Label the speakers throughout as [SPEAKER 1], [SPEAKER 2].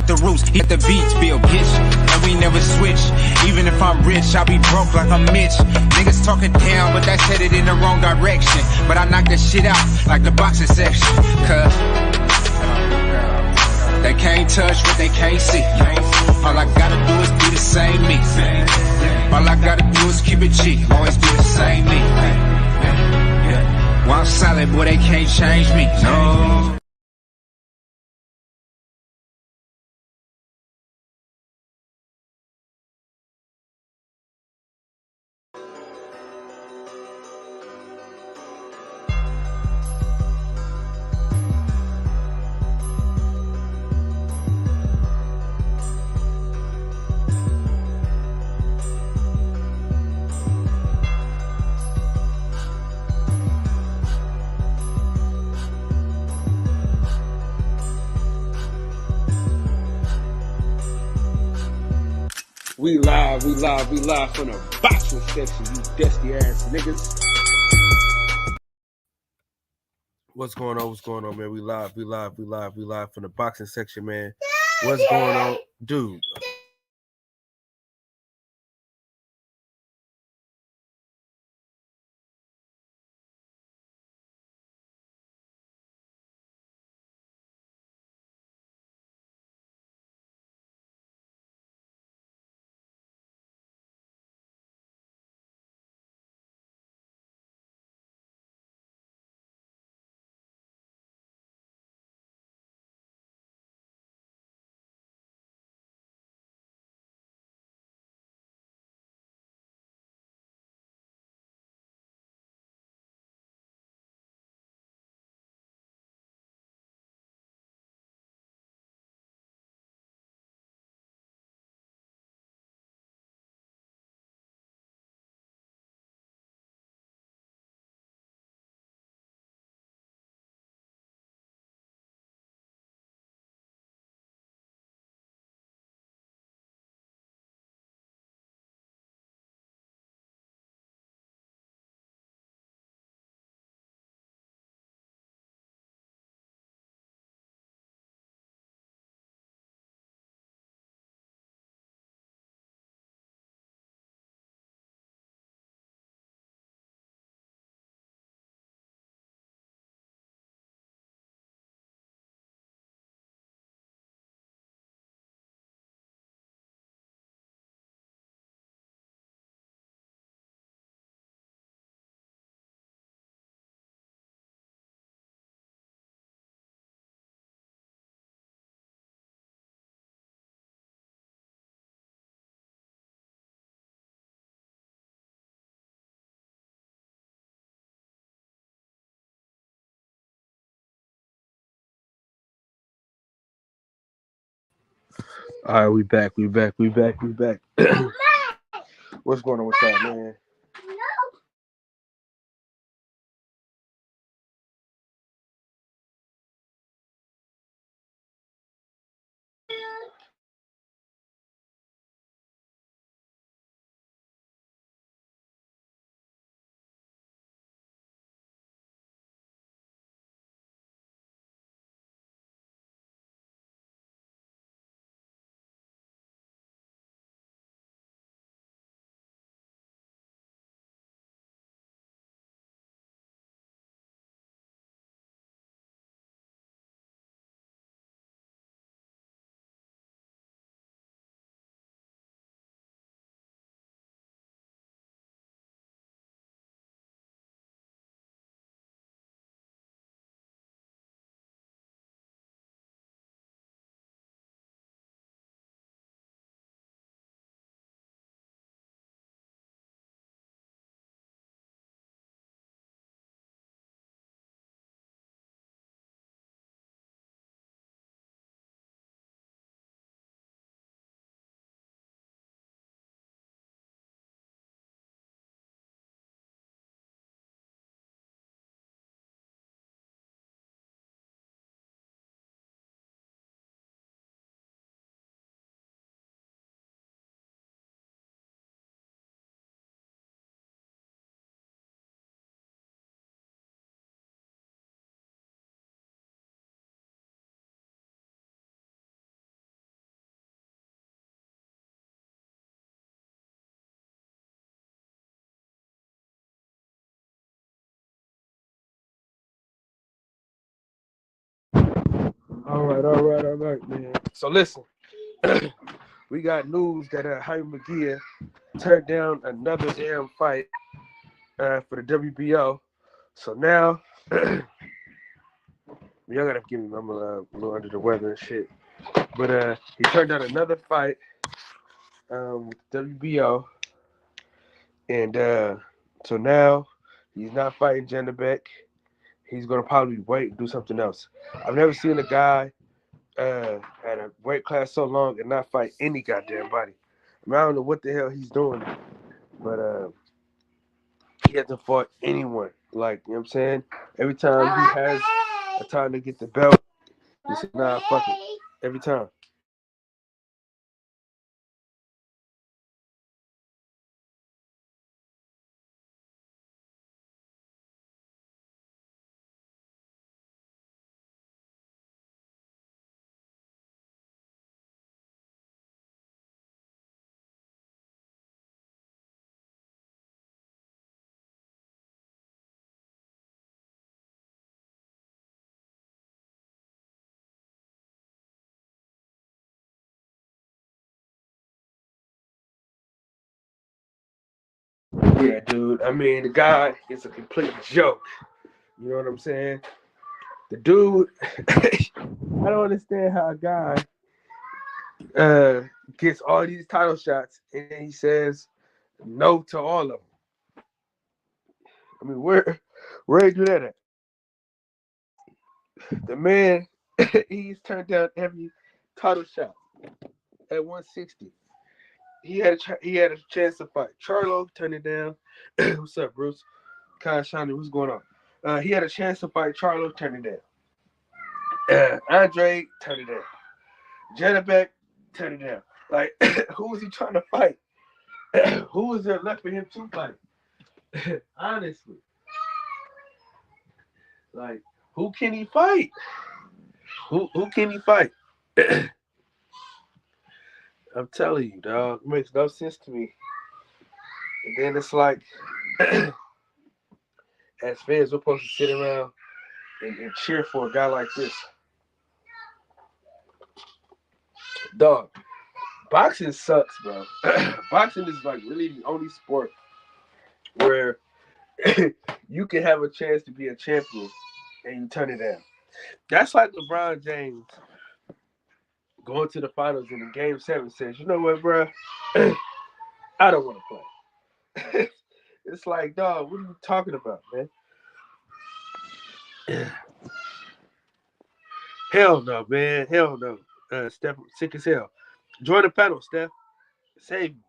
[SPEAKER 1] the roots, hit the beats, bill, bitch. And we never switch. Even if I'm rich, I'll be broke like I'm Mitch. Niggas talking down, but that's headed in the wrong direction. But I knock that shit out like the boxing section. Cause they can't touch what they can't see. All I gotta do is be the same me. All I gotta do is keep it cheap. Always be the same me. While I'm solid, boy, they can't change me. No.
[SPEAKER 2] We live from the boxing section, you dusty ass niggas. What's going on, man? We live from the boxing section, man. What's going on? Dude, all right, we back. What's going on with y'all, man? All right, man. So listen, we got news that Jaime McGee turned down another damn fight for the WBO. So now, y'all gotta give me. I'm a little under the weather and shit. But he turned down another fight with WBO, and so now he's not fighting Janabek. He's gonna probably wait and do something else. I've never seen a guy at a weight class so long and not fight any goddamn body. I mean, I don't know what the hell he's doing, but he hasn't fought anyone. Like, you know what I'm saying? Every time he has a time to get the belt, he said, nah, fuck it. Every time. Yeah, dude. I mean, the guy is a complete joke. You know what I'm saying? The dude, I don't understand how a guy gets all these title shots and he says no to all of them. I mean, where you do that at? The man, he's turned down every title shot at 160. He had a chance to fight Charlo, turned it down. What's up, Bruce? Kai Shani, what's going on? He had a chance to fight Charlo, turned it down. Andre, turned it down. Janabek, turned it down. Like, who was he trying to fight? Who was there left for him to fight? Honestly. Like, who can he fight? Who can he fight? I'm telling you, dog. It makes no sense to me. And then it's like, as fans, we're supposed to sit around and cheer for a guy like this. Dog, boxing sucks, bro. Boxing is like really the only sport where you can have a chance to be a champion and you turn it down. That's like LeBron James going to the finals and in Game 7 says, you know what, bro? I don't want to play. It's like, dog, what are you talking about, man? Hell no, man. Hell no. Steph, sick as hell. Join the panel, Steph. Save me.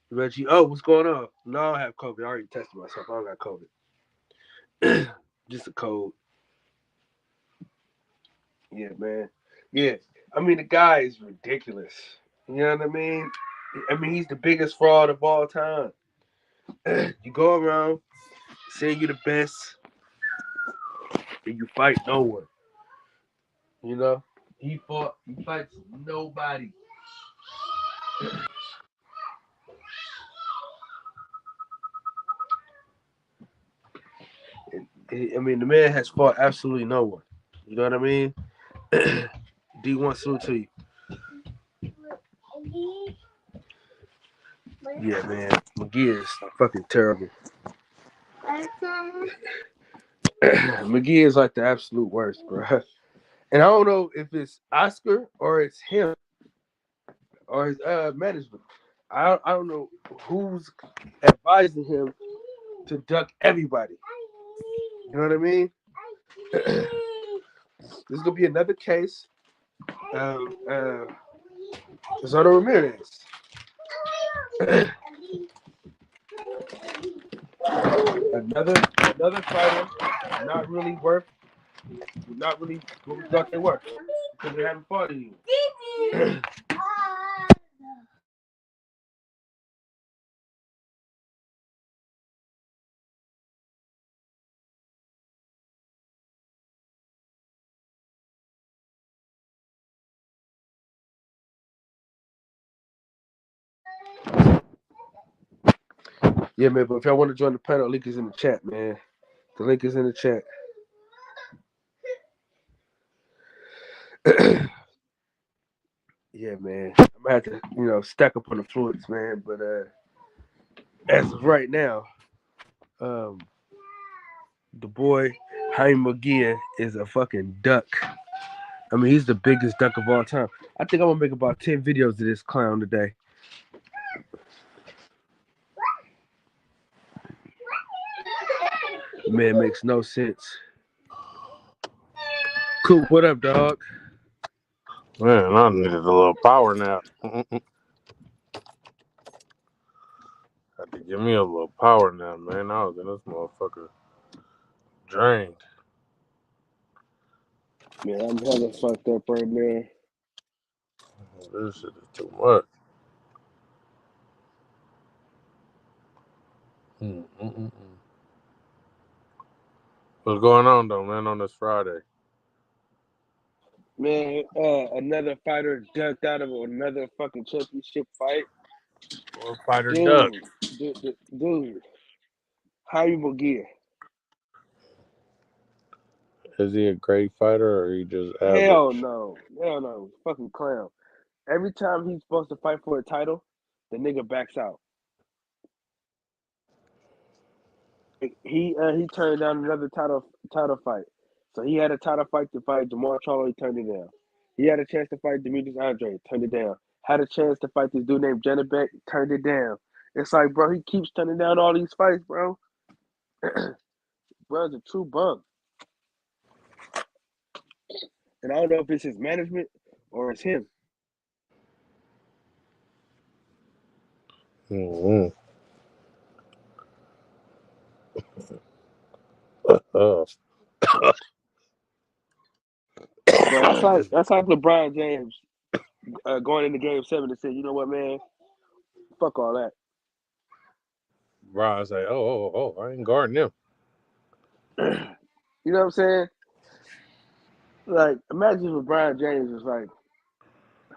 [SPEAKER 2] Reggie, oh, what's going on? No, I don't have COVID. I already tested myself. I don't got COVID. Just a cold. Yeah, man. Yeah. I mean, the guy is ridiculous. You know what I mean? I mean, he's the biggest fraud of all time. You go around saying you're the best and you fight no one. You know? He fights nobody. I mean, the man has fought absolutely no one. You know what I mean? D1 salute to you. Yeah, man. McGee is fucking terrible. McGee is like the absolute worst, bro. And I don't know if it's Oscar or it's him or his management. I don't know who's advising him to duck everybody. You know what I mean? This is gonna be another case of Zona Ramirez. another fighter not really not really what we thought they were because they haven't fought anyone. Yeah, man. But if y'all want to join the panel, link is in the chat, man. The link is in the chat. Yeah, man. I'm gonna have to, stack up on the fluids, man. But as of right now, um, the boy Jaime Magia is a fucking duck. I mean, he's the biggest duck of all time. I think I'm gonna make about 10 videos of this clown today. Man, makes no sense. Coop, what up, dog?
[SPEAKER 3] Man, I needed a little power nap. Had to give me a little power nap, man. I was in this motherfucker drained.
[SPEAKER 2] Man, I'm hella fucked up right now.
[SPEAKER 3] This shit is too much. What's going on, though, man, on this Friday?
[SPEAKER 2] Man, another fighter ducked out of another fucking championship fight.
[SPEAKER 3] Or fighter duck.
[SPEAKER 2] Dude. Jaime Magia.
[SPEAKER 3] Is he a great fighter or he just average?
[SPEAKER 2] Hell no. Fucking clown. Every time he's supposed to fight for a title, the nigga backs out. He turned down another title fight. So he had a title fight to fight Jamal Charlo, he turned it down. He had a chance to fight Demetrius Andre, turned it down. Had a chance to fight this dude named Janabek, turned it down. It's like, bro, he keeps turning down all these fights, bro. Bro's a true bum. And I don't know if it's his management or it's him.
[SPEAKER 3] Mm-hmm.
[SPEAKER 2] That's like LeBron James going into Game 7 and said, you know what, man? Fuck all that.
[SPEAKER 3] Bro, I say, oh, I ain't guarding him.
[SPEAKER 2] You know what I'm saying? Like, imagine if LeBron James was like,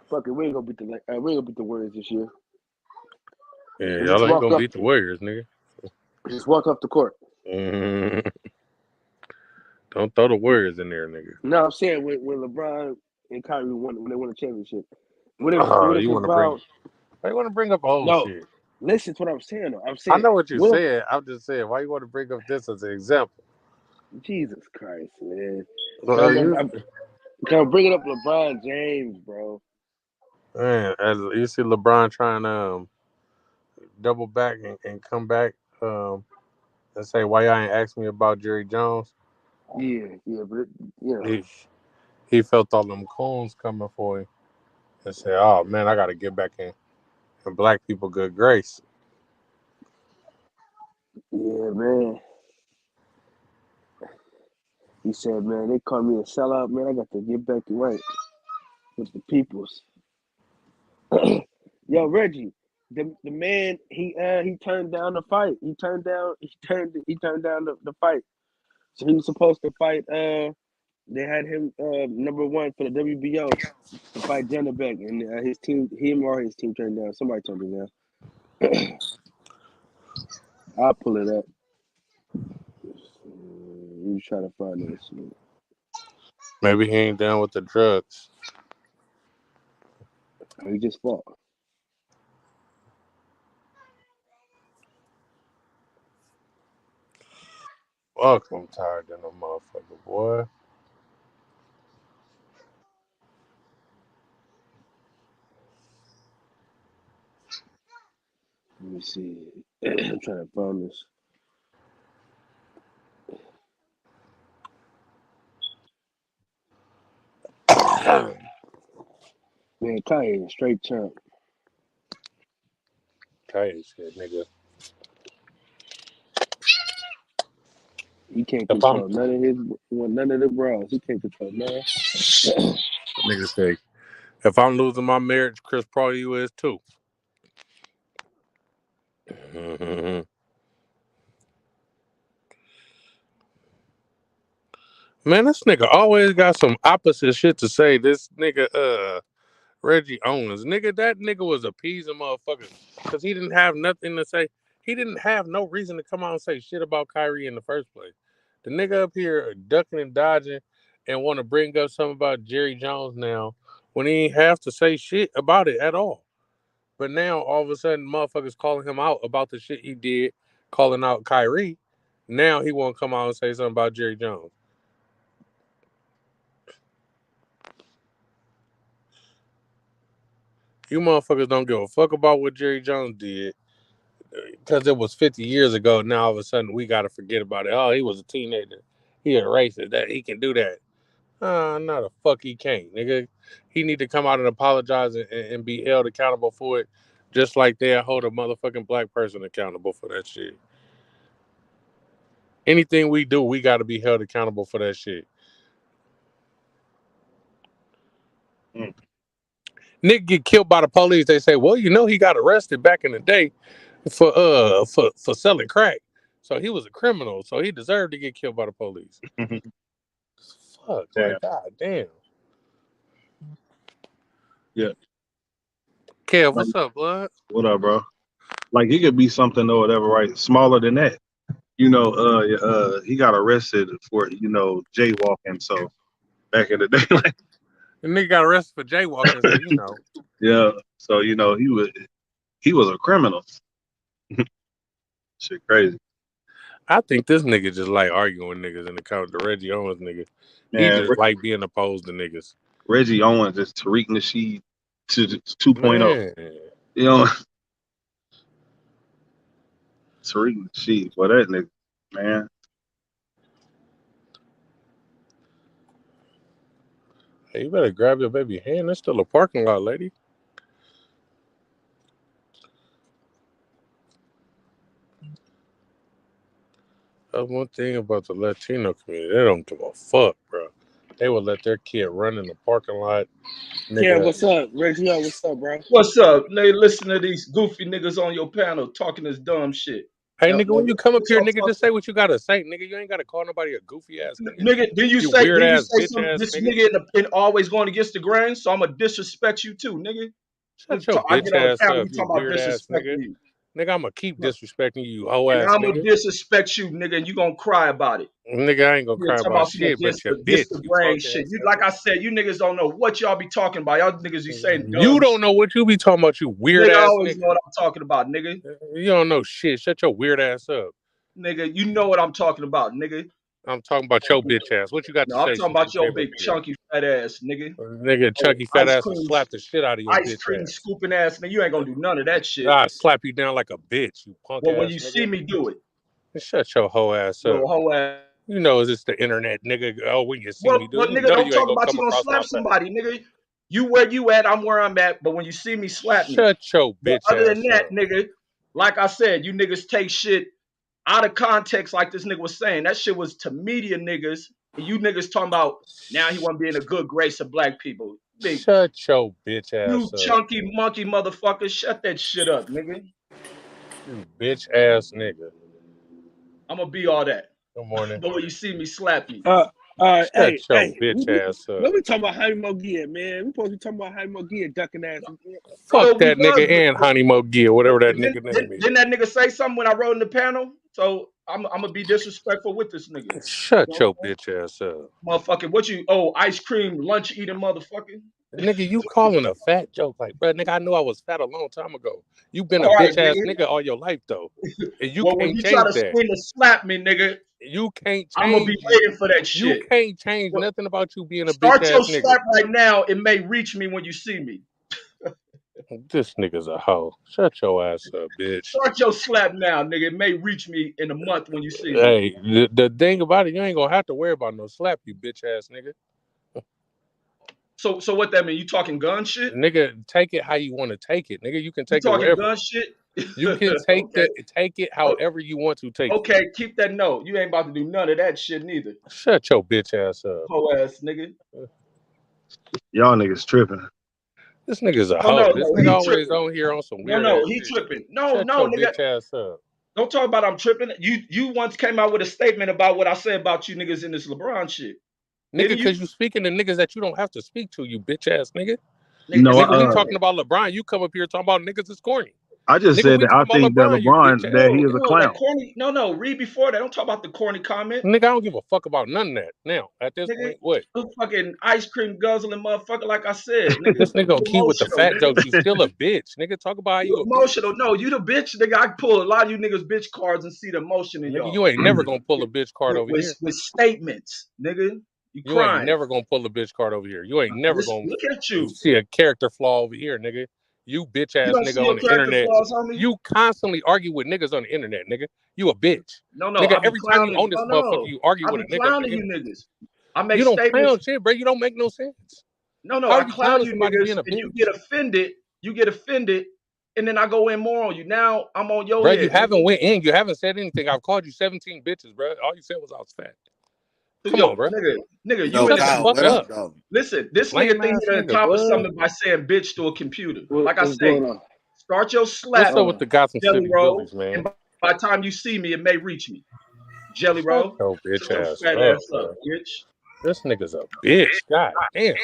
[SPEAKER 2] "Fuck it, we ain't gonna beat the Warriors this year."
[SPEAKER 3] Yeah, y'all ain't gonna beat the Warriors, nigga.
[SPEAKER 2] Just walk off the court.
[SPEAKER 3] Mm-hmm. Don't throw the Warriors in there, nigga.
[SPEAKER 2] No, I'm saying when LeBron and Kyrie when they won a championship.
[SPEAKER 3] You want to bring up old shit?
[SPEAKER 2] Listen to what I'm saying. Though. I'm saying
[SPEAKER 3] I know what you're saying. I'm just saying, why you want to bring up this as an example?
[SPEAKER 2] Jesus Christ, man! I'm bringing up LeBron James, bro.
[SPEAKER 3] Man, as you see LeBron trying to double back and come back and say, why y'all ain't asked me about Jerry Jones?
[SPEAKER 2] Yeah, but
[SPEAKER 3] he felt all them coons coming for him and said, oh man, I got to get back in black people good grace.
[SPEAKER 2] Yeah, man. He said, man, they called me a sellout, man. I got to get back to right with the peoples. Yo, Reggie, the man, he turned down the fight. He turned down the fight. So he was supposed to fight. They had him number one for the WBO to fight Janabek, and his team turned down. Somebody turned it down. I'll pull it up. You try to find this.
[SPEAKER 3] Maybe he ain't down with the drugs.
[SPEAKER 2] He just fought.
[SPEAKER 3] Fuck, I'm tired of no motherfucker, boy.
[SPEAKER 2] Let me see. I'm trying to find this. Man, Kanye is straight champ.
[SPEAKER 3] Kanye shit, nigga.
[SPEAKER 2] He can't control none of the bros. He can't control none.
[SPEAKER 3] Nigga say, if I'm losing my marriage, Chris Paul, you is too. Mm-hmm. Man, this nigga always got some opposite shit to say. This nigga, Reggie Owens. Nigga, that nigga was appeasing motherfuckers because he didn't have nothing to say. He didn't have no reason to come out and say shit about Kyrie in the first place. The nigga up here ducking and dodging and want to bring up something about Jerry Jones now when he ain't have to say shit about it at all. But now all of a sudden, motherfuckers calling him out about the shit he did, calling out Kyrie. Now he won't come out and say something about Jerry Jones. You motherfuckers don't give a fuck about what Jerry Jones did because it was 50 years ago. Now all of a sudden we got to forget about it. Oh, he was a teenager. He a racist. That he can do that. Not a fuck he can't, nigga. He need to come out and apologize and be held accountable for it, just like they hold a motherfucking black person accountable for that shit. Anything we do, we got to be held accountable for that shit. Nigga get killed by the police. They say, well, you know, he got arrested back in the day for selling crack. So he was a criminal. So he deserved to get killed by the police. Fuck, like, god damn.
[SPEAKER 4] Yeah.
[SPEAKER 3] Kev, what's up, blood?
[SPEAKER 4] What up, bro? Like, it could be something or whatever, right? Smaller than that. You know, he got arrested for, you know, jaywalking. So back in the day, like,
[SPEAKER 3] the nigga got arrested for jaywalking, so you know.
[SPEAKER 4] Yeah. So, you know, he was a criminal. Shit crazy.
[SPEAKER 3] I think this nigga just like arguing with niggas in the comments. The Reggie Owens nigga.
[SPEAKER 4] Man,
[SPEAKER 3] he just like being opposed to niggas.
[SPEAKER 4] Reggie Owens is Tariq Nasheed to 2.0.
[SPEAKER 3] Man.
[SPEAKER 4] You know, Tariq Nasheed, boy, that nigga, man.
[SPEAKER 3] Hey, you better grab your baby hand. There's still a parking lot, lady. That's one thing about the Latino community. They don't give a fuck, bro. They will let their kid run in the parking lot.
[SPEAKER 2] Nigga. Yeah, what's up? Reggie, what's up, bro?
[SPEAKER 5] What's up? They listen to these goofy niggas on your panel talking this dumb shit.
[SPEAKER 3] Hey, nigga, when you come up here, nigga, just say what you gotta say, nigga. You ain't gotta call nobody a goofy ass nigga.
[SPEAKER 5] Nigga, did you say something, this nigga in always going against the grain? So I'm gonna disrespect you too, nigga.
[SPEAKER 3] Shut your bitch ass up, you weird ass nigga. Nigga, I'm gonna keep disrespecting you, hoe ass nigga.
[SPEAKER 5] I'm gonna disrespect you, nigga, and you gonna cry about it.
[SPEAKER 3] Nigga, I ain't gonna cry about shit, but you bitch.
[SPEAKER 5] Shit. You, like I said, you niggas don't know what y'all be talking about. Y'all niggas be saying dumb
[SPEAKER 3] you don't know what you be talking about, you weird ass nigga.
[SPEAKER 5] I always know what I'm talking about, nigga.
[SPEAKER 3] You don't know shit. Shut your weird ass up.
[SPEAKER 5] Nigga, you know what I'm talking about, nigga.
[SPEAKER 3] I'm talking about your bitch ass. What you got to say?
[SPEAKER 5] I'm talking about your big chunky fat ass, nigga.
[SPEAKER 3] Nigga, chunky fat ass will slap the shit out of your bitch ass.
[SPEAKER 5] Ice cream scooping ass, nigga. You ain't gonna do none of that shit.
[SPEAKER 3] I'll slap you down like a bitch, you punk ass.
[SPEAKER 5] Well, when you see me do it.
[SPEAKER 3] Shut your hoe ass up.
[SPEAKER 5] Hoe ass.
[SPEAKER 3] You know, is this the internet, nigga? Oh, when you see me do it.
[SPEAKER 5] Nigga, don't talk about you gonna slap somebody, nigga. You where you at, I'm where I'm at, but when you see me, slap me.
[SPEAKER 3] Shut your bitch ass up.
[SPEAKER 5] Other than that, nigga, like I said, you niggas take shit out of context, like this nigga was saying. That shit was to media niggas. And you niggas talking about now he want to be in a good grace of black people.
[SPEAKER 3] Shut your bitch ass
[SPEAKER 5] up.
[SPEAKER 3] You
[SPEAKER 5] chunky monkey motherfucker. Shut that shit up, nigga.
[SPEAKER 3] You bitch ass nigga.
[SPEAKER 5] I'm going to be all that.
[SPEAKER 3] Good morning.
[SPEAKER 5] But when you see me, slap me.
[SPEAKER 3] Shut your bitch ass up.
[SPEAKER 2] Let me talk about Honey Mogia, man. We supposed to be talking about Honey Mogia ducking ass.
[SPEAKER 3] Fuck that nigga and Honey Mogia, whatever that nigga name is.
[SPEAKER 5] Didn't that nigga say something when I wrote in the panel? So I'm gonna be disrespectful with this nigga.
[SPEAKER 3] Shut your bitch ass up.
[SPEAKER 5] Motherfucker, ice cream, lunch eating motherfucker?
[SPEAKER 3] Nigga, you calling a fat joke like, bro, nigga, I knew I was fat a long time ago. You been a bitch ass nigga all your life though. And you can't
[SPEAKER 5] when you
[SPEAKER 3] change
[SPEAKER 5] try to
[SPEAKER 3] that.
[SPEAKER 5] scream and slap me, nigga,
[SPEAKER 3] you can't change.
[SPEAKER 5] I'm gonna be waiting for that shit.
[SPEAKER 3] You can't change nothing about you being a bitch
[SPEAKER 5] Start
[SPEAKER 3] ass
[SPEAKER 5] your
[SPEAKER 3] nigga.
[SPEAKER 5] slap right now. It may reach me when you see me.
[SPEAKER 3] This nigga's a hoe. Shut your ass up, bitch.
[SPEAKER 5] Start your slap now, nigga. It may reach me in a month when you see me.
[SPEAKER 3] Hey, the thing about it, you ain't gonna have to worry about no slap, you bitch ass nigga.
[SPEAKER 5] So what that mean? You talking gun shit?
[SPEAKER 3] Nigga, take it how you want to take it. Nigga, you can take
[SPEAKER 5] you
[SPEAKER 3] it wherever.
[SPEAKER 5] Gun shit?
[SPEAKER 3] You can take take it however you want to take it.
[SPEAKER 5] Okay, keep that note. You ain't about to do none of that shit neither.
[SPEAKER 3] Shut your bitch ass up.
[SPEAKER 5] Hoe ass nigga.
[SPEAKER 4] Y'all niggas tripping.
[SPEAKER 3] This nigga's a hoe. This nigga always on here on some weird
[SPEAKER 5] No, he tripping. No, nigga.
[SPEAKER 3] Bitch ass up.
[SPEAKER 5] Don't talk about I'm tripping. You once came out with a statement about what I said about you niggas in this LeBron shit.
[SPEAKER 3] Nigga, because you speaking to niggas that you don't have to speak to, you bitch ass nigga.
[SPEAKER 4] No,
[SPEAKER 3] nigga, we talking about LeBron. You come up here talking about niggas is corny.
[SPEAKER 4] I just
[SPEAKER 3] Nigga,
[SPEAKER 4] said
[SPEAKER 3] we
[SPEAKER 4] that I
[SPEAKER 3] talking
[SPEAKER 4] think
[SPEAKER 3] about
[SPEAKER 4] that
[SPEAKER 3] LeBron, you bitch
[SPEAKER 4] LeBron that he is a
[SPEAKER 5] No,
[SPEAKER 4] clown.
[SPEAKER 5] that corny. No, read before that. Don't talk about the corny comment.
[SPEAKER 3] Nigga, I don't give a fuck about none of that. Now, at this
[SPEAKER 5] Nigga,
[SPEAKER 3] point, what?
[SPEAKER 5] you fucking ice cream guzzling motherfucker, like I said. Nigga,
[SPEAKER 3] This nigga
[SPEAKER 5] you
[SPEAKER 3] key with the
[SPEAKER 5] emotional,
[SPEAKER 3] fat
[SPEAKER 5] nigga.
[SPEAKER 3] jokes. You still a bitch. Nigga, talk about how
[SPEAKER 5] You
[SPEAKER 3] you a bitch.
[SPEAKER 5] emotional. No, you the bitch, nigga. I pull a lot of you niggas bitch cards and see the emotion in
[SPEAKER 3] Nigga,
[SPEAKER 5] y'all.
[SPEAKER 3] you ain't never gonna pull a bitch card over here.
[SPEAKER 5] With statements, nigga. You
[SPEAKER 3] You ain't
[SPEAKER 5] crying.
[SPEAKER 3] never gonna pull a bitch card over here. You ain't never gonna
[SPEAKER 5] Look at you.
[SPEAKER 3] see a character flaw over here, nigga. You bitch
[SPEAKER 5] You
[SPEAKER 3] ass
[SPEAKER 5] don't see
[SPEAKER 3] nigga
[SPEAKER 5] your
[SPEAKER 3] on the
[SPEAKER 5] character
[SPEAKER 3] internet.
[SPEAKER 5] flaws on me?
[SPEAKER 3] You constantly argue with niggas on the internet, nigga. You a bitch.
[SPEAKER 5] No,
[SPEAKER 3] Nigga,
[SPEAKER 5] I be
[SPEAKER 3] every time you
[SPEAKER 5] clowning.
[SPEAKER 3] on this
[SPEAKER 5] No,
[SPEAKER 3] motherfucker, you argue
[SPEAKER 5] I
[SPEAKER 3] with
[SPEAKER 5] be
[SPEAKER 3] a nigga.
[SPEAKER 5] clowning
[SPEAKER 3] Nigga.
[SPEAKER 5] you niggas. I make
[SPEAKER 3] You don't
[SPEAKER 5] statements.
[SPEAKER 3] clown shit, bro. You don't make no sense.
[SPEAKER 5] No,
[SPEAKER 3] How
[SPEAKER 5] I
[SPEAKER 3] are you
[SPEAKER 5] clown
[SPEAKER 3] clowning
[SPEAKER 5] you
[SPEAKER 3] somebody
[SPEAKER 5] niggas,
[SPEAKER 3] being a
[SPEAKER 5] and you
[SPEAKER 3] bitch?
[SPEAKER 5] get offended. You get offended, and then I go in more on you. Now I'm on your
[SPEAKER 3] Bro,
[SPEAKER 5] head.
[SPEAKER 3] you haven't went in. You haven't said anything. I've called you 17 bitches, bro. All you said was I was fat. Come on, bro.
[SPEAKER 5] Nigga, you
[SPEAKER 6] Yo,
[SPEAKER 5] in the
[SPEAKER 6] Kyle,
[SPEAKER 3] fuck
[SPEAKER 6] what
[SPEAKER 3] up.
[SPEAKER 6] up, though?
[SPEAKER 5] Listen, this
[SPEAKER 3] Lame
[SPEAKER 5] nigga think
[SPEAKER 3] ass
[SPEAKER 5] he done
[SPEAKER 3] nigga,
[SPEAKER 5] accomplished
[SPEAKER 3] blood.
[SPEAKER 5] something by saying bitch to a computer. Like I
[SPEAKER 2] What's
[SPEAKER 5] say,
[SPEAKER 2] going on?
[SPEAKER 5] start your
[SPEAKER 3] What's
[SPEAKER 5] slap,
[SPEAKER 3] up with the Gotham
[SPEAKER 5] Jelly
[SPEAKER 3] City
[SPEAKER 5] Roll,
[SPEAKER 3] Bullies, man?
[SPEAKER 5] and by the time you see me, it may reach me. Jelly Roll,
[SPEAKER 3] Yo, bitch
[SPEAKER 5] shut your
[SPEAKER 3] ass
[SPEAKER 5] fat
[SPEAKER 3] up,
[SPEAKER 5] ass
[SPEAKER 3] bro.
[SPEAKER 5] up, bitch.
[SPEAKER 3] This nigga's a bitch. God damn.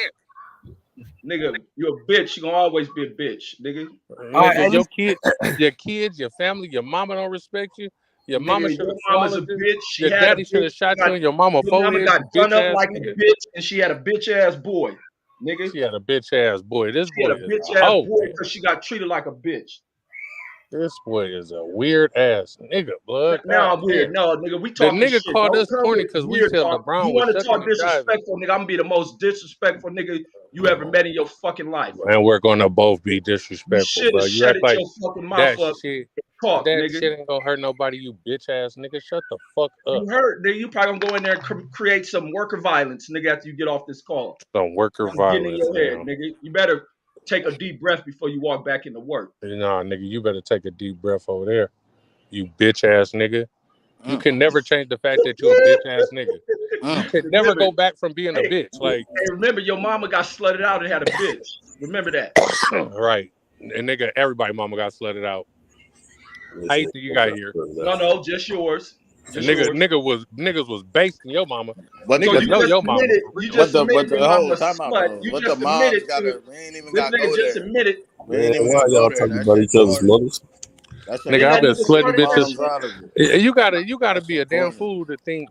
[SPEAKER 5] Nigga, you a bitch. You gonna always be a bitch, nigga.
[SPEAKER 3] Nigga, your kids, your family, your mama don't respect you. Your mama
[SPEAKER 5] Nigga,
[SPEAKER 3] should
[SPEAKER 5] your
[SPEAKER 3] have
[SPEAKER 5] mama's a
[SPEAKER 3] swallowed you.
[SPEAKER 5] bitch. She
[SPEAKER 3] Your
[SPEAKER 5] had a
[SPEAKER 3] daddy should
[SPEAKER 5] bitch.
[SPEAKER 3] have shot you in your mama
[SPEAKER 5] Your mama
[SPEAKER 3] forehead,
[SPEAKER 5] got
[SPEAKER 3] you
[SPEAKER 5] done
[SPEAKER 3] bitch
[SPEAKER 5] up
[SPEAKER 3] ass
[SPEAKER 5] like
[SPEAKER 3] nigga.
[SPEAKER 5] a bitch, and she had a bitch ass boy, nigga.
[SPEAKER 3] She had a bitch ass boy. This
[SPEAKER 5] She had
[SPEAKER 3] boy
[SPEAKER 5] a
[SPEAKER 3] is
[SPEAKER 5] bitch
[SPEAKER 3] a
[SPEAKER 5] ass
[SPEAKER 3] hoe,
[SPEAKER 5] boy
[SPEAKER 3] man.
[SPEAKER 5] because she got treated like a bitch.
[SPEAKER 3] This boy is a weird ass nigga, blood.
[SPEAKER 5] Now
[SPEAKER 3] God
[SPEAKER 5] I'm weird.
[SPEAKER 3] damn.
[SPEAKER 5] No, nigga, we
[SPEAKER 3] The
[SPEAKER 5] talking
[SPEAKER 3] nigga
[SPEAKER 5] shit.
[SPEAKER 3] called
[SPEAKER 5] Don't
[SPEAKER 3] us
[SPEAKER 5] come
[SPEAKER 3] corny
[SPEAKER 5] with
[SPEAKER 3] because we
[SPEAKER 5] weird
[SPEAKER 3] said
[SPEAKER 5] talk. You
[SPEAKER 3] LeBron was
[SPEAKER 5] want to
[SPEAKER 3] shucking
[SPEAKER 5] talk
[SPEAKER 3] and jiving.
[SPEAKER 5] disrespectful, nigga? I'm gonna be the most disrespectful nigga you ever met in your fucking life.
[SPEAKER 3] And we're gonna both be
[SPEAKER 5] You
[SPEAKER 3] disrespectful,
[SPEAKER 5] should
[SPEAKER 3] bro.
[SPEAKER 5] have
[SPEAKER 3] You
[SPEAKER 5] shut
[SPEAKER 3] act
[SPEAKER 5] it
[SPEAKER 3] like
[SPEAKER 5] your fucking mouth
[SPEAKER 3] that
[SPEAKER 5] up.
[SPEAKER 3] shit.
[SPEAKER 5] Talk,
[SPEAKER 3] That
[SPEAKER 5] nigga.
[SPEAKER 3] shit ain't gonna hurt nobody. You bitch ass nigga. Shut the fuck up.
[SPEAKER 5] You hurt, nigga. You probably gonna go in there and create some worker violence, nigga, after you get off this call.
[SPEAKER 3] Some worker
[SPEAKER 5] I'm getting in
[SPEAKER 3] violence
[SPEAKER 5] your head,
[SPEAKER 3] now.
[SPEAKER 5] nigga. You better take a deep breath before you walk back into work.
[SPEAKER 3] Nah, nigga, you better take a deep breath over there. You bitch ass nigga. You can never change the fact that you a bitch ass nigga. You can never
[SPEAKER 5] Remember,
[SPEAKER 3] go back from being a
[SPEAKER 5] hey,
[SPEAKER 3] bitch. Like,
[SPEAKER 5] hey, remember your mama got slutted out and had a bitch. Remember that.
[SPEAKER 3] right. And nigga, everybody mama got slutted out. How you think you got here?
[SPEAKER 5] No, just yours. Just yours.
[SPEAKER 3] Niggas was basing your mama.
[SPEAKER 6] But
[SPEAKER 5] So
[SPEAKER 3] Niggas
[SPEAKER 5] you
[SPEAKER 3] know
[SPEAKER 5] just
[SPEAKER 3] your mama
[SPEAKER 5] admitted,
[SPEAKER 3] for real.
[SPEAKER 6] but the
[SPEAKER 5] your
[SPEAKER 6] whole
[SPEAKER 5] mama
[SPEAKER 6] time out
[SPEAKER 5] slut.
[SPEAKER 6] though.
[SPEAKER 5] You
[SPEAKER 6] But the
[SPEAKER 5] just
[SPEAKER 6] moms
[SPEAKER 5] admitted
[SPEAKER 6] gotta.
[SPEAKER 5] to
[SPEAKER 6] We ain't even
[SPEAKER 5] this
[SPEAKER 6] gotta
[SPEAKER 5] nigga
[SPEAKER 6] go
[SPEAKER 5] just
[SPEAKER 6] there.
[SPEAKER 5] admitted.
[SPEAKER 6] We
[SPEAKER 7] Man,
[SPEAKER 6] ain't even
[SPEAKER 7] why
[SPEAKER 6] gotta go
[SPEAKER 7] y'all
[SPEAKER 6] there.
[SPEAKER 7] talking
[SPEAKER 6] That
[SPEAKER 7] about
[SPEAKER 6] shit
[SPEAKER 7] each other's
[SPEAKER 6] corny.
[SPEAKER 7] mothers?
[SPEAKER 6] That shit
[SPEAKER 3] Nigga,
[SPEAKER 5] Then
[SPEAKER 3] I've
[SPEAKER 5] that
[SPEAKER 3] been
[SPEAKER 6] corny.
[SPEAKER 5] nigga
[SPEAKER 6] Leave the
[SPEAKER 3] slutting
[SPEAKER 5] started that
[SPEAKER 3] bitches.
[SPEAKER 6] moms
[SPEAKER 5] shit.
[SPEAKER 6] out of it.
[SPEAKER 3] You gotta
[SPEAKER 6] That
[SPEAKER 3] be a
[SPEAKER 6] shit
[SPEAKER 3] damn
[SPEAKER 6] corny.
[SPEAKER 3] fool to think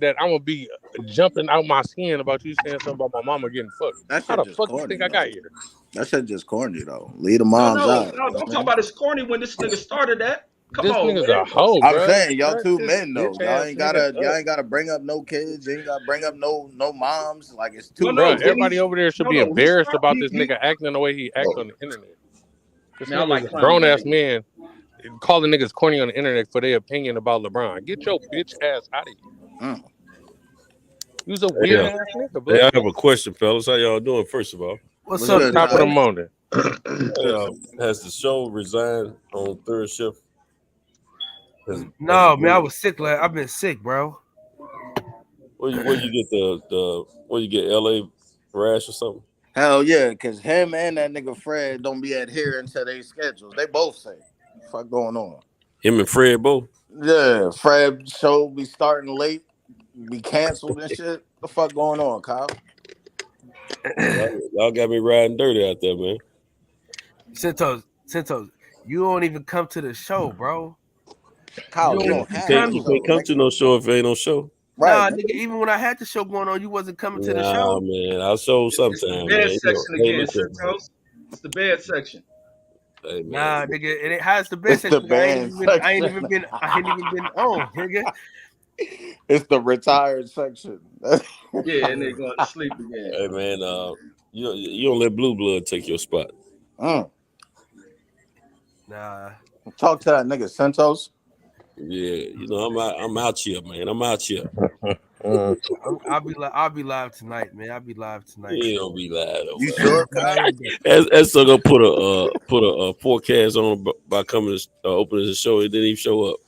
[SPEAKER 3] that I'm gonna be jumping out my skin about you saying something about my mama getting fucked.
[SPEAKER 6] That
[SPEAKER 3] How
[SPEAKER 6] shit
[SPEAKER 3] the
[SPEAKER 6] just
[SPEAKER 3] fuck you think
[SPEAKER 6] corny
[SPEAKER 3] I
[SPEAKER 6] though.
[SPEAKER 3] got here?
[SPEAKER 6] That shit just corny though. Leave the
[SPEAKER 5] No,
[SPEAKER 6] moms
[SPEAKER 5] no,
[SPEAKER 6] out.
[SPEAKER 5] no.
[SPEAKER 6] You know
[SPEAKER 5] Don't
[SPEAKER 6] what I
[SPEAKER 5] talk
[SPEAKER 6] mean?
[SPEAKER 5] about it's corny when this nigga started that. Come
[SPEAKER 3] This
[SPEAKER 5] on,
[SPEAKER 3] nigga's a
[SPEAKER 5] man.
[SPEAKER 3] hoe,
[SPEAKER 6] I'm
[SPEAKER 3] bro.
[SPEAKER 6] saying y'all
[SPEAKER 3] Shut
[SPEAKER 6] two
[SPEAKER 3] this
[SPEAKER 6] men though.
[SPEAKER 3] bitch ass nigga
[SPEAKER 6] Y'all
[SPEAKER 3] up.
[SPEAKER 6] ain't gotta bring up no kids. You ain't gotta bring up no moms. Like it's
[SPEAKER 5] No,
[SPEAKER 6] two
[SPEAKER 3] Bro,
[SPEAKER 5] no.
[SPEAKER 6] men.
[SPEAKER 5] Then
[SPEAKER 3] everybody over there should be
[SPEAKER 5] no. He
[SPEAKER 3] embarrassed
[SPEAKER 5] started.
[SPEAKER 3] about this nigga acting the way he act
[SPEAKER 7] Oh,
[SPEAKER 3] on the internet. This
[SPEAKER 5] Man, I
[SPEAKER 3] nigga
[SPEAKER 5] like
[SPEAKER 3] is a
[SPEAKER 5] clowning
[SPEAKER 3] grown
[SPEAKER 5] you
[SPEAKER 3] ass
[SPEAKER 5] niggas.
[SPEAKER 3] man calling niggas corny on the internet for their opinion about LeBron. Get your bitch ass out of here.
[SPEAKER 6] Mm.
[SPEAKER 3] You's a weird
[SPEAKER 7] yeah.
[SPEAKER 3] ass nigga,
[SPEAKER 7] Hey,
[SPEAKER 3] blood.
[SPEAKER 7] I have a question, fellas. How y'all doing? First of all,
[SPEAKER 2] What's
[SPEAKER 6] What's
[SPEAKER 2] up,
[SPEAKER 6] good,
[SPEAKER 2] big
[SPEAKER 3] Top of the
[SPEAKER 6] Ty?
[SPEAKER 2] fella?
[SPEAKER 3] morning.
[SPEAKER 7] has the show resigned on third shift? Has
[SPEAKER 2] No,
[SPEAKER 7] it
[SPEAKER 2] man, I
[SPEAKER 7] moved?
[SPEAKER 2] was sick. Like I've been sick, bro.
[SPEAKER 7] Where you get the where you get LA rash or something?
[SPEAKER 6] Hell yeah, cause him and that nigga Fred don't be adhering to their schedules. They both say, "Fuck going on."
[SPEAKER 7] Him and Fred both.
[SPEAKER 6] Yeah, Fred show be starting late, be canceled and shit. The fuck going on, Kyle?
[SPEAKER 7] Y'all got me riding dirty out there, man.
[SPEAKER 2] Centos, you don't even come to the show, bro.
[SPEAKER 6] Kyle,
[SPEAKER 2] You
[SPEAKER 6] you
[SPEAKER 2] don't
[SPEAKER 6] don't
[SPEAKER 2] even
[SPEAKER 6] have
[SPEAKER 7] You
[SPEAKER 6] to
[SPEAKER 2] coming.
[SPEAKER 7] can't
[SPEAKER 6] show,
[SPEAKER 7] come to
[SPEAKER 6] nigga.
[SPEAKER 7] no show if there ain't no show.
[SPEAKER 6] Right,
[SPEAKER 2] Nah,
[SPEAKER 6] nigga.
[SPEAKER 2] nigga, even when I had the show going on, you wasn't coming to the
[SPEAKER 7] Nah,
[SPEAKER 2] show.
[SPEAKER 7] man. I'll show
[SPEAKER 5] It's the
[SPEAKER 7] sometime,
[SPEAKER 5] bed
[SPEAKER 7] man.
[SPEAKER 5] section
[SPEAKER 7] Hey,
[SPEAKER 5] again,
[SPEAKER 7] listen, man.
[SPEAKER 5] Santos. It's the bed section.
[SPEAKER 7] Hey, man.
[SPEAKER 2] Nah, nigga, and it has the
[SPEAKER 6] It's
[SPEAKER 2] best
[SPEAKER 6] the
[SPEAKER 2] section. I ain't
[SPEAKER 6] band
[SPEAKER 2] even been
[SPEAKER 6] section.
[SPEAKER 2] on, nigga.
[SPEAKER 6] It's the retired section.
[SPEAKER 5] Yeah, and they're going to sleep again.
[SPEAKER 7] Hey, man. You don't let Blue Blood take your spot.
[SPEAKER 2] Nah.
[SPEAKER 6] Talk to that nigga Santos.
[SPEAKER 7] Yeah, I'm out here, man. I'm out here.
[SPEAKER 2] I'll be live tonight, man. I'll be live tonight.
[SPEAKER 7] You don't be live, though,
[SPEAKER 6] You
[SPEAKER 7] man.
[SPEAKER 6] sure, Kyle?
[SPEAKER 7] That's still gonna put a forecast on by coming to opening the show. It didn't even show up.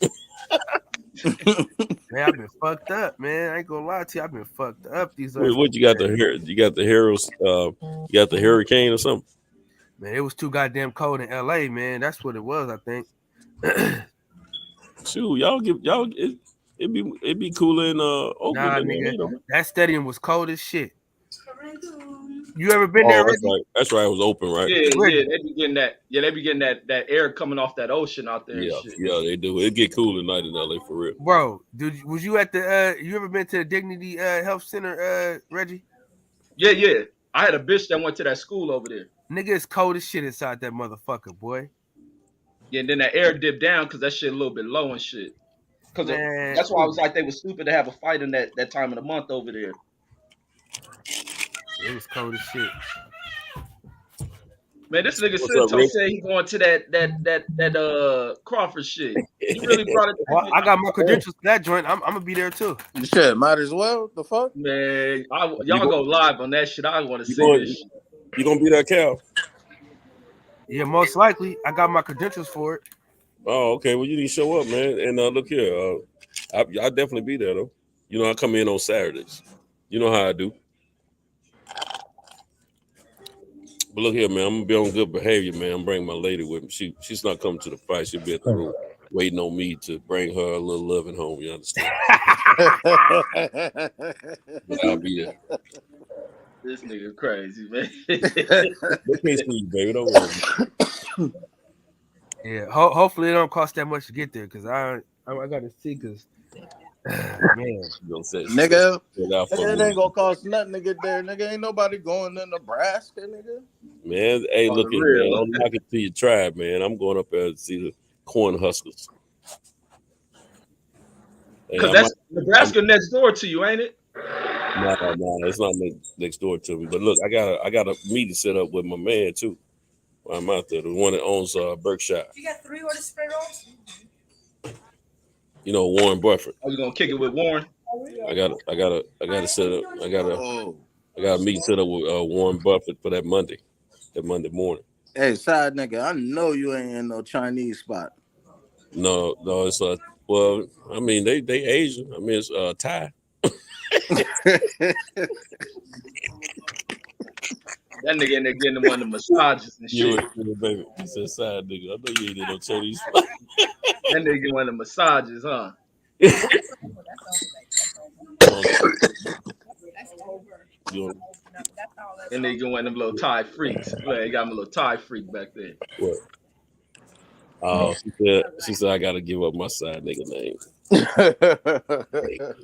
[SPEAKER 2] Man, I've been fucked up, man. I ain't gonna lie to you. I've been fucked up these last
[SPEAKER 7] What you got the you got the heroes? You got the hurricane or something?
[SPEAKER 2] Man, it was too goddamn cold in LA, man. That's what it was, I think.
[SPEAKER 7] Shoot, it be cooler in Oakland
[SPEAKER 2] Nah,
[SPEAKER 7] than
[SPEAKER 2] nigga,
[SPEAKER 7] LA, though.
[SPEAKER 2] that stadium was cold as shit. You ever been there,
[SPEAKER 7] Oh, that's
[SPEAKER 2] Reggie?
[SPEAKER 7] right. That's right. It was open, right?
[SPEAKER 5] Yeah,
[SPEAKER 2] Reggie.
[SPEAKER 5] they be getting that. Yeah, they be getting that air coming off that ocean out there and
[SPEAKER 7] Yeah,
[SPEAKER 5] shit.
[SPEAKER 7] yeah, they do. It get cool at night in LA for real.
[SPEAKER 2] Bro, was you at the you ever been to the Dignity Health Center, Reggie?
[SPEAKER 5] Yeah. I had a bitch that went to that school over there.
[SPEAKER 2] Nigga, it's cold as shit inside that motherfucker, boy.
[SPEAKER 5] Yeah, and then that air dipped down because that shit a little bit low and shit. Because
[SPEAKER 2] Man,
[SPEAKER 5] that's why I was like, they was stupid to have a fight in that time of the month over there.
[SPEAKER 2] it was cold as shit.
[SPEAKER 5] Man, this nigga
[SPEAKER 7] What's up,
[SPEAKER 5] Sinto
[SPEAKER 7] Rich?
[SPEAKER 5] said he going to that Crawford shit. He really brought it.
[SPEAKER 2] Well, I got my credentials for that joint. I'm gonna be there too.
[SPEAKER 6] Shit, might as well. The fuck?
[SPEAKER 5] Man, y'all go live on that shit. I want to
[SPEAKER 7] You
[SPEAKER 5] see
[SPEAKER 7] going?
[SPEAKER 5] this shit.
[SPEAKER 7] You gonna be there, Cal?
[SPEAKER 2] Yeah, most likely. I got my credentials for it.
[SPEAKER 7] Oh, okay. Well, you need to show up, man. And look here, I'll definitely be there though. You know, I come in on Saturdays. You know how I do. But look here, man. I'm gonna be on good behavior, man. I'm bringing my lady with me. She's not coming to the fight. She'll be at the room waiting on me to bring her a little loving home. You understand? But I'll be there.
[SPEAKER 5] This nigga crazy, man.
[SPEAKER 7] They can't see you, baby. Don't worry.
[SPEAKER 2] Yeah, hopefully it don't cost that much to get there, cause I got to see, cause man,
[SPEAKER 7] You know,
[SPEAKER 6] Nigga,
[SPEAKER 7] it
[SPEAKER 6] it ain't gonna cost nothing to get there, nigga. Ain't nobody going to Nebraska, nigga.
[SPEAKER 7] Man, hey,
[SPEAKER 5] On
[SPEAKER 7] look
[SPEAKER 5] the
[SPEAKER 7] here,
[SPEAKER 5] real.
[SPEAKER 7] man. I'm knocking to your tribe, man. I'm going up there to see the Corn Huskers.
[SPEAKER 5] Because that's Nebraska next door to you, ain't it?
[SPEAKER 7] No, it's not next door to me. But look, I got a meeting set up with my man too. I'm out there, the one that owns Berkshire.
[SPEAKER 8] You got 3 orders spring rolls?
[SPEAKER 7] You know, Warren Buffett.
[SPEAKER 5] Are you gonna kick it with Warren?
[SPEAKER 7] I got to set up. I got a meeting set up with Warren Buffett for that Monday morning.
[SPEAKER 6] Hey, side nigga, I know you ain't in no Chinese spot.
[SPEAKER 7] No, it's well, I mean they Asian. I mean it's Thai.
[SPEAKER 5] That nigga in there getting them on the massages and shit.
[SPEAKER 7] You baby. He said side nigga. I know you ain't in no Chinese spot.
[SPEAKER 5] That nigga getting one of the massages, huh?
[SPEAKER 7] You
[SPEAKER 5] And they get one of them little Thai freaks. Well, he got him a little Thai freak back there.
[SPEAKER 7] what? Oh, she said I gotta give up my side nigga name.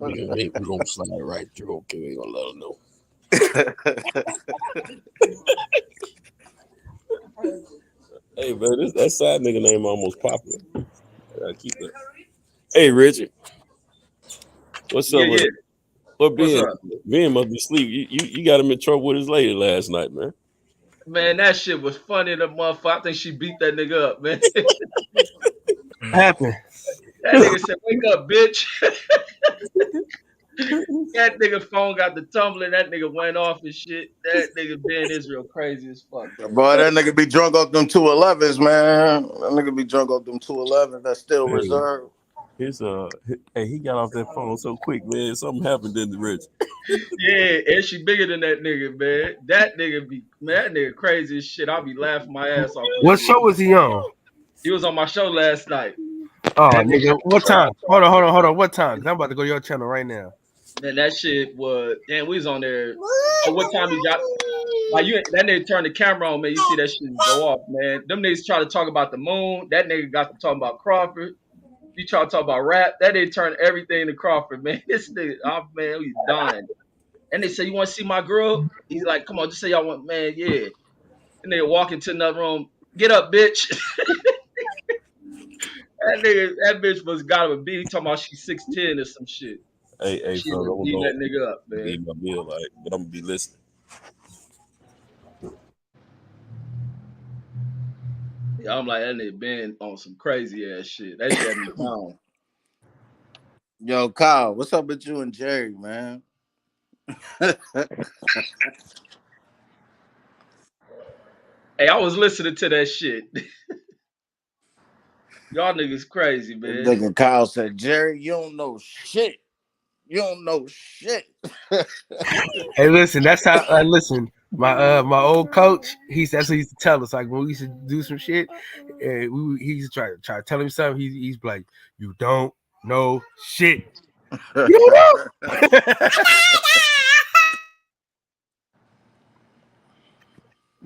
[SPEAKER 7] We gonna slide right through. Okay, we ain't gonna let her know. Hey man, that side nigga name almost popular. I gotta keep that. Hey Richard, what's up?
[SPEAKER 5] Yeah.
[SPEAKER 7] What
[SPEAKER 5] What's
[SPEAKER 7] Ben?
[SPEAKER 5] up?
[SPEAKER 7] Ben must be asleep. You got him in trouble with his lady last night, man.
[SPEAKER 5] Man, that shit was funny. The motherfucker. I think she beat that nigga up, man.
[SPEAKER 2] what happened?
[SPEAKER 5] That nigga said, "Wake up, bitch." That nigga phone got the tumbling. That nigga went off and shit. That nigga Ben Israel crazy as fuck.
[SPEAKER 6] Boy, that nigga be drunk off them 211s, man. That nigga be drunk off them 211s. That's still reserved.
[SPEAKER 7] He got off that phone so quick, man. Something happened, didn't it, Rich?
[SPEAKER 5] Yeah, and she bigger than that nigga, man. That nigga crazy as shit. I'll be laughing my ass off.
[SPEAKER 2] What show was he on?
[SPEAKER 5] He was on my show last night.
[SPEAKER 2] Oh, nigga, what time? Hold on. What time? 'Cause I'm about to go to your channel right now.
[SPEAKER 5] Man, that shit was damn. We was on there. Oh, what time he got? Like that nigga turned the camera on, man. You see that shit go off, man. Them niggas try to talk about the moon. That nigga got to talk about Crawford. You try to talk about rap. That nigga turned everything to Crawford, man. This nigga, man, he's dying. And they say, "You want to see my girl?" He's like, "Come on, just say y'all want, man, yeah." And they walk into another room. Get up, bitch. That bitch was got him a beat. He talking about she's 6'10" or some shit.
[SPEAKER 7] Hey,
[SPEAKER 5] She
[SPEAKER 7] fellas,
[SPEAKER 5] beat that nigga up, man.
[SPEAKER 7] Eat my meal, like, but I'm gonna be listening.
[SPEAKER 5] Yeah, I'm like, that nigga been on some crazy ass shit. That shit had me down.
[SPEAKER 6] Yo, Kyle, what's up with you and Jerry, man?
[SPEAKER 5] Hey, I was listening to that shit. Y'all niggas crazy, man.
[SPEAKER 6] Nigga Kyle said, Jerry, you don't know shit. You don't know shit.
[SPEAKER 2] Hey, listen, that's how. Listen, my old coach, that's what he used to tell us. Like when we used to do some shit, he used to try to tell him something. He's like, "You don't know shit. You don't know."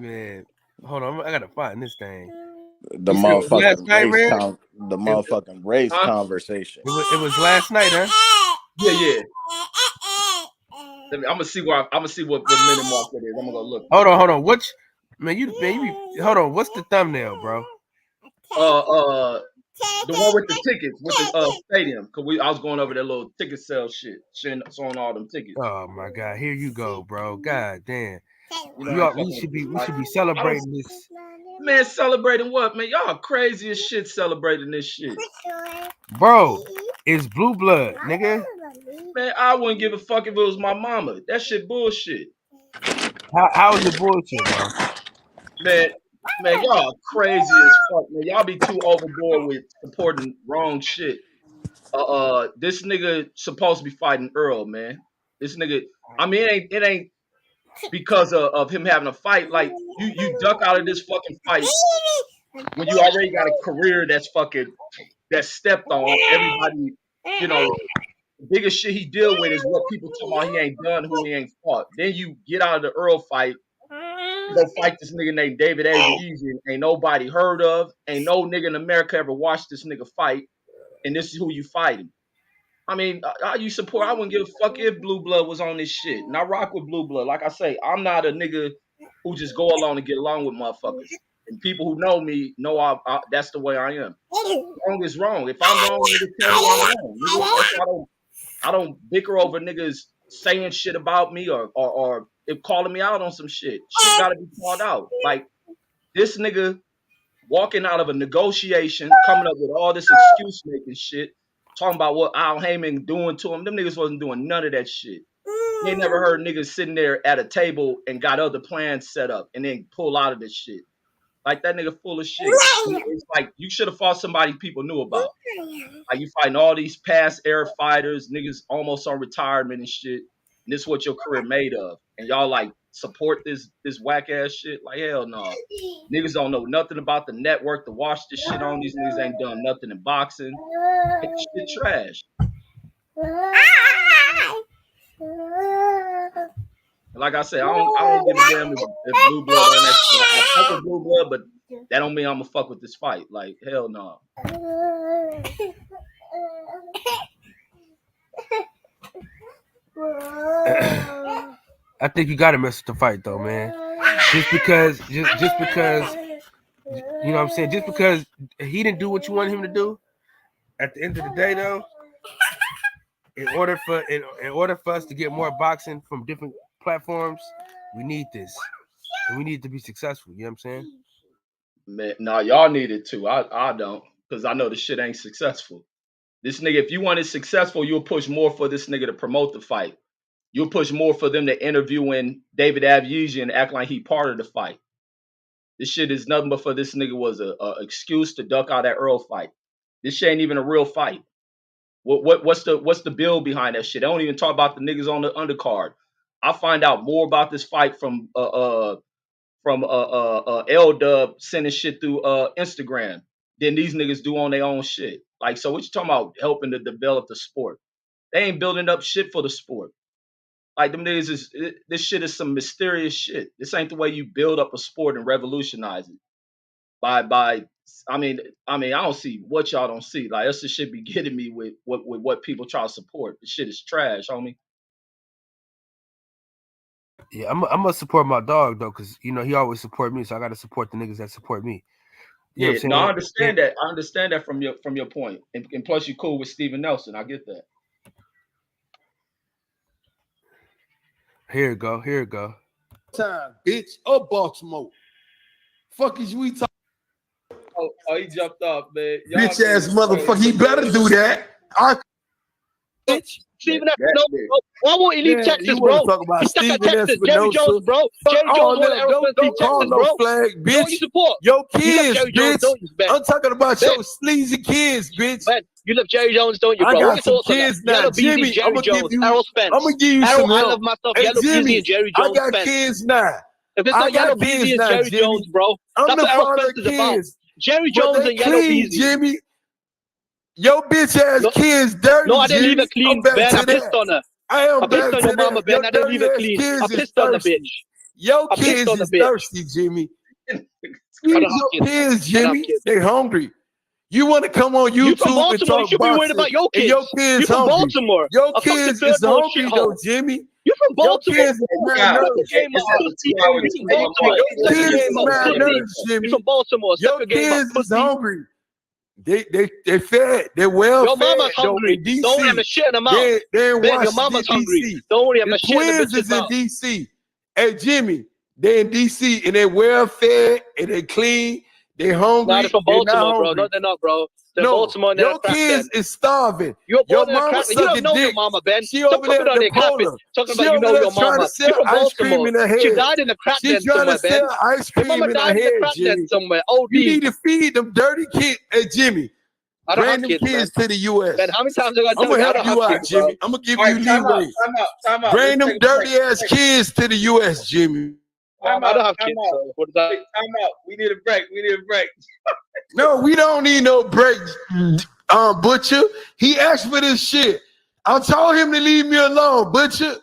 [SPEAKER 2] Man, hold on, I gotta find this thing.
[SPEAKER 6] The
[SPEAKER 2] You said it was last
[SPEAKER 6] motherfucking
[SPEAKER 2] night,
[SPEAKER 6] race
[SPEAKER 2] man?
[SPEAKER 6] the motherfucking race
[SPEAKER 5] Huh?
[SPEAKER 6] conversation.
[SPEAKER 2] It was last night, huh?
[SPEAKER 5] Yeah. I'm gonna see what minute mark it is. I'm gonna go look.
[SPEAKER 2] Hold on. Which man? You hold on. What's the thumbnail, bro?
[SPEAKER 5] The one with the tickets with the stadium. Cause I was going over that little ticket sale shit, showing all them tickets.
[SPEAKER 2] Oh my God, here you go, bro. God damn.
[SPEAKER 5] You know,
[SPEAKER 2] We should be celebrating this.
[SPEAKER 5] Man, celebrating what, man? Y'all crazy as shit celebrating this shit.
[SPEAKER 2] Bro, it's Blue Blood, nigga.
[SPEAKER 5] Man, I wouldn't give a fuck if it was my mama. That shit bullshit.
[SPEAKER 2] How is it bullshit, bro?
[SPEAKER 5] Man, y'all crazy as fuck, man. Y'all be too overboard with supporting wrong shit. This nigga supposed to be fighting Earl, man. This nigga, I mean, it ain't because of him having a fight. Like you duck out of this fucking fight when you already got a career that's stepped on. Everybody, you know, the biggest shit he deal with is what people talk about he ain't done, who he ain't fought. Then you get out of the Earl fight, go fight this nigga named David Azizian. Ain't nobody heard of. Ain't no nigga in America ever watched this nigga fight. And this is who you fighting. I mean, I wouldn't give a fuck if Blue Blood was on this shit. And I rock with Blue Blood. Like I say, I'm not a nigga who just go along and get along with motherfuckers. And people who know me know that's the way I am. Wrong is wrong. If I'm wrong, niggas tell me I'm wrong. Niggas, I don't bicker over niggas saying shit about me or if calling me out on some shit. Shit gotta be called out. Like this nigga walking out of a negotiation, coming up with all this excuse making shit, talking about what Al Heyman doing to him. Them niggas wasn't doing none of that shit. You ain't never heard niggas sitting there at a table and got other plans set up and then pull out of this shit. Like that nigga full of shit. It's like you should have fought somebody people knew about. Like you fighting all these past era fighters, niggas almost on retirement and shit. And this is what your career made of. And y'all like support this whack ass shit? Like hell no. Niggas don't know nothing about the network to watch this shit on. These niggas ain't done nothing in boxing. Like, shit trash. Like I said, I don't give a damn if Blue Blood on that shit. I fuck with Blue Blood, but that don't mean I'm gonna fuck with this fight. Like hell no.
[SPEAKER 2] I think you gotta mess with the fight though, man. Just because you know what I'm saying, just because he didn't do what you wanted him to do, at the end of the day though, in order for us to get more boxing from different platforms, we need this. And we need to be successful, you know what I'm saying?
[SPEAKER 5] Man, nah, y'all need it too. I don't, because I know the shit ain't successful. This nigga, if you want it successful, you'll push more for this nigga to promote the fight. You'll push more for them to interview in David Azizian and act like he part of the fight. This shit is nothing but for this nigga was a excuse to duck out that Earl fight. This shit ain't even a real fight. What's the bill behind that shit? They don't even talk about the niggas on the undercard. I find out more about this fight from L-Dub sending shit through Instagram than these niggas do on their own shit. Like, so what you talking about helping to develop the sport? They ain't building up shit for the sport. Like them niggas this shit is some mysterious shit. This ain't the way you build up a sport and revolutionize it. I mean, I don't see what y'all don't see. Like that's the shit be getting me with what people try to support. The shit is trash, homie.
[SPEAKER 2] Yeah, I'm gonna support my dog though, because you know he always support me, so I gotta support the niggas that support me. You know what I'm saying?
[SPEAKER 5] No, I understand that. I understand that from your point. And plus you cool with Steven Nelson. I get that.
[SPEAKER 2] Here it go.
[SPEAKER 8] Time, bitch, up Baltimore. Fuck is we talking?
[SPEAKER 5] Oh, he jumped off, man.
[SPEAKER 8] Bitch ass motherfucker. He better do that.
[SPEAKER 9] Bitch. Steven Espinosa, why won't he leave Texas, bro?
[SPEAKER 8] Talk about
[SPEAKER 9] He's stuck at
[SPEAKER 8] Steven
[SPEAKER 9] Texas. Jerry Jones, bro. Jerry Jones won aerospace in Texas, bro.
[SPEAKER 8] Flag, bitch.
[SPEAKER 9] You support.
[SPEAKER 8] Your
[SPEAKER 9] You love
[SPEAKER 8] kids,
[SPEAKER 9] Jerry Jones,
[SPEAKER 8] bitch.
[SPEAKER 9] don't you, man?
[SPEAKER 8] I'm talking about
[SPEAKER 9] Man.
[SPEAKER 8] your sleazy kids, bitch.
[SPEAKER 9] Man, you love Jerry Jones, don't you, bro?
[SPEAKER 8] I got
[SPEAKER 9] What are
[SPEAKER 8] some
[SPEAKER 9] your thoughts on that?
[SPEAKER 8] kids now.
[SPEAKER 9] Yellow
[SPEAKER 8] Jimmy,
[SPEAKER 9] Beezy, Jerry Jones, Errol Spence.
[SPEAKER 8] I'm gonna give you
[SPEAKER 9] Errol,
[SPEAKER 8] some
[SPEAKER 9] I
[SPEAKER 8] help.
[SPEAKER 9] love myself,
[SPEAKER 8] Hey,
[SPEAKER 9] Yellow
[SPEAKER 8] Jimmy,
[SPEAKER 9] Beezy and Jerry Jones.
[SPEAKER 8] I got
[SPEAKER 9] Spence.
[SPEAKER 8] kids now.
[SPEAKER 9] If it's not Yellow Beezy and Jerry Jones, bro,
[SPEAKER 8] I'm
[SPEAKER 9] that's
[SPEAKER 8] the
[SPEAKER 9] what Errol
[SPEAKER 8] father
[SPEAKER 9] Spence
[SPEAKER 8] of
[SPEAKER 9] is about.
[SPEAKER 8] kids.
[SPEAKER 9] Jerry
[SPEAKER 8] But
[SPEAKER 9] Jones
[SPEAKER 8] they
[SPEAKER 9] and Yellow
[SPEAKER 8] clean,
[SPEAKER 9] Beezy.
[SPEAKER 8] Jimmy. Your bitch ass kids dirty.
[SPEAKER 9] No, I didn't leave
[SPEAKER 8] Jimmy.
[SPEAKER 9] it clean,
[SPEAKER 8] I'm back
[SPEAKER 9] Ben.
[SPEAKER 8] to
[SPEAKER 9] I pissed
[SPEAKER 8] that.
[SPEAKER 9] on her.
[SPEAKER 8] I am
[SPEAKER 9] I pissed
[SPEAKER 8] back
[SPEAKER 9] on
[SPEAKER 8] to
[SPEAKER 9] your mama,
[SPEAKER 8] that.
[SPEAKER 9] Ben.
[SPEAKER 8] Your
[SPEAKER 9] I didn't leave it
[SPEAKER 8] dirty ass
[SPEAKER 9] clean.
[SPEAKER 8] kids
[SPEAKER 9] I
[SPEAKER 8] is
[SPEAKER 9] pissed on the
[SPEAKER 8] thirsty.
[SPEAKER 9] bitch.
[SPEAKER 8] Your
[SPEAKER 9] I pissed
[SPEAKER 8] kids
[SPEAKER 9] on the
[SPEAKER 8] is
[SPEAKER 9] bitch.
[SPEAKER 8] thirsty, Jimmy.
[SPEAKER 9] I
[SPEAKER 8] Feed
[SPEAKER 9] don't have
[SPEAKER 8] your
[SPEAKER 9] kids.
[SPEAKER 8] kids,
[SPEAKER 9] I don't have
[SPEAKER 8] Jimmy.
[SPEAKER 9] kids.
[SPEAKER 8] They hungry. You want to come on
[SPEAKER 9] You from
[SPEAKER 8] YouTube and
[SPEAKER 9] Baltimore? You
[SPEAKER 8] talk
[SPEAKER 9] should be worried
[SPEAKER 8] boxing,
[SPEAKER 9] about your
[SPEAKER 8] and
[SPEAKER 9] kids.
[SPEAKER 8] your
[SPEAKER 9] You
[SPEAKER 8] kids
[SPEAKER 9] from
[SPEAKER 8] hungry.
[SPEAKER 9] Baltimore?
[SPEAKER 8] Your
[SPEAKER 9] A fucking
[SPEAKER 8] kids
[SPEAKER 9] third
[SPEAKER 8] is
[SPEAKER 9] world
[SPEAKER 8] hungry though,
[SPEAKER 9] shithole.
[SPEAKER 8] Jimmy.
[SPEAKER 9] You from
[SPEAKER 8] Your
[SPEAKER 9] Baltimore?
[SPEAKER 8] kids is
[SPEAKER 5] Cal,
[SPEAKER 9] Step
[SPEAKER 8] malnourished.
[SPEAKER 9] your game
[SPEAKER 5] it's
[SPEAKER 9] up,
[SPEAKER 5] at the
[SPEAKER 9] pussy.
[SPEAKER 5] 2 hour
[SPEAKER 9] You from
[SPEAKER 5] 21
[SPEAKER 9] Baltimore?
[SPEAKER 5] mark.
[SPEAKER 8] Your
[SPEAKER 9] Step your
[SPEAKER 8] kids
[SPEAKER 9] game
[SPEAKER 8] is
[SPEAKER 9] up, pussy.
[SPEAKER 8] malnourished,
[SPEAKER 9] You
[SPEAKER 8] Jimmy.
[SPEAKER 9] from Baltimore? Step
[SPEAKER 8] Your
[SPEAKER 9] your game up,
[SPEAKER 8] kids is
[SPEAKER 9] pussy.
[SPEAKER 8] hungry. They fed. They're well
[SPEAKER 9] Your
[SPEAKER 8] fed
[SPEAKER 9] mama's
[SPEAKER 8] though
[SPEAKER 9] hungry.
[SPEAKER 8] in
[SPEAKER 9] Don't worry, I'm
[SPEAKER 8] DC.
[SPEAKER 9] gonna shit in the mouth.
[SPEAKER 8] They're in
[SPEAKER 9] Ben, your
[SPEAKER 8] Washington
[SPEAKER 9] mama's hungry.
[SPEAKER 8] DC.
[SPEAKER 9] Don't worry, I'm
[SPEAKER 8] The
[SPEAKER 9] gonna shit in the
[SPEAKER 8] Twins
[SPEAKER 9] bitch's
[SPEAKER 8] is in
[SPEAKER 9] mouth.
[SPEAKER 8] DC. Hey Jimmy, they in DC and they're well fed and they clean. They
[SPEAKER 9] Nah,
[SPEAKER 8] hungry.
[SPEAKER 9] they're from
[SPEAKER 8] They're not
[SPEAKER 9] Baltimore, bro.
[SPEAKER 8] hungry.
[SPEAKER 9] No, they're not, bro. They're
[SPEAKER 8] No,
[SPEAKER 9] Baltimore and they're
[SPEAKER 8] your
[SPEAKER 9] a crack
[SPEAKER 8] kids
[SPEAKER 9] den.
[SPEAKER 8] is starving.
[SPEAKER 9] You were
[SPEAKER 8] Your
[SPEAKER 9] born in a
[SPEAKER 8] mama
[SPEAKER 9] crack den. You don't
[SPEAKER 8] sucking
[SPEAKER 9] know your
[SPEAKER 8] dick.
[SPEAKER 9] mama, Ben.
[SPEAKER 8] She
[SPEAKER 9] Stop
[SPEAKER 8] over there
[SPEAKER 9] coming
[SPEAKER 8] at
[SPEAKER 9] on
[SPEAKER 8] the
[SPEAKER 9] there capping,
[SPEAKER 8] polar.
[SPEAKER 9] talking
[SPEAKER 8] She
[SPEAKER 9] about you
[SPEAKER 8] over
[SPEAKER 9] know
[SPEAKER 8] there
[SPEAKER 9] your
[SPEAKER 8] trying
[SPEAKER 9] mama.
[SPEAKER 8] to sell
[SPEAKER 9] You from
[SPEAKER 8] ice cream
[SPEAKER 9] Baltimore.
[SPEAKER 8] in her
[SPEAKER 9] She
[SPEAKER 8] head.
[SPEAKER 9] died in a crack
[SPEAKER 8] She
[SPEAKER 9] den
[SPEAKER 8] trying
[SPEAKER 9] somewhere,
[SPEAKER 8] to
[SPEAKER 9] Ben.
[SPEAKER 8] sell ice
[SPEAKER 9] Your
[SPEAKER 8] cream
[SPEAKER 9] mama
[SPEAKER 8] in her
[SPEAKER 9] died in a
[SPEAKER 8] head,
[SPEAKER 9] crack den
[SPEAKER 8] Jimmy.
[SPEAKER 9] somewhere. OD.
[SPEAKER 8] You need to feed them dirty kids. Hey Jimmy,
[SPEAKER 9] I don't
[SPEAKER 8] bring
[SPEAKER 9] have
[SPEAKER 8] them
[SPEAKER 9] kids, man.
[SPEAKER 8] kids to the U.S.
[SPEAKER 9] Ben, how many times I gotta
[SPEAKER 8] I'm
[SPEAKER 9] tell
[SPEAKER 8] gonna
[SPEAKER 9] you I
[SPEAKER 8] help
[SPEAKER 9] don't have
[SPEAKER 8] you out,
[SPEAKER 9] kids, bro?
[SPEAKER 8] Jimmy. I'm gonna give
[SPEAKER 5] All
[SPEAKER 8] you
[SPEAKER 5] right, time out,
[SPEAKER 8] leeway.
[SPEAKER 5] time out.
[SPEAKER 8] Bring them
[SPEAKER 5] Let's take a break.
[SPEAKER 8] dirty ass kids to the U.S., Jimmy.
[SPEAKER 5] Time
[SPEAKER 9] I don't
[SPEAKER 5] out,
[SPEAKER 9] have
[SPEAKER 5] time
[SPEAKER 9] kids,
[SPEAKER 5] out.
[SPEAKER 9] so what is that?
[SPEAKER 5] Time out. We need a break.
[SPEAKER 8] No, we don't need no break, Butcher. He asked for this shit. I told him to leave me alone, Butcher.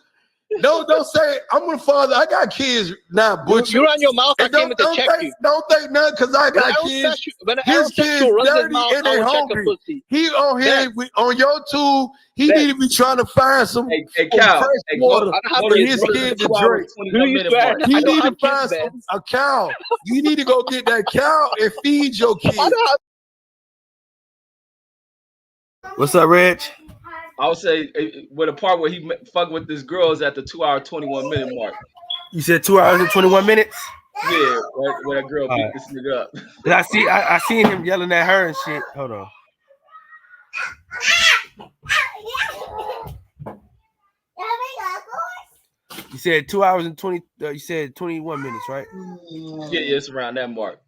[SPEAKER 8] Don't say I'm a father. I got kids now, Butcher.
[SPEAKER 9] You ran your mouth. I
[SPEAKER 8] And
[SPEAKER 9] came in to check you.
[SPEAKER 8] don't think nothing because I got kids.
[SPEAKER 9] When an
[SPEAKER 8] His kids
[SPEAKER 9] aerosexual runs his
[SPEAKER 8] dirty
[SPEAKER 9] mouth,
[SPEAKER 8] and
[SPEAKER 9] I
[SPEAKER 8] they
[SPEAKER 9] will check the
[SPEAKER 8] hungry.
[SPEAKER 9] pussy.
[SPEAKER 8] He on here
[SPEAKER 9] Ben.
[SPEAKER 8] on your tube. He
[SPEAKER 9] Ben.
[SPEAKER 8] need to be trying to find some
[SPEAKER 5] Hey, Cal.
[SPEAKER 8] fresh
[SPEAKER 5] Hey,
[SPEAKER 8] water
[SPEAKER 9] I don't have
[SPEAKER 5] go
[SPEAKER 8] for
[SPEAKER 5] to
[SPEAKER 9] kids,
[SPEAKER 8] his
[SPEAKER 9] bro.
[SPEAKER 8] kid to
[SPEAKER 5] 2 hour
[SPEAKER 8] drink.
[SPEAKER 5] 21
[SPEAKER 9] You
[SPEAKER 5] minute
[SPEAKER 9] swear?
[SPEAKER 5] mark.
[SPEAKER 8] He
[SPEAKER 9] I don't
[SPEAKER 8] need to
[SPEAKER 9] have kids,
[SPEAKER 8] find
[SPEAKER 9] man.
[SPEAKER 8] a cow. You need to go get that cow and feed your kids.
[SPEAKER 9] I don't have.
[SPEAKER 2] What's up, Reg?
[SPEAKER 5] I would say with a part where he fuck with this girl is at the 2 hour 21 minute mark.
[SPEAKER 2] You said 2 hours and 21 minutes?
[SPEAKER 5] Yeah, where that girl beat
[SPEAKER 2] Alright.
[SPEAKER 5] this nigga up.
[SPEAKER 2] I seen him yelling at her and shit. Hold on. You said 2 hours and 20. You said 21 minutes, right?
[SPEAKER 5] Yeah, it's around that mark.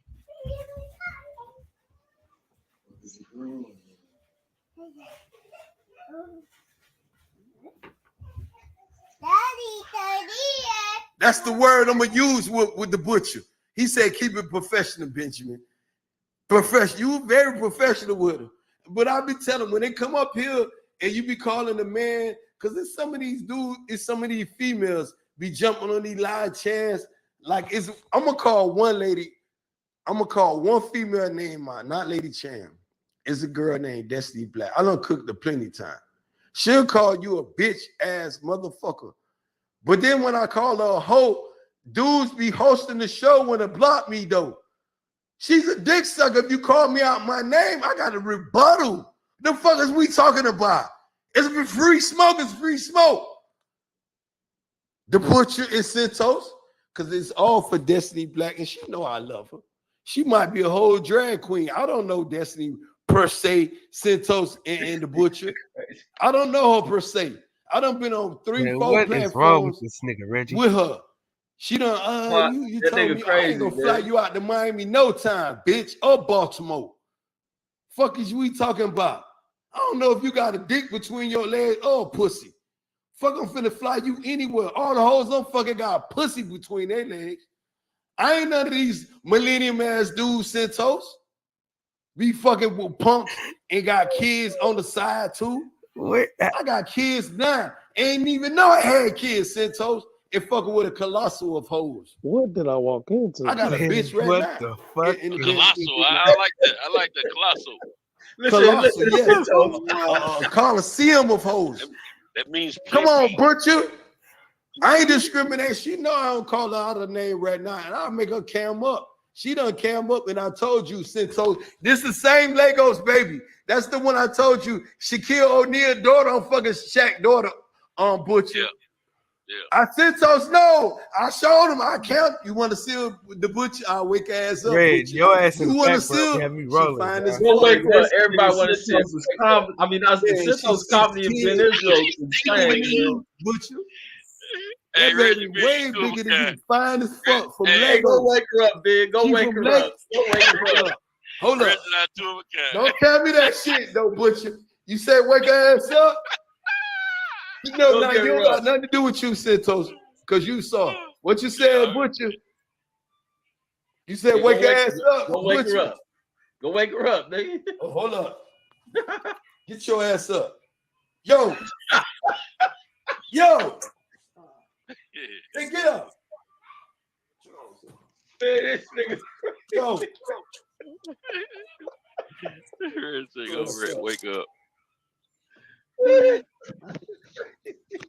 [SPEAKER 8] That's the word I'm gonna use with the Butcher. He said, "Keep it professional, Benjamin. Professional. You very professional with him." But I be telling when they come up here and you be calling a man, because it's some of these dudes, it's some of these females be jumping on these live chats. Like I'm gonna call one lady. I'm gonna call one female named not Lady Cham. It's a girl named Destiny Black. I done cooked her plenty time. She'll call you a bitch ass motherfucker. But then when I call her a hoe, dudes be hosting the show when they block me though. She's a dick sucker. If you call me out my name, I got a rebuttal. The fuck is we talking about? It's free smoke, it's free smoke. The Butcher is Santos, because it's all for Destiny Black, and she know I love her. She might be a whole drag queen. I don't know Destiny per se, Santos and the Butcher. I don't know her per se. I done been on 3-4
[SPEAKER 2] What is wrong with
[SPEAKER 8] platforms
[SPEAKER 2] this nigga, Reggie?
[SPEAKER 8] with her. She done, you
[SPEAKER 5] that
[SPEAKER 8] told
[SPEAKER 5] nigga
[SPEAKER 8] me I
[SPEAKER 5] crazy,
[SPEAKER 8] ain't gonna fly
[SPEAKER 5] man.
[SPEAKER 8] you out to Miami no time, bitch, or Baltimore. Fuck is we talking about? I don't know if you got a dick between your legs or a pussy. Fuck, I'm finna fly you anywhere. All the hoes I'm fucking got a pussy between their legs. I ain't none of these millennium ass dudes, Santos. Be fucking with punks and got kids on the side too.
[SPEAKER 2] What?
[SPEAKER 8] I got kids now. Ain't even know I had kids, Santos, and fucking with a colossal of hoes.
[SPEAKER 3] What did I walk into?
[SPEAKER 8] I got a bitch right
[SPEAKER 2] What
[SPEAKER 8] now.
[SPEAKER 2] the fuck?
[SPEAKER 7] Colossal. I like that. I like that. Colossal.
[SPEAKER 8] Colossal,
[SPEAKER 5] Listen,
[SPEAKER 8] yeah.
[SPEAKER 5] Santos.
[SPEAKER 8] Coliseum of hoes.
[SPEAKER 7] That means
[SPEAKER 8] Come on,
[SPEAKER 7] plenty.
[SPEAKER 8] Butcher. I ain't discriminating. She know I don't call her out of name right now, and I'll make her cam up. She done cam up, and I told you, Santos, this the same Legos, baby. That's the one I told you. Shaquille O'Neal daughter on fucking Shaq daughter on Butcher.
[SPEAKER 7] Yeah.
[SPEAKER 8] I Santos, no. I showed him. I count. You want to see the Butcher? I'll wake ass up.
[SPEAKER 2] Reg,
[SPEAKER 8] Butcher.
[SPEAKER 2] your ass in
[SPEAKER 8] You
[SPEAKER 2] the
[SPEAKER 8] want to
[SPEAKER 2] back, bro.
[SPEAKER 8] see?
[SPEAKER 2] Have me
[SPEAKER 8] She
[SPEAKER 2] rolling,
[SPEAKER 8] find
[SPEAKER 2] bro.
[SPEAKER 8] this
[SPEAKER 5] Go wake
[SPEAKER 8] boy.
[SPEAKER 5] up. Everybody want to see his comedy. I mean, that's the
[SPEAKER 8] Yeah,
[SPEAKER 5] Santos
[SPEAKER 8] she's
[SPEAKER 5] comedy in
[SPEAKER 8] 16.
[SPEAKER 5] Israel.
[SPEAKER 8] She's bigger than you, Butcher.
[SPEAKER 7] Hey,
[SPEAKER 8] That
[SPEAKER 7] Reggie,
[SPEAKER 8] baby way
[SPEAKER 7] cool
[SPEAKER 8] bigger
[SPEAKER 7] guy.
[SPEAKER 8] than you. Fine as fuck from
[SPEAKER 7] Hey,
[SPEAKER 5] Hey, go
[SPEAKER 8] Lego.
[SPEAKER 5] wake her up, big. Go
[SPEAKER 8] She
[SPEAKER 5] wake
[SPEAKER 8] from
[SPEAKER 5] her
[SPEAKER 8] Lego.
[SPEAKER 5] up. Go wake her up.
[SPEAKER 8] Hold
[SPEAKER 7] Reggie
[SPEAKER 8] up.
[SPEAKER 7] not two of a kind.
[SPEAKER 8] Don't tell me that shit though, Butcher. You said wake her ass up. You know,
[SPEAKER 5] Go
[SPEAKER 8] now
[SPEAKER 5] get
[SPEAKER 8] you
[SPEAKER 5] her
[SPEAKER 8] don't got
[SPEAKER 5] up.
[SPEAKER 8] nothing to do with you, Santos, because you saw what you said, Butcher. You said
[SPEAKER 5] Yeah,
[SPEAKER 8] wake her ass up,
[SPEAKER 5] Go wake
[SPEAKER 8] Butcher.
[SPEAKER 5] her up. Go wake her up, nigga.
[SPEAKER 8] Oh, hold up. Get your ass up. Yo. Yo. Hey, get up.
[SPEAKER 5] this nigga.
[SPEAKER 8] Yo,
[SPEAKER 7] Wake up.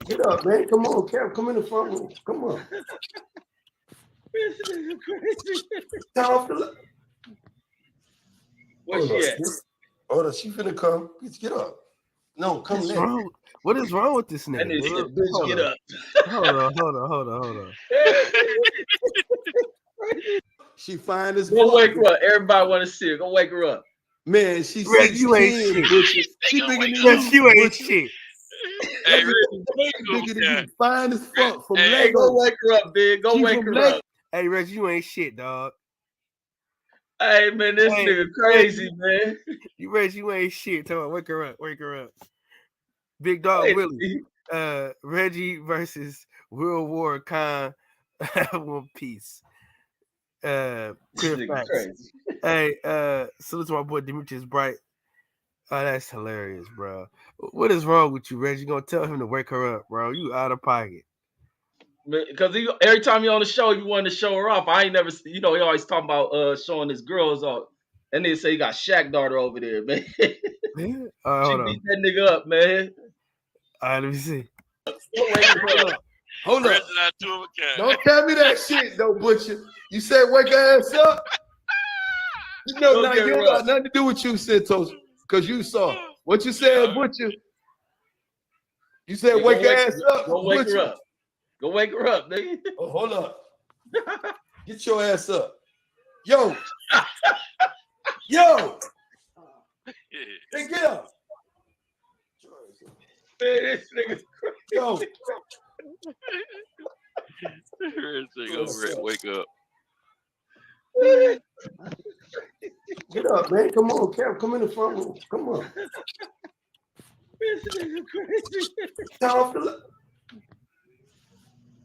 [SPEAKER 8] get up, man. Come on, Cap. Come in the front room. Come on.
[SPEAKER 5] This nigga crazy.
[SPEAKER 8] Turn off the light.
[SPEAKER 5] Where's she at?
[SPEAKER 8] Hold on, she finna come. Bitch, get up. No, come next.
[SPEAKER 2] What is wrong with this
[SPEAKER 5] That
[SPEAKER 2] nigga?
[SPEAKER 5] nigga said, bitch, get up.
[SPEAKER 2] Hold on.
[SPEAKER 8] She fine as
[SPEAKER 5] Go
[SPEAKER 8] fuck.
[SPEAKER 5] wake her up. Everybody want to see her. Go wake her up.
[SPEAKER 8] Man, she's
[SPEAKER 2] Reg, you ain't
[SPEAKER 8] 16,
[SPEAKER 2] shit.
[SPEAKER 8] Butcher. She bigger than
[SPEAKER 2] Yes, you ain't
[SPEAKER 8] Butcher.
[SPEAKER 2] shit.
[SPEAKER 7] Hey,
[SPEAKER 8] Bigger than you. Fine as fuck from
[SPEAKER 5] Hey,
[SPEAKER 8] Lego.
[SPEAKER 5] go wake her up, big. Go
[SPEAKER 8] She
[SPEAKER 5] wake
[SPEAKER 8] from
[SPEAKER 5] her
[SPEAKER 8] Lego.
[SPEAKER 5] up.
[SPEAKER 2] Hey, Reg, you ain't shit, dog.
[SPEAKER 5] Hey, man, this
[SPEAKER 2] Hey,
[SPEAKER 5] nigga crazy, man.
[SPEAKER 2] Reg, you ain't shit. Tell her, wake her up. Big Dog
[SPEAKER 5] Hey,
[SPEAKER 2] Willie. Reggie versus World War Khan. One Piece.
[SPEAKER 5] This
[SPEAKER 2] Clear
[SPEAKER 5] nigga
[SPEAKER 2] facts.
[SPEAKER 5] crazy.
[SPEAKER 2] Hey, salute to my boy Demetrius Bright. Oh, that's hilarious, bro. What is wrong with you, Reg? You gonna tell him to wake her up, bro? You out of pocket.
[SPEAKER 5] Because every time you're on the show, you want to show her off. I ain't never, he always talking about showing his girls off. And they say he got Shaq daughter over there, man.
[SPEAKER 2] Yeah. All right,
[SPEAKER 5] She
[SPEAKER 2] hold on.
[SPEAKER 5] beat that nigga up, man.
[SPEAKER 2] All right, let me see.
[SPEAKER 5] Go wake her up.
[SPEAKER 8] Hold up.
[SPEAKER 7] President to him again.
[SPEAKER 8] Don't tell me that shit, though, Butcher. You said wake her ass up. You know,
[SPEAKER 5] Go
[SPEAKER 8] now
[SPEAKER 5] get
[SPEAKER 8] you
[SPEAKER 5] her
[SPEAKER 8] don't got
[SPEAKER 5] up.
[SPEAKER 8] nothing to do with you, Santos, because you saw what you said, Butcher. You said
[SPEAKER 5] Yeah,
[SPEAKER 8] wake
[SPEAKER 5] go
[SPEAKER 8] her
[SPEAKER 5] wake-
[SPEAKER 8] ass up.
[SPEAKER 5] Go wake
[SPEAKER 8] Butcher.
[SPEAKER 5] her up. Go wake her up, nigga.
[SPEAKER 8] Oh, hold up. Get your ass up. Yo. Yo. Hey, get up.
[SPEAKER 5] Man, this nigga
[SPEAKER 8] Yo.
[SPEAKER 7] Wake up.
[SPEAKER 8] Get up, man. Come on, Cap. Come in the front room. Come on.
[SPEAKER 5] This nigga crazy.
[SPEAKER 8] Turn off the light.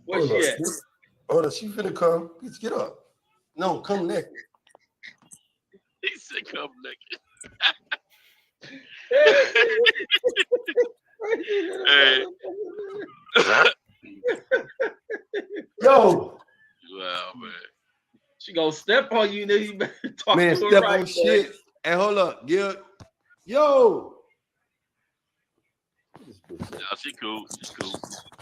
[SPEAKER 5] Where's she at?
[SPEAKER 8] Hold on, she finna come. Bitch, get up. No, come next.
[SPEAKER 7] He said, come naked. Hey.
[SPEAKER 8] Yo.
[SPEAKER 7] Wow, man.
[SPEAKER 5] She gonna step on you, nigga. You better talk
[SPEAKER 8] Man,
[SPEAKER 5] to her
[SPEAKER 8] step
[SPEAKER 5] right,
[SPEAKER 8] on
[SPEAKER 5] man.
[SPEAKER 8] shit. Hey, hold up. Yo.
[SPEAKER 7] Yeah, she cool. She's cool.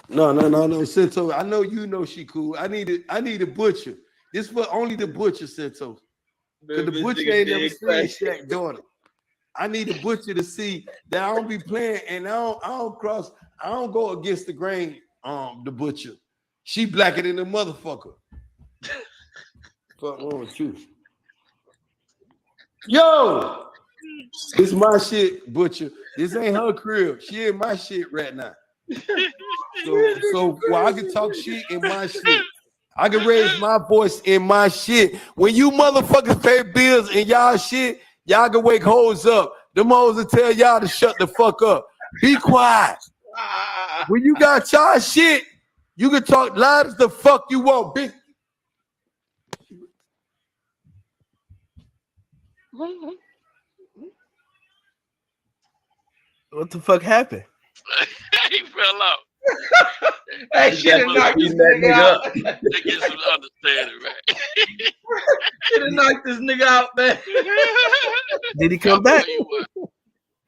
[SPEAKER 8] No, Santos. I know you know she cool. I need a Butcher. This for only the Butcher, Santos. Because the
[SPEAKER 5] This
[SPEAKER 8] Butcher
[SPEAKER 5] nigga
[SPEAKER 8] ain't never
[SPEAKER 5] big
[SPEAKER 8] seen
[SPEAKER 5] crazy.
[SPEAKER 8] Shaq daughter. I need a Butcher to see that I don't be playing and I don't go against the grain, the Butcher. She blacker than the motherfucker. Fuck wrong with you? Yo! This my shit, Butcher. This ain't her crib. She in my shit right now. So I can talk shit in my shit. I can raise my voice in my shit. When you motherfuckers pay bills in y'all shit, y'all can wake hoes up. Them hoes will tell y'all to shut the fuck up. Be quiet. When you got y'all shit, you can talk loud as the fuck you want, bitch.
[SPEAKER 2] What the fuck happened?
[SPEAKER 7] He fell out.
[SPEAKER 5] Hey, she done knocked this nigga out.
[SPEAKER 7] To get some understanding, right?
[SPEAKER 5] She done knocked this nigga out, man.
[SPEAKER 2] Did he come back?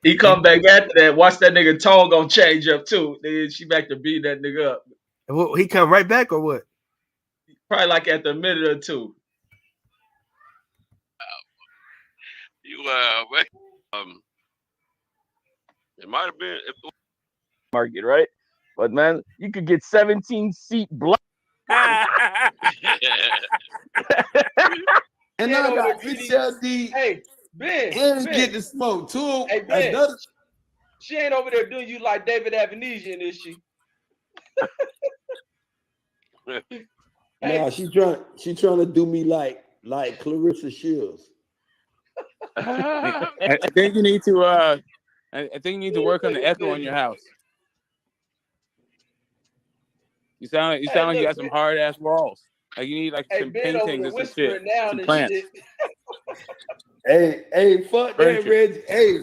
[SPEAKER 5] He come back after that. Watch that nigga tone gonna change up too. Then she back to beat that nigga up.
[SPEAKER 2] He come right back or what?
[SPEAKER 5] Probably like after a minute or two.
[SPEAKER 7] You man. It might have been
[SPEAKER 9] Market, right? But man, you could get 17-seat block.
[SPEAKER 8] And I got HLD.
[SPEAKER 5] Hey, Ben.
[SPEAKER 8] And get the smoke too.
[SPEAKER 5] Hey, Ben.
[SPEAKER 8] Another.
[SPEAKER 5] She ain't over there doing you like David Avenesian, is she?
[SPEAKER 8] Nah, she trying to do me like Clarissa Shields.
[SPEAKER 10] I think you need to I think you need to work on the echo in your house. You sound like you got some hard ass walls. Like you need like some paintings and some shit. Some plants.
[SPEAKER 8] Hey, fuck that, Reggie. Hey,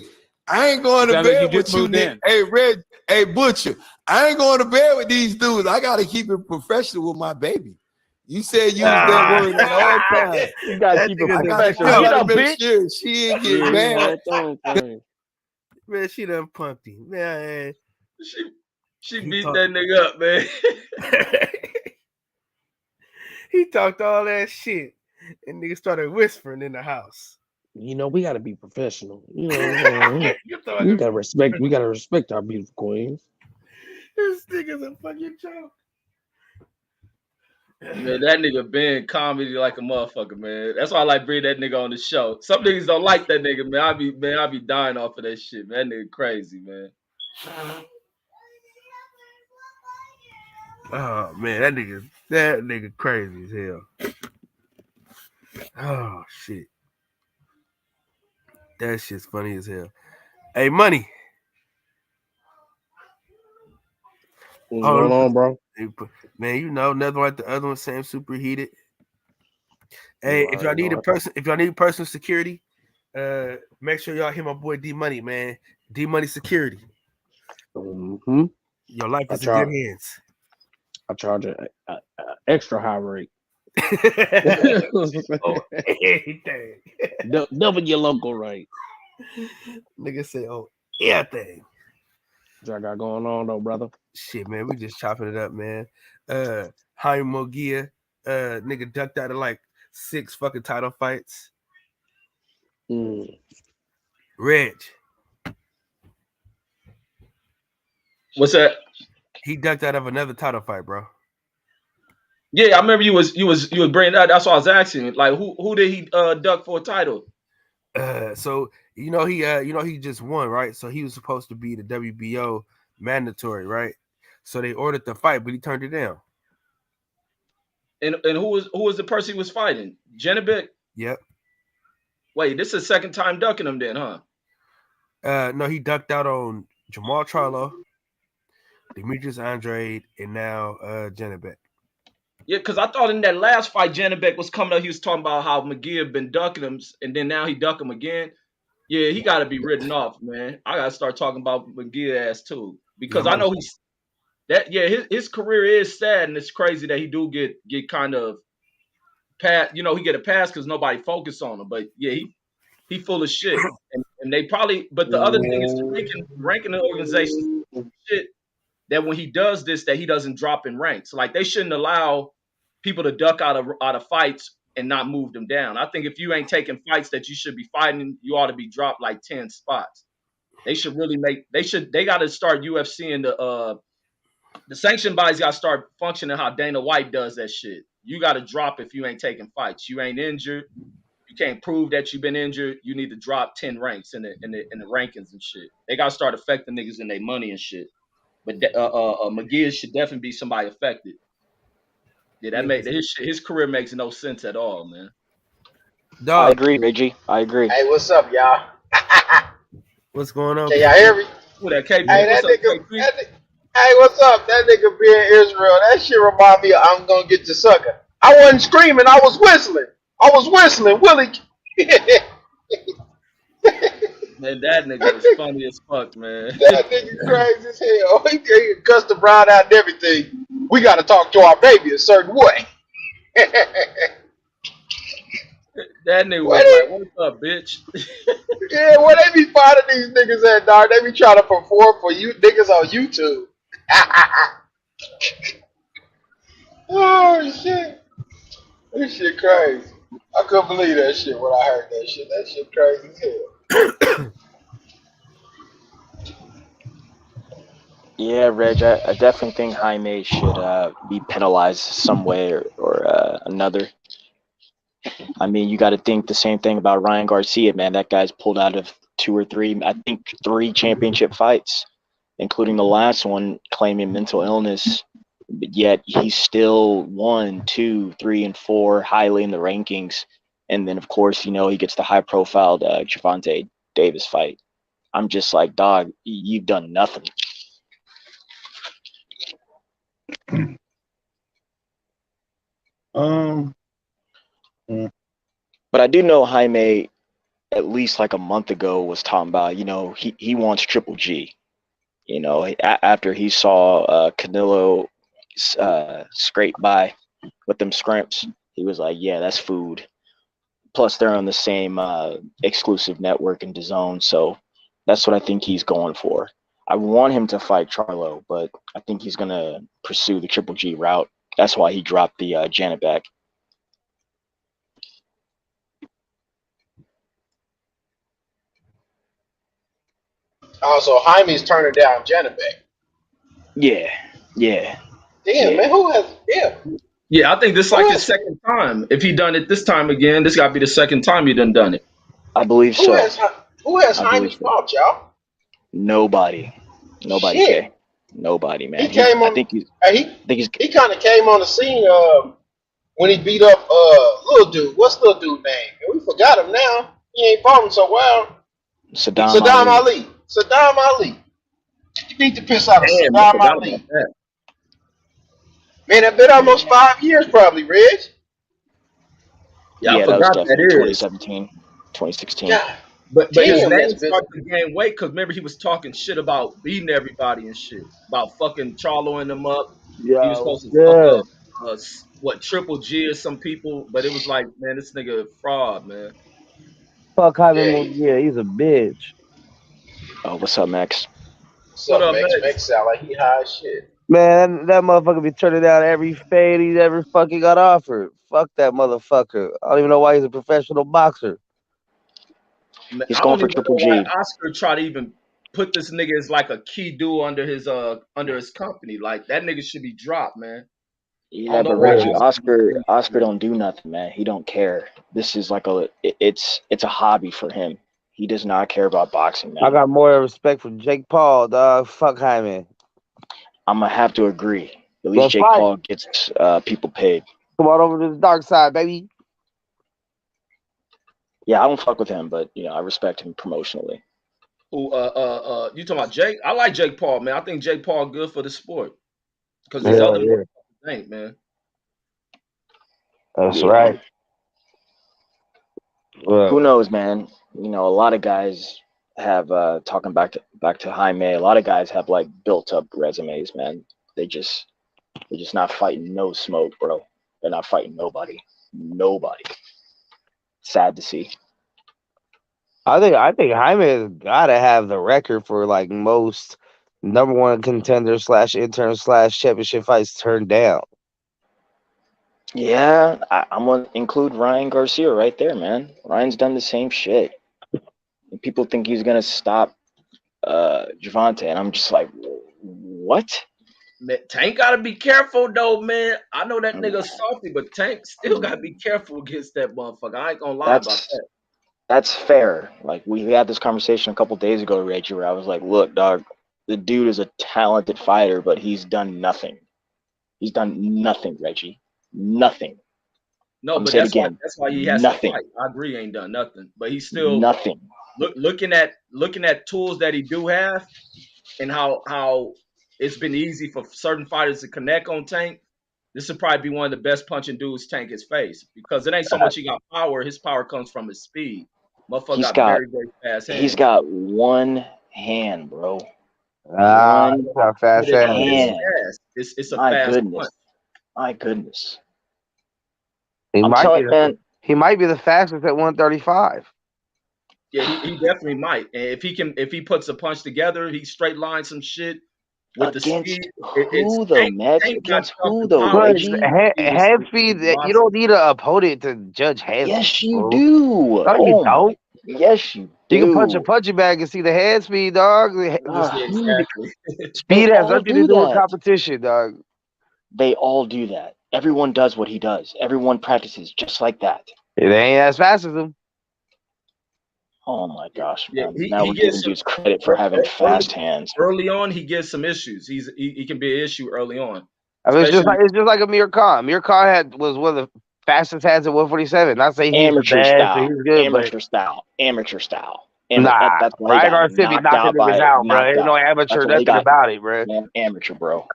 [SPEAKER 8] I ain't going to bed with you, Nick. Hey, Reg. Hey, Butcher. I ain't going to bed with these dudes. I gotta keep it professional with my baby. You said use that word at all times.
[SPEAKER 9] You gotta
[SPEAKER 2] That
[SPEAKER 9] keep it
[SPEAKER 2] nigga
[SPEAKER 8] I
[SPEAKER 9] professional.
[SPEAKER 8] gotta
[SPEAKER 9] Get up,
[SPEAKER 8] make
[SPEAKER 9] bitch.
[SPEAKER 8] sure she ain't get mad.
[SPEAKER 2] Man, she done punked him. Man,
[SPEAKER 5] She
[SPEAKER 2] He
[SPEAKER 5] beat
[SPEAKER 2] talk-
[SPEAKER 5] that nigga up, man.
[SPEAKER 2] he talked all that shit, and nigga started whispering in the house.
[SPEAKER 9] You know, we gotta be professional. You know what I'm saying?
[SPEAKER 2] You thought
[SPEAKER 9] We gotta respect our beautiful queens.
[SPEAKER 2] this nigga's a fucking joke.
[SPEAKER 5] Man, that nigga been comedy like a motherfucker, man. That's why I like bring that nigga on the show. Some niggas don't like that nigga, man. I be dying off of that shit, man. That nigga crazy, man.
[SPEAKER 2] Oh man, that nigga crazy as hell. Oh shit. That shit's funny as hell. Hey, Money.
[SPEAKER 9] What's going on, bro?
[SPEAKER 2] Man, you know, nothing like the other one, same superheated. Hey, if y'all need personal security, make sure y'all hit my boy D Money, man. D Money Security.
[SPEAKER 9] Mm-hmm.
[SPEAKER 2] Your life is in good hands.
[SPEAKER 9] I charge an extra high rate.
[SPEAKER 2] Everything.
[SPEAKER 9] Double your local rate.
[SPEAKER 2] Nigga say, oh, everything.
[SPEAKER 9] What I got going on though, brother?
[SPEAKER 2] Shit, man, we just chopping it up, man. Jaime Mogia, nigga ducked out of like 6 fucking title fights. Reg.
[SPEAKER 5] What's that?
[SPEAKER 2] He ducked out of another title fight, bro.
[SPEAKER 5] Yeah, I remember you was bringing that. That's why I was asking. Like, who did he duck for a title?
[SPEAKER 2] So he just won, right? So he was supposed to be the WBO mandatory, right? So they ordered the fight, but he turned it down.
[SPEAKER 5] And who was the person he was fighting? Janibek?
[SPEAKER 2] Yep.
[SPEAKER 5] Wait, this is the second time ducking him then, huh?
[SPEAKER 2] No, he ducked out on Jamal Charlo, Demetrius Andrade, and now Janibek.
[SPEAKER 5] Yeah, because I thought in that last fight, Janibek was coming up. He was talking about how McGee had been ducking him, and then now he duck him again. Yeah, he got to be written off, man. I got to start talking about McGee ass too, because I know his career is sad, and it's crazy that he do get kind of pass. You know, he get a pass because nobody focus on him. But yeah, he full of shit, and they probably. But the other thing is ranking the organization shit. That when he does this, that he doesn't drop in ranks. Like they shouldn't allow people to duck out of fights and not move them down. I think if you ain't taking fights that you should be fighting, you ought to be dropped like 10 spots. They should really they got to start UFC and the sanction bodies got to start functioning how Dana White does that shit. You got to drop if you ain't taking fights. You ain't injured. You can't prove that you've been injured. You need to drop 10 ranks in the rankings and shit. They got to start affecting niggas in their money and shit. But McGee should definitely be somebody affected. Yeah, that made his career makes no sense at all, man.
[SPEAKER 11] I agree, Reggie. I agree.
[SPEAKER 12] Hey, what's up, y'all?
[SPEAKER 2] What's going on?
[SPEAKER 12] Can y'all hear me?
[SPEAKER 5] Who that KP?
[SPEAKER 12] Hey,
[SPEAKER 5] What's up, KP?
[SPEAKER 12] Hey, what's up? That nigga being Israel. That shit remind me of I'm gonna get your sucker. I wasn't screaming. I was whistling. Willie.
[SPEAKER 5] Man, that nigga was funny as fuck, man.
[SPEAKER 12] That nigga crazy as hell. He cussed the Brown out and everything. We got to talk to our baby a certain way.
[SPEAKER 5] That nigga was like, "What's up, bitch?"
[SPEAKER 12] Yeah, where they be finding these niggas at, dog? They be trying to perform for you niggas on YouTube. Oh shit, this shit crazy. I couldn't believe that shit when I heard that shit. That shit crazy as hell.
[SPEAKER 11] Yeah, Reg, I definitely think Jaime should be penalized some way or another. I mean, you got to think the same thing about Ryan Garcia, man. That guy's pulled out of 2 or 3, I think 3 championship fights, including the last one claiming mental illness. But yet he's still 1, 2, 3, and 4 highly in the rankings. And then, of course, you know, he gets the high-profile Gervonta Davis fight. I'm just like, dog, you've done nothing. But I do know Jaime, at least like a month ago, was talking about, you know, he wants Triple G. You know, after he saw Canelo scrape by with them scrimps. He was like, yeah, that's food. Plus, they're on the same exclusive network in DAZN, so that's what I think he's going for. I want him to fight Charlo, but I think he's going to pursue the Triple G route. That's why he dropped the Janet back.
[SPEAKER 12] Oh, so Jaime's turning down Janet back.
[SPEAKER 11] Yeah.
[SPEAKER 12] Damn, man, who has? Yeah.
[SPEAKER 5] Yeah, I think this is like his second time. If he done it this time again, this got to be the second time he done it.
[SPEAKER 11] I believe
[SPEAKER 12] Who
[SPEAKER 11] so.
[SPEAKER 12] Who has Jaime's fault, y'all?
[SPEAKER 11] Nobody.
[SPEAKER 12] Shit.
[SPEAKER 11] Nobody, man.
[SPEAKER 12] He came on. He kind of came on the scene when he beat up little dude. What's little dude name? We forgot him now. He ain't fought him so well.
[SPEAKER 11] Saddam
[SPEAKER 12] Ali. Saddam Ali. He beat the piss out of Saddam Ali. Man, that been almost 5 years, probably, Reg.
[SPEAKER 5] Yeah, I
[SPEAKER 11] that was
[SPEAKER 5] forgot
[SPEAKER 11] definitely
[SPEAKER 5] that is.
[SPEAKER 11] 2017, 2016.
[SPEAKER 12] Yeah.
[SPEAKER 5] But his
[SPEAKER 12] Damn,
[SPEAKER 5] name
[SPEAKER 12] that's been-
[SPEAKER 5] started to gain weight because remember he was talking shit about beating everybody and shit. About fucking Charloing them up. He was supposed to fuck up Triple G or some people, but it was like, man, this nigga a fraud, man.
[SPEAKER 9] Fuck Jaime Munguia, he's a bitch.
[SPEAKER 11] Oh, what's up, Max?
[SPEAKER 12] What up, Max? Max sound like he high as shit.
[SPEAKER 9] Man, that motherfucker be turning down every fade he's ever fucking got offered. Fuck that motherfucker. I don't even know why he's a professional boxer.
[SPEAKER 5] Man,
[SPEAKER 11] He's
[SPEAKER 5] I
[SPEAKER 11] going
[SPEAKER 5] don't
[SPEAKER 11] for
[SPEAKER 5] even
[SPEAKER 11] Triple
[SPEAKER 5] know why
[SPEAKER 11] G.
[SPEAKER 5] Oscar tried to even put this nigga as like a key duo under his company. Like that nigga should be dropped, man.
[SPEAKER 11] Yeah, but Reggie, Oscar don't do nothing, man. He don't care. This is like it's a hobby for him. He does not care about boxing, man.
[SPEAKER 9] I got more respect for Jake Paul, dog. Fuck Jaime.
[SPEAKER 11] I'm gonna have to agree. At least
[SPEAKER 9] Let's
[SPEAKER 11] Jake
[SPEAKER 9] fight.
[SPEAKER 11] Paul gets people paid.
[SPEAKER 9] Come on over to the dark side, baby.
[SPEAKER 11] Yeah, I don't fuck with him, but I respect him promotionally.
[SPEAKER 5] Who you talking about Jake? I like Jake Paul, man. I think Jake Paul good for the sport. Because these other boys ain't, man.
[SPEAKER 9] That's right.
[SPEAKER 11] Who knows, man? A lot of guys have talking back to Jaime. A lot of guys have like built up resumes, man. They're just not fighting no smoke, bro. They're not fighting nobody. Sad to see.
[SPEAKER 9] I think Jaime has gotta have the record for like most number one contender / intern / championship fights turned down.
[SPEAKER 11] Yeah, I'm gonna include Ryan Garcia right there, man. Ryan's done the same shit. And people think he's gonna stop Gervonta, and I'm just like, what?
[SPEAKER 5] Man, Tank gotta be careful though, man. I know that nigga's salty, but Tank still gotta be careful against that motherfucker. I ain't gonna lie about that.
[SPEAKER 11] That's fair. Like we had this conversation a couple days ago, Reggie, where I was like, look, dog, the dude is a talented fighter, but he's done nothing. He's done nothing, Reggie. Nothing.
[SPEAKER 5] No, but that's why he has to fight. I agree, he ain't done nothing, but he's still
[SPEAKER 11] nothing.
[SPEAKER 5] Looking at tools that he do have, and how it's been easy for certain fighters to connect on Tank. This would probably be one of the best punching dudes Tank has faced because it ain't so much he got power. His power comes from his speed. Motherfucker got very, very fast hands.
[SPEAKER 11] He's got one hand, bro.
[SPEAKER 9] He's got fast hands.
[SPEAKER 5] It's a fast punch.
[SPEAKER 11] My goodness.
[SPEAKER 9] He might be the fastest at 135.
[SPEAKER 5] Yeah, he definitely might. And if he puts a punch together, he straight lines some shit with
[SPEAKER 11] against
[SPEAKER 5] the speed.
[SPEAKER 11] Who though, Max? Against who though, Reggie?
[SPEAKER 9] Head speed. You don't need an opponent to judge head.
[SPEAKER 11] Yes, you do.
[SPEAKER 9] No, you don't.
[SPEAKER 11] Yes, you do.
[SPEAKER 9] You can punch a punching bag and see the head speed, dog.
[SPEAKER 5] Exactly.
[SPEAKER 9] Speed has nothing to do with competition, dog.
[SPEAKER 11] They all do that. Everyone does what he does. Everyone practices just like that.
[SPEAKER 9] It ain't as fast as him.
[SPEAKER 11] Oh my gosh, man.
[SPEAKER 5] Yeah,
[SPEAKER 11] now we're giving dudes credit for having fast hands.
[SPEAKER 5] Early on, he gets some issues. He can be an issue early on.
[SPEAKER 9] I mean, it's just like Amir Khan. Amir Khan was one of the fastest hands at 147. Not saying he's
[SPEAKER 11] amateur
[SPEAKER 9] bad,
[SPEAKER 11] style.
[SPEAKER 9] he's good,
[SPEAKER 11] Amateur style.
[SPEAKER 9] Ryan Garcia be knocking niggas out, bro. Ain't no amateur nothing about it, bro.
[SPEAKER 11] Man, amateur, bro.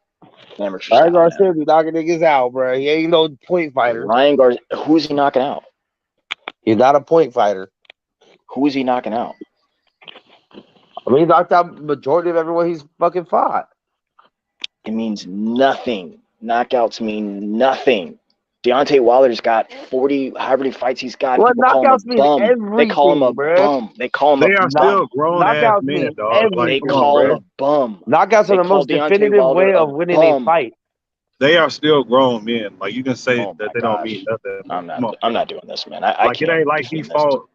[SPEAKER 11] Amateur
[SPEAKER 9] Ryan Garcia be knocking niggas out, bro. He ain't no point fighter.
[SPEAKER 11] Ryan Garcia, who's he knocking out?
[SPEAKER 9] He's not a point fighter.
[SPEAKER 11] Who is he knocking out?
[SPEAKER 9] I mean, he knocked out majority of everyone he's fucking fought.
[SPEAKER 11] It means nothing. Knockouts mean nothing. Deontay Wilder's got 40, however many fights he's got.
[SPEAKER 9] Well,
[SPEAKER 11] People call him
[SPEAKER 9] knockouts
[SPEAKER 11] a
[SPEAKER 9] mean
[SPEAKER 11] bum. They call him a
[SPEAKER 9] everything, bro.
[SPEAKER 11] bum. They call him
[SPEAKER 4] They
[SPEAKER 11] a
[SPEAKER 4] are
[SPEAKER 9] Knock,
[SPEAKER 11] bum.
[SPEAKER 4] still grown ass
[SPEAKER 9] knockouts
[SPEAKER 4] men,
[SPEAKER 9] mean
[SPEAKER 4] dog. Like,
[SPEAKER 11] They
[SPEAKER 4] come
[SPEAKER 9] everything,
[SPEAKER 4] on,
[SPEAKER 11] call him
[SPEAKER 9] bro.
[SPEAKER 11] a bum.
[SPEAKER 9] Knockouts
[SPEAKER 11] They
[SPEAKER 9] are the
[SPEAKER 11] call
[SPEAKER 9] most
[SPEAKER 11] Deontay
[SPEAKER 9] definitive
[SPEAKER 11] Wilder
[SPEAKER 9] way
[SPEAKER 11] a
[SPEAKER 9] of winning a
[SPEAKER 11] bum.
[SPEAKER 9] fight.
[SPEAKER 4] they are still grown men. Like you can say
[SPEAKER 11] Oh
[SPEAKER 4] that
[SPEAKER 11] my
[SPEAKER 4] they don't mean
[SPEAKER 11] gosh.
[SPEAKER 4] nothing.
[SPEAKER 11] I'm
[SPEAKER 4] Come on,
[SPEAKER 11] not
[SPEAKER 4] bro.
[SPEAKER 11] doing this, man. I
[SPEAKER 4] Like it
[SPEAKER 11] can't
[SPEAKER 4] ain't like he
[SPEAKER 11] defend this.
[SPEAKER 4] fought.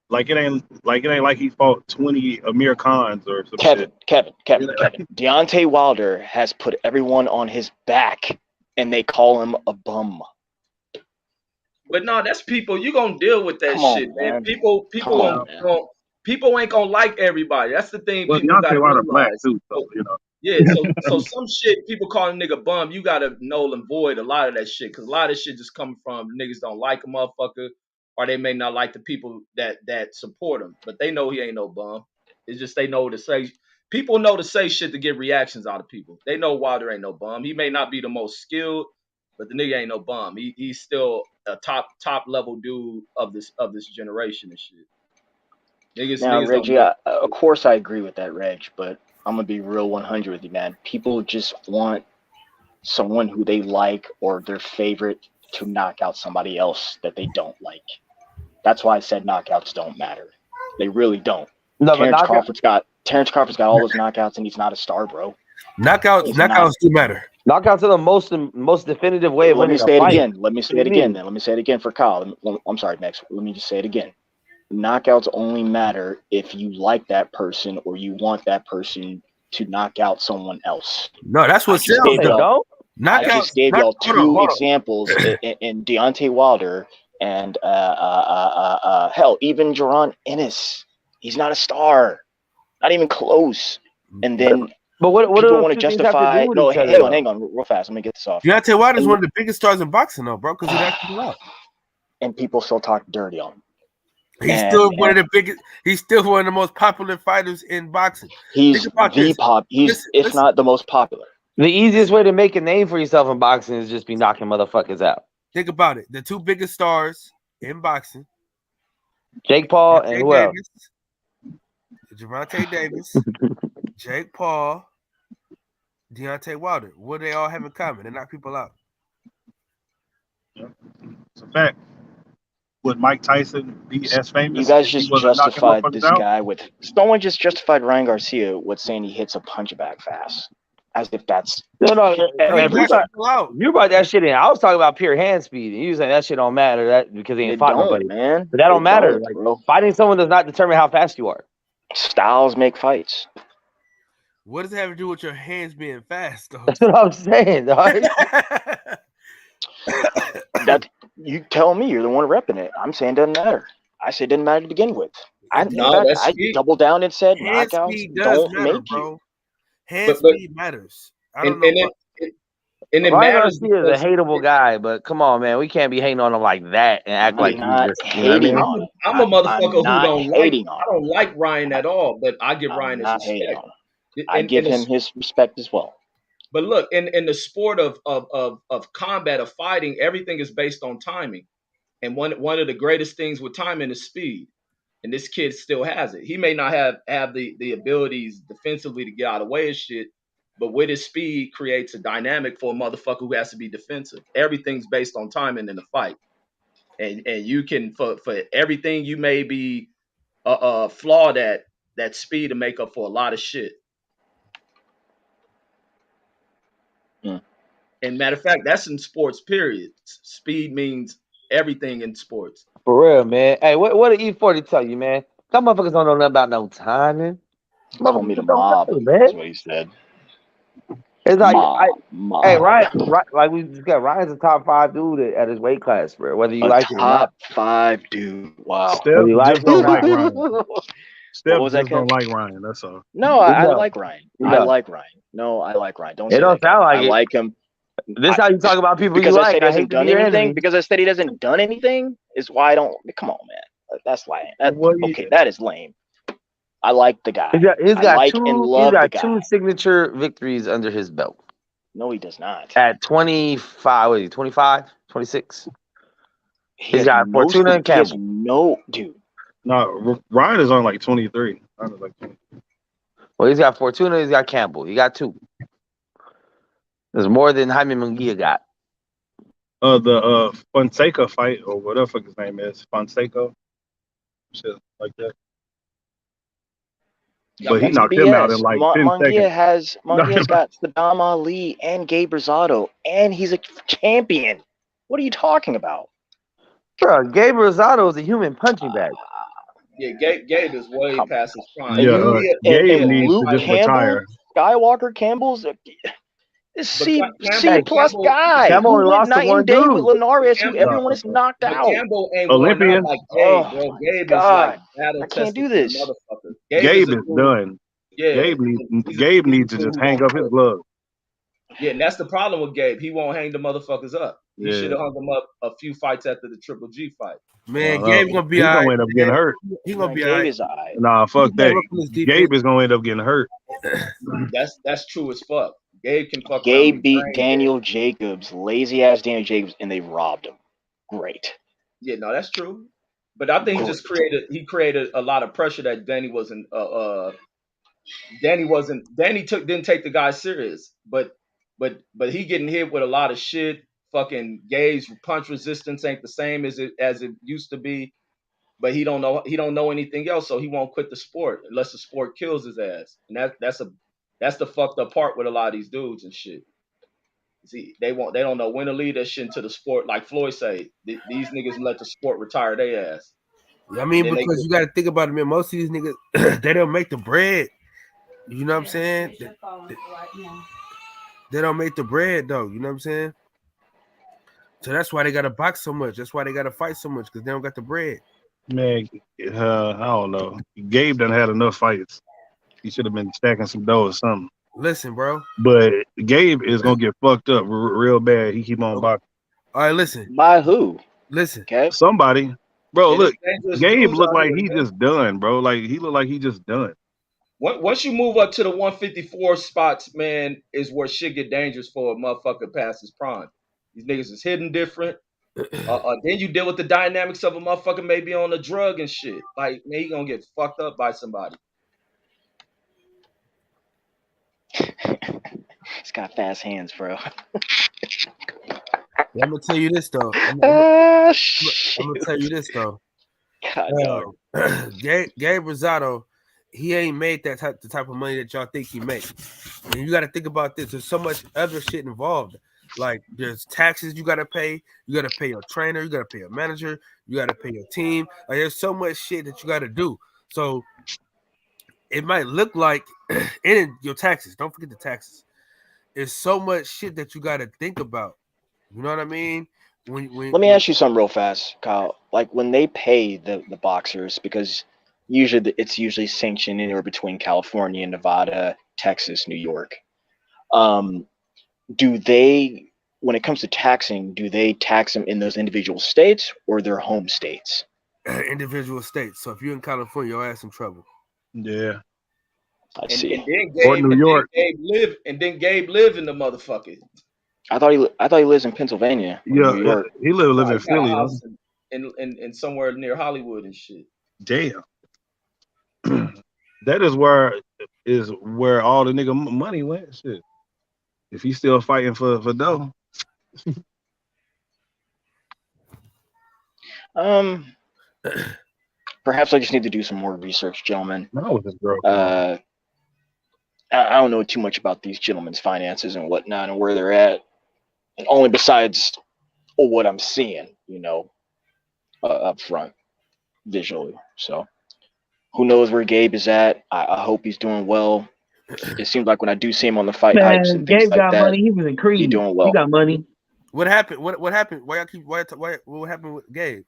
[SPEAKER 4] Like it ain't like he fought 20 Amir Khans or some shit.
[SPEAKER 11] Kevin.
[SPEAKER 4] You know?
[SPEAKER 11] Deontay Wilder has put everyone on his back, and they call him a bum.
[SPEAKER 5] But no, that's people. You gonna deal with that
[SPEAKER 11] Come on,
[SPEAKER 5] shit, man.
[SPEAKER 11] man.
[SPEAKER 5] People
[SPEAKER 11] Come on, man.
[SPEAKER 5] people ain't gonna like everybody. That's the thing
[SPEAKER 4] Well,
[SPEAKER 5] people gotta
[SPEAKER 4] Deontay Wilder black
[SPEAKER 5] realize.
[SPEAKER 4] too, so you know.
[SPEAKER 5] Yeah, so some shit people call a nigga bum, you gotta null and void a lot of that shit, cause a lot of shit just coming from niggas don't like a motherfucker, or they may not like the people that support him, but they know he ain't no bum. It's just they know to say people know to say shit to get reactions out of people. They know Wilder ain't no bum. He may not be the most skilled, but the nigga ain't no bum. He's still a top level dude of this generation and shit.
[SPEAKER 11] Now,
[SPEAKER 5] Niggas
[SPEAKER 11] Reggie,
[SPEAKER 5] don't know.
[SPEAKER 11] of course I agree with that, Reg, but I'm gonna be real 100 with you, man. People just want someone who they like or their favorite to knock out somebody else that they don't like. That's why I said knockouts don't matter. They really don't.
[SPEAKER 9] No, but
[SPEAKER 11] Terrence Crawford's got all those knockouts, and he's not a star, bro.
[SPEAKER 2] Knockouts do matter.
[SPEAKER 9] Knockouts are the most definitive way of
[SPEAKER 11] Let me
[SPEAKER 9] winning
[SPEAKER 11] say
[SPEAKER 9] a
[SPEAKER 11] it
[SPEAKER 9] fight.
[SPEAKER 11] again. Let me say it again. Then let me say it again for Kyle. I'm sorry, Max. Let me just say it again. Knockouts only matter if you like that person or you want that person to knock out someone else.
[SPEAKER 2] No, that's what sells though.
[SPEAKER 11] I just gave y'all two examples in Deontay Wilder and hell, even Jaron Ennis. He's not a star, not even close. And then,
[SPEAKER 9] but what
[SPEAKER 11] people want to justify? No, hang on, real fast. Let me get this off.
[SPEAKER 2] Deontay Wilder's one of the biggest stars in boxing, though, bro, because he knocks people out.
[SPEAKER 11] And people still talk dirty on him.
[SPEAKER 2] He's still one of the biggest. He's still one of the most popular fighters in boxing.
[SPEAKER 11] He's if not the most popular.
[SPEAKER 9] The easiest way to make a name for yourself in boxing is just be knocking motherfuckers out.
[SPEAKER 2] Think about it. The two biggest stars in boxing,
[SPEAKER 9] Jake Paul and who else?
[SPEAKER 2] Gervonta Davis, Jake Paul, Deontay Wilder. What do they all have in common? They knock people out.
[SPEAKER 4] It's a fact. Would Mike Tyson be as famous?
[SPEAKER 11] You guys just justified this
[SPEAKER 4] out?
[SPEAKER 11] guy with someone just justified Ryan Garcia with saying he hits a punch back fast, as if that's
[SPEAKER 9] you brought that shit in. I was talking about pure hand speed, and you saying that shit don't matter that because he ain't fighting nobody,
[SPEAKER 11] man.
[SPEAKER 9] But that don't matter. Like, fighting someone does not determine how fast you are.
[SPEAKER 11] Styles make fights.
[SPEAKER 2] What does it have to do with your hands being fast, though?
[SPEAKER 9] That's what I'm saying, dog.
[SPEAKER 11] That you tell me, you're the one repping it. I'm saying it doesn't matter. I said it didn't matter to begin with. I doubled down and said knockouts don't
[SPEAKER 2] matter,
[SPEAKER 11] make
[SPEAKER 2] bro.
[SPEAKER 11] you.
[SPEAKER 2] Hand speed matters. I don't know.
[SPEAKER 5] And it
[SPEAKER 9] Ryan
[SPEAKER 5] matters
[SPEAKER 9] Garcia is a hateable guy, but come on, man, we can't be hating on him like that and act like he's just
[SPEAKER 11] hating on him.
[SPEAKER 5] I'm a motherfucker who don't like.
[SPEAKER 11] hating on
[SPEAKER 5] I don't like Ryan at all, but I give Ryan his
[SPEAKER 11] not hating
[SPEAKER 5] respect.
[SPEAKER 11] on him. I give him his respect as well.
[SPEAKER 5] But look, in the sport of combat, of fighting, everything is based on timing. And one of the greatest things with timing is speed. And this kid still has it. He may not have the abilities defensively to get out of the way of shit, but with his speed creates a dynamic for a motherfucker who has to be defensive. Everything's based on timing in the fight. And you can for everything you may be flawed at, that speed to make up for a lot of shit. And matter of fact, that's in sports, period. Speed means everything in sports.
[SPEAKER 9] For real, man. Hey, what did E40 tell you, man? Some motherfuckers don't know nothing about no timing.
[SPEAKER 11] Told me to mob. That's what he said.
[SPEAKER 9] It's like,
[SPEAKER 11] mob.
[SPEAKER 9] Hey, Ryan, like we just got Ryan's a top 5 dude at his weight class, bro. Whether you like it or not.
[SPEAKER 11] Top 5 dude. Wow.
[SPEAKER 4] Steph just don't like Ryan. Steph
[SPEAKER 11] What was that,
[SPEAKER 4] just don't like Ryan. That's all.
[SPEAKER 11] No, I like Ryan. I like Ryan. No, I like Ryan. Don't.
[SPEAKER 9] It don't sound like
[SPEAKER 11] I
[SPEAKER 9] it.
[SPEAKER 11] like him.
[SPEAKER 9] This how you talk about people
[SPEAKER 11] because
[SPEAKER 9] you
[SPEAKER 11] I
[SPEAKER 9] like.
[SPEAKER 11] said he
[SPEAKER 9] I
[SPEAKER 11] hasn't
[SPEAKER 9] hate to
[SPEAKER 11] done
[SPEAKER 9] be your
[SPEAKER 11] anything.
[SPEAKER 9] enemy.
[SPEAKER 11] Because I said he hasn't done anything is why I don't. Come on, man. That's lame. Okay, that is lame. I like the guy.
[SPEAKER 9] He's got
[SPEAKER 11] I like
[SPEAKER 9] two.
[SPEAKER 11] and
[SPEAKER 9] He's
[SPEAKER 11] love
[SPEAKER 9] got
[SPEAKER 11] the guy.
[SPEAKER 9] 2 signature victories under his belt.
[SPEAKER 11] No, he does not.
[SPEAKER 9] At 25, what is he? 25, 26. He's got
[SPEAKER 11] no
[SPEAKER 9] Fortuna and Campbell.
[SPEAKER 11] No, dude.
[SPEAKER 4] No, Ryan is on like 23. Ryan is like 23.
[SPEAKER 9] Well, he's got Fortuna. He's got Campbell. He got 2. There's more than Jaime Munguia got.
[SPEAKER 4] the Fonseca fight or whatever fuck his name is, Fonseca, shit like that. But he
[SPEAKER 11] That's
[SPEAKER 4] knocked him out in
[SPEAKER 11] BS.
[SPEAKER 4] like 10 seconds.
[SPEAKER 11] Munguia's got Saddam Ali and Gabe Rosado, and he's a champion. What are you talking about?
[SPEAKER 9] Bro, Gabe Rosado is a human punching bag.
[SPEAKER 5] Yeah, Gabe is way past his prime.
[SPEAKER 4] Yeah, Gabe needs
[SPEAKER 11] Luke
[SPEAKER 4] to just
[SPEAKER 11] Campbell,
[SPEAKER 4] retire.
[SPEAKER 11] Skywalker Campbell's a C
[SPEAKER 5] Campbell-
[SPEAKER 11] plus guy.
[SPEAKER 9] Campbell
[SPEAKER 11] Who
[SPEAKER 9] only
[SPEAKER 11] went
[SPEAKER 9] lost to
[SPEAKER 11] night
[SPEAKER 9] one
[SPEAKER 11] and day with
[SPEAKER 9] dude.
[SPEAKER 11] Linares, who everyone is knocked
[SPEAKER 5] But
[SPEAKER 11] out.
[SPEAKER 5] Campbell ain't
[SPEAKER 4] Olympian.
[SPEAKER 5] worn out like Gabe, bro. Gabe
[SPEAKER 11] God,
[SPEAKER 5] is like battle
[SPEAKER 11] I can't do
[SPEAKER 5] tested
[SPEAKER 11] this.
[SPEAKER 5] motherfucker.
[SPEAKER 4] Gabe
[SPEAKER 5] a
[SPEAKER 4] is
[SPEAKER 5] dude-
[SPEAKER 4] done.
[SPEAKER 5] Yeah,
[SPEAKER 4] Gabe
[SPEAKER 5] he's
[SPEAKER 4] needs to
[SPEAKER 5] a dude
[SPEAKER 4] just
[SPEAKER 5] who
[SPEAKER 4] hang
[SPEAKER 5] won't
[SPEAKER 4] up his
[SPEAKER 5] quit.
[SPEAKER 4] gloves.
[SPEAKER 5] Yeah, and that's the problem with Gabe. He won't hang the motherfuckers up. He
[SPEAKER 4] Yeah.
[SPEAKER 5] should have hung them up a few fights after the Triple G fight.
[SPEAKER 2] Man, Gabe gonna be
[SPEAKER 4] He's
[SPEAKER 2] all
[SPEAKER 4] gonna
[SPEAKER 2] right.
[SPEAKER 4] end up getting hurt.
[SPEAKER 2] He gonna be
[SPEAKER 11] Gabe
[SPEAKER 2] all right.
[SPEAKER 11] is alright.
[SPEAKER 4] Nah, fuck that.
[SPEAKER 2] work on his defense.
[SPEAKER 4] Gabe is gonna end up getting hurt.
[SPEAKER 5] That's true as fuck. Gabe can fuck.
[SPEAKER 11] Gabe
[SPEAKER 5] around
[SPEAKER 11] beat
[SPEAKER 5] and brain
[SPEAKER 11] Daniel Jacobs, lazy ass Daniel Jacobs, and they robbed him. Great.
[SPEAKER 5] Yeah, no, that's true. But I think he created a lot of pressure that Danny didn't take the guy serious. But he getting hit with a lot of shit. Fucking Gabe's punch resistance ain't the same as it used to be. But he don't know anything else, so he won't quit the sport unless the sport kills his ass. And that's the fucked up part with a lot of these dudes and shit. See, they don't know when to lead that shit into the sport. Like Floyd say, these niggas let the sport retire their ass.
[SPEAKER 2] I mean,
[SPEAKER 5] And then
[SPEAKER 2] because you got to think about it, man. Most of these niggas, they don't make the bread. You know what I'm saying? They don't make the bread, though. You know what I'm saying? So that's why they got to box so much. That's why they got to fight so much, because they don't got the bread.
[SPEAKER 4] Man, I don't know. Gabe done had enough fights. He should have been stacking some dough or something.
[SPEAKER 2] Listen, bro.
[SPEAKER 4] But Gabe is gonna get fucked up real bad. He keep on boxing.
[SPEAKER 2] All right, listen.
[SPEAKER 11] By who?
[SPEAKER 2] Listen.
[SPEAKER 11] Okay.
[SPEAKER 4] Somebody. Bro,
[SPEAKER 5] Yeah,
[SPEAKER 4] look.
[SPEAKER 5] there's
[SPEAKER 4] Gabe
[SPEAKER 5] dudes
[SPEAKER 4] look
[SPEAKER 5] out
[SPEAKER 4] like
[SPEAKER 5] here,
[SPEAKER 4] he
[SPEAKER 5] man.
[SPEAKER 4] just done, bro. Like he look like he just done.
[SPEAKER 5] Once you move up to the 154 spots, man, is where shit get dangerous for a motherfucker past his prime. These niggas is hitting different. Then you deal with the dynamics of a motherfucker maybe on a drug and shit. Like, man, he gonna get fucked up by somebody.
[SPEAKER 11] He's got fast hands, bro.
[SPEAKER 2] I'm gonna tell you this though. I'm gonna tell you this though.
[SPEAKER 11] God, dog.
[SPEAKER 2] Gabe Rosado, he ain't made the type of money that y'all think he makes. And you got to think about this. There's so much other shit involved. Like there's taxes you got to pay. You got to pay your trainer. You got to pay a manager. You got to pay your team. Like there's so much shit that you got to do. So it might look like, and your taxes. Don't forget the taxes. There's so much shit that you got to think about. You know what I mean?
[SPEAKER 11] Let me ask you something real fast, Kyle. Like when they pay the boxers, because it's usually sanctioned anywhere between California, Nevada, Texas, New York. Do they, when it comes to taxing, do they tax them in those individual states or their home states?
[SPEAKER 2] Individual states. So if you're in California, your ass in trouble.
[SPEAKER 4] Yeah.
[SPEAKER 11] I see.
[SPEAKER 5] And then
[SPEAKER 4] Or New York.
[SPEAKER 5] Then Gabe live in the motherfucker.
[SPEAKER 11] I thought he lives in Pennsylvania. Or
[SPEAKER 4] Yeah,
[SPEAKER 11] New York.
[SPEAKER 4] he live in
[SPEAKER 5] He got a
[SPEAKER 4] Philly. Though.
[SPEAKER 5] house in somewhere near Hollywood and shit.
[SPEAKER 4] Damn. That is where all the nigga money went. Shit. If he's still fighting for dough.
[SPEAKER 11] Perhaps I just need to do some more research, gentlemen.
[SPEAKER 4] No, with this girl.
[SPEAKER 11] I don't know too much about these gentlemen's finances and whatnot and where they're at, and only besides what I'm seeing, up front visually. So who knows where Gabe is at? I hope he's doing well. It seems like when I do see him on the fight hypes and things
[SPEAKER 9] Gabe
[SPEAKER 11] like
[SPEAKER 9] got
[SPEAKER 11] that,
[SPEAKER 9] money. He was in Creed.
[SPEAKER 11] he's doing well.
[SPEAKER 9] He got money.
[SPEAKER 2] What happened? What happened? What happened with Gabe?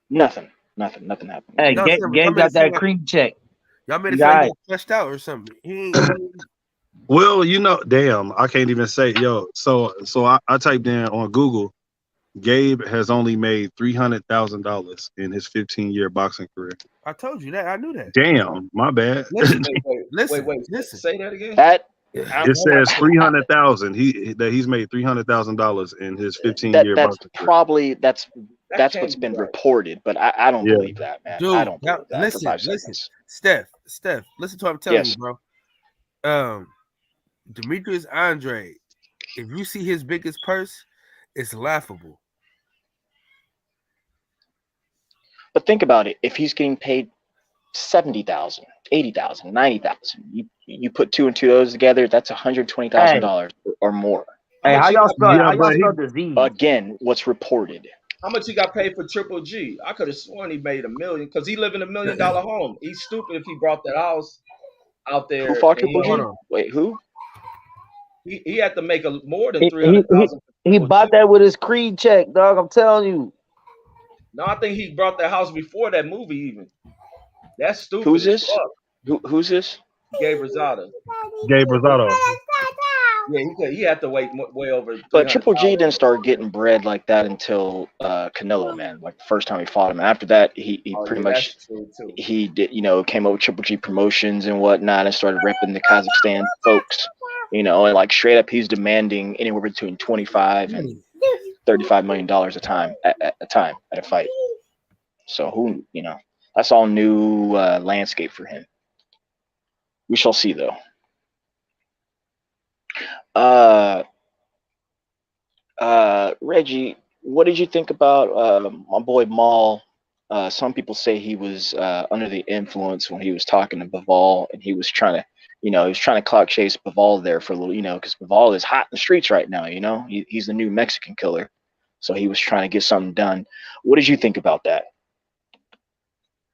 [SPEAKER 11] Nothing happened.
[SPEAKER 9] Hey,
[SPEAKER 2] No,
[SPEAKER 9] Gabe got that Creed check.
[SPEAKER 2] Y'all made it
[SPEAKER 9] He
[SPEAKER 2] sound
[SPEAKER 9] got
[SPEAKER 2] like he fleshed out or something. He ain't.
[SPEAKER 4] Well, damn, I can't even say, So I typed in on Google, Gabe has only made $300,000 in his 15-year boxing career.
[SPEAKER 2] I told you that. I knew that.
[SPEAKER 4] Damn, my bad.
[SPEAKER 2] Listen,
[SPEAKER 5] Wait.
[SPEAKER 2] listen.
[SPEAKER 5] Say that again.
[SPEAKER 4] It says 300,000. He's made $300,000 in his 15-year
[SPEAKER 11] That's
[SPEAKER 4] boxing career.
[SPEAKER 11] probably that's
[SPEAKER 5] That
[SPEAKER 11] what's
[SPEAKER 5] can't
[SPEAKER 11] been
[SPEAKER 5] be right.
[SPEAKER 11] reported, but I don't
[SPEAKER 4] Yeah.
[SPEAKER 11] believe that, man.
[SPEAKER 2] Dude,
[SPEAKER 11] I don't believe that.
[SPEAKER 2] listen,
[SPEAKER 11] for 5
[SPEAKER 2] listen.
[SPEAKER 11] seconds.
[SPEAKER 2] Steph, listen to what I'm telling
[SPEAKER 11] Yes.
[SPEAKER 2] you, bro. Demetrius Andre, if you see his biggest purse, It's laughable.
[SPEAKER 11] But think about it. If he's getting paid 70,000, 80,000, 90,000, you put two and two of those together, that's $120,000 or more.
[SPEAKER 9] Hey, how y'all spell?
[SPEAKER 4] Yeah,
[SPEAKER 9] How y'all
[SPEAKER 4] but
[SPEAKER 9] spell disease?
[SPEAKER 11] Again, what's reported.
[SPEAKER 5] How much he got paid for Triple G? I could have sworn he made $1 million because he live in $1 million home. He's stupid if he brought that house out there.
[SPEAKER 11] Who fought
[SPEAKER 5] and he
[SPEAKER 11] Triple G?
[SPEAKER 5] don't-
[SPEAKER 11] Wait, who?
[SPEAKER 5] He had to make more than
[SPEAKER 9] He
[SPEAKER 5] 300,000.
[SPEAKER 9] he bought that with his Creed check, dog. I'm telling you.
[SPEAKER 5] No, I think he brought that house before that movie even. That's stupid.
[SPEAKER 11] Who's
[SPEAKER 5] as
[SPEAKER 11] this?
[SPEAKER 5] fuck.
[SPEAKER 11] Who's this?
[SPEAKER 5] Gabe Rosado.
[SPEAKER 4] Gabe Rosado.
[SPEAKER 5] Yeah, he had to wait way over.
[SPEAKER 11] But Triple G
[SPEAKER 5] 300,000.
[SPEAKER 11] didn't start getting bread like that until Canelo, man. Like the first time he fought him. And after that, he
[SPEAKER 5] Oh,
[SPEAKER 11] pretty
[SPEAKER 5] yeah,
[SPEAKER 11] much
[SPEAKER 5] that's true too.
[SPEAKER 11] he did, came up with Triple G Promotions and whatnot and started repping the Kazakhstan folks, and like straight up, he's demanding anywhere between $25 and $35 million a time at a fight. So that's all new landscape for him. We shall see, though. Reggie, what did you think about my boy Maul? Some people say he was under the influence when he was talking to Bivol, and he was trying to clout chase Bivol there for a little, because Bivol is hot in the streets right now. He's the new Mexican killer, so he was trying to get something done. What did you think about that?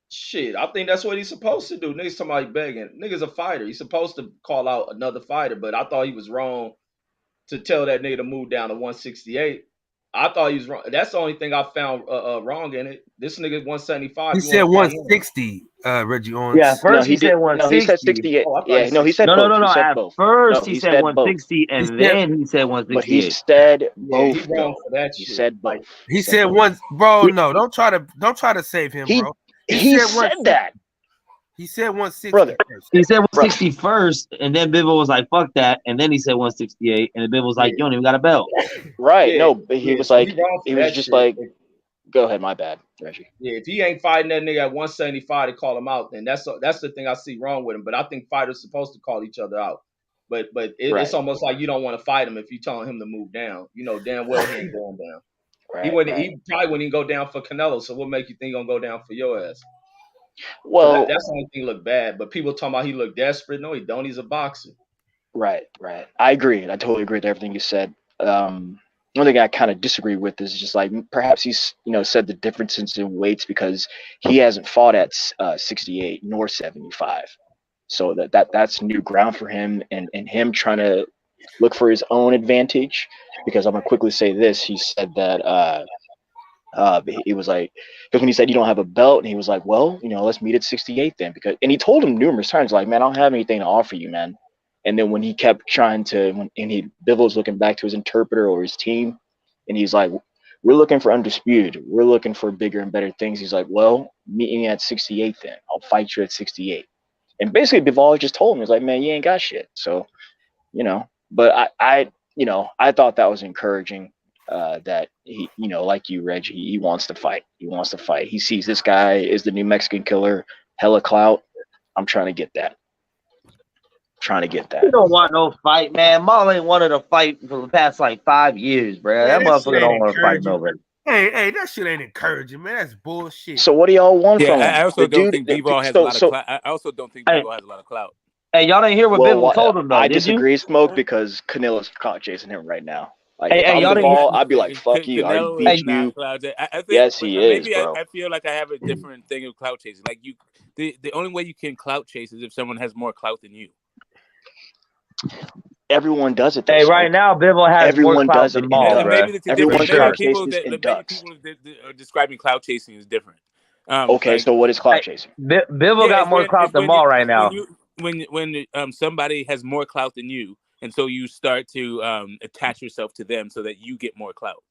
[SPEAKER 5] Shit, I think that's what he's supposed to do. Niggas talking about he begging. Nigga's a fighter. He's supposed to call out another fighter, but I thought he was wrong to tell that nigga to move down to 168. I thought he was wrong. That's the only thing I found wrong in it. This nigga 175.
[SPEAKER 2] He said 160, Reggie Owens.
[SPEAKER 9] Yeah, first he said 160.
[SPEAKER 11] No, he said 68.
[SPEAKER 5] Oh, I thought
[SPEAKER 11] yeah,
[SPEAKER 5] he
[SPEAKER 11] no, he
[SPEAKER 5] said
[SPEAKER 11] said both.
[SPEAKER 9] No.
[SPEAKER 11] He said
[SPEAKER 9] At
[SPEAKER 11] both.
[SPEAKER 9] first
[SPEAKER 11] No,
[SPEAKER 9] he said 160, and then he said
[SPEAKER 11] But he
[SPEAKER 9] 168.
[SPEAKER 11] said
[SPEAKER 5] Yeah,
[SPEAKER 11] both.
[SPEAKER 5] he wrong
[SPEAKER 11] though.
[SPEAKER 5] for that
[SPEAKER 11] He
[SPEAKER 5] shit.
[SPEAKER 11] said both.
[SPEAKER 2] He said one, bro. No, don't try to save him,
[SPEAKER 11] He
[SPEAKER 2] bro.
[SPEAKER 11] he
[SPEAKER 2] said
[SPEAKER 11] said that,
[SPEAKER 2] He said 160
[SPEAKER 11] brother.
[SPEAKER 2] first.
[SPEAKER 9] He said 160 first, and then Bivol was like, "Fuck that," and then he said 168, and then Bivol was like, "You don't even got a belt."
[SPEAKER 11] Right?
[SPEAKER 5] Yeah,
[SPEAKER 11] No, but he
[SPEAKER 5] yeah,
[SPEAKER 11] was
[SPEAKER 5] so
[SPEAKER 11] like,
[SPEAKER 5] he wrong for
[SPEAKER 11] he was
[SPEAKER 5] that
[SPEAKER 11] just
[SPEAKER 5] shit.
[SPEAKER 11] like, go ahead, my bad, Reggie.
[SPEAKER 5] Yeah, if he ain't fighting that nigga at 175 to call him out, then that's the thing I see wrong with him. But I think fighters supposed to call each other out. But
[SPEAKER 11] Right.
[SPEAKER 5] it's almost like you don't want to fight him if you telling him to move down. You know damn well he ain't going down. He probably wouldn't even go down for Canelo. So what make you think he gonna go down for your ass? So
[SPEAKER 11] Well,
[SPEAKER 5] that's the only thing look bad. But people talking about he look desperate. No, he don't. He's a boxer.
[SPEAKER 11] right. I agree. I totally agree with everything you said. One thing I kind of disagree with is just like perhaps he's said the differences in weights because he hasn't fought at 68 nor 75, so that's new ground for him and him trying to look for his own advantage. Because I'm gonna quickly say this: he said that he was like, because when he said you don't have a belt, and he was like, well, let's meet at 68 then, and he told him numerous times like, man, I don't have anything to offer you, man. And then when he kept trying to, Bivol's looking back to his interpreter or his team, and he's like, we're looking for undisputed. We're looking for bigger and better things. He's like, well, meet me at 68 then. I'll fight you at 68. And basically Bivol just told him, he's like, man, you ain't got shit. So, but I thought that was encouraging, that he, like you, Reggie, he wants to fight. He wants to fight. He sees this guy is the new Mexican killer, hella clout. I'm trying to get that.
[SPEAKER 9] He don't want no fight, man. Maul ain't wanted to fight for the past like 5 years, bro.
[SPEAKER 2] Man,
[SPEAKER 9] That
[SPEAKER 2] that
[SPEAKER 9] motherfucker
[SPEAKER 2] shit
[SPEAKER 9] don't
[SPEAKER 2] ain't
[SPEAKER 9] want to fight
[SPEAKER 2] encouraging.
[SPEAKER 9] nobody.
[SPEAKER 2] Hey, that shit ain't encouraging, man. That's bullshit.
[SPEAKER 11] So what do y'all want
[SPEAKER 10] Yeah,
[SPEAKER 11] from him?
[SPEAKER 10] I also
[SPEAKER 11] The
[SPEAKER 10] don't
[SPEAKER 11] dude-
[SPEAKER 10] think Bivol has a
[SPEAKER 11] so-
[SPEAKER 10] lot of
[SPEAKER 11] so-
[SPEAKER 10] clout. I also don't think
[SPEAKER 9] Hey.
[SPEAKER 10] Bivol has a lot of clout.
[SPEAKER 9] Hey, y'all didn't hear what Bivol told him though,
[SPEAKER 11] I
[SPEAKER 9] did you?
[SPEAKER 11] disagree, Smoke, because Canelo's caught chasing him right now. Like,
[SPEAKER 9] Hey,
[SPEAKER 11] if
[SPEAKER 9] hey,
[SPEAKER 11] I'm
[SPEAKER 9] y'all
[SPEAKER 11] the
[SPEAKER 9] didn't
[SPEAKER 11] ball, I'd be like, fuck you, I already
[SPEAKER 10] Canelo
[SPEAKER 11] beat
[SPEAKER 10] is not
[SPEAKER 11] you.
[SPEAKER 10] clout chasing. I think,
[SPEAKER 11] Yes, he is,
[SPEAKER 10] maybe
[SPEAKER 11] bro.
[SPEAKER 10] I feel like I have a different thing of clout chasing. Like the only way you can clout chase is if someone has more clout than you.
[SPEAKER 11] Everyone does it. Though,
[SPEAKER 9] Hey,
[SPEAKER 11] Smoke.
[SPEAKER 9] right now Bivol has more
[SPEAKER 11] Everyone
[SPEAKER 9] clout
[SPEAKER 11] does it
[SPEAKER 9] than
[SPEAKER 11] in
[SPEAKER 9] Maul,
[SPEAKER 11] ducks.
[SPEAKER 10] And
[SPEAKER 9] bro.
[SPEAKER 10] maybe it's a
[SPEAKER 11] Everyone
[SPEAKER 10] different.
[SPEAKER 11] clout
[SPEAKER 10] Maybe people
[SPEAKER 11] chases in
[SPEAKER 10] maybe
[SPEAKER 11] ducks.
[SPEAKER 10] people are describing clout chasing is different.
[SPEAKER 11] Okay,
[SPEAKER 10] Like,
[SPEAKER 11] so what is clout chasing?
[SPEAKER 9] Bivol got
[SPEAKER 10] it's
[SPEAKER 9] more clout than Maul right now.
[SPEAKER 10] when somebody has more clout than you, and so you start to attach yourself to them so that you get more clout.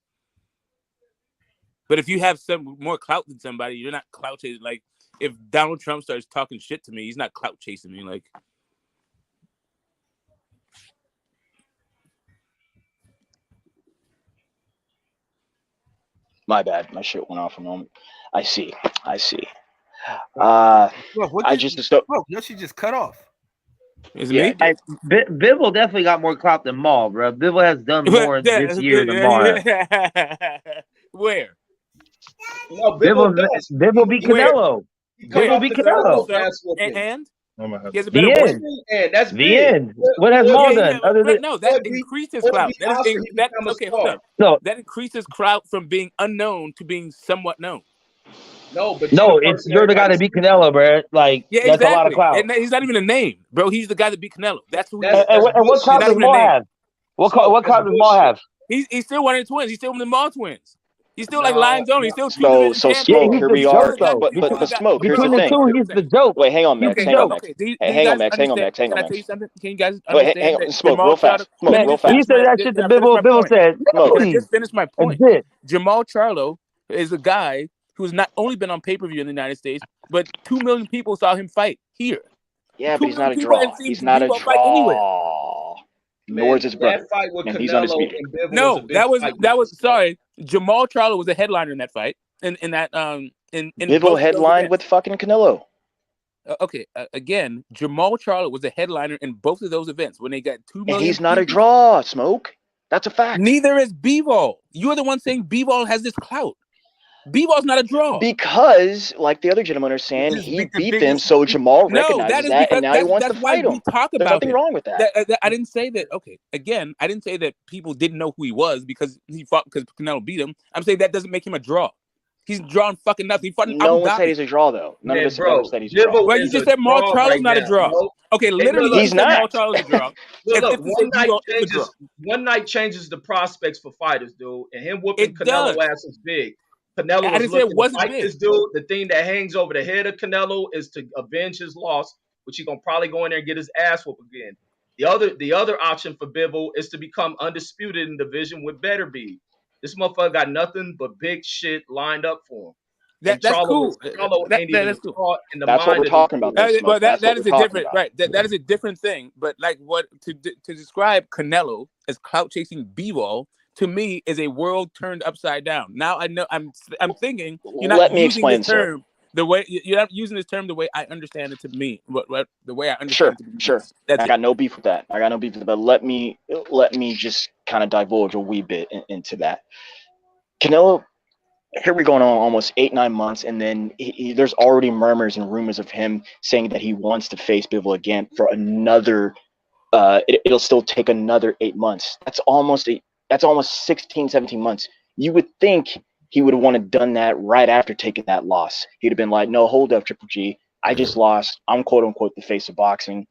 [SPEAKER 10] But if you have some more clout than somebody, you're not clout chasing. Like if Donald Trump starts talking shit to me, he's not clout chasing me. Like,
[SPEAKER 11] My bad, my shit went off a moment. I see.
[SPEAKER 2] Look, what
[SPEAKER 11] I
[SPEAKER 2] did
[SPEAKER 11] just
[SPEAKER 2] look, your shit just cut off.
[SPEAKER 10] Is it
[SPEAKER 11] Yeah,
[SPEAKER 10] me?
[SPEAKER 11] it did.
[SPEAKER 9] Bivol definitely got more clout than Maul, bro. Bivol has done more this year than Maul has.
[SPEAKER 10] Where?
[SPEAKER 5] No, Bivol does.
[SPEAKER 9] Bivol beat
[SPEAKER 10] Where?
[SPEAKER 9] Canelo.
[SPEAKER 5] He come
[SPEAKER 10] Where?
[SPEAKER 5] off
[SPEAKER 9] Bivol beat
[SPEAKER 5] the Canelo
[SPEAKER 9] Canelo.
[SPEAKER 5] ass whooping.
[SPEAKER 10] And
[SPEAKER 4] I'm gonna have
[SPEAKER 10] he has
[SPEAKER 4] to
[SPEAKER 10] a
[SPEAKER 9] The
[SPEAKER 10] better win.
[SPEAKER 9] end.
[SPEAKER 5] And that's
[SPEAKER 9] The
[SPEAKER 5] big.
[SPEAKER 9] end. What has Maul done? Other than
[SPEAKER 10] No, that
[SPEAKER 5] beat
[SPEAKER 10] increased his clout. That is
[SPEAKER 5] Oscar, he
[SPEAKER 10] that
[SPEAKER 5] become a
[SPEAKER 10] okay. Hold
[SPEAKER 5] star.
[SPEAKER 10] up.
[SPEAKER 9] No,
[SPEAKER 10] That increases clout from being unknown to being somewhat known.
[SPEAKER 5] No, but
[SPEAKER 9] no, it's you're the guy that beat Canelo, bro. Like
[SPEAKER 10] Yeah,
[SPEAKER 9] that's a lot of
[SPEAKER 10] exactly.
[SPEAKER 9] clout.
[SPEAKER 10] And he's not even a name, bro. He's the guy that beat Canelo. That's who he
[SPEAKER 5] That's
[SPEAKER 10] is.
[SPEAKER 9] And what clout
[SPEAKER 10] He's not
[SPEAKER 9] does
[SPEAKER 10] even a
[SPEAKER 9] Maul
[SPEAKER 10] name.
[SPEAKER 9] have? What
[SPEAKER 5] Smoke,
[SPEAKER 9] clout
[SPEAKER 5] that's
[SPEAKER 9] does Maul have?
[SPEAKER 10] He's still one of the twins. He's still one of the Maul twins. He's still like
[SPEAKER 5] No,
[SPEAKER 10] Lion Zone. He's still two
[SPEAKER 11] So
[SPEAKER 10] division champion.
[SPEAKER 11] Smoke,
[SPEAKER 9] he's
[SPEAKER 11] here
[SPEAKER 9] the
[SPEAKER 11] we
[SPEAKER 9] joke,
[SPEAKER 11] are.
[SPEAKER 9] though.
[SPEAKER 11] But Smoke, here's
[SPEAKER 9] Between
[SPEAKER 11] the
[SPEAKER 9] the
[SPEAKER 11] thing.
[SPEAKER 9] two, he's the joke.
[SPEAKER 11] Wait, hang on, Max.
[SPEAKER 10] Okay,
[SPEAKER 11] Hang on,
[SPEAKER 10] so
[SPEAKER 11] Max.
[SPEAKER 10] okay. Do you
[SPEAKER 11] Hang
[SPEAKER 10] guys
[SPEAKER 11] on, Max. Hang on,
[SPEAKER 10] understand?
[SPEAKER 11] Max. Hang
[SPEAKER 10] Can
[SPEAKER 11] on,
[SPEAKER 10] I tell you
[SPEAKER 11] Max.
[SPEAKER 10] something? Can you guys
[SPEAKER 11] Wait,
[SPEAKER 10] understand
[SPEAKER 11] hang on.
[SPEAKER 10] that
[SPEAKER 11] Smoke,
[SPEAKER 10] Jamal
[SPEAKER 11] real fast.
[SPEAKER 10] Charlo?
[SPEAKER 11] Smoke,
[SPEAKER 9] Man,
[SPEAKER 11] real
[SPEAKER 9] when you
[SPEAKER 11] fast.
[SPEAKER 9] say that shit to
[SPEAKER 10] Can I finish
[SPEAKER 9] Bivol,
[SPEAKER 10] my
[SPEAKER 9] Bivol
[SPEAKER 10] point?
[SPEAKER 9] said,
[SPEAKER 11] Smoke.
[SPEAKER 10] Can I
[SPEAKER 9] "Please."
[SPEAKER 10] just finish my
[SPEAKER 9] That's
[SPEAKER 10] point?
[SPEAKER 9] it.
[SPEAKER 10] Jamal Charlo is a guy who's not only been on pay-per-view in the United States, but 2 million people saw him fight here.
[SPEAKER 11] Yeah,
[SPEAKER 10] 2
[SPEAKER 11] but he's not
[SPEAKER 10] million
[SPEAKER 11] a
[SPEAKER 10] people
[SPEAKER 11] draw.
[SPEAKER 10] hadn't seen
[SPEAKER 11] He's not a
[SPEAKER 10] Bivol fight anywhere.
[SPEAKER 11] draw.
[SPEAKER 5] Man,
[SPEAKER 11] Nor is his brother.
[SPEAKER 5] that fight with
[SPEAKER 11] And he's
[SPEAKER 5] Canelo
[SPEAKER 11] undisputed.
[SPEAKER 5] and Bivol was a
[SPEAKER 10] No,
[SPEAKER 5] big
[SPEAKER 10] that
[SPEAKER 5] fight.
[SPEAKER 10] was sorry. Jamal Charlo was a headliner in that fight. In that in
[SPEAKER 11] Bivol
[SPEAKER 10] both of those
[SPEAKER 11] headlined
[SPEAKER 10] events.
[SPEAKER 11] with fucking Canelo.
[SPEAKER 10] Again, Jamal Charlo was a headliner in both of those events when they got 2 million.
[SPEAKER 11] And he's not a
[SPEAKER 10] people.
[SPEAKER 11] draw, Smoke. That's a fact.
[SPEAKER 10] Neither is Bivol. You're the one saying Bivol has this clout. Bivol's not a draw.
[SPEAKER 11] Because, like the other gentlemen are saying, he beat them, so Jamal recognizes that, and now he wants to fight him.
[SPEAKER 10] Talk
[SPEAKER 11] There's
[SPEAKER 10] about
[SPEAKER 11] nothing
[SPEAKER 10] him.
[SPEAKER 11] wrong with that.
[SPEAKER 10] I didn't say that. Okay, again, I didn't say that people didn't know who he was because he fought because Canelo beat him. I'm saying that doesn't make him a draw. He's drawing fucking nothing. He fought in
[SPEAKER 11] No
[SPEAKER 10] Abu
[SPEAKER 11] one
[SPEAKER 10] Dhabi.
[SPEAKER 11] said he's a draw, though. None of us have ever said he's a draw.
[SPEAKER 5] Bivol
[SPEAKER 10] Well, you
[SPEAKER 5] is
[SPEAKER 10] just
[SPEAKER 5] a
[SPEAKER 10] said Maul
[SPEAKER 5] draw
[SPEAKER 10] Charlo's
[SPEAKER 5] right
[SPEAKER 10] not a
[SPEAKER 5] now,
[SPEAKER 10] draw.
[SPEAKER 5] bro.
[SPEAKER 10] Okay, literally,
[SPEAKER 5] look,
[SPEAKER 10] you said Maul Charlo's a draw.
[SPEAKER 5] Look,
[SPEAKER 10] As if to say Bivol is a draw.
[SPEAKER 5] one night changes the prospects for fighters, dude. And him whooping
[SPEAKER 10] It
[SPEAKER 5] Canelo
[SPEAKER 10] does.
[SPEAKER 5] ass is big. Canelo
[SPEAKER 10] I
[SPEAKER 5] was
[SPEAKER 10] didn't say it
[SPEAKER 5] looking to
[SPEAKER 10] wasn't
[SPEAKER 5] fight
[SPEAKER 10] big.
[SPEAKER 5] this dude. The thing that hangs over the head of Canelo is to avenge his loss, which he's gonna probably go in there and get his ass whooped again. The other option for Bivol is to become undisputed in the division with Beterbiev. This motherfucker got nothing but big shit lined up for him.
[SPEAKER 10] That's cool.
[SPEAKER 5] Charlo ain't even
[SPEAKER 10] That's
[SPEAKER 5] a
[SPEAKER 10] cool.
[SPEAKER 5] thought in the
[SPEAKER 11] That's what
[SPEAKER 5] mind
[SPEAKER 11] we're
[SPEAKER 5] of
[SPEAKER 11] talking
[SPEAKER 5] this
[SPEAKER 11] about, though,
[SPEAKER 5] dude.
[SPEAKER 11] Smoke. That's what
[SPEAKER 10] That is
[SPEAKER 11] we're
[SPEAKER 10] a
[SPEAKER 11] talking
[SPEAKER 10] different
[SPEAKER 11] about.
[SPEAKER 10] right. That is a different thing. But like what to describe Canelo as clout chasing Bivol to me is a world turned upside down. Now I know I'm thinking you're not
[SPEAKER 11] Let me
[SPEAKER 10] using
[SPEAKER 11] explain,
[SPEAKER 10] this
[SPEAKER 11] sir.
[SPEAKER 10] term the way you're not using this term the way I understand it to me. What the way I
[SPEAKER 11] Sure,
[SPEAKER 10] understand it to be.
[SPEAKER 11] sure.
[SPEAKER 10] That's
[SPEAKER 11] I got no beef with that. But let me just kind of divulge a wee bit into that. Canelo, here we're going on almost 8-9 months, and then there's already murmurs and rumors of him saying that he wants to face Bivol again for another. It'll still take another 8 months. That's almost 16, 17 months. You would think he would have wanted done that right after taking that loss. He'd have been like, no, hold up, Triple G. I just lost. I'm quote unquote the face of boxing,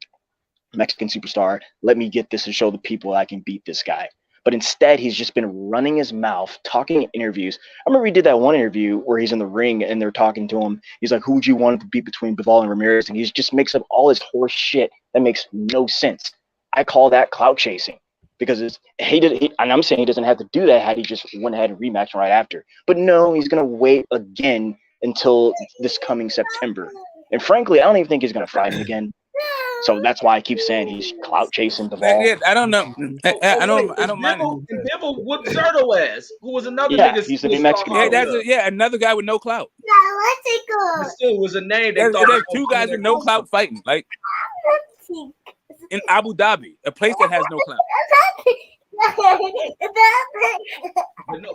[SPEAKER 11] Mexican superstar. Let me get this and show the people I can beat this guy. But instead, he's just been running his mouth, talking in interviews. I remember he did that one interview where he's in the ring and they're talking to him. He's like, who would you want to beat between Bivol and Ramirez? And he just makes up all this horse shit that makes no sense. I call that clout chasing because and I'm saying he doesn't have to do that had he just went ahead and rematched right after. But no, he's going to wait again until this coming September. And frankly, I don't even think he's going to fight him again. So that's why I keep saying he's clout chasing Bivol.
[SPEAKER 10] Yeah, I don't know. I don't mind.
[SPEAKER 5] And Bivol whooped Zerto ass, who was another
[SPEAKER 11] Yeah,
[SPEAKER 5] nigga.
[SPEAKER 11] he's the new Mexican.
[SPEAKER 10] Yeah, another guy with no clout.
[SPEAKER 5] But still was a name they
[SPEAKER 10] There's
[SPEAKER 5] thought.
[SPEAKER 10] two guys with no clout fighting, like in Abu Dhabi, a place that has no clout.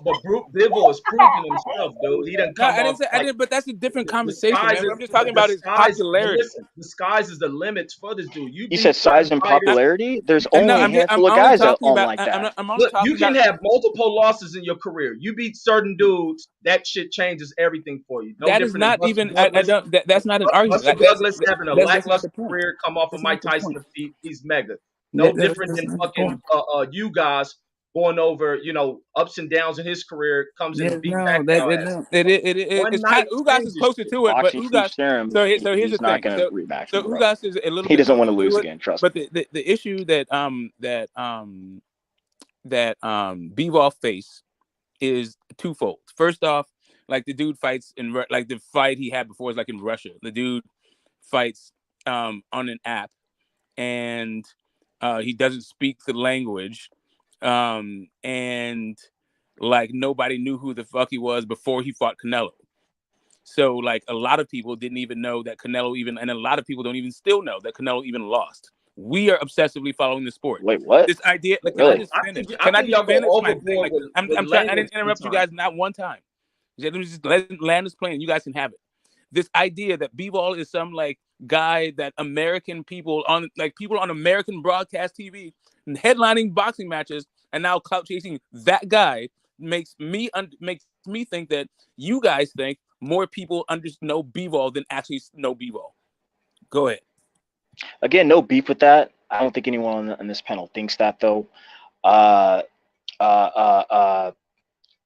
[SPEAKER 5] But Bivol is proving himself, dude. He done
[SPEAKER 10] No,
[SPEAKER 5] come
[SPEAKER 10] I didn't
[SPEAKER 5] off
[SPEAKER 10] say. I
[SPEAKER 5] like
[SPEAKER 10] didn't. But that's a different
[SPEAKER 5] the
[SPEAKER 10] conversation,
[SPEAKER 5] skies
[SPEAKER 10] man.
[SPEAKER 5] is-
[SPEAKER 10] I'm just talking
[SPEAKER 5] the
[SPEAKER 10] about his
[SPEAKER 5] skies-
[SPEAKER 10] popularity.
[SPEAKER 5] Listen, the skies is the limits for this dude.
[SPEAKER 11] You said size and popularity? There's
[SPEAKER 10] No,
[SPEAKER 11] only a
[SPEAKER 10] I'm
[SPEAKER 11] handful of
[SPEAKER 10] only
[SPEAKER 11] guys that
[SPEAKER 10] talking
[SPEAKER 11] own
[SPEAKER 10] about-
[SPEAKER 11] like that.
[SPEAKER 10] I'm only
[SPEAKER 5] Look,
[SPEAKER 10] talking
[SPEAKER 5] you can
[SPEAKER 10] about.
[SPEAKER 5] have multiple losses in your career. You beat certain dudes, that shit changes everything for you. No
[SPEAKER 10] That is
[SPEAKER 5] different
[SPEAKER 10] not
[SPEAKER 5] than
[SPEAKER 10] even.
[SPEAKER 5] Buster
[SPEAKER 10] I
[SPEAKER 5] Douglas.
[SPEAKER 10] don't. That's not an argument.
[SPEAKER 5] Buster Douglas having a
[SPEAKER 10] that's not
[SPEAKER 5] lackluster
[SPEAKER 10] the point.
[SPEAKER 5] career, come off of
[SPEAKER 10] That's
[SPEAKER 5] Mike
[SPEAKER 10] not the
[SPEAKER 5] Tyson
[SPEAKER 10] point.
[SPEAKER 5] defeat. He's mega. No different than
[SPEAKER 10] That's not the
[SPEAKER 5] fucking
[SPEAKER 10] point.
[SPEAKER 5] you guys going over, ups and downs in his career. Comes in
[SPEAKER 10] Yeah,
[SPEAKER 5] and beat
[SPEAKER 10] no,
[SPEAKER 5] back
[SPEAKER 10] that,
[SPEAKER 5] our
[SPEAKER 10] it,
[SPEAKER 5] ass.
[SPEAKER 10] no, it's kind. Ugas is closer to it, but
[SPEAKER 11] Boxing
[SPEAKER 10] Ugas.
[SPEAKER 11] teach serum.
[SPEAKER 10] So here's the
[SPEAKER 11] He's not
[SPEAKER 10] thing.
[SPEAKER 11] going to rematch
[SPEAKER 10] So
[SPEAKER 11] him, bro.
[SPEAKER 10] Ugas is a little.
[SPEAKER 11] He
[SPEAKER 10] bit
[SPEAKER 11] doesn't want to
[SPEAKER 10] closer
[SPEAKER 11] lose
[SPEAKER 10] it,
[SPEAKER 11] again. Trust
[SPEAKER 10] but
[SPEAKER 11] me.
[SPEAKER 10] the issue that Bivol face is twofold. First off, like the dude fights like the fight he had before is like in Russia. The dude fights on an app, and he doesn't speak the language, and like nobody knew who the fuck he was before he fought Canelo. So like a lot of people didn't even know that Canelo and a lot of people don't even still know that Canelo even lost. We are obsessively following the sport.
[SPEAKER 11] Wait, what?
[SPEAKER 10] This idea, like, can I
[SPEAKER 11] Really?
[SPEAKER 10] just
[SPEAKER 5] I
[SPEAKER 10] finish?
[SPEAKER 5] think
[SPEAKER 10] Can I
[SPEAKER 5] y'all
[SPEAKER 10] just
[SPEAKER 5] go
[SPEAKER 10] finish my thing?
[SPEAKER 5] overboard
[SPEAKER 10] Like,
[SPEAKER 5] with
[SPEAKER 10] I'm trying. I
[SPEAKER 5] language
[SPEAKER 10] didn't interrupt you
[SPEAKER 5] sometimes.
[SPEAKER 10] guys not one time. Let me just land this plane. You guys can have it. This idea that B-ball is some like guy that American people on American broadcast TV headlining boxing matches and now clout chasing that guy makes me think that you guys think more people know B-ball than actually know B-ball. Go ahead.
[SPEAKER 11] Again, no beef with that. I don't think anyone on this panel thinks that, though.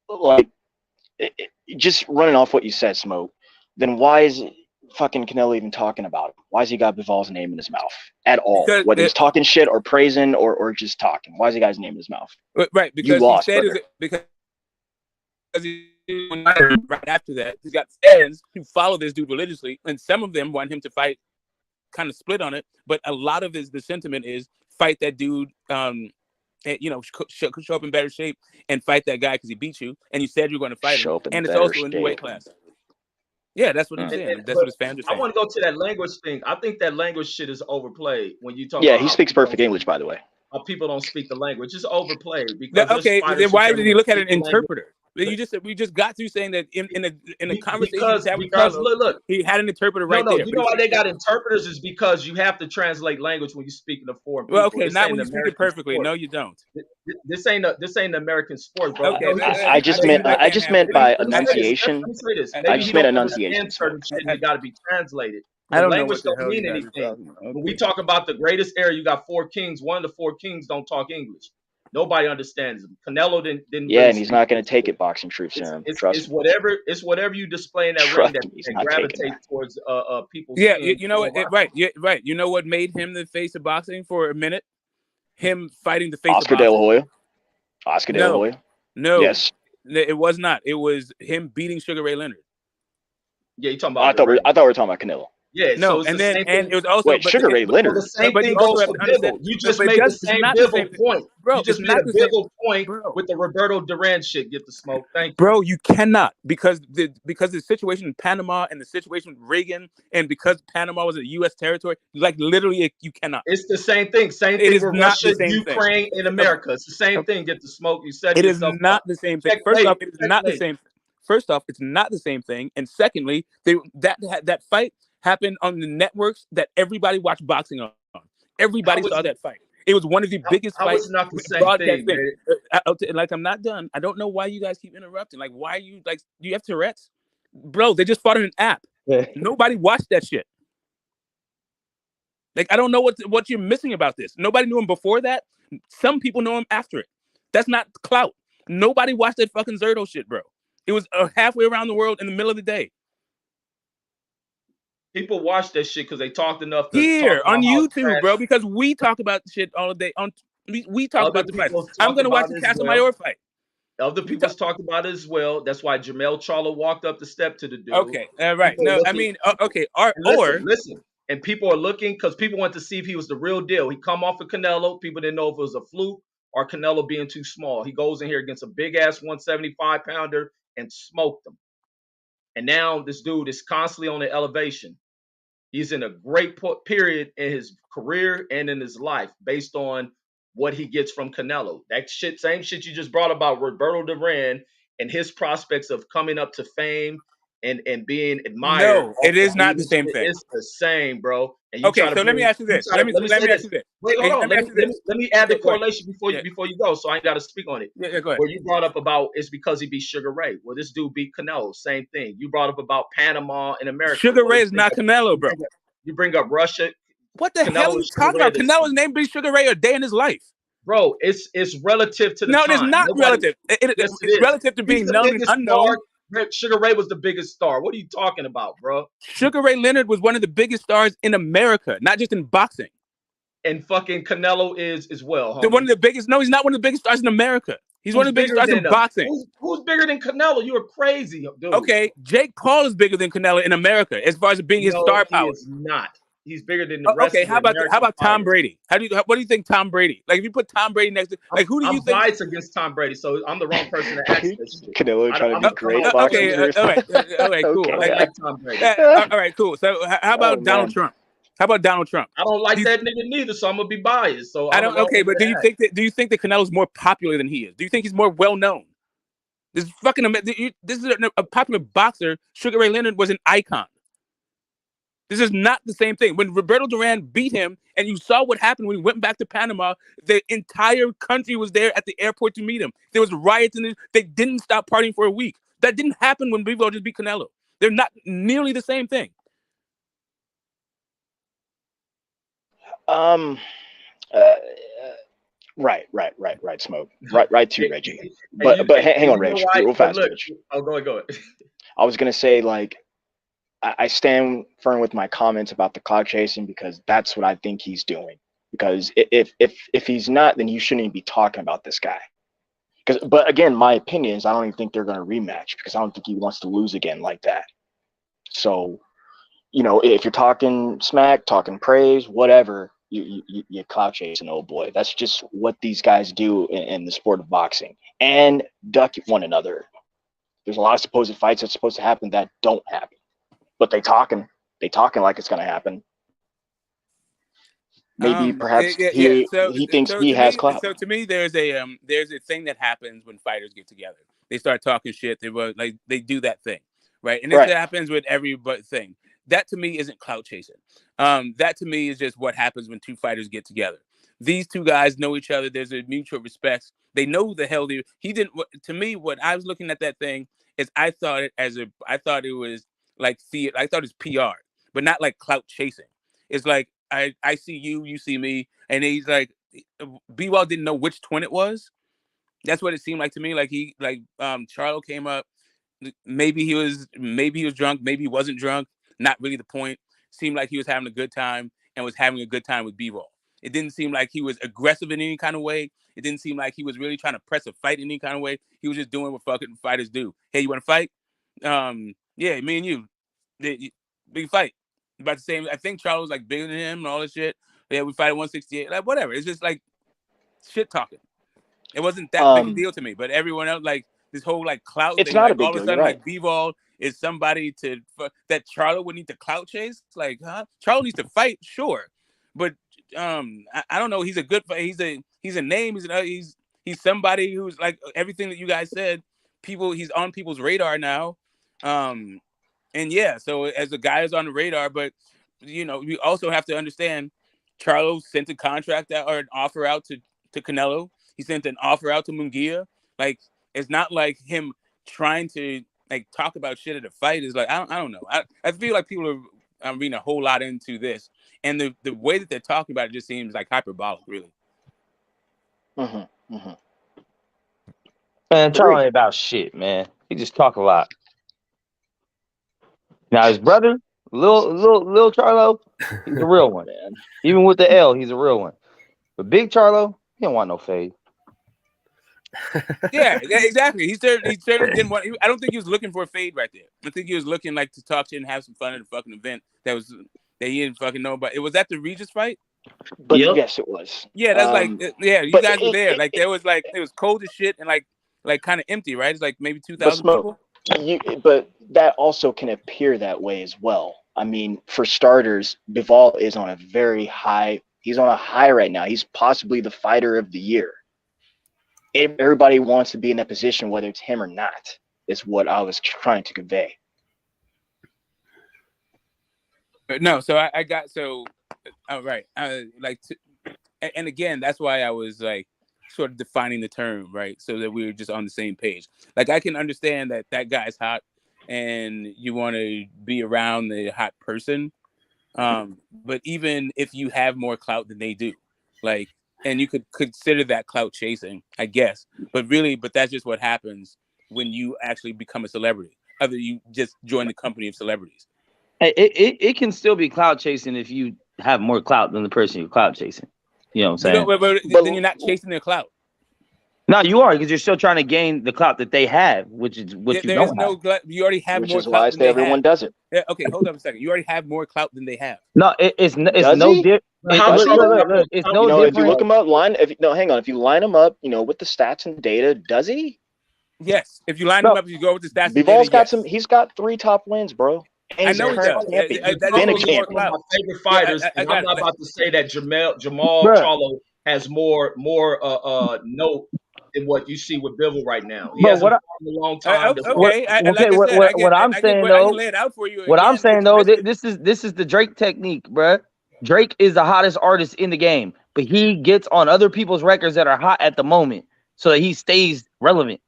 [SPEAKER 11] Like, just running off what you said, Smoke, then why is fucking Canelo even talking about him? Why has he got Bival's name in his mouth at all?
[SPEAKER 10] Because
[SPEAKER 11] Whether he's talking shit or praising or just talking. Why has he got his name in his mouth?
[SPEAKER 10] Right,
[SPEAKER 11] You
[SPEAKER 10] because
[SPEAKER 11] lost,
[SPEAKER 10] he said
[SPEAKER 11] brother.
[SPEAKER 10] because right after that, he's got fans who follow this dude religiously, and some of them want him to fight, kind of split on it. But a lot of the sentiment is fight that dude, show up in better shape and fight that guy because he beat you, and you said you're going to fight him, and it's also a new weight class. Yeah, that's what I'm saying. That's what his fans are saying.
[SPEAKER 5] I want to go to that language thing. I think that language shit is overplayed when you talk.
[SPEAKER 11] Yeah,
[SPEAKER 5] about
[SPEAKER 11] he
[SPEAKER 5] how
[SPEAKER 11] speaks
[SPEAKER 5] people
[SPEAKER 11] perfect English, by the way.
[SPEAKER 5] How people don't speak the language. It's overplayed because
[SPEAKER 10] Okay,
[SPEAKER 5] there's
[SPEAKER 10] then why
[SPEAKER 5] fighters
[SPEAKER 10] did
[SPEAKER 5] who
[SPEAKER 10] he look at
[SPEAKER 5] speak
[SPEAKER 10] an
[SPEAKER 5] the language.
[SPEAKER 10] interpreter? We just got through saying that in a conversation
[SPEAKER 5] Because
[SPEAKER 10] with Carlos,
[SPEAKER 5] look,
[SPEAKER 10] he had an interpreter right
[SPEAKER 5] no,
[SPEAKER 10] there.
[SPEAKER 5] you know why they got interpreters is because you have to translate language when you speak in a foreign people.
[SPEAKER 10] Well, okay,
[SPEAKER 5] This
[SPEAKER 10] not
[SPEAKER 5] ain't
[SPEAKER 10] when you
[SPEAKER 5] an
[SPEAKER 10] speak it
[SPEAKER 5] American
[SPEAKER 10] perfectly.
[SPEAKER 5] sport.
[SPEAKER 10] No, you don't.
[SPEAKER 5] This ain't an American sport, bro.
[SPEAKER 10] Okay,
[SPEAKER 11] I just meant by enunciation.
[SPEAKER 5] Let me say this.
[SPEAKER 11] I
[SPEAKER 5] Maybe
[SPEAKER 11] just
[SPEAKER 5] you
[SPEAKER 11] meant
[SPEAKER 5] don't
[SPEAKER 11] enunciation.
[SPEAKER 5] understand certain shit and it got to be translated.
[SPEAKER 10] I
[SPEAKER 5] The
[SPEAKER 10] don't know
[SPEAKER 5] language
[SPEAKER 10] what the
[SPEAKER 5] don't
[SPEAKER 10] hell you
[SPEAKER 5] mean
[SPEAKER 10] guys are
[SPEAKER 5] anything.
[SPEAKER 10] talking about.
[SPEAKER 5] When we
[SPEAKER 10] Okay.
[SPEAKER 5] talk about the greatest era, you got four kings. One of the four kings don't talk English. Nobody understands him. Canelo didn't
[SPEAKER 11] Yeah,
[SPEAKER 5] really
[SPEAKER 11] and he's
[SPEAKER 5] speak
[SPEAKER 11] not going to
[SPEAKER 5] English.
[SPEAKER 11] take it, boxing truth serum.
[SPEAKER 5] It's
[SPEAKER 11] Trust me.
[SPEAKER 5] whatever you display in that ring
[SPEAKER 11] Trust
[SPEAKER 5] that,
[SPEAKER 11] me, he's
[SPEAKER 5] that
[SPEAKER 11] not taking
[SPEAKER 5] gravitates towards people
[SPEAKER 10] Yeah,
[SPEAKER 5] seeing.
[SPEAKER 10] you know what? Right. You know what made him the face of boxing for a minute? Him fighting the face
[SPEAKER 11] Oscar
[SPEAKER 10] of
[SPEAKER 11] De La
[SPEAKER 10] boxing.
[SPEAKER 11] Hoya. Oscar De La
[SPEAKER 10] No,
[SPEAKER 11] Hoya.
[SPEAKER 10] no.
[SPEAKER 11] Yes.
[SPEAKER 10] It was not. It was him beating Sugar Ray Leonard.
[SPEAKER 5] Yeah, you talking
[SPEAKER 11] I
[SPEAKER 5] about
[SPEAKER 11] thought we were talking about Canelo.
[SPEAKER 5] Yeah,
[SPEAKER 10] No,
[SPEAKER 5] so it's
[SPEAKER 10] and
[SPEAKER 5] the
[SPEAKER 10] then
[SPEAKER 5] same
[SPEAKER 10] and
[SPEAKER 5] thing.
[SPEAKER 10] it was also
[SPEAKER 11] Wait, Sugar Ray
[SPEAKER 5] Well,
[SPEAKER 11] Leonard.
[SPEAKER 5] the same
[SPEAKER 10] but
[SPEAKER 5] thing
[SPEAKER 10] you also
[SPEAKER 5] goes
[SPEAKER 10] have
[SPEAKER 5] for
[SPEAKER 10] to understand.
[SPEAKER 5] Bivol. You just
[SPEAKER 10] But
[SPEAKER 5] made the
[SPEAKER 10] it's
[SPEAKER 5] same
[SPEAKER 10] not the same
[SPEAKER 5] Bivol
[SPEAKER 10] thing,
[SPEAKER 5] point.
[SPEAKER 10] bro.
[SPEAKER 5] You just
[SPEAKER 10] It's
[SPEAKER 5] made
[SPEAKER 10] not
[SPEAKER 5] a
[SPEAKER 10] the same,
[SPEAKER 5] Bivol point
[SPEAKER 10] bro.
[SPEAKER 5] with the Roberto Duran shit. Get the smoke. Thank you.
[SPEAKER 10] Bro, you cannot because the situation in Panama and the situation with Reagan and because Panama was a U.S. territory, like literally you cannot.
[SPEAKER 5] It's the same thing. Same
[SPEAKER 10] It
[SPEAKER 5] thing
[SPEAKER 10] is
[SPEAKER 5] with
[SPEAKER 10] not
[SPEAKER 5] Russia,
[SPEAKER 10] the same thing.
[SPEAKER 5] Ukraine, and America. It's the same thing. Get the smoke. You set
[SPEAKER 10] It is
[SPEAKER 5] yourself
[SPEAKER 10] not
[SPEAKER 5] up.
[SPEAKER 10] the same thing. First
[SPEAKER 5] Checkmate.
[SPEAKER 10] off, it is not the
[SPEAKER 5] Checkmate.
[SPEAKER 10] same. First off, it's not the same thing. And secondly, that fight happened on the networks that everybody watched boxing on. Everybody saw that fight. It was one of the biggest
[SPEAKER 5] How
[SPEAKER 10] fights.
[SPEAKER 5] is not the same
[SPEAKER 10] broadcast
[SPEAKER 5] thing, man?
[SPEAKER 10] Like I'm not done. I don't know why you guys keep interrupting. Like why you like do you have Tourette's? Bro, they just fought in an app. Nobody watched that shit. Like I don't know what you're missing about this. Nobody knew him before that. Some people know him after it. That's not clout. Nobody watched that fucking Zerto shit, bro. It was halfway around the world in the middle of the day.
[SPEAKER 5] People watch that shit because they talked enough to
[SPEAKER 10] Here
[SPEAKER 5] talk
[SPEAKER 10] on
[SPEAKER 5] about how
[SPEAKER 10] YouTube,
[SPEAKER 5] trash
[SPEAKER 10] bro, because we talk about shit all day. We talk
[SPEAKER 5] other
[SPEAKER 10] about the fight.
[SPEAKER 5] people
[SPEAKER 10] I'm
[SPEAKER 5] talked
[SPEAKER 10] gonna watch
[SPEAKER 5] about
[SPEAKER 10] the
[SPEAKER 5] it as well.
[SPEAKER 10] Casamayor fight.
[SPEAKER 5] Other people's talked about it as well. That's why Jamel Charlo walked up the step to the dude.
[SPEAKER 10] Okay, right.
[SPEAKER 5] People are
[SPEAKER 10] No, I
[SPEAKER 5] looking-
[SPEAKER 10] mean, okay,
[SPEAKER 5] And listen. And people are looking because people want to see if he was the real deal. He come off of Canelo. People didn't know if it was a fluke or Canelo being too small. He goes in here against a big ass 175 pounder and smoked him. And now this dude is constantly on the elevation. He's in a great period in his career and in his life based on what he gets from Canelo. That shit, same shit you just brought about Roberto Duran and his prospects of coming up to fame and being admired.
[SPEAKER 10] No, it is not the same thing.
[SPEAKER 5] It's the same, bro. And you
[SPEAKER 10] Okay,
[SPEAKER 5] try to
[SPEAKER 10] so let me ask you this. Let me ask you this.
[SPEAKER 5] Wait, hold on. Let me add the
[SPEAKER 10] Go ahead.
[SPEAKER 5] correlation before you go, so I ain't got to speak on it.
[SPEAKER 10] Yeah, go ahead.
[SPEAKER 5] Where you brought up about it's because he beat Sugar Ray. Well, this dude beat Canelo. Same thing. You brought up about Panama and America.
[SPEAKER 10] Sugar Ray is not Canelo, bro.
[SPEAKER 5] You bring up Russia.
[SPEAKER 10] What the hell are you talking about? Canelo's name beat Sugar Ray a day in his life.
[SPEAKER 5] Bro, it's relative to the time.
[SPEAKER 10] No, it's not relative. It's relative to being known and unknown.
[SPEAKER 5] Sugar Ray was the biggest star. What are you talking about, bro?
[SPEAKER 10] Sugar Ray Leonard was one of the biggest stars in America, not just in boxing.
[SPEAKER 5] And fucking Canelo is as well.
[SPEAKER 10] One of the biggest. No, he's not one of the biggest stars in America. He's one of the biggest stars in boxing.
[SPEAKER 5] Who's bigger than Canelo? You are crazy, dude.
[SPEAKER 10] Okay, Jake Paul is bigger than Canelo in America as far as being his star power.
[SPEAKER 5] He is not. He's bigger than the rest.
[SPEAKER 10] Okay,
[SPEAKER 5] of
[SPEAKER 10] how about
[SPEAKER 5] American
[SPEAKER 10] Tom
[SPEAKER 5] fighters.
[SPEAKER 10] Brady? What do you think Tom Brady? Like if you put Tom Brady next to who do you think?
[SPEAKER 5] I'm biased against Tom Brady, so I'm the wrong person to ask this shit.
[SPEAKER 11] Canelo trying to be great.
[SPEAKER 10] Okay, all right, cool.
[SPEAKER 11] Okay.
[SPEAKER 10] Like Tom Brady. All right, cool. So how about Donald Trump? How about Donald Trump?
[SPEAKER 5] I don't like that nigga neither, so I'm gonna be biased. So
[SPEAKER 10] I don't. Okay, but do you think that Canelo's more popular than he is? Do you think he's more well known? This is fucking. This is a popular boxer. Sugar Ray Leonard was an icon. This is not the same thing. When Roberto Duran beat him, and you saw what happened when he went back to Panama, the entire country was there at the airport to meet him. There was riots, and they didn't stop partying for a week. That didn't happen when Bivol just beat Canelo. They're not nearly the same thing.
[SPEAKER 11] Right, Smoke. Right to Reggie. But hang on, Reg, real fast.
[SPEAKER 5] Look, go ahead.
[SPEAKER 11] I was gonna say, like, I stand firm with my comments about the cloud chasing because that's what I think he's doing. Because if he's not, then you shouldn't even be talking about this guy. But again, my opinion is I don't even think they're gonna rematch because I don't think he wants to lose again like that. So, you know, if you're talking smack, talking praise, whatever, you're clout chasing, old boy. That's just what these guys do in the sport of boxing, and duck one another. There's a lot of supposed fights that's supposed to happen that don't happen, but they talking like it's gonna happen. Maybe perhaps he thinks he has clout.
[SPEAKER 10] So to me, there's a thing that happens when fighters get together. They start talking shit. They do that thing, right? And this happens with every thing. That to me isn't clout chasing. That to me is just what happens when two fighters get together. These two guys know each other. There's a mutual respect. They know the hell he didn't. To me, what I was looking at that thing is I thought it was like theater. I thought it was PR, but not like clout chasing. It's like I see you, you see me, and he's like, B-Wall didn't know which twin it was. That's what it seemed like to me. Like Charlo came up. Maybe he was drunk. Maybe he wasn't drunk. Not really the point. Seemed like he was having a good time and was having a good time with B-Roll. It didn't seem like he was aggressive in any kind of way. It didn't seem like he was really trying to press a fight in any kind of way. He was just doing what fucking fighters do. Hey, you want to fight? Yeah, me and you. Big fight. About the same. I think Charles was like bigger than him and all this shit. Yeah, we fight at 168. Like whatever. It's just like shit talking. It wasn't that big a deal to me. But everyone else, like this whole like clout
[SPEAKER 11] it's
[SPEAKER 10] thing,
[SPEAKER 11] not
[SPEAKER 10] like,
[SPEAKER 11] a big
[SPEAKER 10] all of a
[SPEAKER 11] deal.
[SPEAKER 10] sudden like B-Ball is somebody that Charlo would need to clout chase. Like, huh? Charlo needs to fight, sure, but I don't know. He's a good. He's a name. He's somebody who's like everything that you guys said. He's on people's radar now. And yeah, so as a guy is on the radar, but you know, we also have to understand Charlo sent a contract out or an offer out to Canelo. He sent an offer out to Munguia. Like, it's not like him trying to like talk about shit at a fight. Is like I don't know. I feel like people are reading a whole lot into this, and the way that they're talking about it just seems like hyperbolic, really.
[SPEAKER 9] Man, Charlo ain't about shit, man. He just talk a lot. Now his brother, little Charlo, he's a real one, man. Even with the L, he's a real one. But Big Charlo, he don't want no fade.
[SPEAKER 10] Yeah, exactly. He certainly didn't want. I don't think he was looking for a fade right there. I think he was looking like to talk shit and have some fun at a fucking event that he didn't fucking know about. It was at the Regis fight.
[SPEAKER 11] But yes, it was.
[SPEAKER 10] Yeah, that's you guys were there. Like it was cold as shit and like kind of empty, right? It's like maybe 2,000 people.
[SPEAKER 11] But that also can appear that way as well. I mean, for starters, Bivol is on a very high. He's on a high right now. He's possibly the fighter of the year. Everybody wants to be in that position, whether it's him or not, is what I was trying to convey.
[SPEAKER 10] No, so I got right. And again, that's why I was like sort of defining the term, right? So that we were just on the same page. Like I can understand that guy's hot and you want to be around the hot person. But even if you have more clout than they do, like, and you could consider that clout chasing, I guess, but that's just what happens when you actually become a celebrity. Other you just join the company of celebrities.
[SPEAKER 9] It can still be clout chasing if you have more clout than the person you're clout chasing. You know what I'm saying?
[SPEAKER 10] But then you're not chasing their clout.
[SPEAKER 9] No, you are, because you're still trying to gain the clout that they have, which is what you don't have.
[SPEAKER 10] You already have
[SPEAKER 11] which
[SPEAKER 10] more
[SPEAKER 11] is
[SPEAKER 10] clout
[SPEAKER 11] why
[SPEAKER 10] than they
[SPEAKER 11] everyone
[SPEAKER 10] have.
[SPEAKER 11] does it.
[SPEAKER 10] Yeah, okay, hold up a second. You already have more clout than they have.
[SPEAKER 9] No, it's no different. It's no different.
[SPEAKER 11] If you look him up, hang on. If you line him up, with the stats and data, does he?
[SPEAKER 10] Yes. If you line him up, you go with the stats.
[SPEAKER 11] Bivol's got some. He's got 3 top wins, bro. And
[SPEAKER 10] I
[SPEAKER 11] he's a
[SPEAKER 10] know he
[SPEAKER 11] current
[SPEAKER 10] does.
[SPEAKER 11] champion. He's
[SPEAKER 10] That
[SPEAKER 11] been a
[SPEAKER 10] just gives you more
[SPEAKER 11] champion.
[SPEAKER 5] One of
[SPEAKER 10] clout.
[SPEAKER 5] my favorite
[SPEAKER 10] Yeah,
[SPEAKER 5] fighters,
[SPEAKER 10] I
[SPEAKER 5] and
[SPEAKER 10] got
[SPEAKER 5] I'm
[SPEAKER 10] it.
[SPEAKER 5] not about to say that Jamal
[SPEAKER 9] Bruh.
[SPEAKER 5] Charlo has more note than what you see with Bivol right now. He
[SPEAKER 9] But
[SPEAKER 5] hasn't
[SPEAKER 9] what I,
[SPEAKER 5] fought in a long time. That's why.
[SPEAKER 10] Okay,
[SPEAKER 9] okay,
[SPEAKER 10] like I said,
[SPEAKER 9] what I'm
[SPEAKER 10] I
[SPEAKER 9] saying
[SPEAKER 10] can
[SPEAKER 9] though,
[SPEAKER 10] lay it out for you
[SPEAKER 9] what I'm
[SPEAKER 10] again
[SPEAKER 9] saying
[SPEAKER 10] since you
[SPEAKER 9] though,
[SPEAKER 10] missed it.
[SPEAKER 9] this is the Drake technique, bruh. Drake is the hottest artist in the game, but he gets on other people's records that are hot at the moment, so that he stays relevant.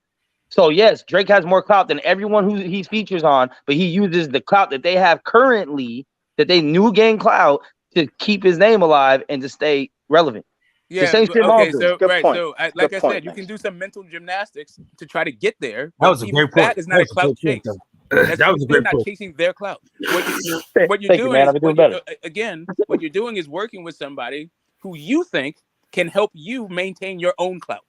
[SPEAKER 9] So yes, Drake has more clout than everyone who he features on, but he uses the clout that they have currently, that they knew gain clout, to keep his name alive and to stay relevant. The
[SPEAKER 10] Yeah.
[SPEAKER 9] same shit Maul
[SPEAKER 10] Okay.
[SPEAKER 9] do.
[SPEAKER 10] So
[SPEAKER 11] Good
[SPEAKER 10] right.
[SPEAKER 11] point.
[SPEAKER 10] So like
[SPEAKER 11] Good
[SPEAKER 10] I
[SPEAKER 11] point,
[SPEAKER 10] said, you can
[SPEAKER 11] Max.
[SPEAKER 10] do some mental gymnastics to try to get there,
[SPEAKER 13] That
[SPEAKER 10] but
[SPEAKER 13] was a
[SPEAKER 10] even
[SPEAKER 13] great point.
[SPEAKER 10] that is
[SPEAKER 13] That
[SPEAKER 10] not a
[SPEAKER 13] was a
[SPEAKER 10] clout
[SPEAKER 13] great point,
[SPEAKER 10] chase.
[SPEAKER 13] though.
[SPEAKER 10] That's
[SPEAKER 13] That was a
[SPEAKER 10] still
[SPEAKER 13] great
[SPEAKER 10] not
[SPEAKER 13] point.
[SPEAKER 10] chasing their clout. What you're
[SPEAKER 9] Thank you,
[SPEAKER 10] doing
[SPEAKER 9] man.
[SPEAKER 10] is
[SPEAKER 9] I've been doing better.
[SPEAKER 10] again, what you're doing is working with somebody who you think can help you maintain your own clout.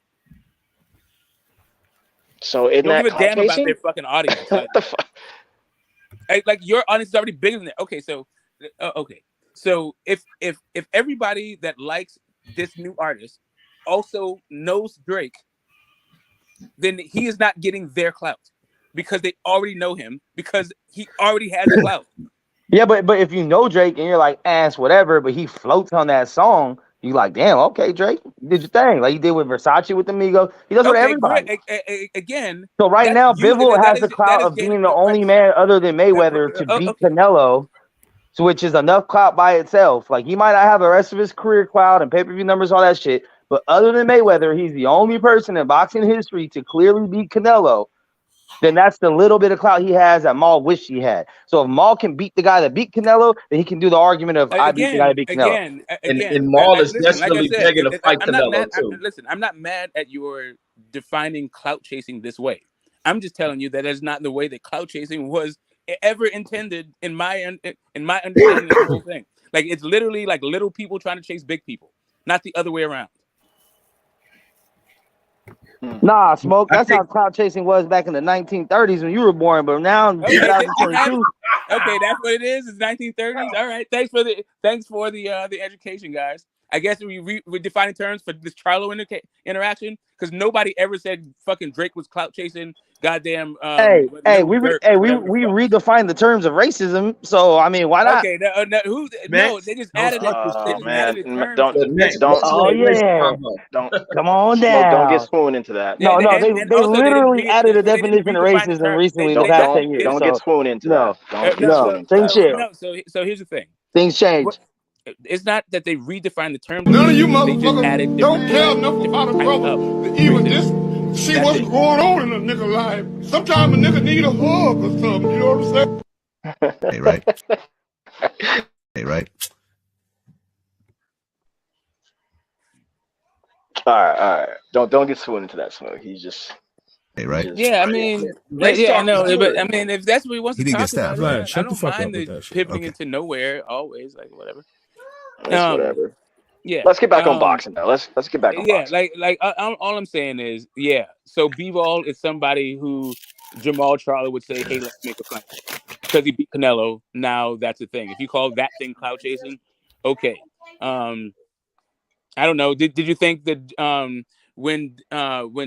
[SPEAKER 11] So
[SPEAKER 10] You
[SPEAKER 11] isn't
[SPEAKER 10] don't
[SPEAKER 11] that
[SPEAKER 10] give a
[SPEAKER 11] clout
[SPEAKER 10] damn about
[SPEAKER 11] chasing?
[SPEAKER 10] their fucking audience.
[SPEAKER 11] What the fuck?
[SPEAKER 10] Like your audience is already bigger than that. Okay, so okay, so if everybody that likes this new artist also knows Drake, then he is not getting their clout because they already know him because he already has clout.
[SPEAKER 9] Yeah, but if you know Drake and you're like ass whatever, but he floats on that song, you like, damn, okay, Drake, you did your thing. Like he did with Versace with the Migos. He does with
[SPEAKER 10] Okay,
[SPEAKER 9] everybody.
[SPEAKER 10] great. Again,
[SPEAKER 9] So right
[SPEAKER 10] that's
[SPEAKER 9] now,
[SPEAKER 10] you.
[SPEAKER 9] Bivol
[SPEAKER 10] That
[SPEAKER 9] has the
[SPEAKER 10] is
[SPEAKER 9] clout of
[SPEAKER 10] gaining
[SPEAKER 9] being the
[SPEAKER 10] no
[SPEAKER 9] only
[SPEAKER 10] right.
[SPEAKER 9] man other than Mayweather to beat
[SPEAKER 10] Okay.
[SPEAKER 9] Canelo, so which is enough clout by itself. Like he might not have the rest of his career clout and pay-per-view numbers, all that shit, but other than Mayweather, he's the only person in boxing history to clearly beat Canelo. Then that's the little bit of clout he has that Maul wished he had. So if Maul can beat the guy that beat Canelo, then he can do the argument of I beat the guy that beat Canelo.
[SPEAKER 5] And Maul is
[SPEAKER 10] Listen, like I
[SPEAKER 5] desperately
[SPEAKER 10] said,
[SPEAKER 5] begging to fight
[SPEAKER 10] I'm not mad.
[SPEAKER 5] Canelo too.
[SPEAKER 10] Listen, I'm not mad at your defining clout chasing this way. I'm just telling you that is not the way that clout chasing was ever intended in my understanding of the whole thing. Like it's literally like little people trying to chase big people, not the other way around.
[SPEAKER 9] Nah, Smoke. That's how clout chasing was back in the 1930s when you were born. But now, in 2022,
[SPEAKER 10] Okay, that's what it is. It's 1930s. All right. Thanks for the education, guys. I guess we're defining terms for this Charlo interaction because nobody ever said fucking Drake was clout chasing. Goddamn.
[SPEAKER 9] we redefined the terms of racism. So I mean, why not?
[SPEAKER 10] Okay, they just added it. They just added the term.
[SPEAKER 11] Don't.
[SPEAKER 9] Oh yeah.
[SPEAKER 11] Don't.
[SPEAKER 9] Come on
[SPEAKER 11] Smoke,
[SPEAKER 9] down.
[SPEAKER 11] don't get swooned into that.
[SPEAKER 9] No, they
[SPEAKER 10] also they
[SPEAKER 9] literally
[SPEAKER 10] didn't
[SPEAKER 9] added a
[SPEAKER 10] they didn't
[SPEAKER 9] definition of
[SPEAKER 10] redefine the
[SPEAKER 9] racism
[SPEAKER 10] term.
[SPEAKER 9] recently.
[SPEAKER 10] They
[SPEAKER 9] The past 10
[SPEAKER 10] did
[SPEAKER 9] years.
[SPEAKER 11] Don't
[SPEAKER 9] So
[SPEAKER 11] get swooned into
[SPEAKER 9] no,
[SPEAKER 11] that. Don't get swooned into
[SPEAKER 9] things
[SPEAKER 11] that.
[SPEAKER 9] shift.
[SPEAKER 10] So here's the thing.
[SPEAKER 9] Things change.
[SPEAKER 10] It's not that they redefined the term.
[SPEAKER 8] None of you
[SPEAKER 10] They just
[SPEAKER 8] motherfuckers
[SPEAKER 10] added
[SPEAKER 8] don't
[SPEAKER 10] different
[SPEAKER 8] care
[SPEAKER 10] words,
[SPEAKER 8] enough about a
[SPEAKER 10] different types
[SPEAKER 8] brother
[SPEAKER 10] of
[SPEAKER 8] to even
[SPEAKER 10] racism.
[SPEAKER 8] just see
[SPEAKER 10] That's
[SPEAKER 8] what's
[SPEAKER 10] it.
[SPEAKER 8] going on in a nigga life. Sometimes a nigga need a hug or something. You know what I'm saying?
[SPEAKER 14] Hey, right. Hey, right.
[SPEAKER 11] All right. Don't get swooned into that, Smoke. He's just.
[SPEAKER 14] Hey, right.
[SPEAKER 10] Yeah, I mean, I know, but I mean, if that's what he wants
[SPEAKER 14] He
[SPEAKER 10] to
[SPEAKER 14] didn't
[SPEAKER 10] talk
[SPEAKER 14] get
[SPEAKER 10] about,
[SPEAKER 14] stabbed.
[SPEAKER 10] yeah,
[SPEAKER 14] Vlad,
[SPEAKER 10] I
[SPEAKER 14] shut the
[SPEAKER 10] don't
[SPEAKER 14] fuck up
[SPEAKER 10] mind
[SPEAKER 14] with
[SPEAKER 10] the
[SPEAKER 14] that shit.
[SPEAKER 10] pivoting
[SPEAKER 14] Okay.
[SPEAKER 10] into nowhere always, like whatever.
[SPEAKER 11] That's whatever.
[SPEAKER 10] Yeah.
[SPEAKER 11] Let's get back on boxing though. Let's get back on boxing.
[SPEAKER 10] All I'm saying is, yeah. So Bivol is somebody who Jamal Charlo would say, "Hey, let's make a fight," because he beat Canelo. Now that's the thing. If you call that thing clout chasing, okay. I don't know. Did you think that when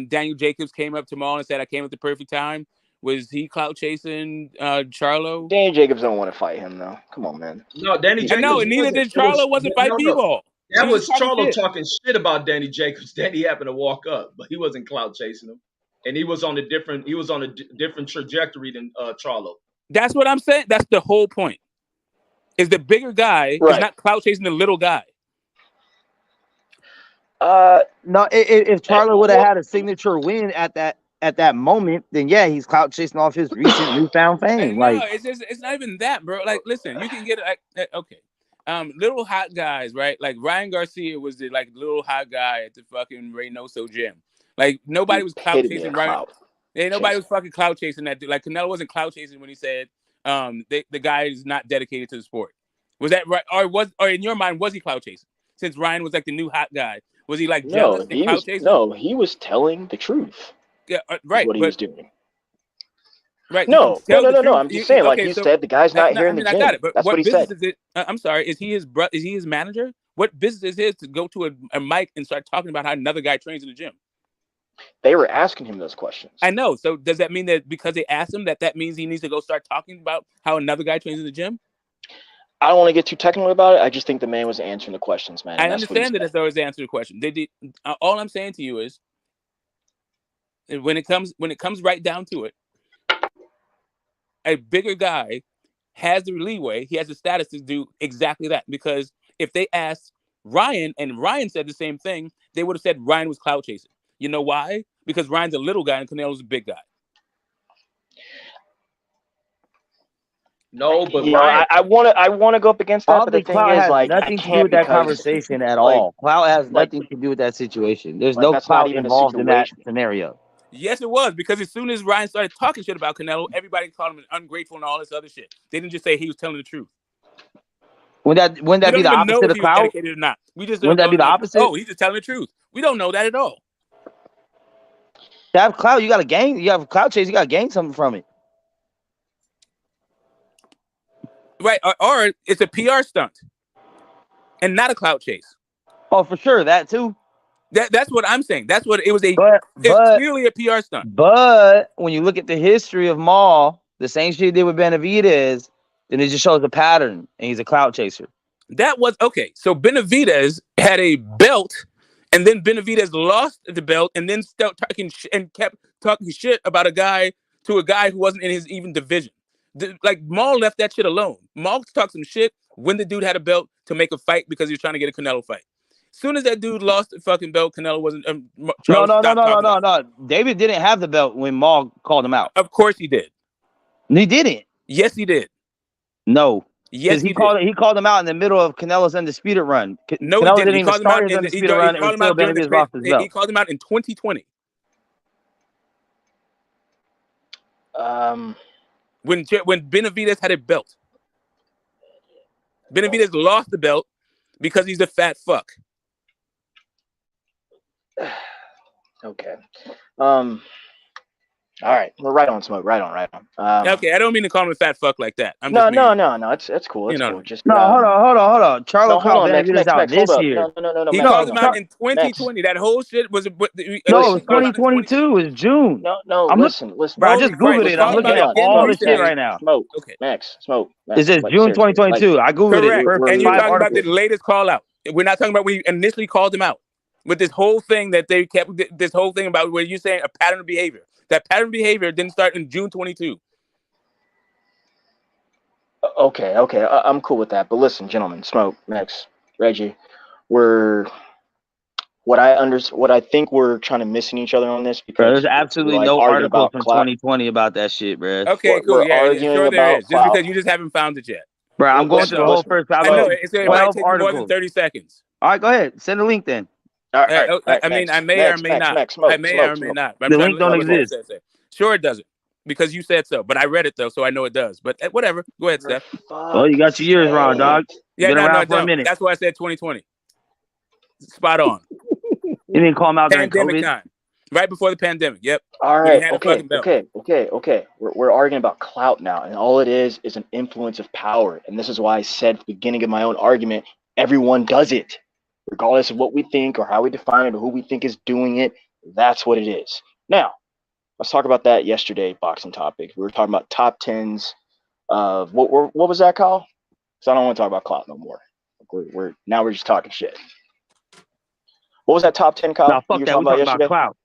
[SPEAKER 10] Daniel Jacobs came up to Maul and said, "I came at the perfect time," was he clout chasing Charlo?
[SPEAKER 11] Daniel Jacobs don't want to fight him though. Come on, man.
[SPEAKER 5] No, Danny Jacobs.
[SPEAKER 10] I know, and neither did Charlo. Wasn't fight Bivol.
[SPEAKER 5] That
[SPEAKER 10] He
[SPEAKER 5] was
[SPEAKER 10] talking
[SPEAKER 5] Charlo
[SPEAKER 10] shit.
[SPEAKER 5] talking shit about Danny Jacobs. Danny happened to walk up, but he wasn't clout chasing him, and he was on a different trajectory than Charlo.
[SPEAKER 10] That's what I'm saying. That's the whole point. Is the bigger guy is not clout chasing the little guy.
[SPEAKER 9] No, if Charlo would have had a signature win at that moment, then yeah, he's clout chasing off his recent newfound fame.
[SPEAKER 10] No,
[SPEAKER 9] Like
[SPEAKER 10] it's not even that, bro. Like, listen, you can get okay. Little hot guys, right? Like Ryan Garcia was the little hot guy at the fucking Reynoso gym. Like nobody was clout chasing Ryan. Yeah, nobody was fucking clout chasing that dude. Like Canelo wasn't clout chasing when he said the guy is not dedicated to the sport. Was that right? Or in your mind, was he clout chasing? Since Ryan was like the new hot guy, was he like jealous and clout chasing?
[SPEAKER 11] No, he was telling the truth.
[SPEAKER 10] Yeah, right.
[SPEAKER 11] What he was doing.
[SPEAKER 10] Right.
[SPEAKER 11] No. I'm just saying, like you said, the guy's not here in the gym.
[SPEAKER 10] I got it. But
[SPEAKER 11] that's what he
[SPEAKER 10] business
[SPEAKER 11] said.
[SPEAKER 10] is it? I'm sorry. Is he his manager? What business is his to go to a mic and start talking about how another guy trains in the gym?
[SPEAKER 11] They were asking him those questions.
[SPEAKER 10] I know. So does that mean that because they asked him that means he needs to go start talking about how another guy trains in the gym?
[SPEAKER 11] I don't want to get too technical about it. I just think the man was answering the questions, man.
[SPEAKER 10] I understand that as though he's answering the question. They did. All I'm saying to you is, when it comes right down to it, a bigger guy has the leeway. He has the status to do exactly that. Because if they asked Ryan and Ryan said the same thing, they would have said Ryan was clout chasing. You know why? Because Ryan's a little guy and Canelo's a big guy.
[SPEAKER 5] No, but
[SPEAKER 11] I want to go up against that. But the thing
[SPEAKER 9] Clout
[SPEAKER 11] is,
[SPEAKER 9] has
[SPEAKER 11] like,
[SPEAKER 9] nothing to do with that conversation at all. Clout has nothing to do with that situation. There's no
[SPEAKER 11] that's not
[SPEAKER 9] clout
[SPEAKER 11] even a
[SPEAKER 9] involved in that
[SPEAKER 11] situation.
[SPEAKER 9] scenario.
[SPEAKER 10] Yes, it was, because as soon as Ryan started talking shit about Canelo, everybody called him ungrateful and all this other shit. They didn't just say he was telling the truth.
[SPEAKER 9] Wouldn't that be the opposite of clout?
[SPEAKER 10] Dedicated or not. We just
[SPEAKER 9] Wouldn't that be the opposite?
[SPEAKER 10] Oh, he's just telling the truth. We don't know that at all.
[SPEAKER 9] To have clout, you got to gain. You have clout chase, you got to gain something from it.
[SPEAKER 10] Right, or it's a PR stunt and not a clout chase.
[SPEAKER 9] Oh, for sure, that too.
[SPEAKER 10] That's what I'm saying. That's what it was. It's clearly a PR stunt.
[SPEAKER 9] But when you look at the history of Maul, the same shit he did with Benavidez, then it just shows a pattern, and he's a clout chaser.
[SPEAKER 10] That was okay. So Benavidez had a belt, and then Benavidez lost the belt, and then kept talking shit about a guy who wasn't in his even division. Like Maul left that shit alone. Maul talked some shit when the dude had a belt to make a fight because he was trying to get a Canelo fight. Soon as that dude lost the fucking belt, Canelo wasn't.
[SPEAKER 9] No. David didn't have the belt when Maul called him out.
[SPEAKER 10] Of course he did.
[SPEAKER 9] He didn't.
[SPEAKER 10] Yes, he did.
[SPEAKER 9] No.
[SPEAKER 10] Yes,
[SPEAKER 9] he called him out in the middle of Canelo's undisputed run.
[SPEAKER 10] No,
[SPEAKER 9] Canelo
[SPEAKER 10] he didn't. He
[SPEAKER 9] even
[SPEAKER 10] called him out.
[SPEAKER 9] start his undisputed run until Benavidez lost his belt.
[SPEAKER 10] He called him out in 2020. When Benavidez had a belt. Benavidez lost the belt because he's a fat fuck.
[SPEAKER 11] Okay. All right. We're right on, Smoke. Right on.
[SPEAKER 10] Okay, I don't mean to call him a fat fuck like that.
[SPEAKER 11] No. It's cool. It's cool. Just
[SPEAKER 9] hold on. Charlo called Benavidez out this year.
[SPEAKER 11] No.
[SPEAKER 10] He called him out in 2020. That whole shit was.
[SPEAKER 9] No, it's 2022. It's June.
[SPEAKER 11] No. Listen.
[SPEAKER 9] Bro, I just googled it. I'm looking at all this shit right now.
[SPEAKER 11] Smoke. Okay. Max.
[SPEAKER 9] It says June 2022. I googled it.
[SPEAKER 10] Correct. And you're talking about the latest call out. We're not talking about when you initially called him out. With this whole thing that they kept, this whole thing about where you're saying a pattern of behavior. That pattern of behavior didn't start in June 22.
[SPEAKER 11] Okay. I'm cool with that. But listen, gentlemen, Smoke, Max, Reggie, what I think we're trying to miss in each other on this, because
[SPEAKER 9] there's absolutely no article from 2020 about that shit, bro.
[SPEAKER 10] Okay, cool. Yeah, sure there is. Just because you just haven't found it yet.
[SPEAKER 9] Bro, I'm going through the whole first.
[SPEAKER 10] I know it might take more than 30 seconds.
[SPEAKER 9] All right, go ahead. Send the link then.
[SPEAKER 11] All right,
[SPEAKER 10] I mean, I may or may not. I may or may not.
[SPEAKER 9] The link don't exist.
[SPEAKER 10] Sure, it doesn't, because you said so. But I read it though, so I know it does. But whatever. Go ahead, Steph.
[SPEAKER 9] Well, you got your years wrong, dog.
[SPEAKER 10] Yeah,
[SPEAKER 9] been around for a
[SPEAKER 10] no.
[SPEAKER 9] minute.
[SPEAKER 10] That's why I said 2020. Spot on.
[SPEAKER 9] You didn't call him out during
[SPEAKER 10] pandemic
[SPEAKER 9] COVID
[SPEAKER 10] time, right before the pandemic. Yep.
[SPEAKER 11] All right. Okay. We're arguing about clout now, and all it is an influence of power. And this is why I said at the beginning of my own argument, everyone does it. Regardless of what we think or how we define it or who we think is doing it, that's what it is. Now, let's talk about that yesterday boxing topic. We were talking about top 10s of what was that, Kyle? Because I don't want to talk about clout no more. We're just talking shit. What was that top 10, Kyle?
[SPEAKER 9] No, fuck that. We're talking about clout.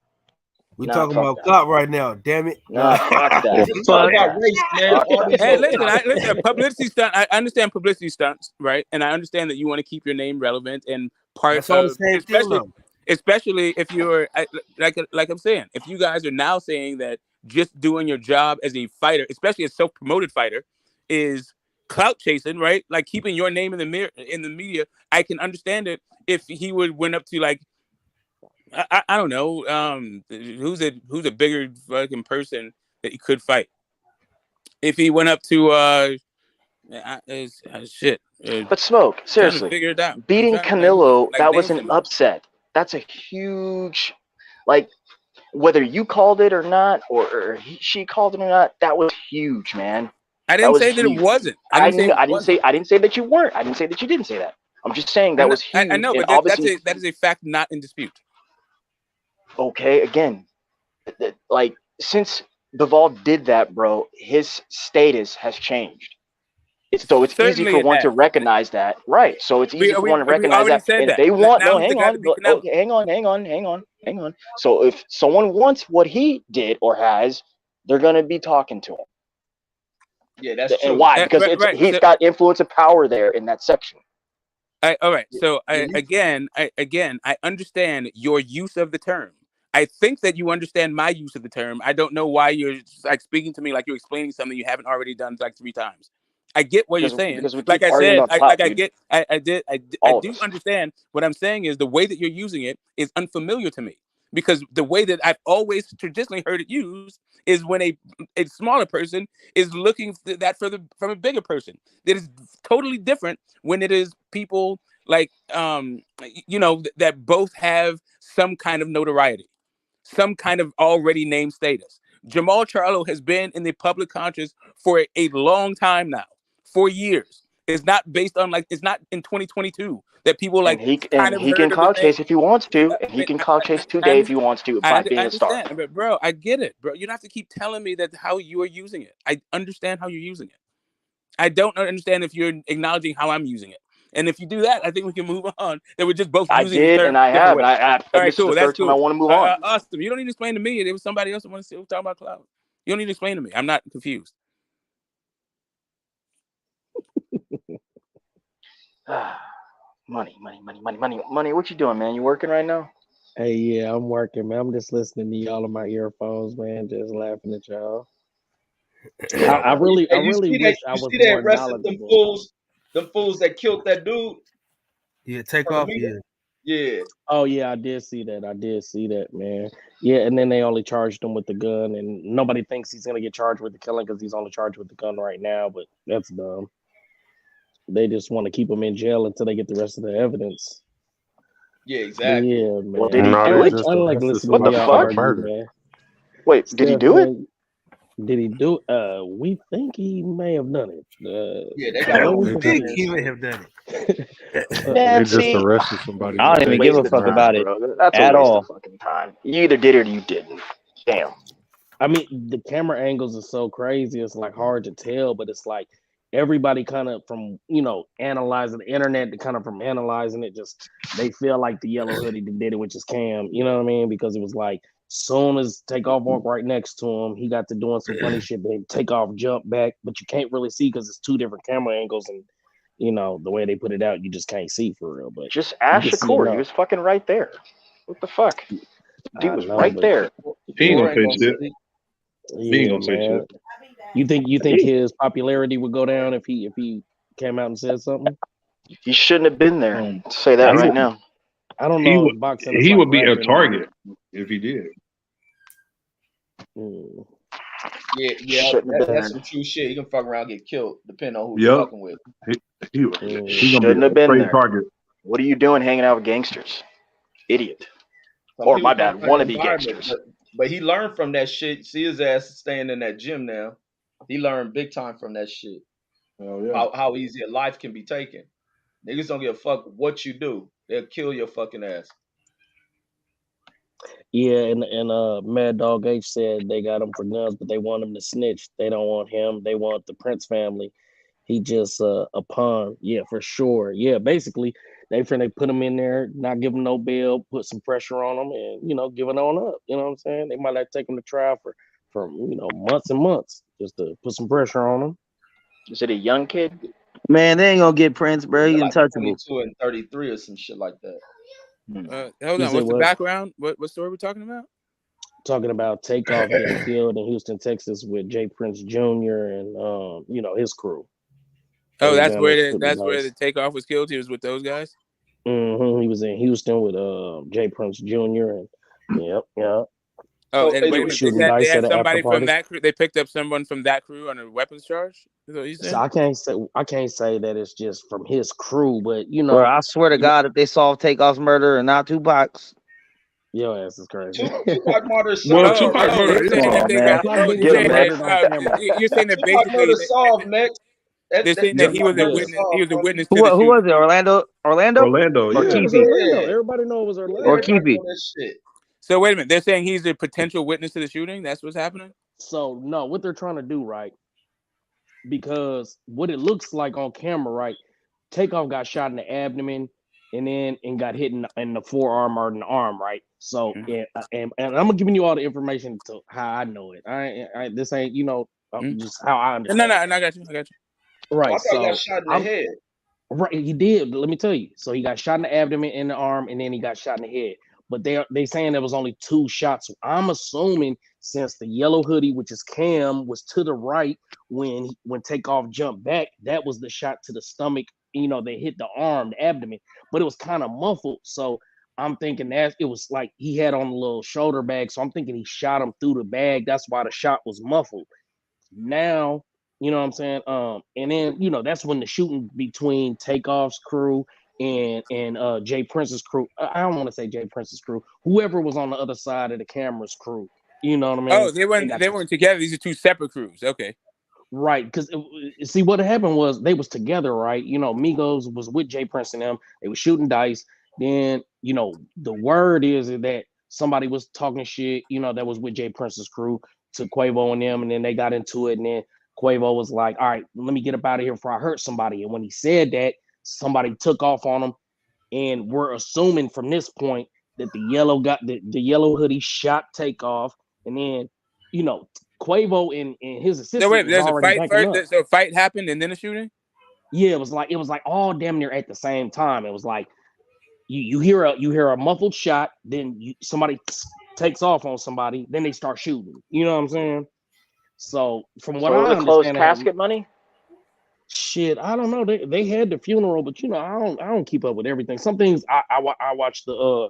[SPEAKER 2] We're talking about clout right now. Damn it.
[SPEAKER 11] No, fuck that.
[SPEAKER 10] Hey, listen. Publicity stunt. I understand publicity stunts, right? And I understand that you want to keep your name relevant and part of, especially if you're like I'm saying, if you guys are now saying that just doing your job as a fighter, especially a self-promoted fighter, is clout chasing, right? Like keeping your name in the media. I can understand it if he went up to like. I don't know. Who's a bigger fucking person that he could fight? If he went up to shit.
[SPEAKER 11] But Smoke, seriously, beating Canelo, that was an upset. That's a huge, like, whether you called it or not, or she called it or not, that was huge, man.
[SPEAKER 10] I didn't say that it wasn't.
[SPEAKER 11] I didn't say that you weren't. I didn't say that you didn't say that. I'm just saying that was huge.
[SPEAKER 10] I know, but that is a fact not in dispute.
[SPEAKER 11] Okay, again, like since Duvall did that, bro, his status has changed. So it's easy
[SPEAKER 10] Certainly
[SPEAKER 11] for
[SPEAKER 10] it
[SPEAKER 11] one to
[SPEAKER 10] has.
[SPEAKER 11] recognize that, right? So it's easy for one to
[SPEAKER 10] We
[SPEAKER 11] recognize
[SPEAKER 10] already
[SPEAKER 11] that,
[SPEAKER 10] said
[SPEAKER 11] and if
[SPEAKER 10] that.
[SPEAKER 11] they want,
[SPEAKER 10] Now
[SPEAKER 11] no,
[SPEAKER 10] it's
[SPEAKER 11] hang
[SPEAKER 10] got to
[SPEAKER 11] on,
[SPEAKER 10] be
[SPEAKER 11] oh,
[SPEAKER 10] Canelo.
[SPEAKER 11] hang on. So if someone wants what he did or has, they're gonna be talking to him.
[SPEAKER 5] Yeah, that's
[SPEAKER 11] And
[SPEAKER 5] true.
[SPEAKER 11] why? Because
[SPEAKER 10] Right.
[SPEAKER 11] he's
[SPEAKER 10] So,
[SPEAKER 11] got influence and power there in that section.
[SPEAKER 10] all right. So
[SPEAKER 5] Yeah, you-
[SPEAKER 10] I understand your use of the term. I think that you understand my use of the term. I don't know why you're like speaking to me like you're explaining something you haven't already done like 3 times. I get what you're saying.
[SPEAKER 11] Because we
[SPEAKER 10] Like
[SPEAKER 11] keep
[SPEAKER 10] I
[SPEAKER 11] arguing
[SPEAKER 10] said,
[SPEAKER 11] about clout,
[SPEAKER 10] I
[SPEAKER 11] dude.
[SPEAKER 10] get, I
[SPEAKER 11] All of
[SPEAKER 10] do
[SPEAKER 11] us.
[SPEAKER 10] understand. What I'm saying is the way that you're using it is unfamiliar to me because the way that I've always traditionally heard it used is when a smaller person is looking that from a bigger person. That is totally different when it is people like that both have some kind of notoriety, some kind of already named status. Jamal Charlo has been in the public conscious for a long time now, for years. It's not based on it's not in 2022 that people
[SPEAKER 11] And he
[SPEAKER 10] kind of
[SPEAKER 11] can
[SPEAKER 10] heard of the
[SPEAKER 11] clout
[SPEAKER 10] name.
[SPEAKER 11] chase if he wants to, and he can clout chase today if he wants to by being a star.
[SPEAKER 10] understand, but bro, I get it, bro. You don't have to keep telling me that how you are using it. I understand how you're using it. I don't understand if you're acknowledging how I'm using it. And if you do that, I think we can move on. That we're just both
[SPEAKER 11] I
[SPEAKER 10] using
[SPEAKER 11] did,
[SPEAKER 10] the term
[SPEAKER 11] and I
[SPEAKER 10] different
[SPEAKER 11] have,
[SPEAKER 10] ways.
[SPEAKER 11] and
[SPEAKER 10] All right,
[SPEAKER 11] this is
[SPEAKER 10] cool.
[SPEAKER 11] the
[SPEAKER 10] That's
[SPEAKER 11] third time I
[SPEAKER 10] cool.
[SPEAKER 11] want to move on.
[SPEAKER 10] Austin, you don't need to explain to me. It was somebody else that wants to talk about cloud. You don't need to explain to me. I'm not confused.
[SPEAKER 11] Money. What you doing, man? You working right now?
[SPEAKER 2] Hey, yeah, I'm working, man. I'm just listening to y'all on my earphones, man. Just laughing at y'all. I really wish I was more knowledgeable.
[SPEAKER 5] Them fools that killed that dude.
[SPEAKER 2] Yeah, take off.
[SPEAKER 5] Yeah.
[SPEAKER 2] Oh yeah, I did see that, man. Yeah, and then they only charged him with the gun, and nobody thinks he's gonna get charged with the killing because he's only charged with the gun right now. But that's dumb. They just want to keep him in jail until they get the rest of the evidence.
[SPEAKER 5] Yeah, exactly.
[SPEAKER 2] Yeah, man.
[SPEAKER 11] Well, did he do it?
[SPEAKER 2] I like listening
[SPEAKER 11] What
[SPEAKER 2] to
[SPEAKER 11] the
[SPEAKER 2] y'all
[SPEAKER 11] fuck?
[SPEAKER 2] argue, man.
[SPEAKER 11] Wait, did he do it?
[SPEAKER 2] Did he do it? We think he may have done it.
[SPEAKER 5] Yeah, they got
[SPEAKER 2] think he may have done it.
[SPEAKER 11] Man,
[SPEAKER 13] They just arrested somebody.
[SPEAKER 9] I don't even give a
[SPEAKER 11] Waste of
[SPEAKER 9] fuck
[SPEAKER 11] time,
[SPEAKER 9] about it
[SPEAKER 11] bro. That's
[SPEAKER 9] at
[SPEAKER 11] a waste
[SPEAKER 9] all.
[SPEAKER 11] of fucking time. You either did it or you didn't. Damn.
[SPEAKER 2] I mean, the camera angles are so crazy. It's like hard to tell, but it's like everybody kind of from analyzing the internet to kind of from analyzing it, just they feel like the yellow hoodie did it, which is Cam. You know what I mean? Because it was like soon as Takeoff walked right next to him, he got to doing some funny shit. Then Takeoff jumped back, but you can't really see because it's 2 different camera angles, and the way they put it out, you just can't see for real. But
[SPEAKER 11] just ask Shakur. He was fucking right there. What the fuck? Dude was right there.
[SPEAKER 4] He ain't gonna say shit.
[SPEAKER 2] Yeah,
[SPEAKER 4] He ain't gonna say
[SPEAKER 2] man.
[SPEAKER 4] shit.
[SPEAKER 2] You think his popularity would go down if he came out and said something?
[SPEAKER 11] He shouldn't have been there. Say that right now.
[SPEAKER 2] I don't know. if boxing is
[SPEAKER 4] He
[SPEAKER 2] like
[SPEAKER 4] would be a
[SPEAKER 2] rapping.
[SPEAKER 4] target if he did.
[SPEAKER 5] Yeah, that's some true shit. He can fuck around and get killed, depending on who
[SPEAKER 4] Yep.
[SPEAKER 5] you're fucking with.
[SPEAKER 4] He gonna
[SPEAKER 11] Shouldn't
[SPEAKER 4] be
[SPEAKER 11] have
[SPEAKER 4] a
[SPEAKER 11] been
[SPEAKER 4] straight
[SPEAKER 11] there.
[SPEAKER 4] target.
[SPEAKER 11] What are you doing hanging out with gangsters? Idiot.
[SPEAKER 5] Some
[SPEAKER 11] Or
[SPEAKER 5] people
[SPEAKER 11] my bad,
[SPEAKER 5] don't like
[SPEAKER 11] wannabe
[SPEAKER 5] the environment,
[SPEAKER 11] gangsters.
[SPEAKER 5] But he learned from that shit. See his ass staying in that gym now. He learned big time from that shit.
[SPEAKER 4] Oh yeah.
[SPEAKER 5] How easy a life can be taken. Niggas don't give a fuck what you do. They'll kill your fucking ass.
[SPEAKER 2] Yeah, and Mad Dog H said they got him for guns, but they want him to snitch. They don't want him. They want the Prince family. He just a pawn. Yeah, for sure. Yeah, basically they put him in there, not give him no bail, put some pressure on him, and give it on up. You know what I'm saying? They might like take him to trial for months and months just to put some pressure on him.
[SPEAKER 11] Is it a young kid?
[SPEAKER 9] Man, they ain't gonna get Prince, bro. He's
[SPEAKER 5] Like
[SPEAKER 9] untouchable.
[SPEAKER 5] 22 and 33 or some shit like that.
[SPEAKER 10] Hold
[SPEAKER 2] You
[SPEAKER 10] on.
[SPEAKER 2] said
[SPEAKER 10] What's the
[SPEAKER 2] what?
[SPEAKER 10] background? What story we talking about?
[SPEAKER 2] Talking about Takeoff getting killed in Houston, Texas, with Jay Prince Jr. and his crew.
[SPEAKER 10] Oh,
[SPEAKER 2] They was
[SPEAKER 10] that's
[SPEAKER 2] down
[SPEAKER 10] where
[SPEAKER 2] there
[SPEAKER 10] the
[SPEAKER 2] shooting
[SPEAKER 10] where the
[SPEAKER 2] dice.
[SPEAKER 10] Takeoff was killed. He was with those guys.
[SPEAKER 2] He was in Houston with Jay Prince Jr. and yeah.
[SPEAKER 10] Oh,
[SPEAKER 5] So,
[SPEAKER 10] and wait a
[SPEAKER 2] They
[SPEAKER 10] minute.
[SPEAKER 2] was
[SPEAKER 10] They
[SPEAKER 2] shooting
[SPEAKER 10] said they
[SPEAKER 2] dice
[SPEAKER 10] had
[SPEAKER 2] at an after
[SPEAKER 10] somebody from
[SPEAKER 2] party.
[SPEAKER 10] that crew. They picked up someone from that crew on a weapons charge. Is that what you
[SPEAKER 2] So
[SPEAKER 10] said?
[SPEAKER 2] I can't say that it's just from his crew, but
[SPEAKER 9] Bro, I swear to God, if they solve Takeoff's murder and not Tupac's,
[SPEAKER 2] your ass is crazy.
[SPEAKER 5] Tupac murder
[SPEAKER 4] Well,
[SPEAKER 5] solved.
[SPEAKER 4] Tupac
[SPEAKER 10] You're
[SPEAKER 4] murder.
[SPEAKER 10] saying that they got.
[SPEAKER 2] Tupac didn't
[SPEAKER 11] Get
[SPEAKER 2] get
[SPEAKER 11] him,
[SPEAKER 10] Jay,
[SPEAKER 11] Max.
[SPEAKER 2] murdered on camera.
[SPEAKER 10] you're saying that
[SPEAKER 5] Tupac
[SPEAKER 10] basically
[SPEAKER 5] murder solved, Nick.
[SPEAKER 10] they're saying that he
[SPEAKER 5] Tupac
[SPEAKER 10] was a
[SPEAKER 5] murder
[SPEAKER 10] witness. He was
[SPEAKER 5] solved,
[SPEAKER 10] a
[SPEAKER 5] homie.
[SPEAKER 10] witness
[SPEAKER 9] who
[SPEAKER 10] to the
[SPEAKER 9] was
[SPEAKER 10] shooting.
[SPEAKER 9] it? Orlando
[SPEAKER 4] Orlando,
[SPEAKER 9] or
[SPEAKER 4] yeah.
[SPEAKER 2] Yeah, it was
[SPEAKER 9] Keefe
[SPEAKER 2] Orlando.
[SPEAKER 5] Yeah.
[SPEAKER 2] Everybody know it was Orlando.
[SPEAKER 9] or
[SPEAKER 5] Everybody
[SPEAKER 9] Keefe?
[SPEAKER 5] know that shit.
[SPEAKER 10] So wait a minute. They're saying he's a potential witness to the shooting. That's what's happening.
[SPEAKER 15] So no, what they're trying to do, right? Because what it looks like on camera, right? Takeoff got shot in the abdomen and got hit in the forearm or in the arm, right? So and I'm giving you all the information to how I know it. I this ain't just how I understand.
[SPEAKER 10] No, I got you.
[SPEAKER 15] Right.
[SPEAKER 5] I thought he got shot in the head.
[SPEAKER 15] Right, he did. Let me tell you. So he got shot in the abdomen, in the arm, and then he got shot in the head. But they saying there was only 2 shots. So I'm assuming since the yellow hoodie, which is Cam, was to the right when Takeoff jumped back, that was the shot to the stomach. They hit the arm, the abdomen, but it was kind of muffled. So I'm thinking that it was like he had on a little shoulder bag. So I'm thinking he shot him through the bag. That's why the shot was muffled. Now, you know what I'm saying? And then, that's when the shooting between Takeoff's crew and Jay Prince's crew. I don't want to say Jay Prince's crew. Whoever was on the other side of the camera's crew. You know what I mean?
[SPEAKER 10] Oh, they weren't together. These are 2 separate crews. Okay.
[SPEAKER 15] Right, because see what happened was they was together, right? Migos was with Jay Prince and them. They was shooting dice. Then, the word is that somebody was talking shit, that was with Jay Prince's crew to Quavo and them, and then they got into it, and then Quavo was like, all right, let me get up out of here before I hurt somebody. And when he said that, somebody took off on him, and we're assuming from this point that the yellow hoodie shot Takeoff, and then, Quavo and his assistant.
[SPEAKER 10] So wait, there's a fight first.
[SPEAKER 15] Up.
[SPEAKER 10] So a fight happened and then a shooting.
[SPEAKER 15] Yeah, it was like all damn near at the same time. It was like you hear a muffled shot, then somebody takes off on somebody, then they start shooting. You know what I'm saying? So from what I understand,
[SPEAKER 11] closed casket money.
[SPEAKER 15] Shit, I don't know. They had the funeral, but I don't keep up with everything. Some things I watched the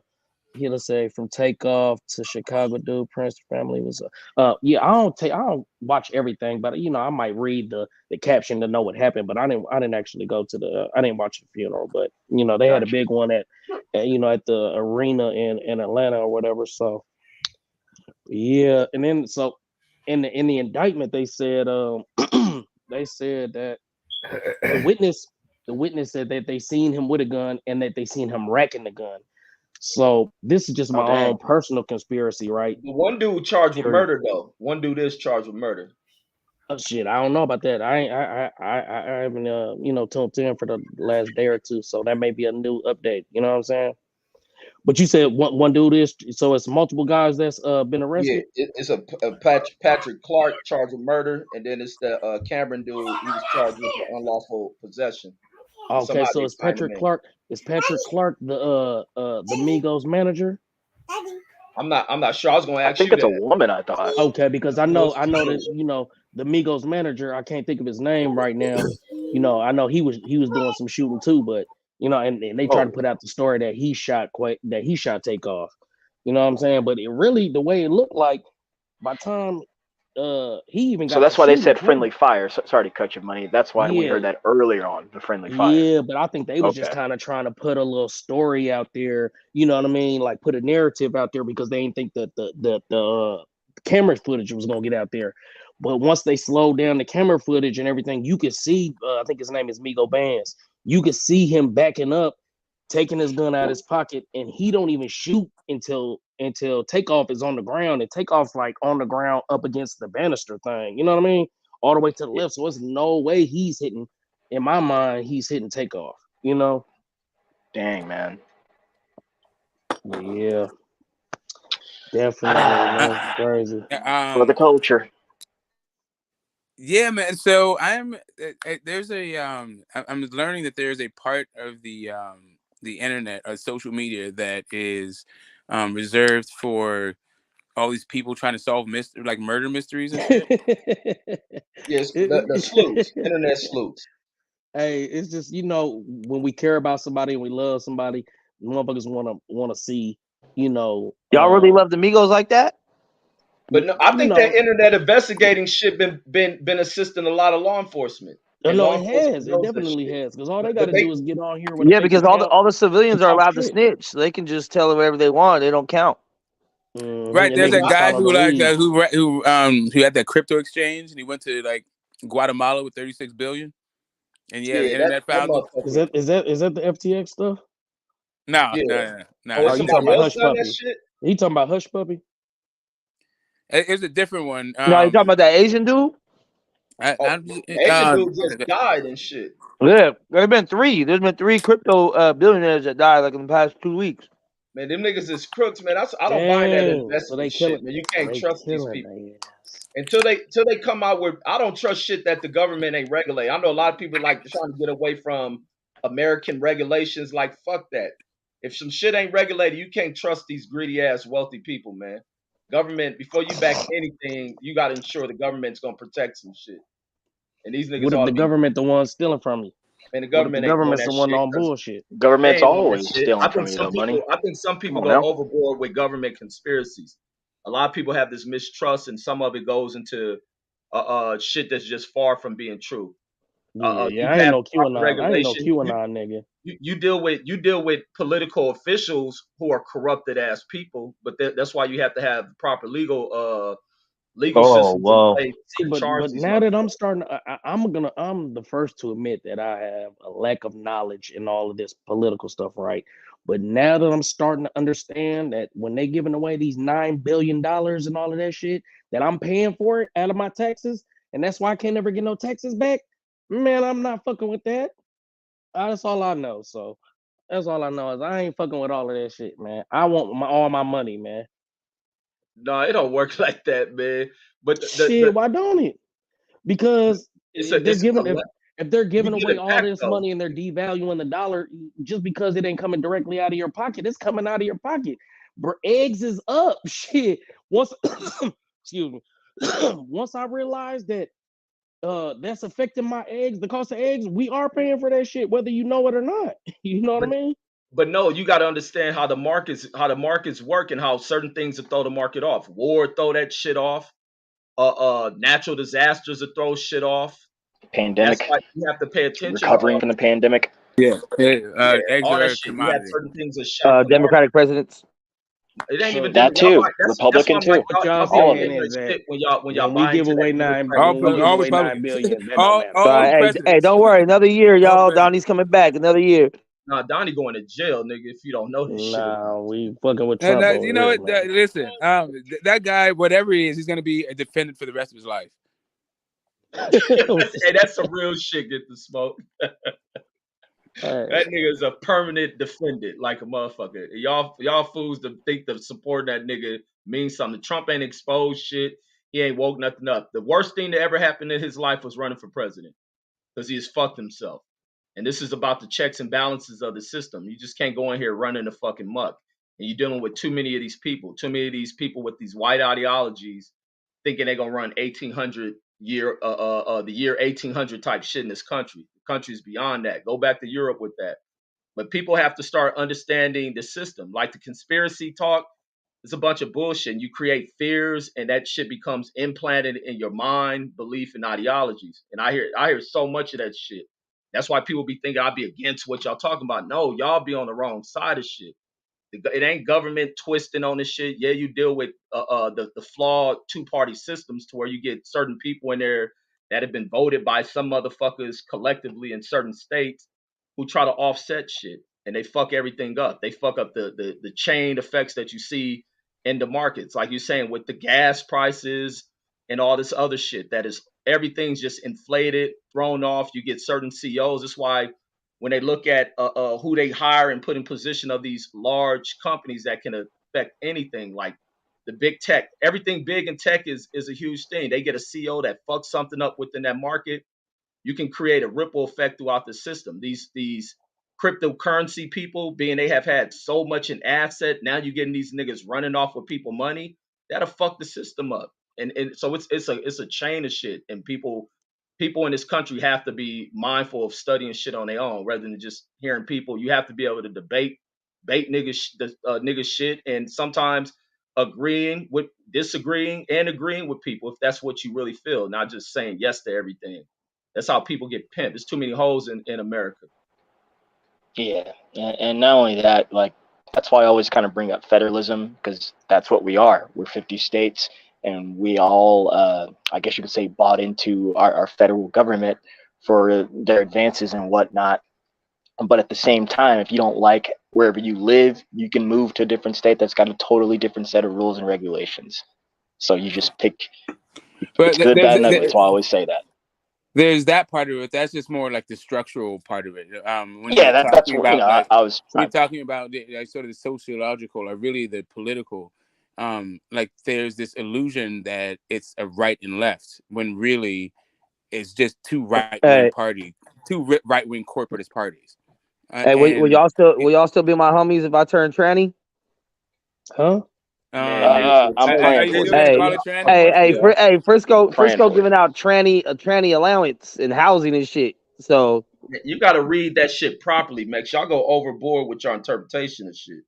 [SPEAKER 15] let's say from Takeoff to Chicago dude, Prince family was I don't watch everything, but I might read the caption to know what happened, but I didn't actually go to I didn't watch the funeral, but they had a big one at the arena in Atlanta or whatever. So yeah, and then so in the indictment they said they said that the witness said that they seen him with a gun and that they seen him racking the gun. So this is just my own personal conspiracy, right?
[SPEAKER 5] One dude charged with murder, though. One dude is charged with murder.
[SPEAKER 15] Oh shit, I don't know about that. I haven't tuned in for the last day or two, so that may be a new update. You know what I'm saying? But you said one dude is, so it's multiple guys that's been arrested.
[SPEAKER 5] Yeah, it's a Patrick Clark charged with murder, and then it's the Cameron dude. He was charged with unlawful possession.
[SPEAKER 15] Okay, so it's Patrick Clark. Is Patrick Clark the Migos manager?
[SPEAKER 5] I'm not sure. I was going to ask
[SPEAKER 11] you. I think it's a woman. I thought.
[SPEAKER 15] Okay, because I know that the Migos manager. I can't think of his name right now. I know he was doing some shooting too, but and they tried to put out the story that he shot Takeoff. You know what I'm saying? But it really, the way it looked like, by the time he even got.
[SPEAKER 11] So that's why they said friendly fire. So, sorry to cut your money. That's why we heard that earlier on, the friendly fire.
[SPEAKER 15] Yeah, but I think they was just kind of trying to put a little story out there. You know what I mean? Like put a narrative out there because they didn't think that the camera footage was gonna get out there. But once they slowed down the camera footage and everything, you could see. I think his name is Migo Bands. You could see him backing up, taking his gun out of his pocket, and he don't even shoot until Takeoff is on the ground, and Takeoff's like on the ground up against the banister thing. You know what I mean? All the way to the left. So there's no way he's hitting. In my mind, he's hitting Takeoff.
[SPEAKER 11] Dang, man.
[SPEAKER 15] Yeah. Definitely, man. Crazy.
[SPEAKER 11] For the culture.
[SPEAKER 10] Yeah, man. So there's I'm learning that there's a part of the internet or social media that is reserved for all these people trying to solve murder mysteries and shit.
[SPEAKER 5] Yes, the sleuths, internet sleuths.
[SPEAKER 15] Hey, it's just when we care about somebody and we love somebody, motherfuckers want to see y'all
[SPEAKER 9] really love the Migos like that.
[SPEAKER 5] But no, I think that internet investigating shit been assisting a lot of law enforcement.
[SPEAKER 15] No, it has. It definitely has. Because all they got to do is get on here.
[SPEAKER 9] Yeah, because all the civilians are allowed to snitch. So they can just tell whatever they want. They don't count.
[SPEAKER 10] Right. There's a guy who had that crypto exchange, and he went to Guatemala with 36 billion. And the internet found him.
[SPEAKER 15] Is that the FTX stuff?
[SPEAKER 10] No.
[SPEAKER 15] Oh, you talking about Hush Puppy? You talking about Hush Puppy?
[SPEAKER 10] It's a different one.
[SPEAKER 9] No, you talking about that Asian dude?
[SPEAKER 5] Asian dude just died and shit.
[SPEAKER 9] Yeah, there's been 3. There's been 3 crypto billionaires that died like in the past 2 weeks.
[SPEAKER 5] Man, them niggas is crooks, man. I don't buy that
[SPEAKER 15] Damn,
[SPEAKER 5] investment
[SPEAKER 15] so they
[SPEAKER 5] shit,
[SPEAKER 15] killing-
[SPEAKER 5] man. You
[SPEAKER 15] so
[SPEAKER 5] can't
[SPEAKER 15] they
[SPEAKER 5] trust these
[SPEAKER 15] killing
[SPEAKER 5] people until they come out with. I don't trust shit that the government ain't regulate. I know a lot of people like trying to get away from American regulations. Like fuck that. If some shit ain't regulated, you can't trust these greedy ass wealthy people, man. Government, before you back anything, you got to ensure the government's gonna protect some shit. And these niggas
[SPEAKER 15] What if
[SPEAKER 5] ought
[SPEAKER 15] the
[SPEAKER 5] to be.
[SPEAKER 15] government the one stealing from you?
[SPEAKER 5] And the
[SPEAKER 15] What if the
[SPEAKER 5] government ain't doing
[SPEAKER 15] government's
[SPEAKER 5] that
[SPEAKER 15] the one
[SPEAKER 5] shit
[SPEAKER 15] on
[SPEAKER 5] 'cause
[SPEAKER 15] bullshit?
[SPEAKER 5] they
[SPEAKER 11] Government's
[SPEAKER 5] ain't doing that
[SPEAKER 11] always
[SPEAKER 5] shit.
[SPEAKER 11] stealing
[SPEAKER 5] I
[SPEAKER 11] from
[SPEAKER 5] think
[SPEAKER 11] you,
[SPEAKER 5] some
[SPEAKER 11] though, money.
[SPEAKER 5] people. I think some people
[SPEAKER 11] Come
[SPEAKER 5] go
[SPEAKER 11] on now.
[SPEAKER 5] overboard with government conspiracies. A lot of people have this mistrust, and some of it goes into shit that's just far from being true.
[SPEAKER 15] Yeah,
[SPEAKER 5] You
[SPEAKER 15] I ain't
[SPEAKER 5] have
[SPEAKER 15] no
[SPEAKER 5] proper
[SPEAKER 15] QAnon. I ain't no
[SPEAKER 5] regulation.
[SPEAKER 15] QAnon nigga.
[SPEAKER 5] You deal with political officials who are corrupted ass people, but that's why you have to have proper legal systems in place
[SPEAKER 15] See,
[SPEAKER 5] to
[SPEAKER 15] but
[SPEAKER 5] charge these
[SPEAKER 15] now that I'm
[SPEAKER 5] motherfuckers.
[SPEAKER 15] starting, I'm the first to admit that I have a lack of knowledge in all of this political stuff, right? But now that I'm starting to understand that when they giving away these $9 billion and all of that shit, that I'm paying for it out of my taxes, and that's why I can't ever get no taxes back. Man, I'm not fucking with that. That's all I know. So that's all I know is I ain't fucking with all of that shit, man. I want all my money, man.
[SPEAKER 5] No, it don't work like that, man. But
[SPEAKER 15] Shit, why don't it? Because
[SPEAKER 5] it's
[SPEAKER 15] if they're
[SPEAKER 5] a
[SPEAKER 15] giving
[SPEAKER 5] collect.
[SPEAKER 15] if they're
[SPEAKER 5] You
[SPEAKER 15] giving
[SPEAKER 5] get
[SPEAKER 15] away
[SPEAKER 5] it
[SPEAKER 15] all
[SPEAKER 5] back
[SPEAKER 15] this
[SPEAKER 5] though.
[SPEAKER 15] money and they're devaluing the dollar just because it ain't coming directly out of your pocket, it's coming out of your pocket. Eggs is up. Shit. Once excuse me. Once I realized that that's affecting my eggs, the cost of eggs, we are paying for that shit, whether you know it or not. You know what I mean?
[SPEAKER 5] But no, you got to understand how the markets work and how certain things will throw the market off. War throw that shit off. Natural disasters will throw shit off.
[SPEAKER 11] Pandemic.
[SPEAKER 5] That's why you have to pay attention to
[SPEAKER 11] Recovering
[SPEAKER 5] all.
[SPEAKER 11] from the pandemic.
[SPEAKER 10] Yeah, eggs
[SPEAKER 5] All
[SPEAKER 10] are
[SPEAKER 5] that
[SPEAKER 10] a
[SPEAKER 5] shit. You have
[SPEAKER 10] commodity.
[SPEAKER 5] certain things that shock the market.
[SPEAKER 9] Democratic presidents.
[SPEAKER 5] It ain't even
[SPEAKER 11] That
[SPEAKER 5] y'all
[SPEAKER 11] too.
[SPEAKER 5] buy, that's why
[SPEAKER 11] Republican
[SPEAKER 5] I'm like
[SPEAKER 11] too.
[SPEAKER 15] What y'all
[SPEAKER 5] y'all be
[SPEAKER 11] All of
[SPEAKER 5] on
[SPEAKER 15] saying
[SPEAKER 11] it.
[SPEAKER 5] ignorant
[SPEAKER 15] is that
[SPEAKER 5] shit when y'all
[SPEAKER 15] when we
[SPEAKER 5] buy
[SPEAKER 15] give
[SPEAKER 5] into that
[SPEAKER 15] away
[SPEAKER 5] Democratic
[SPEAKER 15] when we give
[SPEAKER 10] All
[SPEAKER 15] away $9
[SPEAKER 10] Republicans.
[SPEAKER 15] billion, that don't matter.
[SPEAKER 10] All
[SPEAKER 9] Hey,
[SPEAKER 10] presidents.
[SPEAKER 9] don't worry. Another year,
[SPEAKER 10] All
[SPEAKER 9] y'all.
[SPEAKER 10] presidents.
[SPEAKER 9] Donnie's coming back. Another year.
[SPEAKER 5] Nah, Donnie going to jail, nigga. If you don't know this shit.
[SPEAKER 15] Nah, we fucking with
[SPEAKER 10] And
[SPEAKER 15] Trump over
[SPEAKER 10] you know
[SPEAKER 15] here,
[SPEAKER 10] what?
[SPEAKER 15] man.
[SPEAKER 10] Listen, that guy, whatever he is, he's gonna be a defendant for the rest of his life.
[SPEAKER 5] Hey, that's some real shit. Get the smoke.
[SPEAKER 15] Hey,
[SPEAKER 5] That nigga is a permanent defendant, like a motherfucker. Y'all fools to think that supporting that nigga means something. Trump ain't exposed shit. He ain't woke nothing up. The worst thing that ever happened in his life was running for president because he has fucked himself. And this is about the checks and balances of the system. You just can't go in here running the fucking muck. And you're dealing with too many of these people with these white ideologies, thinking they're gonna run 1800 year, the year 1800 type shit in this country. The country's beyond that. Go back to Europe with that. But people have to start understanding the system. Like the conspiracy talk, it's a bunch of bullshit. And you create fears, and that shit becomes implanted in your mind, belief, and ideologies. And I hear so much of that shit. That's why people be thinking I'll be against what y'all talking about. No, y'all be on the wrong side of shit. It ain't government twisting on this shit. Yeah, you deal with the flawed two-party systems to where you get certain people in there that have been voted by some motherfuckers collectively in certain states who try to offset shit, and they fuck everything up. They fuck up the chain effects that you see in the markets, like you're saying with the gas prices and all this other shit. That is everything's just inflated, thrown off. You get certain CEOs. That's why when they look at who they hire and put in position of these large companies that can affect anything, like the big tech, everything big in tech is a huge thing. They get a CEO that fucks something up within that market. You can create a ripple effect throughout the system. These cryptocurrency people, being they have had so much in asset, now you're getting these niggas running off with people money. That'll fuck the system up. And so it's a chain of shit. And people in this country have to be mindful of studying shit on their own rather than just hearing people. You have to be able to debate niggas shit, and sometimes disagreeing and agreeing with people if that's what you really feel, not just saying yes to everything. That's how people get pimped. There's too many hoes in America.
[SPEAKER 11] Yeah, and not only that, like that's why I always kind of bring up federalism, because that's what we are. We're 50 states, and we all, I guess you could say, bought into our federal government for their advances and whatnot. But at the same time, if you don't like wherever you live, you can move to a different state that's got a totally different set of rules and regulations. So you just pick.
[SPEAKER 10] But
[SPEAKER 11] It's good, bad, and ugly. That's why I always say that.
[SPEAKER 10] There's that part of it. That's just more like the structural part of it. When
[SPEAKER 11] Yeah,
[SPEAKER 10] you're
[SPEAKER 11] that's
[SPEAKER 10] talking
[SPEAKER 11] what,
[SPEAKER 10] about, like,
[SPEAKER 11] I was
[SPEAKER 10] when you're
[SPEAKER 11] trying.
[SPEAKER 10] talking about like sort of the sociological or really the political, like there's this illusion that it's a right and left when really it's just two right-wing parties, two right-wing corporatist parties.
[SPEAKER 9] Hey, will y'all still be my homies if I turn tranny?
[SPEAKER 15] Huh?
[SPEAKER 11] I'm praying for you.
[SPEAKER 9] Hey, Frisco giving out tranny allowance and housing and shit. So
[SPEAKER 5] you got to read that shit properly. Make sure y'all go overboard with your interpretation of shit.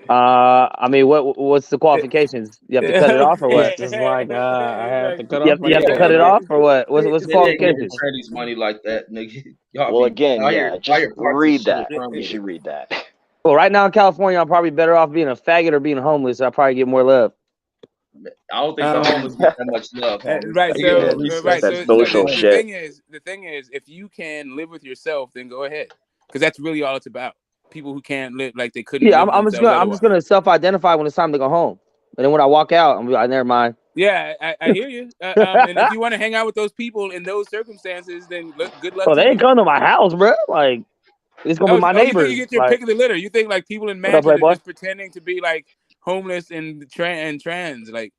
[SPEAKER 9] I mean, what's the qualifications? You have to cut it off or what?
[SPEAKER 15] Just like I have to cut
[SPEAKER 9] you
[SPEAKER 15] off.
[SPEAKER 9] You have to cut it off or what? What's the qualifications?
[SPEAKER 5] Trannies money like that, nigga.
[SPEAKER 11] Well, again, just read that. You should read that.
[SPEAKER 9] Well, right now in California, I'm probably better off being a faggot or being homeless. I probably get more love.
[SPEAKER 5] I don't think the homeless get that much love.
[SPEAKER 10] Right. So
[SPEAKER 11] social shit.
[SPEAKER 10] The thing is, if you can live with yourself, then go ahead, because that's really all it's about. People who can't live like they couldn't.
[SPEAKER 9] Yeah, I'm just gonna self-identify when it's time to go home, and then when I walk out, I'm gonna be like, never mind.
[SPEAKER 10] Yeah, I hear you. And if you want to hang out with those people in those circumstances, then good luck.
[SPEAKER 9] Oh, they ain't come to my house, bro. Like, it's gonna be my neighbors.
[SPEAKER 10] You get your pick of the litter. You think like people in Manchester are just pretending to be like homeless and trans, like.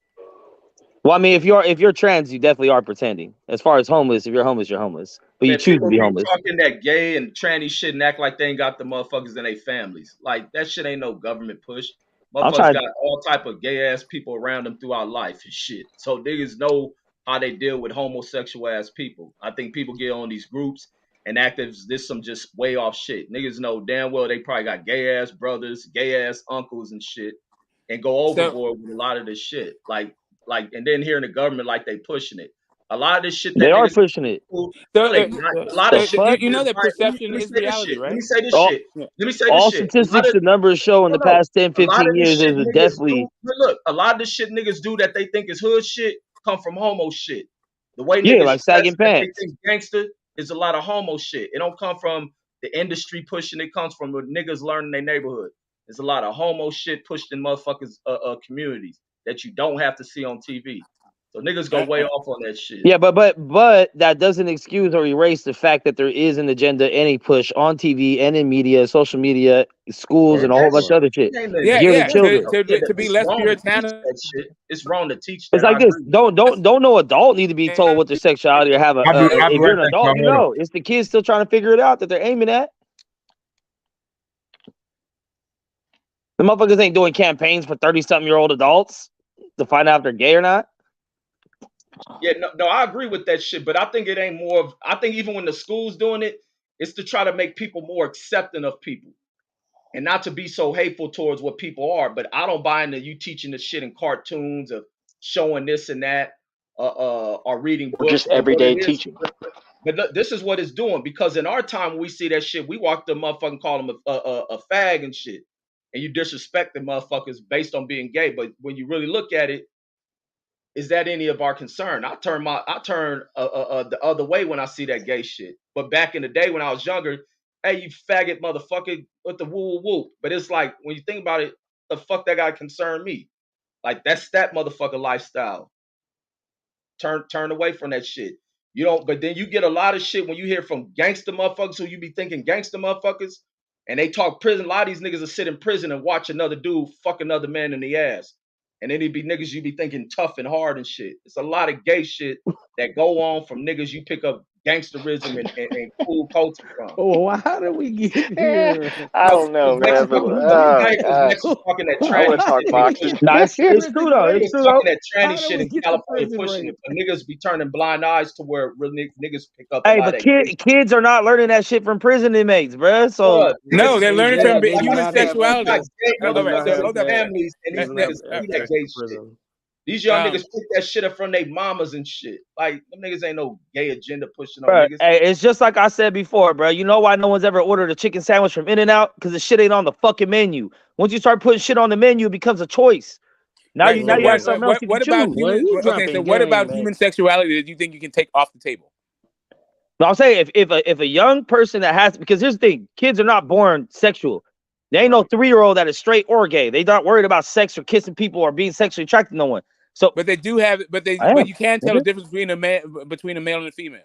[SPEAKER 9] Well, I mean, if you're trans, you definitely are pretending. As far as homeless, if you're homeless, you're homeless. But you choose to be homeless.
[SPEAKER 5] Talking that gay and tranny shit and act like they ain't got the motherfuckers in their families. Like that shit ain't no government push. Motherfuckers got all type of gay ass people around them throughout life and shit. So niggas know how they deal with homosexual ass people. I think people get on these groups and act as this some just way off shit. Niggas know damn well they probably got gay ass brothers, gay ass uncles and shit, and go overboard with a lot of this shit. Like, and then hearing the government like they pushing it. A lot of this shit
[SPEAKER 9] they are pushing it.
[SPEAKER 5] A lot of shit.
[SPEAKER 10] You know that perception is reality, right?
[SPEAKER 5] Let me say this shit. Let me say this
[SPEAKER 9] all
[SPEAKER 5] shit.
[SPEAKER 9] Statistics and numbers show in the past 10, 15 years is definitely.
[SPEAKER 5] Look, a lot of the shit niggas do that they think is hood shit come from homo shit. The way
[SPEAKER 9] niggas
[SPEAKER 5] like
[SPEAKER 9] sagging pants.
[SPEAKER 5] They think gangster is a lot of homo shit. It don't come from the industry pushing. It comes from the niggas learning their neighborhood. There's a lot of homo shit pushed in motherfuckers' communities that you don't have to see on TV. So niggas go way off on that shit.
[SPEAKER 9] Yeah, but that doesn't excuse or erase the fact that there is an agenda and a push on TV and in media, social media, schools, and a whole bunch of other shit.
[SPEAKER 10] To be less puritanical.
[SPEAKER 5] It's wrong to teach.
[SPEAKER 9] It's like this. Don't no adult need to be told what their sexuality or have a. If you're an adult, you know it's the kids still trying to figure it out that they're aiming at. The motherfuckers ain't doing campaigns for 30-something-year-old adults to find out if they're gay or not.
[SPEAKER 5] Yeah, no, I agree with that shit, but I think it ain't more of. I think even when the school's doing it, it's to try to make people more accepting of people, and not to be so hateful towards what people are. But I don't buy into you teaching the shit in cartoons of showing this and that, or reading books.
[SPEAKER 11] Just everyday teaching.
[SPEAKER 5] But look, this is what it's doing, because in our time when we see that shit, we walk the motherfucking call them a fag and shit, and you disrespect the motherfuckers based on being gay. But when you really look at it, is that any of our concern? I turn the other way when I see that gay shit. But back in the day when I was younger, hey, you faggot motherfucker with the woo woo. But it's like when you think about it, the fuck that guy concern me? Like that's that motherfucker lifestyle. Turn away from that shit. You don't. But then you get a lot of shit when you hear from gangster motherfuckers who you be thinking gangster motherfuckers, and they talk prison. A lot of these niggas will sit in prison and watch another dude fuck another man in the ass. And then it'd be niggas you be thinking tough and hard and shit. It's a lot of gay shit that go on from niggas you pick up gangsterism and cool culture from.
[SPEAKER 15] Oh, how did we get here?
[SPEAKER 11] I don't know, man. But,
[SPEAKER 5] I want to talk boxing.
[SPEAKER 9] It's true though. It's true though.
[SPEAKER 5] That tranny shit in California pushing it, but niggas be turning blind eyes to where real niggas pick up.
[SPEAKER 9] Hey, but kids are not learning that shit from prison inmates, bro. So
[SPEAKER 10] no, they're learning from human sexuality.
[SPEAKER 5] Families and these niggas these young niggas pick that shit up from their mamas and shit. Like them niggas ain't no gay agenda pushing on niggas.
[SPEAKER 9] Hey, it's just like I said before, bro. You know why no one's ever ordered a chicken sandwich from In-N-Out? Because the shit ain't on the fucking menu. Once you start putting shit on the menu, it becomes a choice. Now you have something else you can choose.
[SPEAKER 10] What about human sexuality that you think you can take off the table?
[SPEAKER 9] But I'll say if a young person that has, because here's the thing, kids are not born sexual. There ain't no 3-year-old that is straight or gay. They not worried about sex or kissing people or being sexually attracted to no one. So,
[SPEAKER 10] but they do have, but you can't tell the difference between a male and a female.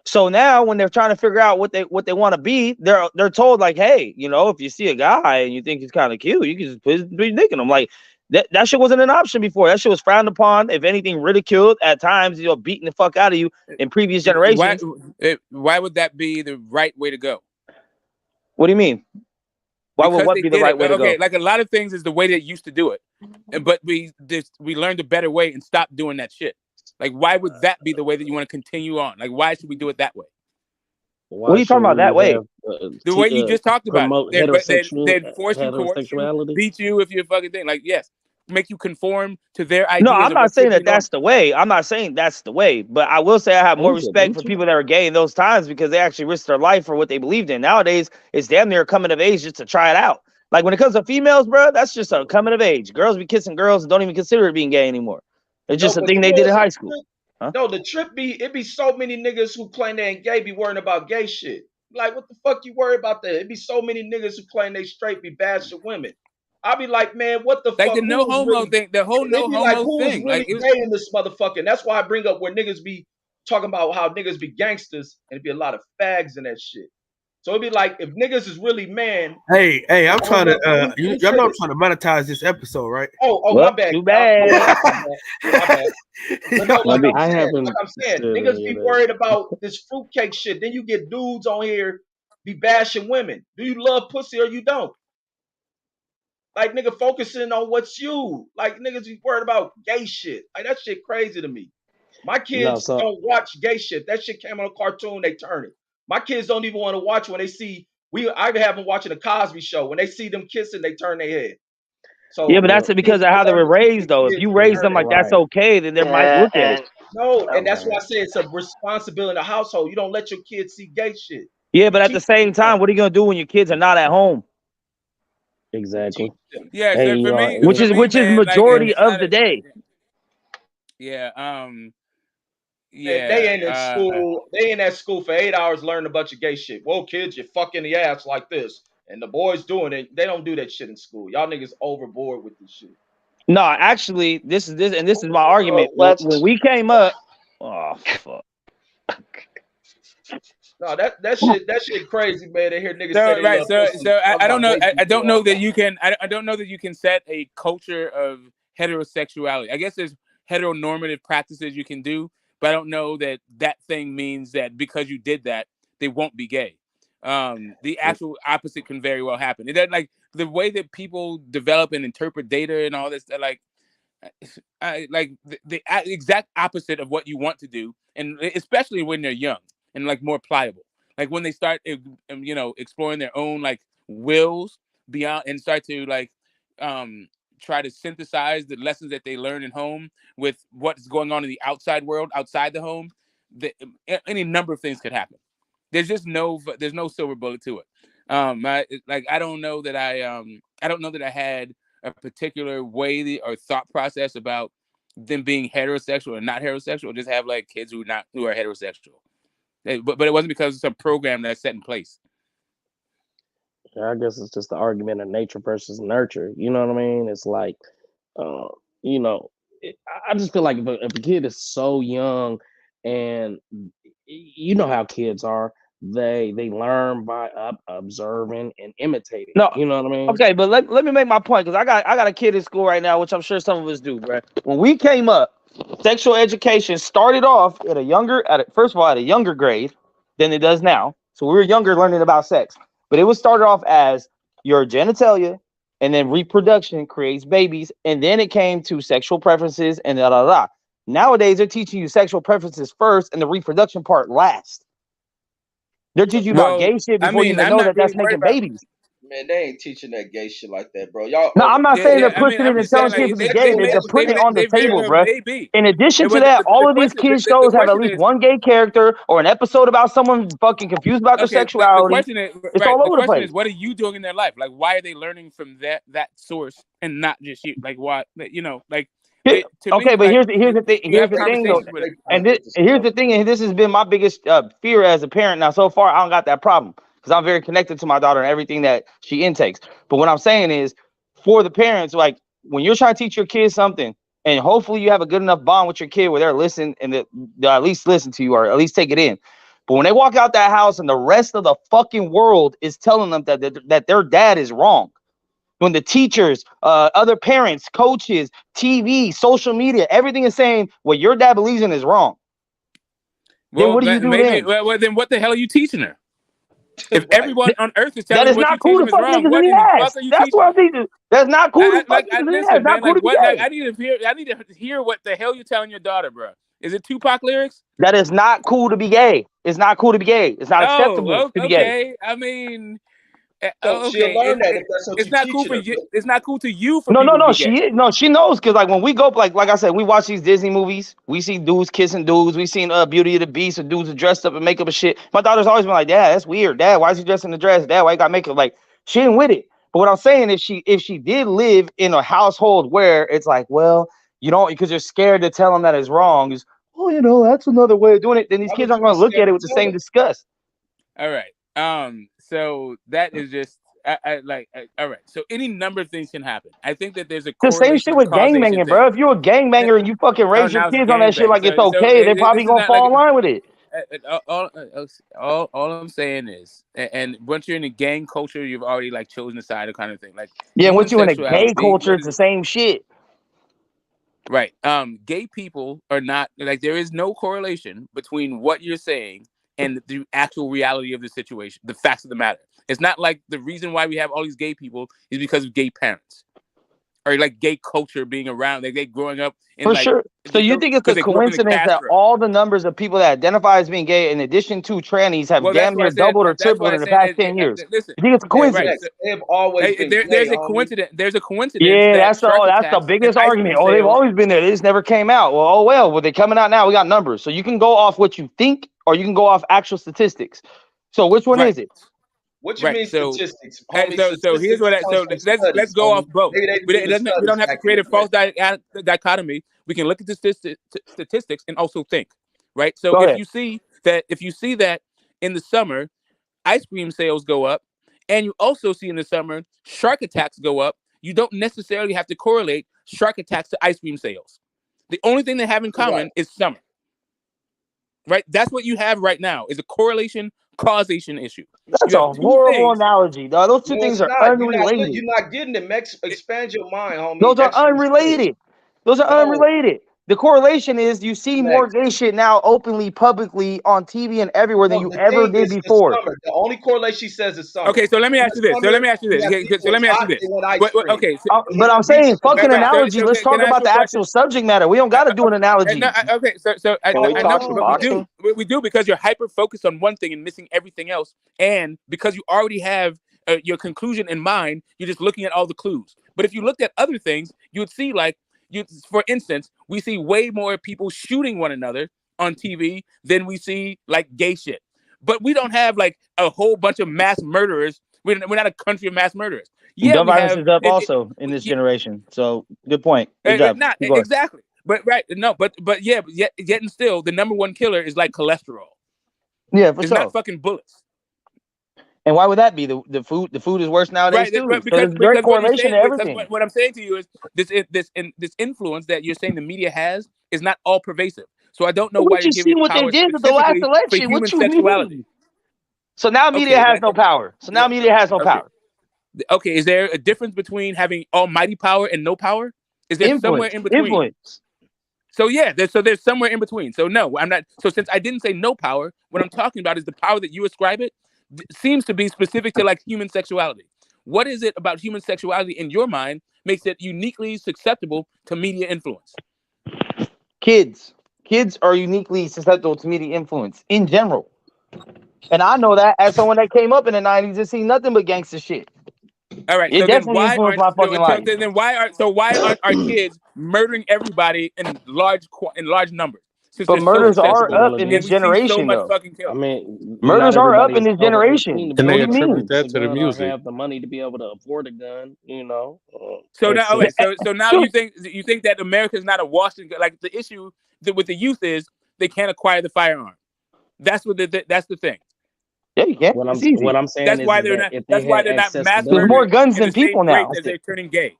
[SPEAKER 9] So now when they're trying to figure out what they want to be, they're told like, hey, you know, if you see a guy and you think he's kind of cute, you can just put his dick in him. Like that shit wasn't an option before. That shit was frowned upon. If anything, ridiculed at times. You know, beating the fuck out of you in previous generations.
[SPEAKER 10] Why would that be the right way to go?
[SPEAKER 9] What do you mean? Why would what be the right way to go?
[SPEAKER 10] Okay, like a lot of things is the way they used to do it, but we learned a better way and stopped doing that shit. Like, why would that be the way that you want to continue on? Like, why should we do it that way?
[SPEAKER 9] What are you talking about that way?
[SPEAKER 10] The way you just talked about it. They'd force you, coerce you, beat you if you're a fucking thing. Like, yes, make you conform to their ideas.
[SPEAKER 9] No, I'm not saying that that's the way. I'm not saying that's the way. But I will say I have more respect for people that are gay in those times because they actually risked their life for what they believed in. Nowadays, it's damn near coming of age just to try it out. Like when it comes to females, bro, that's just a coming of age. Girls be kissing girls and don't even consider it being gay anymore. It's just a thing they did in high school. Huh?
[SPEAKER 5] No, the trip it be so many niggas who claim they ain't gay be worrying about gay shit. Like, what the fuck you worry about that? It be so many niggas who claim they straight be bashing women. I be like, man, what the fuck?
[SPEAKER 10] Like the no homo thing, the whole no homo thing.
[SPEAKER 5] Really like, gay in this motherfucker. And that's why I bring up where niggas be talking about how niggas be gangsters and it be a lot of fags in that shit. So it'd be like if niggas is really man.
[SPEAKER 2] Hey, I'm trying to y'all know I'm trying to monetize this episode, right?
[SPEAKER 5] My bad.
[SPEAKER 9] Too bad.
[SPEAKER 5] My bad. But no, like I'm saying, niggas be worried about this fruitcake shit. Then you get dudes on here be bashing women. Do you love pussy or you don't? Like nigga focusing on what's you. Like niggas be worried about gay shit. Like that shit crazy to me. My kids don't watch gay shit. That shit came on a cartoon, they turn it. My kids don't even want to watch when they see I have them watching the Cosby Show. When they see them kissing, they turn their head. So
[SPEAKER 9] yeah, but that's because of how they were raised, though. If you raise them like that's okay, then they might look at it.
[SPEAKER 5] No, and that's why I say it's a responsibility in the household. You don't let your kids see gay shit.
[SPEAKER 9] Yeah, but at the same time, what are you gonna do when your kids are not at home?
[SPEAKER 15] Exactly.
[SPEAKER 10] Yeah, so for me,
[SPEAKER 9] which is majority of the day.
[SPEAKER 10] Yeah.
[SPEAKER 5] Yeah, they ain't in school. They in that school for 8 hours learning a bunch of gay shit. Whoa, kids, you're fucking the ass like this, and the boys doing it. They don't do that shit in school. Y'all niggas overboard with this shit.
[SPEAKER 9] No, actually, this is my argument. When we came up, oh fuck.
[SPEAKER 5] No, that shit crazy, man. They hear niggas say
[SPEAKER 10] right. So I don't know. I don't know that you can. I don't know that you can set a culture of heterosexuality. I guess there's heteronormative practices you can do. But I don't know that thing means that because you did that, they won't be gay. The actual opposite can very well happen. It like the way that people develop and interpret data and all this, like the exact opposite of what you want to do, and especially when they're young and like more pliable. Like when they start, exploring their own like wills beyond and start to like try to synthesize the lessons that they learn at home with what's going on in the outside world, outside the home. Any number of things could happen. There's no silver bullet to it. I don't know that I had a particular way or thought process about them being heterosexual or not heterosexual. Just have like kids who are heterosexual. But it wasn't because of some program that's set in place.
[SPEAKER 15] I guess it's just the argument of nature versus nurture. You know what I mean? It's like, I just feel like if a kid is so young, and you know how kids are, they learn by observing and imitating.
[SPEAKER 9] No,
[SPEAKER 15] you know what I mean?
[SPEAKER 9] Okay, but let me make my point because I got a kid in school right now, which I'm sure some of us do, right? When we came up, sexual education started off at a younger grade than it does now. So we were younger learning about sex. But it was started off as your genitalia, and then reproduction creates babies, and then it came to sexual preferences and da da da. Nowadays, they're teaching you sexual preferences first and the reproduction part last. They're teaching you about gay shit before you even know that that's making babies.
[SPEAKER 5] Man, they ain't teaching that gay shit like that, bro. Y'all.
[SPEAKER 9] No, I'm not saying they're pushing it and telling kids to be gay. They're putting it on the table, bro. In addition to that, all of these kids shows have at least one gay character or an episode about someone fucking confused about their sexuality. It's all over the place.
[SPEAKER 10] The question is, what are you doing in their life? Like, why are they learning from that source and not just you? Like, why?
[SPEAKER 9] Okay, but here's the thing. Here's the thing, though. And here's the thing, and this has been my biggest fear as a parent. Now, so far, I don't got that problem because I'm very connected to my daughter and everything that she intakes. But what I'm saying is, for the parents, like when you're trying to teach your kids something, and hopefully you have a good enough bond with your kid where they're listening and they'll at least listen to you or at least take it in. But when they walk out that house and the rest of the fucking world is telling them that their dad is wrong, when the teachers, other parents, coaches, TV, social media, everything is saying what your dad believes in is wrong, then what do you do then?
[SPEAKER 10] Well, then what the hell are you teaching her? If everyone on earth is telling
[SPEAKER 9] That
[SPEAKER 10] you
[SPEAKER 9] is
[SPEAKER 10] what
[SPEAKER 9] not
[SPEAKER 10] you
[SPEAKER 9] cool
[SPEAKER 10] teach
[SPEAKER 9] to
[SPEAKER 10] them is
[SPEAKER 9] fuck
[SPEAKER 10] wrong,
[SPEAKER 9] niggas
[SPEAKER 10] what
[SPEAKER 9] in
[SPEAKER 10] in
[SPEAKER 9] the
[SPEAKER 10] the
[SPEAKER 9] ass.
[SPEAKER 10] fuck are you
[SPEAKER 9] That's
[SPEAKER 10] teaching?
[SPEAKER 9] what I'm teaching. That's not cool to fuck niggas in the ass. Not cool to be gay.
[SPEAKER 10] I need to hear what the hell you're telling your daughter, bro. Is it Tupac lyrics?
[SPEAKER 9] That is not cool to be gay. It's not cool to be gay. It's not acceptable to be gay.
[SPEAKER 10] Okay. I mean,
[SPEAKER 5] So she'll
[SPEAKER 10] okay.
[SPEAKER 5] learn that if that's what
[SPEAKER 10] It's
[SPEAKER 5] you
[SPEAKER 10] not cool
[SPEAKER 5] teaching
[SPEAKER 10] for
[SPEAKER 5] her.
[SPEAKER 10] you. It's not cool to you for
[SPEAKER 9] No,
[SPEAKER 10] people to be
[SPEAKER 9] she
[SPEAKER 10] gay.
[SPEAKER 9] is. No, she knows because like when we go like I said, we watch these Disney movies. We see dudes kissing dudes. We seen Beauty and the Beast and dudes are dressed up in makeup and shit. My daughter's always been like, Dad, that's weird. Dad, why is he dressed in the dress? Dad, why you got makeup? Like she ain't with it. But what I'm saying, if she did live in a household where it's like, well, you don't because you're scared to tell them that it's wrong. Is that's another way of doing it. Then these kids aren't going to look at it with the same disgust.
[SPEAKER 10] All right. So that is just all right. So any number of things can happen. I think that there's a
[SPEAKER 9] The same shit with gangbanging, bro. If you're a gangbanger and you fucking raise your kids on that shit like it's okay, they're probably gonna fall in line with it.
[SPEAKER 10] All I'm saying is, and once you're in a gang culture, you've already like chosen a side, kind of thing. Like
[SPEAKER 9] once you're in a gay culture, it's the same shit.
[SPEAKER 10] Right. Gay people are not like there is no correlation between what you're saying and the actual reality of the situation, the facts of the matter. It's not like the reason why we have all these gay people is because of gay parents or like gay culture being around, like they growing up.
[SPEAKER 9] For sure. So you think it's a coincidence that all the numbers of people that identify as being gay, in addition to trannies, have damn near doubled or tripled in the past 10 years?
[SPEAKER 10] Listen,
[SPEAKER 9] you think it's a coincidence?
[SPEAKER 5] They've always been
[SPEAKER 10] there's
[SPEAKER 5] gay,
[SPEAKER 10] a coincidence. There's a coincidence.
[SPEAKER 9] Yeah, that's the biggest argument. Oh, they've always been there. They just never came out. Well, they're coming out now. We got numbers. So you can go off what you think, or you can go off actual statistics. So which one is it?
[SPEAKER 5] What you mean statistics?
[SPEAKER 10] So here's what. Let's go off both. We don't have to create a false dichotomy. We can look at the statistics and also think, right? So if you see that in the summer, ice cream sales go up, and you also see in the summer shark attacks go up, you don't necessarily have to correlate shark attacks to ice cream sales. The only thing they have in common is summer, right? That's what you have right now is a correlation causation issue.
[SPEAKER 9] That's a horrible analogy, dog. Those two things are unrelated.
[SPEAKER 5] You're not getting it. Expand your mind, homie.
[SPEAKER 9] Those are unrelated. Unrelated. The correlation is you see more gay shit now openly, publicly on TV and everywhere than you ever did before.
[SPEAKER 5] The only correlation she says is summer.
[SPEAKER 10] Okay, so let me ask you this. Okay,
[SPEAKER 9] but I'm saying fucking analogy. Let's talk about the actual subject matter. We don't got to do an analogy.
[SPEAKER 10] Okay, so I know we do because you're hyper focused on one thing and missing everything else, and because you already have your conclusion in mind, you're just looking at all the clues. But if you looked at other things, you would see for instance, we see way more people shooting one another on TV than we see like gay shit. But we don't have like a whole bunch of mass murderers. We're not a country of mass murderers. Yeah,
[SPEAKER 9] gun violence is up also in this generation. So good point. Good job.
[SPEAKER 10] Not exactly, but yet and still, the number one killer is like cholesterol.
[SPEAKER 9] Yeah, for
[SPEAKER 10] it's
[SPEAKER 9] sure.
[SPEAKER 10] not fucking bullets.
[SPEAKER 9] And why would that be? The food is worse nowadays too.
[SPEAKER 10] Because
[SPEAKER 9] there's direct correlation to everything.
[SPEAKER 10] What I'm saying to you is this influence that you're saying the media has is not all pervasive. So I don't know why you're giving
[SPEAKER 9] what
[SPEAKER 10] power
[SPEAKER 9] they did with the last election.
[SPEAKER 10] for human
[SPEAKER 9] What you
[SPEAKER 10] sexuality.
[SPEAKER 9] mean? So now media has no power. Power.
[SPEAKER 10] Okay, is there a difference between having almighty power and no power? Is there somewhere in between?
[SPEAKER 9] Influence.
[SPEAKER 10] So yeah, there's somewhere in between. So no, I'm not. So since I didn't say no power, what I'm talking about is the power that you ascribe it seems to be specific to like human sexuality. What is it about human sexuality in your mind makes it uniquely susceptible to media influence?
[SPEAKER 9] Kids are uniquely susceptible to media influence in general. And I know that as someone that came up in the 90s and seen nothing but gangster shit.
[SPEAKER 10] All right.
[SPEAKER 9] It
[SPEAKER 10] So
[SPEAKER 9] definitely influenced my fucking life.
[SPEAKER 10] Then why aren't our kids murdering everybody in large numbers? Since
[SPEAKER 9] But
[SPEAKER 10] they're so
[SPEAKER 9] murders are
[SPEAKER 10] accessible,
[SPEAKER 9] up in
[SPEAKER 10] and
[SPEAKER 9] this
[SPEAKER 10] we see so
[SPEAKER 9] generation,
[SPEAKER 10] much
[SPEAKER 9] though.
[SPEAKER 10] fucking
[SPEAKER 15] I
[SPEAKER 10] killing.
[SPEAKER 15] mean,
[SPEAKER 9] Murders
[SPEAKER 15] not
[SPEAKER 9] are up
[SPEAKER 15] everybody
[SPEAKER 9] in this
[SPEAKER 15] over 18
[SPEAKER 9] generation.
[SPEAKER 15] to
[SPEAKER 3] And
[SPEAKER 15] be
[SPEAKER 3] they
[SPEAKER 9] What do
[SPEAKER 15] able
[SPEAKER 9] you
[SPEAKER 15] to
[SPEAKER 3] attribute
[SPEAKER 9] mean?
[SPEAKER 15] purchase
[SPEAKER 3] that
[SPEAKER 15] a
[SPEAKER 3] to the
[SPEAKER 15] gun or
[SPEAKER 3] music.
[SPEAKER 15] have the money to be able to afford a gun. You know,
[SPEAKER 10] So now, all right,
[SPEAKER 15] access.
[SPEAKER 10] so now you think that America is not a Washington? Like the issue with the youth is they can't acquire the firearm. That's what that's the thing.
[SPEAKER 9] Yeah, you can.
[SPEAKER 15] What
[SPEAKER 9] It's easy.
[SPEAKER 15] I'm saying
[SPEAKER 10] That's
[SPEAKER 15] is
[SPEAKER 10] why they're
[SPEAKER 15] that
[SPEAKER 10] not.
[SPEAKER 15] if they
[SPEAKER 10] That's why
[SPEAKER 15] had
[SPEAKER 10] they're not mass
[SPEAKER 9] There's more
[SPEAKER 10] murdering
[SPEAKER 15] accessibility,
[SPEAKER 9] guns
[SPEAKER 10] at
[SPEAKER 9] than
[SPEAKER 10] the same
[SPEAKER 9] people
[SPEAKER 10] rate
[SPEAKER 9] now.
[SPEAKER 10] as they're turning gay.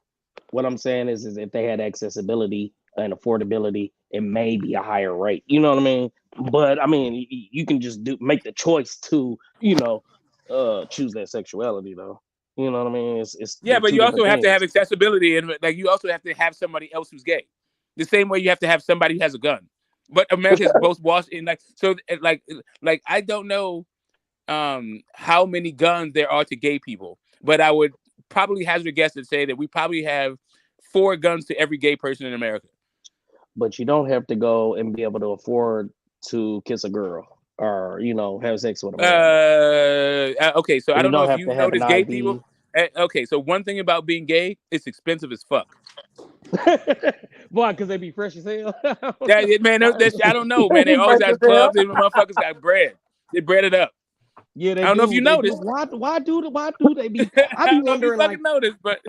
[SPEAKER 15] what I'm saying is if they had accessibility and affordability, it may be a higher rate. You know what I mean? But I mean, you can just make the choice to, choose that sexuality though. You know what I mean? It's
[SPEAKER 10] Yeah, but
[SPEAKER 15] two
[SPEAKER 10] you also
[SPEAKER 15] different
[SPEAKER 10] have to have
[SPEAKER 15] things.
[SPEAKER 10] accessibility, and like you also have to have somebody else who's gay. The same way you have to have somebody who has a gun. But America is both Washington, like I don't know how many guns there are to gay people, but I would probably hazard a guess to say that we probably have 4 guns to every gay person in America.
[SPEAKER 15] But you don't have to go and be able to afford to kiss a girl or have sex with a man.
[SPEAKER 10] Okay, so I
[SPEAKER 15] You
[SPEAKER 10] don't know
[SPEAKER 15] don't
[SPEAKER 10] if
[SPEAKER 15] have
[SPEAKER 10] you
[SPEAKER 15] to have
[SPEAKER 10] notice
[SPEAKER 15] an
[SPEAKER 10] gay
[SPEAKER 15] ID.
[SPEAKER 10] people. Okay, so one thing about being gay, it's expensive as fuck.
[SPEAKER 15] Why? Because they be fresh as hell.
[SPEAKER 10] Man, I don't know, man. They always
[SPEAKER 9] Fresh as
[SPEAKER 10] have
[SPEAKER 9] hell.
[SPEAKER 10] clubs and motherfuckers got bread. They bread it up.
[SPEAKER 15] Yeah, they
[SPEAKER 10] I don't know if you
[SPEAKER 15] They
[SPEAKER 10] noticed.
[SPEAKER 15] Why do they be?
[SPEAKER 10] I
[SPEAKER 15] I be
[SPEAKER 10] don't know if you
[SPEAKER 15] wondering
[SPEAKER 10] fucking noticed, but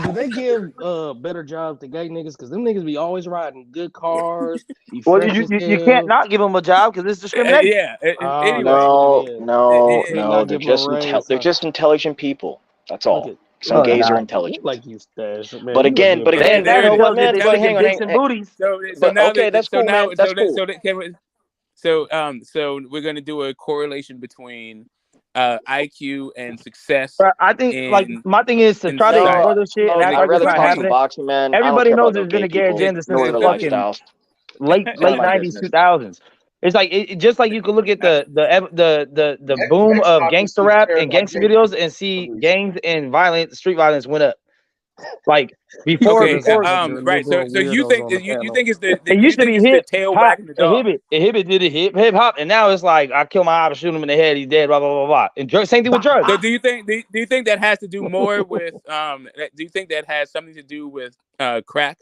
[SPEAKER 15] do they give better jobs to gay niggas? Because them niggas be always riding good cars. Be
[SPEAKER 9] Well,
[SPEAKER 15] fresh as
[SPEAKER 9] you can't
[SPEAKER 15] hell.
[SPEAKER 9] not give them a job because it's discrimination.
[SPEAKER 10] yeah.
[SPEAKER 15] Oh,
[SPEAKER 10] Anyway,
[SPEAKER 15] that's what it is.
[SPEAKER 11] No,
[SPEAKER 15] Can't
[SPEAKER 11] no.
[SPEAKER 15] not
[SPEAKER 11] They're
[SPEAKER 15] give them a
[SPEAKER 11] just
[SPEAKER 15] raise.
[SPEAKER 11] they're just intelligent people. That's
[SPEAKER 15] Look
[SPEAKER 11] all.
[SPEAKER 15] at
[SPEAKER 11] Some
[SPEAKER 9] No, they're
[SPEAKER 11] gays are
[SPEAKER 9] not.
[SPEAKER 11] intelligent.
[SPEAKER 15] like you, Stash. Man,
[SPEAKER 11] But
[SPEAKER 15] you must be
[SPEAKER 11] again,
[SPEAKER 15] a
[SPEAKER 11] but
[SPEAKER 9] They
[SPEAKER 11] again,
[SPEAKER 9] ain't
[SPEAKER 11] you
[SPEAKER 9] that
[SPEAKER 11] know what,
[SPEAKER 9] intelligent.
[SPEAKER 11] man?
[SPEAKER 9] They
[SPEAKER 11] But
[SPEAKER 9] look
[SPEAKER 11] hang
[SPEAKER 9] at
[SPEAKER 11] on,
[SPEAKER 9] dicks and booties.
[SPEAKER 10] so
[SPEAKER 11] but
[SPEAKER 10] now
[SPEAKER 11] okay, that's
[SPEAKER 10] so
[SPEAKER 11] cool,
[SPEAKER 10] now
[SPEAKER 11] man. That's cool.
[SPEAKER 10] so we're gonna do a correlation between IQ and success
[SPEAKER 9] But I think, like, my thing is to
[SPEAKER 10] in
[SPEAKER 9] try to
[SPEAKER 10] society.
[SPEAKER 9] ignore this shit and act
[SPEAKER 11] I'd
[SPEAKER 9] like it's
[SPEAKER 11] rather
[SPEAKER 9] not
[SPEAKER 11] talk some
[SPEAKER 9] happening.
[SPEAKER 11] boxing, man. I don't
[SPEAKER 9] Everybody
[SPEAKER 11] care
[SPEAKER 9] knows
[SPEAKER 11] about no
[SPEAKER 9] there's been
[SPEAKER 11] gay
[SPEAKER 9] a gay
[SPEAKER 11] people
[SPEAKER 9] agenda since
[SPEAKER 11] nor
[SPEAKER 9] the
[SPEAKER 11] their
[SPEAKER 9] fucking
[SPEAKER 11] lifestyles.
[SPEAKER 9] late
[SPEAKER 11] It's none of my
[SPEAKER 9] 90s,
[SPEAKER 11] business.
[SPEAKER 9] 2000s. It's like just like you could look at the boom of gangster rap and gangster videos and see gangs and street violence went up. Like before,
[SPEAKER 10] Okay, right. So you think you think it's the
[SPEAKER 9] it
[SPEAKER 10] you
[SPEAKER 9] used to
[SPEAKER 10] think
[SPEAKER 9] be
[SPEAKER 10] it's the
[SPEAKER 9] hip
[SPEAKER 10] tail
[SPEAKER 9] hop
[SPEAKER 10] wagging the dog?
[SPEAKER 9] and Hibbit did it hip hop, and now it's like I kill my eye, shoot him in the head, he's dead, blah blah blah blah. And same thing with drugs.
[SPEAKER 10] So do you think that has to do more with do you think that has something to do with crack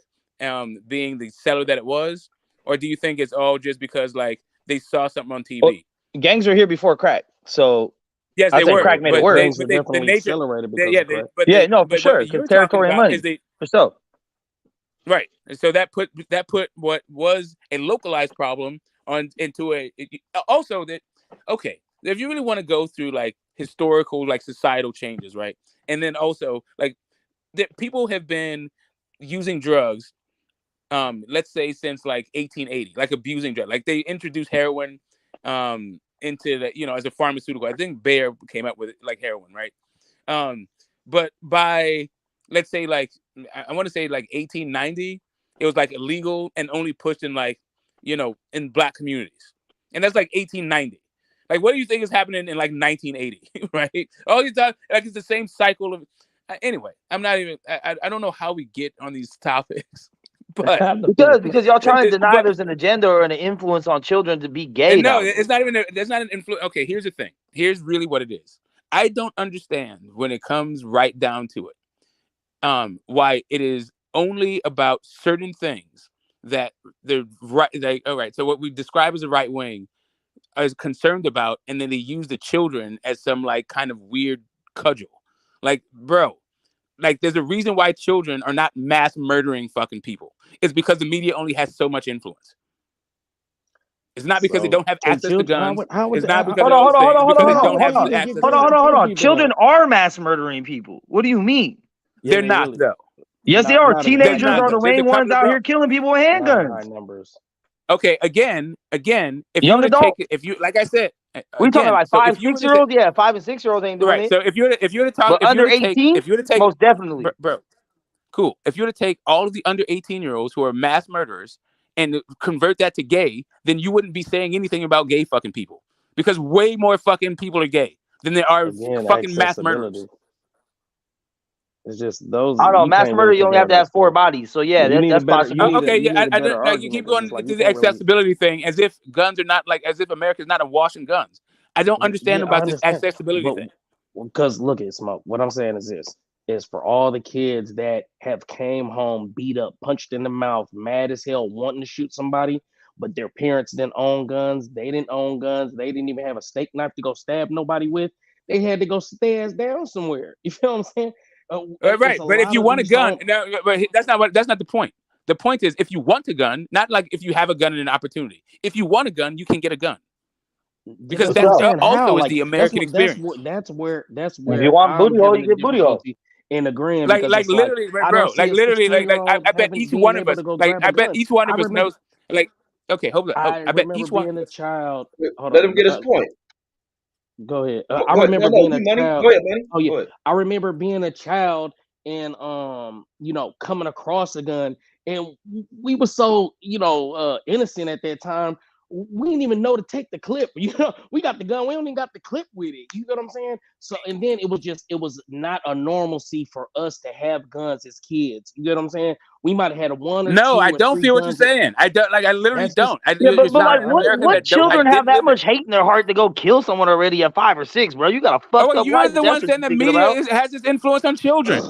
[SPEAKER 10] being the seller that it was, or do you think it's all just because like they saw something on TV?
[SPEAKER 9] Well, gangs are here before crack, so
[SPEAKER 10] yes,
[SPEAKER 9] I
[SPEAKER 10] they
[SPEAKER 9] think
[SPEAKER 10] were,
[SPEAKER 9] crack made
[SPEAKER 10] but
[SPEAKER 9] it worse.
[SPEAKER 15] Gangs were
[SPEAKER 10] the
[SPEAKER 15] definitely
[SPEAKER 10] nature,
[SPEAKER 15] accelerated because
[SPEAKER 10] yeah,
[SPEAKER 15] of crack.
[SPEAKER 9] No, for sure,
[SPEAKER 10] what
[SPEAKER 9] because
[SPEAKER 10] you're talking
[SPEAKER 9] territory and
[SPEAKER 10] about
[SPEAKER 9] money,
[SPEAKER 10] is they
[SPEAKER 9] for sure.
[SPEAKER 10] right. And so that put what was a localized problem into a also that okay, if you really want to go through like historical like societal changes, right? And then also like that people have been using drugs let's say since like 1880, like abusing drugs. Like they introduced heroin into the as a pharmaceutical. I think Bayer came up with it, like heroin, right? But by let's say like I want to say like 1890, it was like illegal and only pushed in like in black communities, and that's like 1890. Like, what do you think is happening in like 1980, right? All these times, like it's the same cycle of. Anyway, I'm not even. I don't know how we get on these topics, but
[SPEAKER 9] because y'all trying to deny there's an agenda or an influence on children to be gay.
[SPEAKER 10] No,
[SPEAKER 9] now.
[SPEAKER 10] it's not even. There's not an influence. Okay, here's the thing. Here's really what it is. I don't understand when it comes right down to it. Why it is only about certain things that the right. Like, all right. So what we describe as the right wing is concerned about, and then they use the children as some like kind of weird cudgel. Like, bro, like there's a reason why children are not mass murdering fucking people. It's because the media only has so much influence. It's not because they don't have access to guns. It's not because of those things. It's because they don't have access.
[SPEAKER 9] Hold on. Children are mass murdering people. What do you mean?
[SPEAKER 10] They're not though.
[SPEAKER 9] Yes, they are. Teenagers are the main ones out here killing people with handguns.
[SPEAKER 15] Numbers.
[SPEAKER 10] Okay, again, if
[SPEAKER 9] young
[SPEAKER 10] you
[SPEAKER 9] adult,
[SPEAKER 10] if you like I said,
[SPEAKER 9] we talking about
[SPEAKER 10] so
[SPEAKER 9] 5, 6 year olds. Yeah, 5 and 6 year olds ain't doing
[SPEAKER 10] right.
[SPEAKER 9] it.
[SPEAKER 10] So if you're to talk,
[SPEAKER 9] but under 18, most definitely,
[SPEAKER 10] bro. Cool. If you were to take all of the under 18-year-olds who are mass murderers and convert that to gay, then you wouldn't be saying anything about gay fucking people because way more fucking people are gay than there are fucking mass murderers.
[SPEAKER 15] It's just those.
[SPEAKER 9] I don't know. Mass murder, you only have to have 4 bodies. So yeah, that's possible.
[SPEAKER 10] Okay, yeah. I don't like you keep going to the accessibility thing as if guns are not like as if America's not awash in guns. I don't understand about this accessibility thing.
[SPEAKER 15] Because look at Smoke. What I'm saying is this. Is for all the kids that have came home beat up, punched in the mouth, mad as hell, wanting to shoot somebody. but their parents didn't own guns. They didn't own guns. They didn't even have a steak knife to go stab nobody with. They had to go stay ass down somewhere. You feel what I'm saying?
[SPEAKER 10] Right, but if you want a gun, no, but that's not the point. The point is, if you want a gun, not like if you have a gun and an opportunity. If you want a gun, you can get a gun. Because
[SPEAKER 15] That's what I'm
[SPEAKER 10] that
[SPEAKER 15] saying.
[SPEAKER 10] also
[SPEAKER 15] How?
[SPEAKER 10] is
[SPEAKER 15] Like,
[SPEAKER 10] the American experience.
[SPEAKER 15] That's where
[SPEAKER 9] If you want
[SPEAKER 15] I'm
[SPEAKER 9] booty hole,
[SPEAKER 15] having
[SPEAKER 9] you
[SPEAKER 15] a
[SPEAKER 9] get booty hole.
[SPEAKER 15] difficulty in agreeing
[SPEAKER 10] Like
[SPEAKER 15] because it's like
[SPEAKER 10] literally,
[SPEAKER 15] I
[SPEAKER 10] bro.
[SPEAKER 15] don't see
[SPEAKER 10] Like
[SPEAKER 15] a
[SPEAKER 10] literally, like
[SPEAKER 15] 16-year-old
[SPEAKER 10] I bet
[SPEAKER 15] having
[SPEAKER 10] each
[SPEAKER 15] being
[SPEAKER 10] one of
[SPEAKER 15] able
[SPEAKER 10] us,
[SPEAKER 15] to go
[SPEAKER 10] like
[SPEAKER 15] grab
[SPEAKER 10] I
[SPEAKER 15] a
[SPEAKER 10] bet
[SPEAKER 15] gun.
[SPEAKER 10] each one
[SPEAKER 15] I
[SPEAKER 10] of us
[SPEAKER 15] remember
[SPEAKER 10] knows, like okay, hold on.
[SPEAKER 15] I
[SPEAKER 10] I bet
[SPEAKER 15] remember
[SPEAKER 10] each one.
[SPEAKER 15] being a child. Hold
[SPEAKER 5] Let
[SPEAKER 15] on.
[SPEAKER 5] him get his point.
[SPEAKER 15] Go ahead.
[SPEAKER 5] Go
[SPEAKER 15] I
[SPEAKER 5] ahead. No,
[SPEAKER 15] remember
[SPEAKER 5] no,
[SPEAKER 15] being a
[SPEAKER 5] you money.
[SPEAKER 15] child.
[SPEAKER 5] Go ahead, money.
[SPEAKER 15] Oh yeah,
[SPEAKER 5] Go ahead.
[SPEAKER 15] I remember being a child and coming across a gun, and we were so innocent at that time. We didn't even know to take the clip. We got the gun. We don't even got the clip with it. You know what I'm saying? So, and then it was not a normalcy for us to have guns as kids. You know what I'm saying? We might have had one or
[SPEAKER 10] No,
[SPEAKER 15] two
[SPEAKER 10] I
[SPEAKER 15] or
[SPEAKER 10] don't
[SPEAKER 15] three
[SPEAKER 10] feel what you're
[SPEAKER 15] guns.
[SPEAKER 10] saying. I don't like. I literally
[SPEAKER 15] That's just
[SPEAKER 10] don't.
[SPEAKER 9] Yeah, but
[SPEAKER 10] It's not
[SPEAKER 9] like,
[SPEAKER 10] America
[SPEAKER 9] what
[SPEAKER 10] that don't. I
[SPEAKER 9] children have
[SPEAKER 10] didn't
[SPEAKER 9] that
[SPEAKER 10] live
[SPEAKER 9] much
[SPEAKER 10] it.
[SPEAKER 9] hate in their heart to go kill someone already at 5 or 6, bro? You got a fucked up
[SPEAKER 10] You're
[SPEAKER 9] life.
[SPEAKER 10] the
[SPEAKER 9] That's
[SPEAKER 10] one
[SPEAKER 9] what
[SPEAKER 10] saying
[SPEAKER 9] you're
[SPEAKER 10] the
[SPEAKER 9] thinking
[SPEAKER 10] media
[SPEAKER 9] about.
[SPEAKER 10] has this influence on children.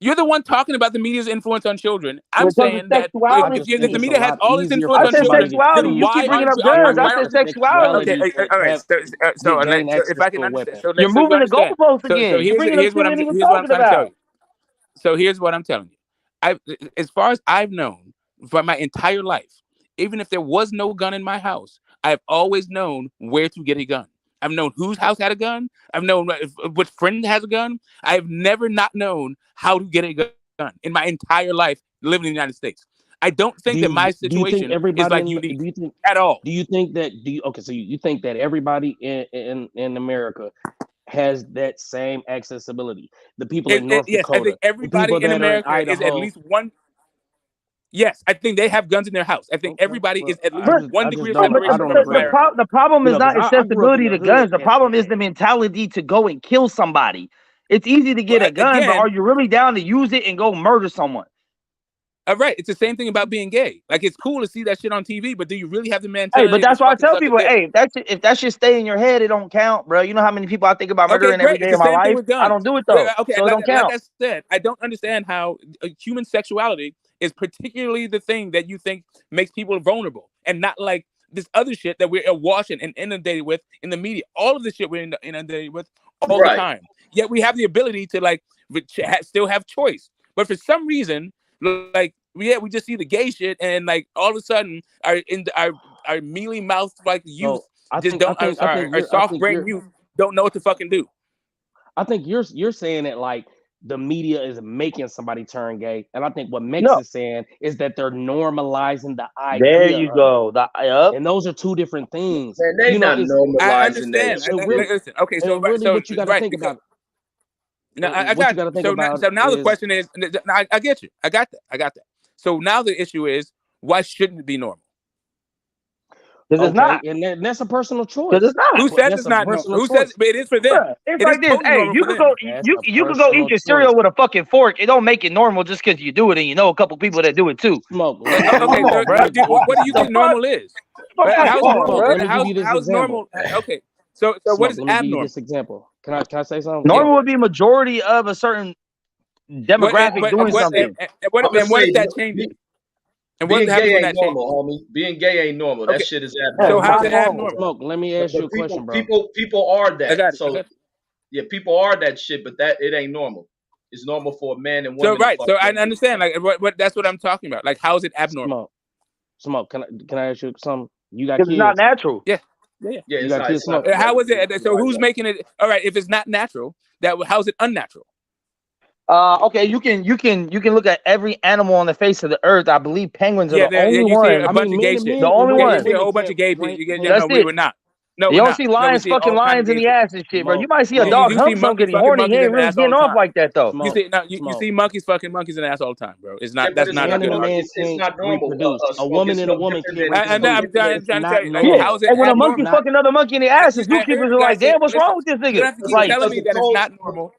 [SPEAKER 10] You're the one talking about the media's influence on children. I'm
[SPEAKER 9] When it comes to
[SPEAKER 10] saying that
[SPEAKER 15] I
[SPEAKER 9] sexuality,
[SPEAKER 15] just
[SPEAKER 10] if
[SPEAKER 15] think
[SPEAKER 10] the
[SPEAKER 15] it's a
[SPEAKER 10] media has
[SPEAKER 15] lot
[SPEAKER 10] all this
[SPEAKER 15] easier
[SPEAKER 10] influence
[SPEAKER 9] I
[SPEAKER 15] for
[SPEAKER 10] on
[SPEAKER 9] said
[SPEAKER 10] children,
[SPEAKER 15] somebody to
[SPEAKER 9] sexuality.
[SPEAKER 10] then
[SPEAKER 9] You
[SPEAKER 15] choose
[SPEAKER 10] why
[SPEAKER 9] keep bringing
[SPEAKER 10] aren't
[SPEAKER 9] up
[SPEAKER 10] you?
[SPEAKER 9] guns. I
[SPEAKER 10] Why
[SPEAKER 9] said
[SPEAKER 10] aren't
[SPEAKER 9] sexuality.
[SPEAKER 10] okay?
[SPEAKER 15] sexuality to
[SPEAKER 10] All right.
[SPEAKER 15] have
[SPEAKER 10] So
[SPEAKER 15] gain
[SPEAKER 10] if
[SPEAKER 15] access
[SPEAKER 10] I
[SPEAKER 15] to
[SPEAKER 10] can
[SPEAKER 15] a
[SPEAKER 10] understand,
[SPEAKER 15] weapon.
[SPEAKER 10] so
[SPEAKER 9] You're
[SPEAKER 10] you
[SPEAKER 9] moving the
[SPEAKER 10] understand.
[SPEAKER 9] goalposts
[SPEAKER 10] So
[SPEAKER 9] again. You're bringing up
[SPEAKER 10] here's
[SPEAKER 9] shit
[SPEAKER 10] what
[SPEAKER 9] we ain't even
[SPEAKER 10] here's what I'm
[SPEAKER 9] talking
[SPEAKER 10] trying to tell
[SPEAKER 9] about.
[SPEAKER 10] you. So here's what I'm telling you. As far as I've known for my entire life, even if there was no gun in my house, I've always known where to get a gun. I've known whose house had a gun. I've known which friend has a gun. I've never not known how to get a gun in my entire life living in the United States. I don't think that my
[SPEAKER 15] Do you think
[SPEAKER 10] situation is
[SPEAKER 15] everybody
[SPEAKER 10] like
[SPEAKER 15] in
[SPEAKER 10] unique
[SPEAKER 15] do you think
[SPEAKER 10] at all.
[SPEAKER 15] do you think that okay, so you think that everybody in America has that same accessibility? The people in North
[SPEAKER 10] Yes, I think
[SPEAKER 15] Dakota, the
[SPEAKER 10] everybody
[SPEAKER 15] people
[SPEAKER 10] in
[SPEAKER 15] that are in
[SPEAKER 10] America is at
[SPEAKER 15] Idaho.
[SPEAKER 10] least one. Yes, I think they have guns in their house. I think
[SPEAKER 15] Okay,
[SPEAKER 10] everybody
[SPEAKER 15] well,
[SPEAKER 10] is at least
[SPEAKER 9] But
[SPEAKER 10] one
[SPEAKER 15] I
[SPEAKER 10] degree
[SPEAKER 15] just
[SPEAKER 10] of
[SPEAKER 9] but
[SPEAKER 15] don't I
[SPEAKER 10] separation
[SPEAKER 15] don't
[SPEAKER 10] from
[SPEAKER 15] agree.
[SPEAKER 10] America.
[SPEAKER 9] the problem is not
[SPEAKER 15] Because I grew up in
[SPEAKER 9] accessibility
[SPEAKER 15] the
[SPEAKER 9] to
[SPEAKER 15] hood,
[SPEAKER 9] guns. The problem is the mentality to go and kill somebody. It's easy to get a gun, but are
[SPEAKER 10] Again,
[SPEAKER 9] you really down to use it and go murder someone?
[SPEAKER 10] right. It's the same thing about being gay. Like it's cool to see that shit on TV, but do you really have the
[SPEAKER 9] Hey, but
[SPEAKER 10] mentality to
[SPEAKER 9] that's why I
[SPEAKER 10] fucking
[SPEAKER 9] tell
[SPEAKER 10] suck a
[SPEAKER 9] people,
[SPEAKER 10] dick?
[SPEAKER 9] hey, if that shit stay in your head, it don't count, bro. You know how many people I think about
[SPEAKER 10] Okay,
[SPEAKER 9] murdering every
[SPEAKER 10] great.
[SPEAKER 9] day
[SPEAKER 10] It's
[SPEAKER 9] of
[SPEAKER 10] the
[SPEAKER 9] my
[SPEAKER 10] same thing
[SPEAKER 9] life?
[SPEAKER 10] with
[SPEAKER 9] I
[SPEAKER 10] guns.
[SPEAKER 9] don't do it though,
[SPEAKER 10] Okay,
[SPEAKER 9] so it don't
[SPEAKER 10] like
[SPEAKER 9] count.
[SPEAKER 10] I said, I don't understand how human sexuality is particularly the thing that you think makes people vulnerable, and not like this other shit that we're awash and inundated with in the media. All of the shit we're inundated with all the
[SPEAKER 5] Right.
[SPEAKER 10] time. Yet we have the ability to like still have choice. But for some reason, like we just see the gay shit, and like all of a sudden our mealy mouthed like youth
[SPEAKER 15] so I
[SPEAKER 10] just
[SPEAKER 15] think
[SPEAKER 10] don't. I'm sorry, our soft brain youth don't know what to fucking do.
[SPEAKER 15] I think you're saying that like the media is making somebody turn gay, and I think what Mex
[SPEAKER 9] No,
[SPEAKER 15] is saying is that they're normalizing the
[SPEAKER 9] there
[SPEAKER 15] idea
[SPEAKER 9] you
[SPEAKER 15] of it,
[SPEAKER 9] go.
[SPEAKER 15] and those are two different things.
[SPEAKER 5] Man, they not
[SPEAKER 15] It's
[SPEAKER 10] I
[SPEAKER 5] normalizing that
[SPEAKER 10] understand.
[SPEAKER 15] so
[SPEAKER 5] shit.
[SPEAKER 15] really,
[SPEAKER 10] Listen, okay, so
[SPEAKER 15] and really, what you got to
[SPEAKER 10] right
[SPEAKER 15] think
[SPEAKER 10] because
[SPEAKER 15] about,
[SPEAKER 10] no, I
[SPEAKER 15] what you
[SPEAKER 10] got
[SPEAKER 15] got
[SPEAKER 10] you.
[SPEAKER 15] to think
[SPEAKER 10] So
[SPEAKER 15] about
[SPEAKER 10] now the
[SPEAKER 15] is
[SPEAKER 10] question is, I get you. I got that. So now the issue is, why shouldn't it be normal?
[SPEAKER 9] Because it's not.
[SPEAKER 15] and that's a personal
[SPEAKER 9] Because
[SPEAKER 15] choice.
[SPEAKER 9] it's not.
[SPEAKER 10] Who says
[SPEAKER 15] That's
[SPEAKER 10] it's
[SPEAKER 15] a
[SPEAKER 10] not normal?
[SPEAKER 15] personal
[SPEAKER 10] Who says?
[SPEAKER 15] choice.
[SPEAKER 10] But it is for them.
[SPEAKER 9] Bruh, it's
[SPEAKER 10] It is
[SPEAKER 9] like this.
[SPEAKER 10] totally
[SPEAKER 9] Hey,
[SPEAKER 10] normal
[SPEAKER 9] you
[SPEAKER 10] for
[SPEAKER 9] could
[SPEAKER 10] them.
[SPEAKER 9] go
[SPEAKER 15] That's
[SPEAKER 9] you
[SPEAKER 15] a
[SPEAKER 9] you could go eat
[SPEAKER 15] personal
[SPEAKER 9] your
[SPEAKER 15] choice.
[SPEAKER 9] cereal with a fucking fork. It don't make it normal just because you do it and you know a couple people that do it too.
[SPEAKER 15] Smoke.
[SPEAKER 10] Okay,
[SPEAKER 9] Come on, bro.
[SPEAKER 10] what do you
[SPEAKER 9] The
[SPEAKER 10] think
[SPEAKER 9] fuck?
[SPEAKER 10] normal is?
[SPEAKER 9] Fuck out
[SPEAKER 10] How's
[SPEAKER 9] here,
[SPEAKER 10] normal?
[SPEAKER 9] bro.
[SPEAKER 15] Let me give you this
[SPEAKER 10] How's
[SPEAKER 15] example.
[SPEAKER 10] normal? Okay, so what
[SPEAKER 15] Smoke.
[SPEAKER 10] is
[SPEAKER 15] Let me give you
[SPEAKER 10] abnormal?
[SPEAKER 15] this example. Can I say something?
[SPEAKER 10] Yeah.
[SPEAKER 9] Normal would be majority of a certain demographic
[SPEAKER 10] But
[SPEAKER 9] doing
[SPEAKER 10] what
[SPEAKER 9] something.
[SPEAKER 10] what
[SPEAKER 5] I'm gonna
[SPEAKER 10] if
[SPEAKER 5] say
[SPEAKER 10] that changes? And what
[SPEAKER 5] being
[SPEAKER 10] happens
[SPEAKER 5] gay
[SPEAKER 10] when
[SPEAKER 5] ain't
[SPEAKER 10] that changes?
[SPEAKER 5] normal, homie. Being gay ain't normal. That
[SPEAKER 10] Okay,
[SPEAKER 5] shit is
[SPEAKER 9] That's
[SPEAKER 10] so
[SPEAKER 5] abnormal.
[SPEAKER 10] how's
[SPEAKER 9] not
[SPEAKER 10] it
[SPEAKER 9] normal.
[SPEAKER 10] abnormal?
[SPEAKER 15] Smoke. Let me ask you a question, bro.
[SPEAKER 5] People are
[SPEAKER 10] I
[SPEAKER 5] that.
[SPEAKER 10] got it.
[SPEAKER 5] So yeah, people are that shit, but that it ain't normal. It's normal for a man and
[SPEAKER 10] So
[SPEAKER 5] woman to
[SPEAKER 10] right,
[SPEAKER 5] fuck.
[SPEAKER 10] so I understand. Like what that's what I'm talking about. Like how is it abnormal?
[SPEAKER 15] Smoke. Can I ask you something? You got
[SPEAKER 9] Because it's not
[SPEAKER 15] kids?
[SPEAKER 9] natural.
[SPEAKER 10] Yeah.
[SPEAKER 5] Yeah,
[SPEAKER 15] You
[SPEAKER 5] it's
[SPEAKER 15] got
[SPEAKER 5] not.
[SPEAKER 15] kids?
[SPEAKER 5] It's not.
[SPEAKER 15] Smoke.
[SPEAKER 10] How is it? So
[SPEAKER 5] Right,
[SPEAKER 10] who's
[SPEAKER 5] right.
[SPEAKER 10] making it? All right, if it's not natural, how's it unnatural?
[SPEAKER 9] Okay, you can look at every animal on the face of the earth. I believe penguins are
[SPEAKER 10] Yeah,
[SPEAKER 9] the only
[SPEAKER 10] you see a
[SPEAKER 9] ones.
[SPEAKER 10] bunch of gay shit.
[SPEAKER 9] The only
[SPEAKER 10] Yeah, you
[SPEAKER 9] ones.
[SPEAKER 10] see a whole bunch of gay people.
[SPEAKER 9] That's
[SPEAKER 10] No,
[SPEAKER 9] it.
[SPEAKER 10] we're not. No,
[SPEAKER 9] You
[SPEAKER 10] we're
[SPEAKER 9] don't
[SPEAKER 10] not.
[SPEAKER 9] see
[SPEAKER 10] No, we
[SPEAKER 9] lions
[SPEAKER 10] see
[SPEAKER 9] fucking
[SPEAKER 10] all kind of
[SPEAKER 9] lions in
[SPEAKER 10] gay
[SPEAKER 9] the
[SPEAKER 10] shit.
[SPEAKER 9] ass and shit, bro. You might see a
[SPEAKER 10] You
[SPEAKER 9] dog
[SPEAKER 10] see
[SPEAKER 9] hump
[SPEAKER 10] monkeys
[SPEAKER 9] something
[SPEAKER 10] fucking
[SPEAKER 9] horny. He
[SPEAKER 10] monkeys in
[SPEAKER 9] ain't
[SPEAKER 10] the
[SPEAKER 9] really
[SPEAKER 10] ass all
[SPEAKER 9] getting
[SPEAKER 10] the
[SPEAKER 9] off
[SPEAKER 10] time.
[SPEAKER 9] like that though.
[SPEAKER 10] You see monkeys fucking monkeys in the ass all the time, bro. It's
[SPEAKER 5] Yeah,
[SPEAKER 10] not.
[SPEAKER 5] but
[SPEAKER 10] That's
[SPEAKER 5] it's
[SPEAKER 10] not a
[SPEAKER 5] not
[SPEAKER 10] good
[SPEAKER 5] normal.
[SPEAKER 10] argument.
[SPEAKER 5] It's not normal.
[SPEAKER 15] Reproduce. A
[SPEAKER 5] Smoke.
[SPEAKER 15] woman
[SPEAKER 5] It's
[SPEAKER 15] and a
[SPEAKER 5] no
[SPEAKER 15] woman
[SPEAKER 5] different
[SPEAKER 15] can't
[SPEAKER 5] than. It's
[SPEAKER 10] I'm
[SPEAKER 5] no
[SPEAKER 15] reproduce.
[SPEAKER 5] different than.
[SPEAKER 10] trying to
[SPEAKER 15] Not
[SPEAKER 10] tell you, like,
[SPEAKER 9] Yeah,
[SPEAKER 15] normal.
[SPEAKER 10] how is it
[SPEAKER 9] and when a monkey
[SPEAKER 10] abnormal?
[SPEAKER 9] fucking another monkey in the ass, his group keepers are like,
[SPEAKER 10] Guys,
[SPEAKER 9] "Damn, what's
[SPEAKER 10] listen,
[SPEAKER 9] wrong with this
[SPEAKER 10] you don't
[SPEAKER 9] nigga?"
[SPEAKER 10] have to keep
[SPEAKER 9] Like,
[SPEAKER 10] telling me that it's not normal.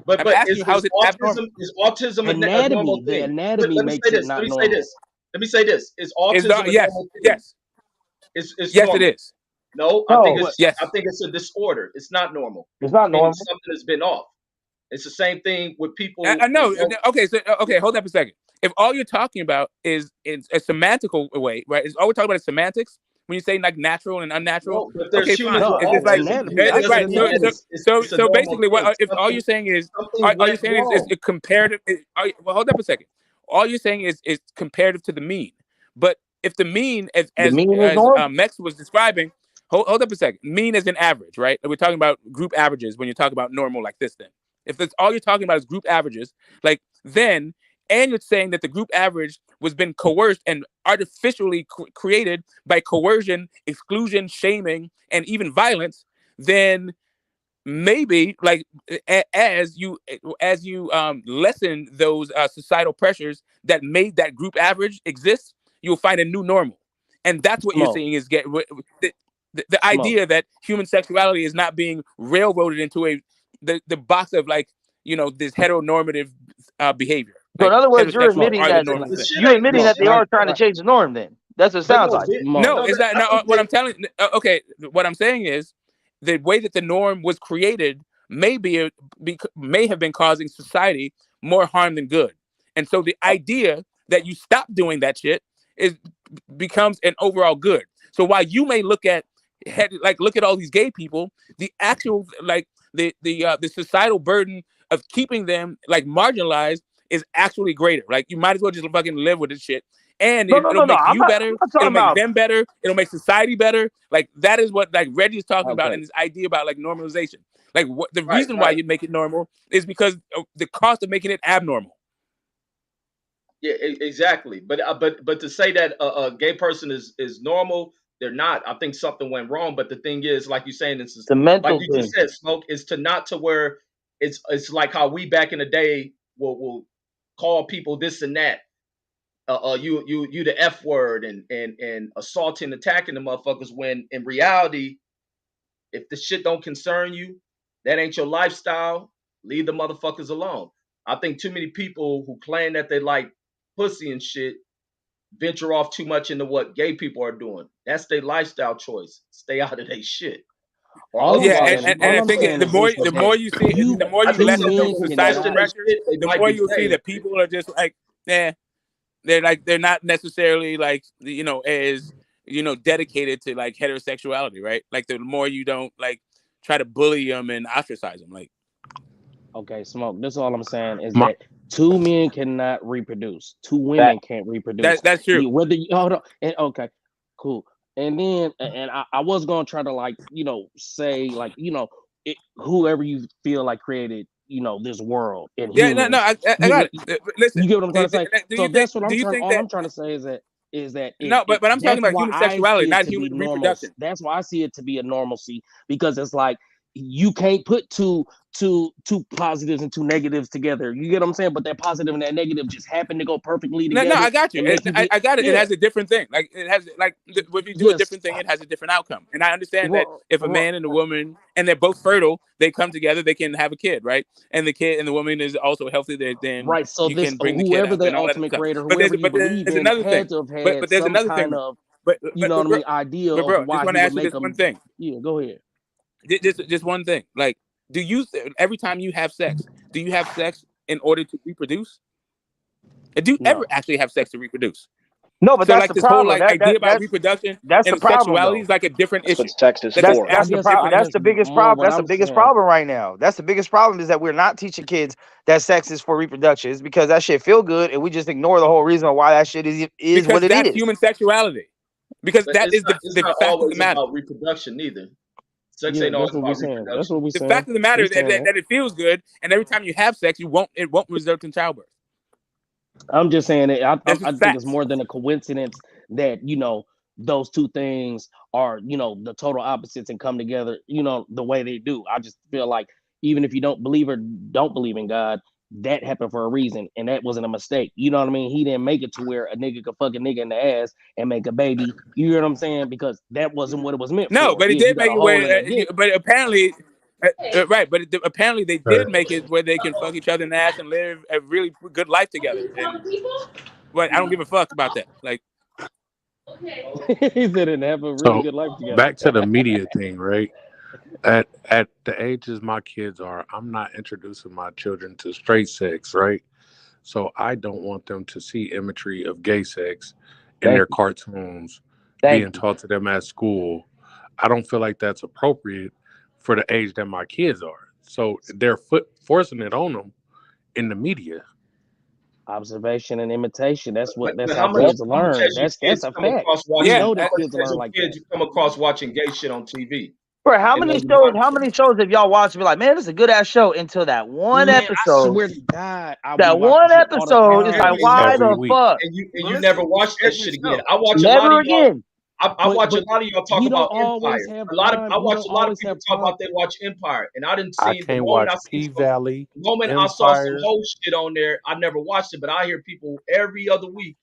[SPEAKER 5] But
[SPEAKER 10] I'm asking you, how is
[SPEAKER 5] is
[SPEAKER 10] it abnormal?
[SPEAKER 5] autism a normal
[SPEAKER 15] The
[SPEAKER 5] thing?
[SPEAKER 15] anatomy
[SPEAKER 5] Let me
[SPEAKER 15] makes
[SPEAKER 5] say
[SPEAKER 15] it
[SPEAKER 5] this.
[SPEAKER 15] not
[SPEAKER 5] Let me say
[SPEAKER 15] normal.
[SPEAKER 5] this. Let me say this. Is autism a
[SPEAKER 10] Yes,
[SPEAKER 5] normal thing?
[SPEAKER 10] yes,
[SPEAKER 5] It's
[SPEAKER 10] yes, it
[SPEAKER 5] normal.
[SPEAKER 10] is.
[SPEAKER 5] No,
[SPEAKER 9] no,
[SPEAKER 10] Yes.
[SPEAKER 5] I think it's a disorder. It's not normal.
[SPEAKER 9] it's not
[SPEAKER 5] Meaning
[SPEAKER 9] normal.
[SPEAKER 5] something has been off. It's the same thing with people
[SPEAKER 10] I know.
[SPEAKER 5] who don't.
[SPEAKER 10] Okay, so hold up a second. if all you're talking about is in a semantical way, right? Is all we're talking about is semantics. When you say like natural and unnatural,
[SPEAKER 5] No, but there's
[SPEAKER 10] okay, fine.
[SPEAKER 5] humans
[SPEAKER 15] No,
[SPEAKER 5] with
[SPEAKER 10] It's just like
[SPEAKER 5] autism.
[SPEAKER 15] I
[SPEAKER 5] That
[SPEAKER 15] said
[SPEAKER 10] right.
[SPEAKER 5] doesn't mean
[SPEAKER 15] anatomy.
[SPEAKER 5] it's a
[SPEAKER 10] So
[SPEAKER 5] normal
[SPEAKER 10] basically,
[SPEAKER 5] thing.
[SPEAKER 10] what if all you're saying is
[SPEAKER 5] Something
[SPEAKER 10] all you're
[SPEAKER 5] went
[SPEAKER 10] saying is
[SPEAKER 5] wrong.
[SPEAKER 10] comparative? Well, hold up a second. All you're saying is comparative to the mean. But if the mean,
[SPEAKER 9] The
[SPEAKER 10] as
[SPEAKER 9] mean is normal.
[SPEAKER 10] Mex was describing, hold up a second. Mean is an average, right? We're talking about group averages when you talk about normal like this. Then, if that's all you're talking about is group averages, like then, and you're saying that the group average was been coerced and artificially created by coercion, exclusion, shaming, and even violence, then maybe like as you lessen those societal pressures that made that group average exist, you'll find a new normal, and that's what you're
[SPEAKER 15] Smoke,
[SPEAKER 10] seeing is the
[SPEAKER 15] smoke.
[SPEAKER 10] idea that human sexuality is not being railroaded into the box of like this heteronormative behavior.
[SPEAKER 9] So in
[SPEAKER 10] Like
[SPEAKER 9] other words, you're
[SPEAKER 10] heterosexuals
[SPEAKER 9] admitting
[SPEAKER 10] are the
[SPEAKER 9] that
[SPEAKER 10] normal
[SPEAKER 5] The
[SPEAKER 10] thing.
[SPEAKER 5] shit
[SPEAKER 9] you're
[SPEAKER 5] ain't
[SPEAKER 9] admitting
[SPEAKER 5] the
[SPEAKER 9] that
[SPEAKER 5] shit
[SPEAKER 9] they are
[SPEAKER 5] ain't
[SPEAKER 9] trying to
[SPEAKER 5] right.
[SPEAKER 9] change the norm. Then that's what it
[SPEAKER 5] But
[SPEAKER 9] sounds
[SPEAKER 5] no,
[SPEAKER 9] like.
[SPEAKER 15] Smoke.
[SPEAKER 10] No,
[SPEAKER 5] no,
[SPEAKER 10] it's not.
[SPEAKER 5] I
[SPEAKER 10] No,
[SPEAKER 5] think
[SPEAKER 10] what
[SPEAKER 5] that
[SPEAKER 10] I'm telling. Okay, what I'm saying is the way that the norm was created may may have been causing society more harm than good, and so the idea that you stop doing that shit is becomes an overall good. So while you may look at look at all these gay people, the actual like the societal burden of keeping them like marginalized is actually greater. Like you might as well just fucking live with this shit. And
[SPEAKER 9] No, no,
[SPEAKER 10] it'll
[SPEAKER 9] no, no.
[SPEAKER 10] make
[SPEAKER 9] I'm
[SPEAKER 10] you
[SPEAKER 9] not.
[SPEAKER 10] better.
[SPEAKER 9] I'm not talking
[SPEAKER 10] It'll make
[SPEAKER 9] about.
[SPEAKER 10] them better. It'll make society better. Like that is what like Reggie's talking about
[SPEAKER 15] Okay.
[SPEAKER 10] in this idea about like normalization. Like what the
[SPEAKER 5] right,
[SPEAKER 10] reason why
[SPEAKER 5] right.
[SPEAKER 10] you make it normal is because of the cost of making it abnormal.
[SPEAKER 5] Yeah, exactly. But to say that a gay person is normal, they're not. I think something went wrong. But the thing is, like you're saying, this is
[SPEAKER 9] The
[SPEAKER 5] like
[SPEAKER 9] mental
[SPEAKER 5] you just
[SPEAKER 9] thing.
[SPEAKER 5] said, smoke is to not to where it's like how we back in the day will call people this and that. You the F word and assaulting, attacking the motherfuckers. When in reality, if the shit don't concern you, that ain't your lifestyle. Leave the motherfuckers alone. I think too many people who claim that they like pussy and shit venture off too much into what gay people are doing. That's their lifestyle choice. Stay out of their shit. Or
[SPEAKER 15] All I'm
[SPEAKER 10] Yeah,
[SPEAKER 5] otherwise,
[SPEAKER 15] saying,
[SPEAKER 5] you
[SPEAKER 15] all
[SPEAKER 10] and I
[SPEAKER 5] gonna
[SPEAKER 15] I'm
[SPEAKER 10] think
[SPEAKER 15] saying
[SPEAKER 10] the
[SPEAKER 15] is this:
[SPEAKER 10] more
[SPEAKER 15] is
[SPEAKER 10] the
[SPEAKER 15] that
[SPEAKER 10] more you see, the more
[SPEAKER 5] I
[SPEAKER 10] you
[SPEAKER 5] think
[SPEAKER 15] two
[SPEAKER 10] lessen
[SPEAKER 5] some
[SPEAKER 10] those
[SPEAKER 15] men
[SPEAKER 5] people
[SPEAKER 10] societal
[SPEAKER 5] question
[SPEAKER 15] cannot.
[SPEAKER 5] their
[SPEAKER 10] pressures,
[SPEAKER 5] shit. They
[SPEAKER 10] the
[SPEAKER 5] might
[SPEAKER 10] more
[SPEAKER 5] be
[SPEAKER 10] you'll see
[SPEAKER 5] gay.
[SPEAKER 10] that people are just like, they're not necessarily like as dedicated to like heterosexuality, right? Like the more you don't like try to bully them and ostracize them, like
[SPEAKER 15] Okay, smoke. This is all I'm saying is
[SPEAKER 3] My,
[SPEAKER 15] that two men cannot reproduce. Two women can't reproduce.
[SPEAKER 10] that's true.
[SPEAKER 15] Whether you hold on, and okay, cool. And then, and I was gonna try to like say like whoever you feel like created this world and
[SPEAKER 10] Yeah, no,
[SPEAKER 15] humans.
[SPEAKER 10] I got it. Listen,
[SPEAKER 15] You get what I'm trying to say.
[SPEAKER 10] do
[SPEAKER 15] So
[SPEAKER 10] you think?
[SPEAKER 15] that's what
[SPEAKER 10] Do
[SPEAKER 15] I'm
[SPEAKER 10] you
[SPEAKER 15] trying.
[SPEAKER 10] think
[SPEAKER 15] All
[SPEAKER 10] that?
[SPEAKER 15] I'm trying to say is that
[SPEAKER 10] No, but I'm talking
[SPEAKER 15] that's
[SPEAKER 10] about
[SPEAKER 15] why
[SPEAKER 10] human
[SPEAKER 15] I
[SPEAKER 10] sexuality,
[SPEAKER 15] see it
[SPEAKER 10] not
[SPEAKER 15] to be
[SPEAKER 10] human
[SPEAKER 15] normal.
[SPEAKER 10] reproduction.
[SPEAKER 15] That's why I see it to be a normalcy because it's like you can't put two positives and two negatives together. You get what I'm saying? But that positive and that negative just happen to go perfectly
[SPEAKER 10] No,
[SPEAKER 15] together
[SPEAKER 10] I got you.
[SPEAKER 15] and make you
[SPEAKER 10] I
[SPEAKER 15] get
[SPEAKER 10] got it. It
[SPEAKER 15] yeah.
[SPEAKER 10] has a different thing. Like it has like if you do a
[SPEAKER 15] Yes.
[SPEAKER 10] different thing, it has a different outcome. And I understand that
[SPEAKER 15] Well,
[SPEAKER 10] if a man and a woman and they're both fertile, they come together, they can have a kid, right? And the kid and the woman is also healthy. Then
[SPEAKER 15] right. So
[SPEAKER 10] you
[SPEAKER 15] this
[SPEAKER 10] can bring the kid
[SPEAKER 15] whoever
[SPEAKER 10] up
[SPEAKER 15] the
[SPEAKER 10] and all that
[SPEAKER 15] ultimate
[SPEAKER 10] stuff.
[SPEAKER 15] creator,
[SPEAKER 10] But
[SPEAKER 15] whoever you believe
[SPEAKER 10] there's
[SPEAKER 15] in,
[SPEAKER 10] another
[SPEAKER 15] had
[SPEAKER 10] thing.
[SPEAKER 15] to have
[SPEAKER 10] But
[SPEAKER 15] had
[SPEAKER 10] there's
[SPEAKER 15] some
[SPEAKER 10] another
[SPEAKER 15] kind
[SPEAKER 10] thing.
[SPEAKER 15] of
[SPEAKER 10] But
[SPEAKER 15] what I mean idea of
[SPEAKER 10] bro, just
[SPEAKER 15] why
[SPEAKER 10] want
[SPEAKER 15] he
[SPEAKER 10] to
[SPEAKER 15] would
[SPEAKER 10] ask you
[SPEAKER 15] make
[SPEAKER 10] this one
[SPEAKER 15] them.
[SPEAKER 10] thing.
[SPEAKER 15] Yeah, go ahead.
[SPEAKER 10] Just one thing. Like, do you every time you have sex, do you have sex in order to reproduce? Do you ever
[SPEAKER 15] No.
[SPEAKER 10] actually have sex to reproduce?
[SPEAKER 9] No, but
[SPEAKER 10] So
[SPEAKER 9] that's
[SPEAKER 10] like
[SPEAKER 9] the
[SPEAKER 10] this whole
[SPEAKER 9] problem.
[SPEAKER 10] like idea about reproduction
[SPEAKER 9] That's the
[SPEAKER 10] and
[SPEAKER 9] problem
[SPEAKER 10] sexuality
[SPEAKER 9] though.
[SPEAKER 10] is like a different
[SPEAKER 11] That's
[SPEAKER 10] issue.
[SPEAKER 11] what sex is
[SPEAKER 10] That's
[SPEAKER 9] That's
[SPEAKER 10] an
[SPEAKER 11] for.
[SPEAKER 9] that's the
[SPEAKER 10] actual
[SPEAKER 9] problem.
[SPEAKER 10] different
[SPEAKER 15] I
[SPEAKER 9] That's
[SPEAKER 10] issue.
[SPEAKER 9] the
[SPEAKER 15] guess
[SPEAKER 9] biggest
[SPEAKER 15] more
[SPEAKER 9] problem.
[SPEAKER 15] what
[SPEAKER 9] That's the
[SPEAKER 15] I'm
[SPEAKER 9] biggest
[SPEAKER 15] saying.
[SPEAKER 9] problem right now. That's the biggest problem is that we're not teaching kids that sex is for reproduction. It's because that shit feel good, and we just ignore the whole reason why that shit is what
[SPEAKER 10] Because
[SPEAKER 9] it
[SPEAKER 10] that's
[SPEAKER 9] is.
[SPEAKER 10] human sexuality. Because
[SPEAKER 5] But
[SPEAKER 10] that is
[SPEAKER 5] it's
[SPEAKER 10] the
[SPEAKER 5] not
[SPEAKER 10] fact of the
[SPEAKER 5] always
[SPEAKER 10] matter.
[SPEAKER 5] about reproduction either. Sex
[SPEAKER 15] Yeah,
[SPEAKER 5] ain't
[SPEAKER 15] that's
[SPEAKER 5] always
[SPEAKER 15] what we're
[SPEAKER 5] about
[SPEAKER 15] saying. That's
[SPEAKER 5] reproduction.
[SPEAKER 15] what we're
[SPEAKER 10] The
[SPEAKER 15] saying.
[SPEAKER 10] fact of the matter
[SPEAKER 15] We
[SPEAKER 10] is that,
[SPEAKER 15] saying
[SPEAKER 10] that it feels good, and every time you have sex, it won't result in childbirth.
[SPEAKER 15] I'm just saying that
[SPEAKER 10] That's
[SPEAKER 15] I
[SPEAKER 10] just
[SPEAKER 15] think it's
[SPEAKER 10] facts.
[SPEAKER 15] more than a coincidence that those two things are the total opposites and come together the way they do. I just feel like even if you don't believe or don't believe in God, that happened for a reason, and that wasn't a mistake. You know what I mean? He didn't make it to where a nigga could fuck a nigga in the ass and make a baby. You hear what I'm saying? Because that wasn't what it was meant
[SPEAKER 10] No,
[SPEAKER 15] for.
[SPEAKER 10] but it
[SPEAKER 15] Yeah, you
[SPEAKER 10] did
[SPEAKER 15] got
[SPEAKER 10] make
[SPEAKER 15] a
[SPEAKER 10] it
[SPEAKER 15] hole in
[SPEAKER 10] where.
[SPEAKER 15] that dick.
[SPEAKER 10] But apparently, right. But apparently, they
[SPEAKER 3] Right.
[SPEAKER 10] did make it where they can fuck each other in the ass and live a really good life together. And I don't give a fuck about that. Like,
[SPEAKER 15] He said and have a really
[SPEAKER 3] So
[SPEAKER 15] good life together.
[SPEAKER 3] back to the media thing, right? At the ages my kids are, I'm not introducing my children to straight sex, right? So I don't want them to see imagery of gay sex in
[SPEAKER 9] Thank
[SPEAKER 3] their
[SPEAKER 9] you.
[SPEAKER 3] cartoons
[SPEAKER 9] Thank
[SPEAKER 3] being
[SPEAKER 9] you.
[SPEAKER 3] taught to them at school. I don't feel like that's appropriate for the age that my kids are. So they're forcing it on them in the media.
[SPEAKER 15] Observation and imitation. That's
[SPEAKER 5] But
[SPEAKER 15] how
[SPEAKER 5] how many
[SPEAKER 15] kids learn.
[SPEAKER 5] kids
[SPEAKER 15] That's a
[SPEAKER 5] come
[SPEAKER 15] fact.
[SPEAKER 5] across
[SPEAKER 15] We
[SPEAKER 5] watching?
[SPEAKER 10] Yeah,
[SPEAKER 15] know
[SPEAKER 5] How
[SPEAKER 15] that
[SPEAKER 5] many
[SPEAKER 15] kids learn like
[SPEAKER 5] kids
[SPEAKER 15] that.
[SPEAKER 5] you come across watching gay shit on TV?
[SPEAKER 9] Bro, how
[SPEAKER 5] And
[SPEAKER 9] many
[SPEAKER 5] then
[SPEAKER 9] shows? How many shows have y'all watched? And be like, man, this is a good ass show. Until that one
[SPEAKER 15] Man, I
[SPEAKER 9] episode.
[SPEAKER 15] swear to God, I'll be
[SPEAKER 9] That
[SPEAKER 15] watching
[SPEAKER 9] one
[SPEAKER 15] shit all the
[SPEAKER 9] episode is
[SPEAKER 15] time.
[SPEAKER 9] like, why
[SPEAKER 3] Every
[SPEAKER 9] the
[SPEAKER 3] week.
[SPEAKER 9] fuck?
[SPEAKER 5] and you
[SPEAKER 8] Well,
[SPEAKER 5] never
[SPEAKER 8] listen,
[SPEAKER 5] watch that
[SPEAKER 8] every
[SPEAKER 5] shit again.
[SPEAKER 8] show.
[SPEAKER 5] I watch a lot
[SPEAKER 9] Never
[SPEAKER 5] of y'all.
[SPEAKER 9] again.
[SPEAKER 5] I watch a
[SPEAKER 15] But
[SPEAKER 5] lot of y'all talk
[SPEAKER 15] we don't
[SPEAKER 5] about
[SPEAKER 15] always
[SPEAKER 5] Empire.
[SPEAKER 15] have
[SPEAKER 5] A lot of
[SPEAKER 15] time.
[SPEAKER 5] I
[SPEAKER 15] We
[SPEAKER 5] watch
[SPEAKER 15] don't
[SPEAKER 5] a lot of
[SPEAKER 15] always
[SPEAKER 5] people
[SPEAKER 15] have
[SPEAKER 5] talk
[SPEAKER 15] time.
[SPEAKER 5] about they watch Empire, and I didn't
[SPEAKER 3] I
[SPEAKER 5] see the
[SPEAKER 3] can't
[SPEAKER 5] moment
[SPEAKER 3] watch
[SPEAKER 5] I see some.
[SPEAKER 3] P-Valley,
[SPEAKER 5] The moment I saw some
[SPEAKER 3] Empire.
[SPEAKER 5] whole shit on there, I never watched it, but I hear people every other week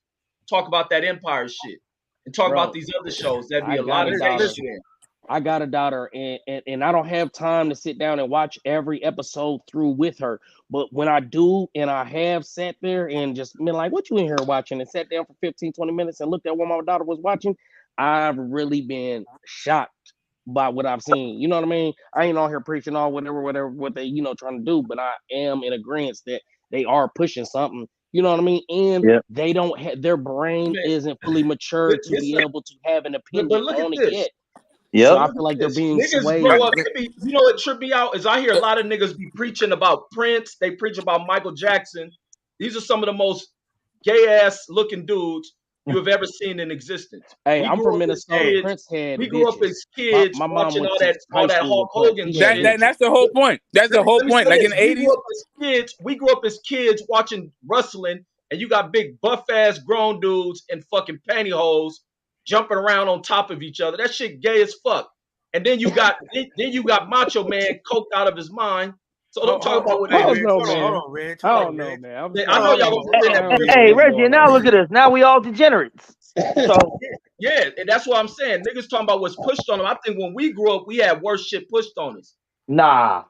[SPEAKER 5] talk about that Empire shit and talk about
[SPEAKER 15] Bro,
[SPEAKER 5] these other shows. That'd be
[SPEAKER 15] I
[SPEAKER 5] a
[SPEAKER 15] got
[SPEAKER 5] lot
[SPEAKER 15] a
[SPEAKER 5] of gay
[SPEAKER 15] daughter.
[SPEAKER 5] shit in.
[SPEAKER 15] I got a daughter, and I don't have time to sit down and watch every episode through with her. But when I do, and I have sat there and just been like, what you in here watching? And sat down for 15, 20 minutes and looked at what my daughter was watching, I've really been shocked by what I've seen. You know what I mean? I ain't on here preaching all whatever, what they, trying to do, but I am in agreement that they are pushing something. You know what I mean? And
[SPEAKER 9] Yep.
[SPEAKER 15] they don't have, their brain
[SPEAKER 5] Man,
[SPEAKER 15] isn't fully matured to be able to have an
[SPEAKER 5] but
[SPEAKER 15] opinion
[SPEAKER 5] look at
[SPEAKER 15] on it
[SPEAKER 5] this.
[SPEAKER 15] yet.
[SPEAKER 9] Yep.
[SPEAKER 15] So I
[SPEAKER 5] Look
[SPEAKER 15] feel
[SPEAKER 5] at
[SPEAKER 15] like they're
[SPEAKER 5] this.
[SPEAKER 15] being
[SPEAKER 5] Niggas
[SPEAKER 15] swayed.
[SPEAKER 5] grow up. You know what tripped me out is I hear a lot of niggas be preaching about Prince. They preach about Michael Jackson. These are some of the most gay ass looking dudes you have ever seen in existence.
[SPEAKER 15] Hey,
[SPEAKER 5] We
[SPEAKER 15] I'm
[SPEAKER 5] grew
[SPEAKER 15] from
[SPEAKER 5] up as
[SPEAKER 15] Minnesota.
[SPEAKER 5] kids.
[SPEAKER 15] Prince had
[SPEAKER 5] We grew up
[SPEAKER 15] bitches.
[SPEAKER 5] as kids
[SPEAKER 15] My mom
[SPEAKER 5] watching
[SPEAKER 15] went
[SPEAKER 5] all
[SPEAKER 15] to
[SPEAKER 5] that
[SPEAKER 15] high school
[SPEAKER 5] Hulk
[SPEAKER 15] with Prince.
[SPEAKER 5] Hogan
[SPEAKER 15] He had
[SPEAKER 5] shit.
[SPEAKER 10] That that's the whole point. That's the whole
[SPEAKER 5] Let me
[SPEAKER 10] point.
[SPEAKER 5] say
[SPEAKER 10] Like in
[SPEAKER 5] this.
[SPEAKER 10] the
[SPEAKER 5] We grew
[SPEAKER 10] 80s,
[SPEAKER 5] up as kids. We grew up as kids watching wrestling, and you got big buff ass grown dudes in fucking pantyhose jumping around on top of each other. That shit gay as fuck. And then you got Macho Man coked out of his mind. So don't talk about what
[SPEAKER 15] I
[SPEAKER 5] niggas.
[SPEAKER 15] don't know,
[SPEAKER 8] Hold
[SPEAKER 15] man.
[SPEAKER 8] on, Reg.
[SPEAKER 15] I
[SPEAKER 8] Hold
[SPEAKER 15] don't
[SPEAKER 8] on,
[SPEAKER 15] know,
[SPEAKER 8] Reg.
[SPEAKER 15] man.
[SPEAKER 5] I know y'all gonna put in that Prince
[SPEAKER 9] Hey,
[SPEAKER 5] shit.
[SPEAKER 9] Reggie, now look at us. Now we all degenerates. So
[SPEAKER 5] Yeah, and that's what I'm saying. Niggas talking about what's pushed on them. I think when we grew up, we had worse shit pushed on us.
[SPEAKER 9] nah,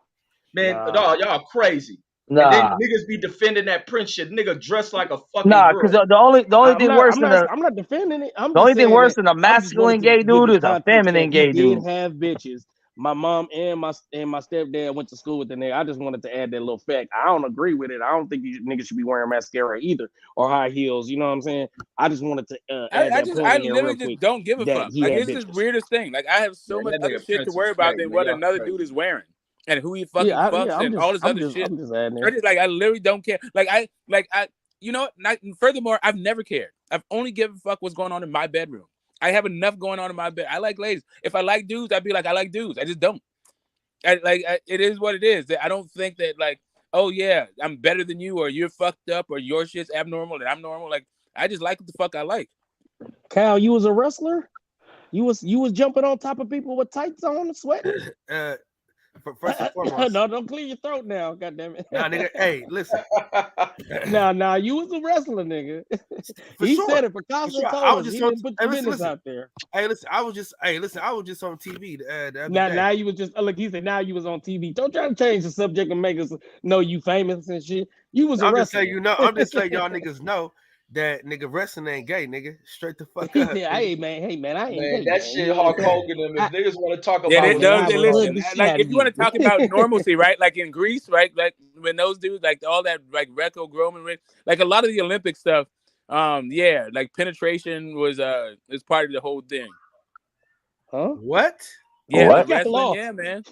[SPEAKER 5] Man, dog, y'all crazy. And then
[SPEAKER 9] nah,
[SPEAKER 5] niggas be defending that Prince shit. Nigga dressed like a fucking
[SPEAKER 9] nah.
[SPEAKER 5] girl.
[SPEAKER 9] Because the only thing worse than
[SPEAKER 15] I'm not defending it. I'm
[SPEAKER 9] the
[SPEAKER 15] just
[SPEAKER 9] only thing
[SPEAKER 15] saying
[SPEAKER 9] worse
[SPEAKER 15] that
[SPEAKER 9] than a
[SPEAKER 15] I just wanted
[SPEAKER 9] masculine
[SPEAKER 15] to
[SPEAKER 9] gay
[SPEAKER 15] give
[SPEAKER 9] dude
[SPEAKER 15] the
[SPEAKER 9] is a
[SPEAKER 15] context that
[SPEAKER 9] feminine
[SPEAKER 15] he
[SPEAKER 9] gay
[SPEAKER 15] did
[SPEAKER 9] dude.
[SPEAKER 15] have bitches. My mom and my stepdad went to school with the nigga. I just wanted to add that little fact. I don't agree with it. I don't think you niggas should be wearing mascara either or high heels. You know what I'm saying? I just wanted to add that point
[SPEAKER 10] I
[SPEAKER 15] in there real
[SPEAKER 10] literally just
[SPEAKER 15] quick.
[SPEAKER 10] don't give a
[SPEAKER 15] That
[SPEAKER 10] fuck.
[SPEAKER 15] he
[SPEAKER 10] Like
[SPEAKER 15] had
[SPEAKER 10] it's the
[SPEAKER 15] bitches.
[SPEAKER 10] weirdest thing. Like I have so
[SPEAKER 5] Man,
[SPEAKER 10] much
[SPEAKER 5] that
[SPEAKER 10] other
[SPEAKER 5] nigga
[SPEAKER 10] shit to
[SPEAKER 5] Prince
[SPEAKER 10] worry
[SPEAKER 5] is
[SPEAKER 10] about
[SPEAKER 5] gay,
[SPEAKER 10] than
[SPEAKER 5] man.
[SPEAKER 10] what
[SPEAKER 5] Y'all
[SPEAKER 10] another
[SPEAKER 5] crazy.
[SPEAKER 10] dude is wearing and who he fucking fucks and all this other shit.
[SPEAKER 15] I'm just adding
[SPEAKER 10] I
[SPEAKER 15] there.
[SPEAKER 10] just I literally don't care. I you know what? Furthermore, I've never cared. I've only given a fuck what's going on in my bedroom. I have enough going on in my bed. I like ladies. If I like dudes, I'd be like, I like dudes. I just don't. It is what it is. I don't think that oh yeah, I'm better than you or you're fucked up or your shit's abnormal and I'm normal. Like I just like what the fuck I like.
[SPEAKER 15] Cal, you was a wrestler? You was jumping on top of people with tights on and sweating?
[SPEAKER 8] First and foremost.
[SPEAKER 15] No, don't clear your throat now, goddamn it.
[SPEAKER 8] Nah, nigga. Hey, listen.
[SPEAKER 15] Nah, you was a wrestler, nigga.
[SPEAKER 8] For
[SPEAKER 15] He
[SPEAKER 8] sure.
[SPEAKER 15] said it.
[SPEAKER 8] For
[SPEAKER 15] Picasso
[SPEAKER 8] sure. I
[SPEAKER 15] told
[SPEAKER 8] was
[SPEAKER 15] us.
[SPEAKER 8] just
[SPEAKER 15] He
[SPEAKER 8] on.
[SPEAKER 15] didn't put
[SPEAKER 8] Hey,
[SPEAKER 15] your
[SPEAKER 8] listen,
[SPEAKER 15] business
[SPEAKER 8] listen.
[SPEAKER 15] out there.
[SPEAKER 8] Hey, listen. I was just on TV the other
[SPEAKER 15] Now
[SPEAKER 8] day.
[SPEAKER 15] you was just look. He said now you was on TV. Don't try to change the subject and make us know you famous and shit. You was a
[SPEAKER 8] I'm
[SPEAKER 15] wrestler.
[SPEAKER 8] just saying, I'm just letting y'all niggas know that nigga wrestling ain't gay, nigga. Straight the fuck up.
[SPEAKER 15] Yeah, hey man, I ain't
[SPEAKER 5] Man,
[SPEAKER 15] gay,
[SPEAKER 5] that
[SPEAKER 15] man.
[SPEAKER 5] shit
[SPEAKER 15] You know what
[SPEAKER 5] Hulk
[SPEAKER 15] I'm saying?
[SPEAKER 5] Hogan them. If niggas want to talk
[SPEAKER 10] Yeah,
[SPEAKER 5] about
[SPEAKER 10] they listen.
[SPEAKER 15] the shit
[SPEAKER 10] Like
[SPEAKER 15] out
[SPEAKER 10] if
[SPEAKER 15] of
[SPEAKER 10] you want to
[SPEAKER 15] you.
[SPEAKER 10] talk about normalcy, right? Like in Greece, right? Like when those dudes, like all that, like Greco-Roman, like a lot of the Olympic stuff. Yeah, like penetration was is part of the whole thing.
[SPEAKER 15] Huh?
[SPEAKER 8] What?
[SPEAKER 10] Yeah,
[SPEAKER 9] What?
[SPEAKER 10] the wrestling. Yeah, man.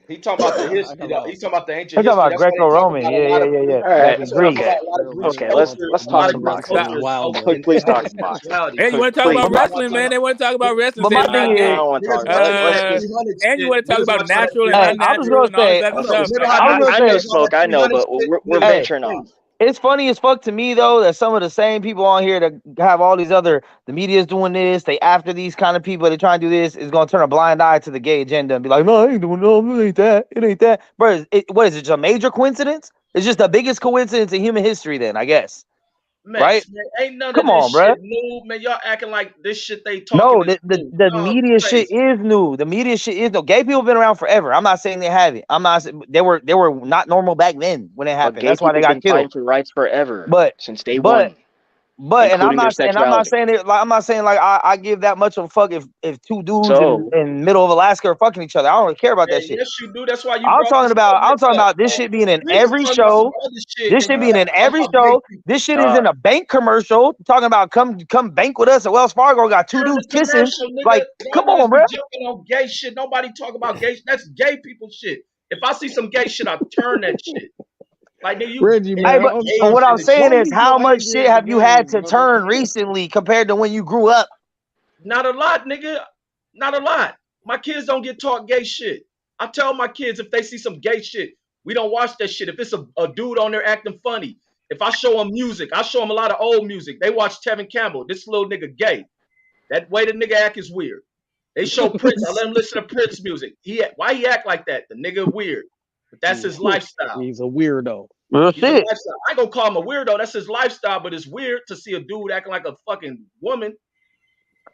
[SPEAKER 5] He talking about the history. He's talking about the ancient
[SPEAKER 9] We're talking
[SPEAKER 5] history.
[SPEAKER 9] about
[SPEAKER 5] That's why they talk
[SPEAKER 9] Greco-Roman.
[SPEAKER 5] about a lot of
[SPEAKER 9] Yeah.
[SPEAKER 11] All
[SPEAKER 9] Back
[SPEAKER 11] right.
[SPEAKER 9] in
[SPEAKER 5] That's why they
[SPEAKER 9] Greece.
[SPEAKER 5] talk about a lot of Greek
[SPEAKER 11] Okay,
[SPEAKER 5] culture.
[SPEAKER 11] let's
[SPEAKER 5] A lot
[SPEAKER 11] talk
[SPEAKER 5] of
[SPEAKER 11] some
[SPEAKER 5] Greek
[SPEAKER 11] boxing
[SPEAKER 5] culture
[SPEAKER 11] now.
[SPEAKER 5] is
[SPEAKER 11] Please talk some boxing.
[SPEAKER 5] sexuality.
[SPEAKER 10] And you want to talk about
[SPEAKER 11] Please.
[SPEAKER 10] wrestling, man? They want to talk about wrestling.
[SPEAKER 9] But
[SPEAKER 10] Say
[SPEAKER 9] my
[SPEAKER 10] it's not
[SPEAKER 9] thing
[SPEAKER 11] I
[SPEAKER 10] gay.
[SPEAKER 9] is,
[SPEAKER 11] don't want to talk about it. Let's just.
[SPEAKER 10] And you want to talk about natural and
[SPEAKER 9] hey, I was
[SPEAKER 10] unnatural
[SPEAKER 9] gonna
[SPEAKER 10] and all this
[SPEAKER 9] say,
[SPEAKER 10] other stuff.
[SPEAKER 11] I know smoke. I know, but we're
[SPEAKER 9] hey,
[SPEAKER 11] venturing off.
[SPEAKER 9] it's funny as fuck to me though that some of the same people on here that have all these other, the media's doing this, they after these kind of people, they try and do this, is gonna turn a blind eye to the gay agenda and be like, no, I ain't doing no, it ain't that. Bro, what is it? Just a major coincidence? It's just the biggest coincidence in human history, then I guess.
[SPEAKER 5] Man,
[SPEAKER 9] right?
[SPEAKER 5] ain't none
[SPEAKER 9] Come
[SPEAKER 5] of this
[SPEAKER 9] on, bruh.
[SPEAKER 5] shit new, man. Y'all acting like this shit they talking
[SPEAKER 9] No,
[SPEAKER 5] is
[SPEAKER 9] the
[SPEAKER 5] new.
[SPEAKER 9] the
[SPEAKER 5] Y'all
[SPEAKER 9] media
[SPEAKER 5] crazy.
[SPEAKER 9] shit is new. The media shit is new. Gay people have been around forever. I'm not saying they haven't. I'm not. They were not normal back then when it
[SPEAKER 11] But
[SPEAKER 9] happened.
[SPEAKER 11] gay
[SPEAKER 9] That's why they
[SPEAKER 11] people
[SPEAKER 9] got
[SPEAKER 11] been
[SPEAKER 9] killed.
[SPEAKER 11] fighting for rights forever,
[SPEAKER 9] But
[SPEAKER 11] since day one.
[SPEAKER 9] But and I'm
[SPEAKER 11] including their
[SPEAKER 9] not
[SPEAKER 11] sexuality.
[SPEAKER 9] saying it like I'm not saying like I give that much of a fuck if two dudes
[SPEAKER 11] So
[SPEAKER 9] in middle of Alaska are fucking each other. I don't really care about
[SPEAKER 5] Yeah,
[SPEAKER 9] that shit.
[SPEAKER 5] yes, you do. That's why you
[SPEAKER 9] I'm
[SPEAKER 5] brought
[SPEAKER 9] talking
[SPEAKER 5] this
[SPEAKER 9] about
[SPEAKER 5] subject up.
[SPEAKER 9] this shit being in
[SPEAKER 5] We was
[SPEAKER 9] every
[SPEAKER 5] talking about some
[SPEAKER 9] show.
[SPEAKER 5] other shit,
[SPEAKER 9] This
[SPEAKER 5] and
[SPEAKER 9] should
[SPEAKER 5] you
[SPEAKER 9] be in
[SPEAKER 5] started talking
[SPEAKER 9] every
[SPEAKER 5] about gay
[SPEAKER 9] show.
[SPEAKER 5] people.
[SPEAKER 9] This shit is in a bank commercial talking about come bank with us at Wells Fargo. Got two
[SPEAKER 5] Turn
[SPEAKER 9] dudes
[SPEAKER 5] the
[SPEAKER 9] kissing.
[SPEAKER 5] commercial, nigga.
[SPEAKER 9] Like,
[SPEAKER 5] Y'all
[SPEAKER 9] come on,
[SPEAKER 5] niggas be
[SPEAKER 9] bro.
[SPEAKER 5] jumping on gay shit. Nobody talk about gay. That's gay people shit. If I see some gay shit, I turn that shit. Like, nigga, you
[SPEAKER 15] Reggie,
[SPEAKER 5] gay,
[SPEAKER 15] man,
[SPEAKER 9] But what I'm
[SPEAKER 5] and
[SPEAKER 9] saying
[SPEAKER 15] don't
[SPEAKER 9] is,
[SPEAKER 15] be
[SPEAKER 9] how
[SPEAKER 15] so
[SPEAKER 9] much
[SPEAKER 15] angry
[SPEAKER 9] shit
[SPEAKER 15] at the
[SPEAKER 9] have you had
[SPEAKER 15] game,
[SPEAKER 9] to
[SPEAKER 15] brother.
[SPEAKER 9] turn recently compared to when you grew up?
[SPEAKER 5] not a lot, nigga. Not a lot. My kids don't get taught gay shit. I tell my kids if they see some gay shit, we don't watch that shit. If it's a dude on there acting funny, if I show them music, I show them a lot of old music. They watch Tevin Campbell. This little nigga gay. That way the nigga act is weird. They show Prince. I let him listen to Prince music. Why he act like that? The nigga weird. But that's his lifestyle.
[SPEAKER 15] He's a weirdo.
[SPEAKER 9] Real
[SPEAKER 5] He's a
[SPEAKER 9] shit.
[SPEAKER 5] lifestyle. I ain't gonna call him a weirdo. That's his lifestyle. But it's weird to see a dude acting like a fucking woman.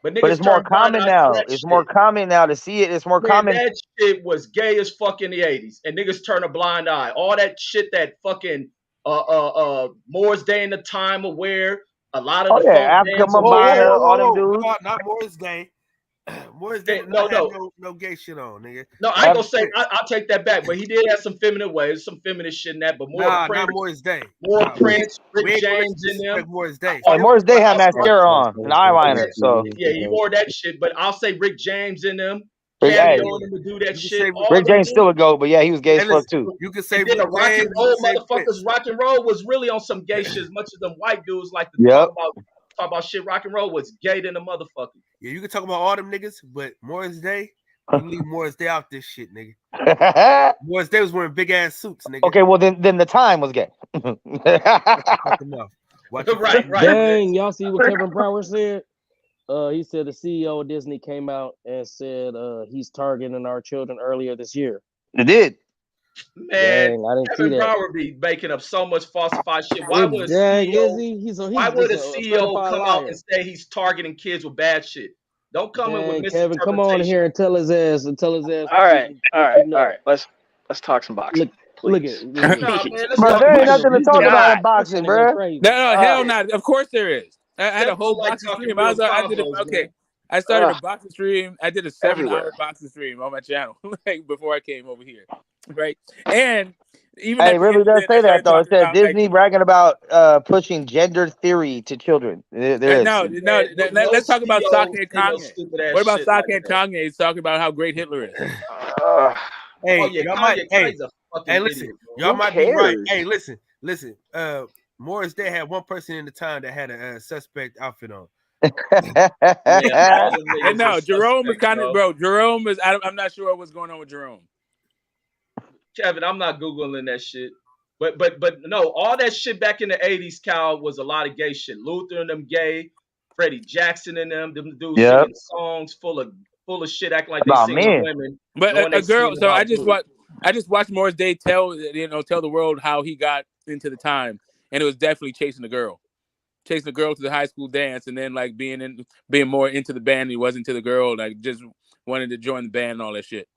[SPEAKER 5] But
[SPEAKER 9] But
[SPEAKER 5] niggas
[SPEAKER 9] it's more
[SPEAKER 5] turn blind
[SPEAKER 9] common
[SPEAKER 5] eyes to
[SPEAKER 9] now.
[SPEAKER 5] that
[SPEAKER 9] It's
[SPEAKER 5] shit.
[SPEAKER 9] more common now to see it. It's more
[SPEAKER 5] Man,
[SPEAKER 9] common.
[SPEAKER 5] that shit was gay as fuck in the 80s. And niggas turn a blind eye. All that shit that fucking Morris Day in the Time Aware, a lot of
[SPEAKER 9] Oh
[SPEAKER 5] the
[SPEAKER 9] yeah,
[SPEAKER 5] folk
[SPEAKER 9] Africa
[SPEAKER 5] bands aware.
[SPEAKER 9] Mabata, all them dudes.
[SPEAKER 2] No, not Morris Day. Morris Day
[SPEAKER 5] Hey,
[SPEAKER 2] did not
[SPEAKER 5] no,
[SPEAKER 2] have
[SPEAKER 5] no.
[SPEAKER 2] no gay shit on, nigga.
[SPEAKER 5] No, I ain't gonna say I'll take that back, but he did have some feminine ways, some feminine shit in that, but more
[SPEAKER 2] Nah,
[SPEAKER 5] Prince,
[SPEAKER 2] not Morris Day.
[SPEAKER 5] more
[SPEAKER 2] Nah,
[SPEAKER 5] Prince,
[SPEAKER 2] we
[SPEAKER 5] Rick
[SPEAKER 2] ain't gonna let
[SPEAKER 5] James
[SPEAKER 2] you
[SPEAKER 5] in them.
[SPEAKER 2] disrespect Morris Day.
[SPEAKER 9] Hey, Morris Day had
[SPEAKER 5] But
[SPEAKER 9] mascara on and eyeliner, so
[SPEAKER 5] yeah, he wore that shit. But I'll say Rick James in them,
[SPEAKER 9] Hey,
[SPEAKER 5] Cameo in them to do that
[SPEAKER 2] You can
[SPEAKER 5] shit.
[SPEAKER 2] say
[SPEAKER 5] All
[SPEAKER 9] Rick
[SPEAKER 5] them
[SPEAKER 9] James still a goat, but yeah, he was gay as
[SPEAKER 2] Hey,
[SPEAKER 9] fuck
[SPEAKER 2] listen,
[SPEAKER 9] too.
[SPEAKER 2] you can say
[SPEAKER 5] and then
[SPEAKER 2] Rick
[SPEAKER 5] the rock and
[SPEAKER 2] James, you
[SPEAKER 5] roll
[SPEAKER 2] can say
[SPEAKER 5] motherfuckers,
[SPEAKER 2] Prince.
[SPEAKER 5] rock and roll was really on some gay shit. As much as them white dudes like to
[SPEAKER 9] Yep.
[SPEAKER 5] talk about shit, rock and roll was gay than a motherfucker.
[SPEAKER 2] Yeah, you can talk about all them niggas, but Morris Day, you leave Morris Day out this shit, nigga. Morris Day was wearing big ass suits, nigga.
[SPEAKER 9] Okay, well then the time was gay.
[SPEAKER 2] Fuck him up. Watch your
[SPEAKER 5] right.
[SPEAKER 15] Dang, y'all see what Kevin Brower said? He said the CEO of Disney came out and said he's targeting our children earlier this year.
[SPEAKER 9] It did.
[SPEAKER 5] Man,
[SPEAKER 15] Dang, I didn't see
[SPEAKER 5] Kevin
[SPEAKER 15] that.
[SPEAKER 5] Brower be making up so much falsified shit. Why would a
[SPEAKER 15] Dang, is
[SPEAKER 5] CEO?
[SPEAKER 15] he? He's
[SPEAKER 5] Why would a
[SPEAKER 15] just
[SPEAKER 5] CEO
[SPEAKER 15] certified
[SPEAKER 5] come
[SPEAKER 15] liar.
[SPEAKER 5] out and say he's targeting kids with bad shit? Don't come in with
[SPEAKER 15] Dang, Kevin, come on
[SPEAKER 5] misinterpretation.
[SPEAKER 15] here and tell his ass.
[SPEAKER 11] All right. Let's talk some boxing.
[SPEAKER 15] Look at
[SPEAKER 5] Nah, man, let's
[SPEAKER 9] Bro,
[SPEAKER 5] talk
[SPEAKER 9] there ain't
[SPEAKER 5] boxing.
[SPEAKER 9] nothing to talk about in boxing, bro.
[SPEAKER 10] No, hell not. Of course there is. I had a
[SPEAKER 5] Jeff
[SPEAKER 10] whole
[SPEAKER 5] don't like
[SPEAKER 10] boxing
[SPEAKER 5] talking
[SPEAKER 10] stream.
[SPEAKER 5] real
[SPEAKER 10] I did
[SPEAKER 5] combos,
[SPEAKER 10] okay.
[SPEAKER 5] man.
[SPEAKER 10] I started a boxing stream. I did a 7-hour
[SPEAKER 11] Everywhere.
[SPEAKER 10] boxing stream on my channel like before I came over here, right? And even
[SPEAKER 9] Hey,
[SPEAKER 10] at the
[SPEAKER 9] really
[SPEAKER 10] end
[SPEAKER 9] does
[SPEAKER 10] of it, I
[SPEAKER 9] say that
[SPEAKER 10] started
[SPEAKER 9] though. It
[SPEAKER 10] talking
[SPEAKER 9] said
[SPEAKER 10] about like
[SPEAKER 9] Disney bragging about pushing gender theory to children. There is.
[SPEAKER 10] no.
[SPEAKER 5] Man, no
[SPEAKER 10] Let's talk about
[SPEAKER 5] CEO
[SPEAKER 10] Sake and
[SPEAKER 5] say no
[SPEAKER 10] Kanye.
[SPEAKER 5] stupid ass
[SPEAKER 10] What about
[SPEAKER 5] shit
[SPEAKER 10] Sake
[SPEAKER 5] like
[SPEAKER 10] and
[SPEAKER 5] that.
[SPEAKER 10] Kanye? He's talking about how great Hitler is.
[SPEAKER 2] Hey,
[SPEAKER 5] Oh yeah,
[SPEAKER 2] y'all might.
[SPEAKER 5] Kanye's a fucking
[SPEAKER 2] Hey, listen,
[SPEAKER 5] idiot, bro.
[SPEAKER 2] y'all
[SPEAKER 11] Who
[SPEAKER 2] might be right.
[SPEAKER 11] cares?
[SPEAKER 2] Hey, listen. Morris Day had one person in the time that had a suspect outfit on.
[SPEAKER 5] Yeah, all them
[SPEAKER 10] And
[SPEAKER 5] niggas
[SPEAKER 10] no,
[SPEAKER 5] is
[SPEAKER 10] Jerome is
[SPEAKER 5] suspect,
[SPEAKER 10] kind of
[SPEAKER 5] bro.
[SPEAKER 10] Jerome is. I'm not sure what's going on with Jerome.
[SPEAKER 5] Kevin, I'm not googling that shit. But no, all that shit back in the 80s, Cal, was a lot of gay shit. Luther and them gay, Freddie Jackson and them dudes
[SPEAKER 9] Yep.
[SPEAKER 5] singing songs full of shit, acting like they
[SPEAKER 9] About
[SPEAKER 5] singing
[SPEAKER 9] men.
[SPEAKER 5] women,
[SPEAKER 10] But
[SPEAKER 5] knowing they
[SPEAKER 10] a girl.
[SPEAKER 5] singing
[SPEAKER 10] So
[SPEAKER 5] about dudes.
[SPEAKER 10] I just watched Morris Day tell the world how he got into the time, and it was definitely chasing a girl to the high school dance, and then like being more into the band than he was into the girl, like just wanted to join the band and all that shit.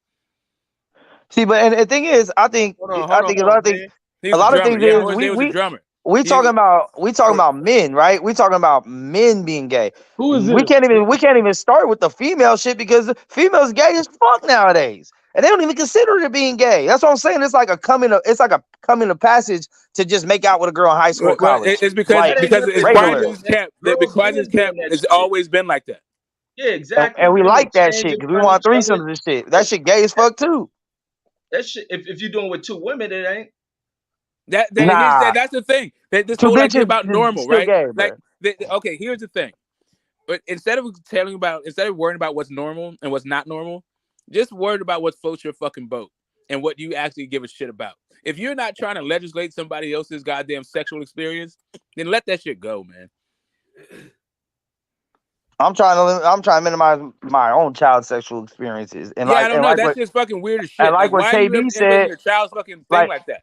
[SPEAKER 9] See, but and the thing is, I think a lot of things.
[SPEAKER 10] He
[SPEAKER 9] A
[SPEAKER 10] was
[SPEAKER 9] lot
[SPEAKER 10] a
[SPEAKER 9] of
[SPEAKER 10] drummer.
[SPEAKER 9] things
[SPEAKER 10] Yeah,
[SPEAKER 9] is
[SPEAKER 10] Morris Day was a drummer.
[SPEAKER 9] we talking about men, right? We talking about men being gay.
[SPEAKER 15] Who is
[SPEAKER 9] We
[SPEAKER 15] this?
[SPEAKER 9] can't even start with the female shit because the female's gay as fuck nowadays, and they don't even consider it being gay. That's what I'm saying. It's like a coming of passage to just make out with a girl in high school, or
[SPEAKER 10] Well,
[SPEAKER 9] college.
[SPEAKER 10] it's because
[SPEAKER 9] like,
[SPEAKER 10] it's
[SPEAKER 9] regular.
[SPEAKER 10] Quan's camp. The
[SPEAKER 5] Girls
[SPEAKER 10] Quan's
[SPEAKER 5] been
[SPEAKER 10] camp
[SPEAKER 5] doing that
[SPEAKER 10] has
[SPEAKER 5] shit.
[SPEAKER 10] always been like that.
[SPEAKER 5] Yeah, exactly.
[SPEAKER 9] And we
[SPEAKER 5] Women
[SPEAKER 9] like that
[SPEAKER 5] change
[SPEAKER 9] shit
[SPEAKER 5] in
[SPEAKER 9] because we
[SPEAKER 5] front of
[SPEAKER 9] want
[SPEAKER 5] each other.
[SPEAKER 9] threesomes and shit. That shit gay as fuck too.
[SPEAKER 5] That shit, if you're doing with two women, it ain't.
[SPEAKER 9] Nah.
[SPEAKER 10] That's the thing. This
[SPEAKER 9] Two
[SPEAKER 10] whole idea
[SPEAKER 9] bitches
[SPEAKER 10] about
[SPEAKER 9] is
[SPEAKER 10] normal,
[SPEAKER 9] still
[SPEAKER 10] right?
[SPEAKER 9] gay,
[SPEAKER 10] Like,
[SPEAKER 9] bro.
[SPEAKER 10] okay, here's the thing. But instead of worrying about what's normal and what's not normal, just worry about what floats your fucking boat and what you actually give a shit about. If you're not trying to legislate somebody else's goddamn sexual experience, then let that shit go, man.
[SPEAKER 9] I'm trying to minimize my own child's sexual experiences. And
[SPEAKER 10] Yeah,
[SPEAKER 9] like,
[SPEAKER 10] I don't
[SPEAKER 9] and
[SPEAKER 10] know.
[SPEAKER 9] like
[SPEAKER 10] That's
[SPEAKER 9] what,
[SPEAKER 10] just fucking weird as
[SPEAKER 9] and
[SPEAKER 10] shit.
[SPEAKER 9] like
[SPEAKER 10] Like,
[SPEAKER 9] what
[SPEAKER 10] why are you
[SPEAKER 9] KB
[SPEAKER 10] innovating
[SPEAKER 9] said,
[SPEAKER 10] your child's fucking thing like that?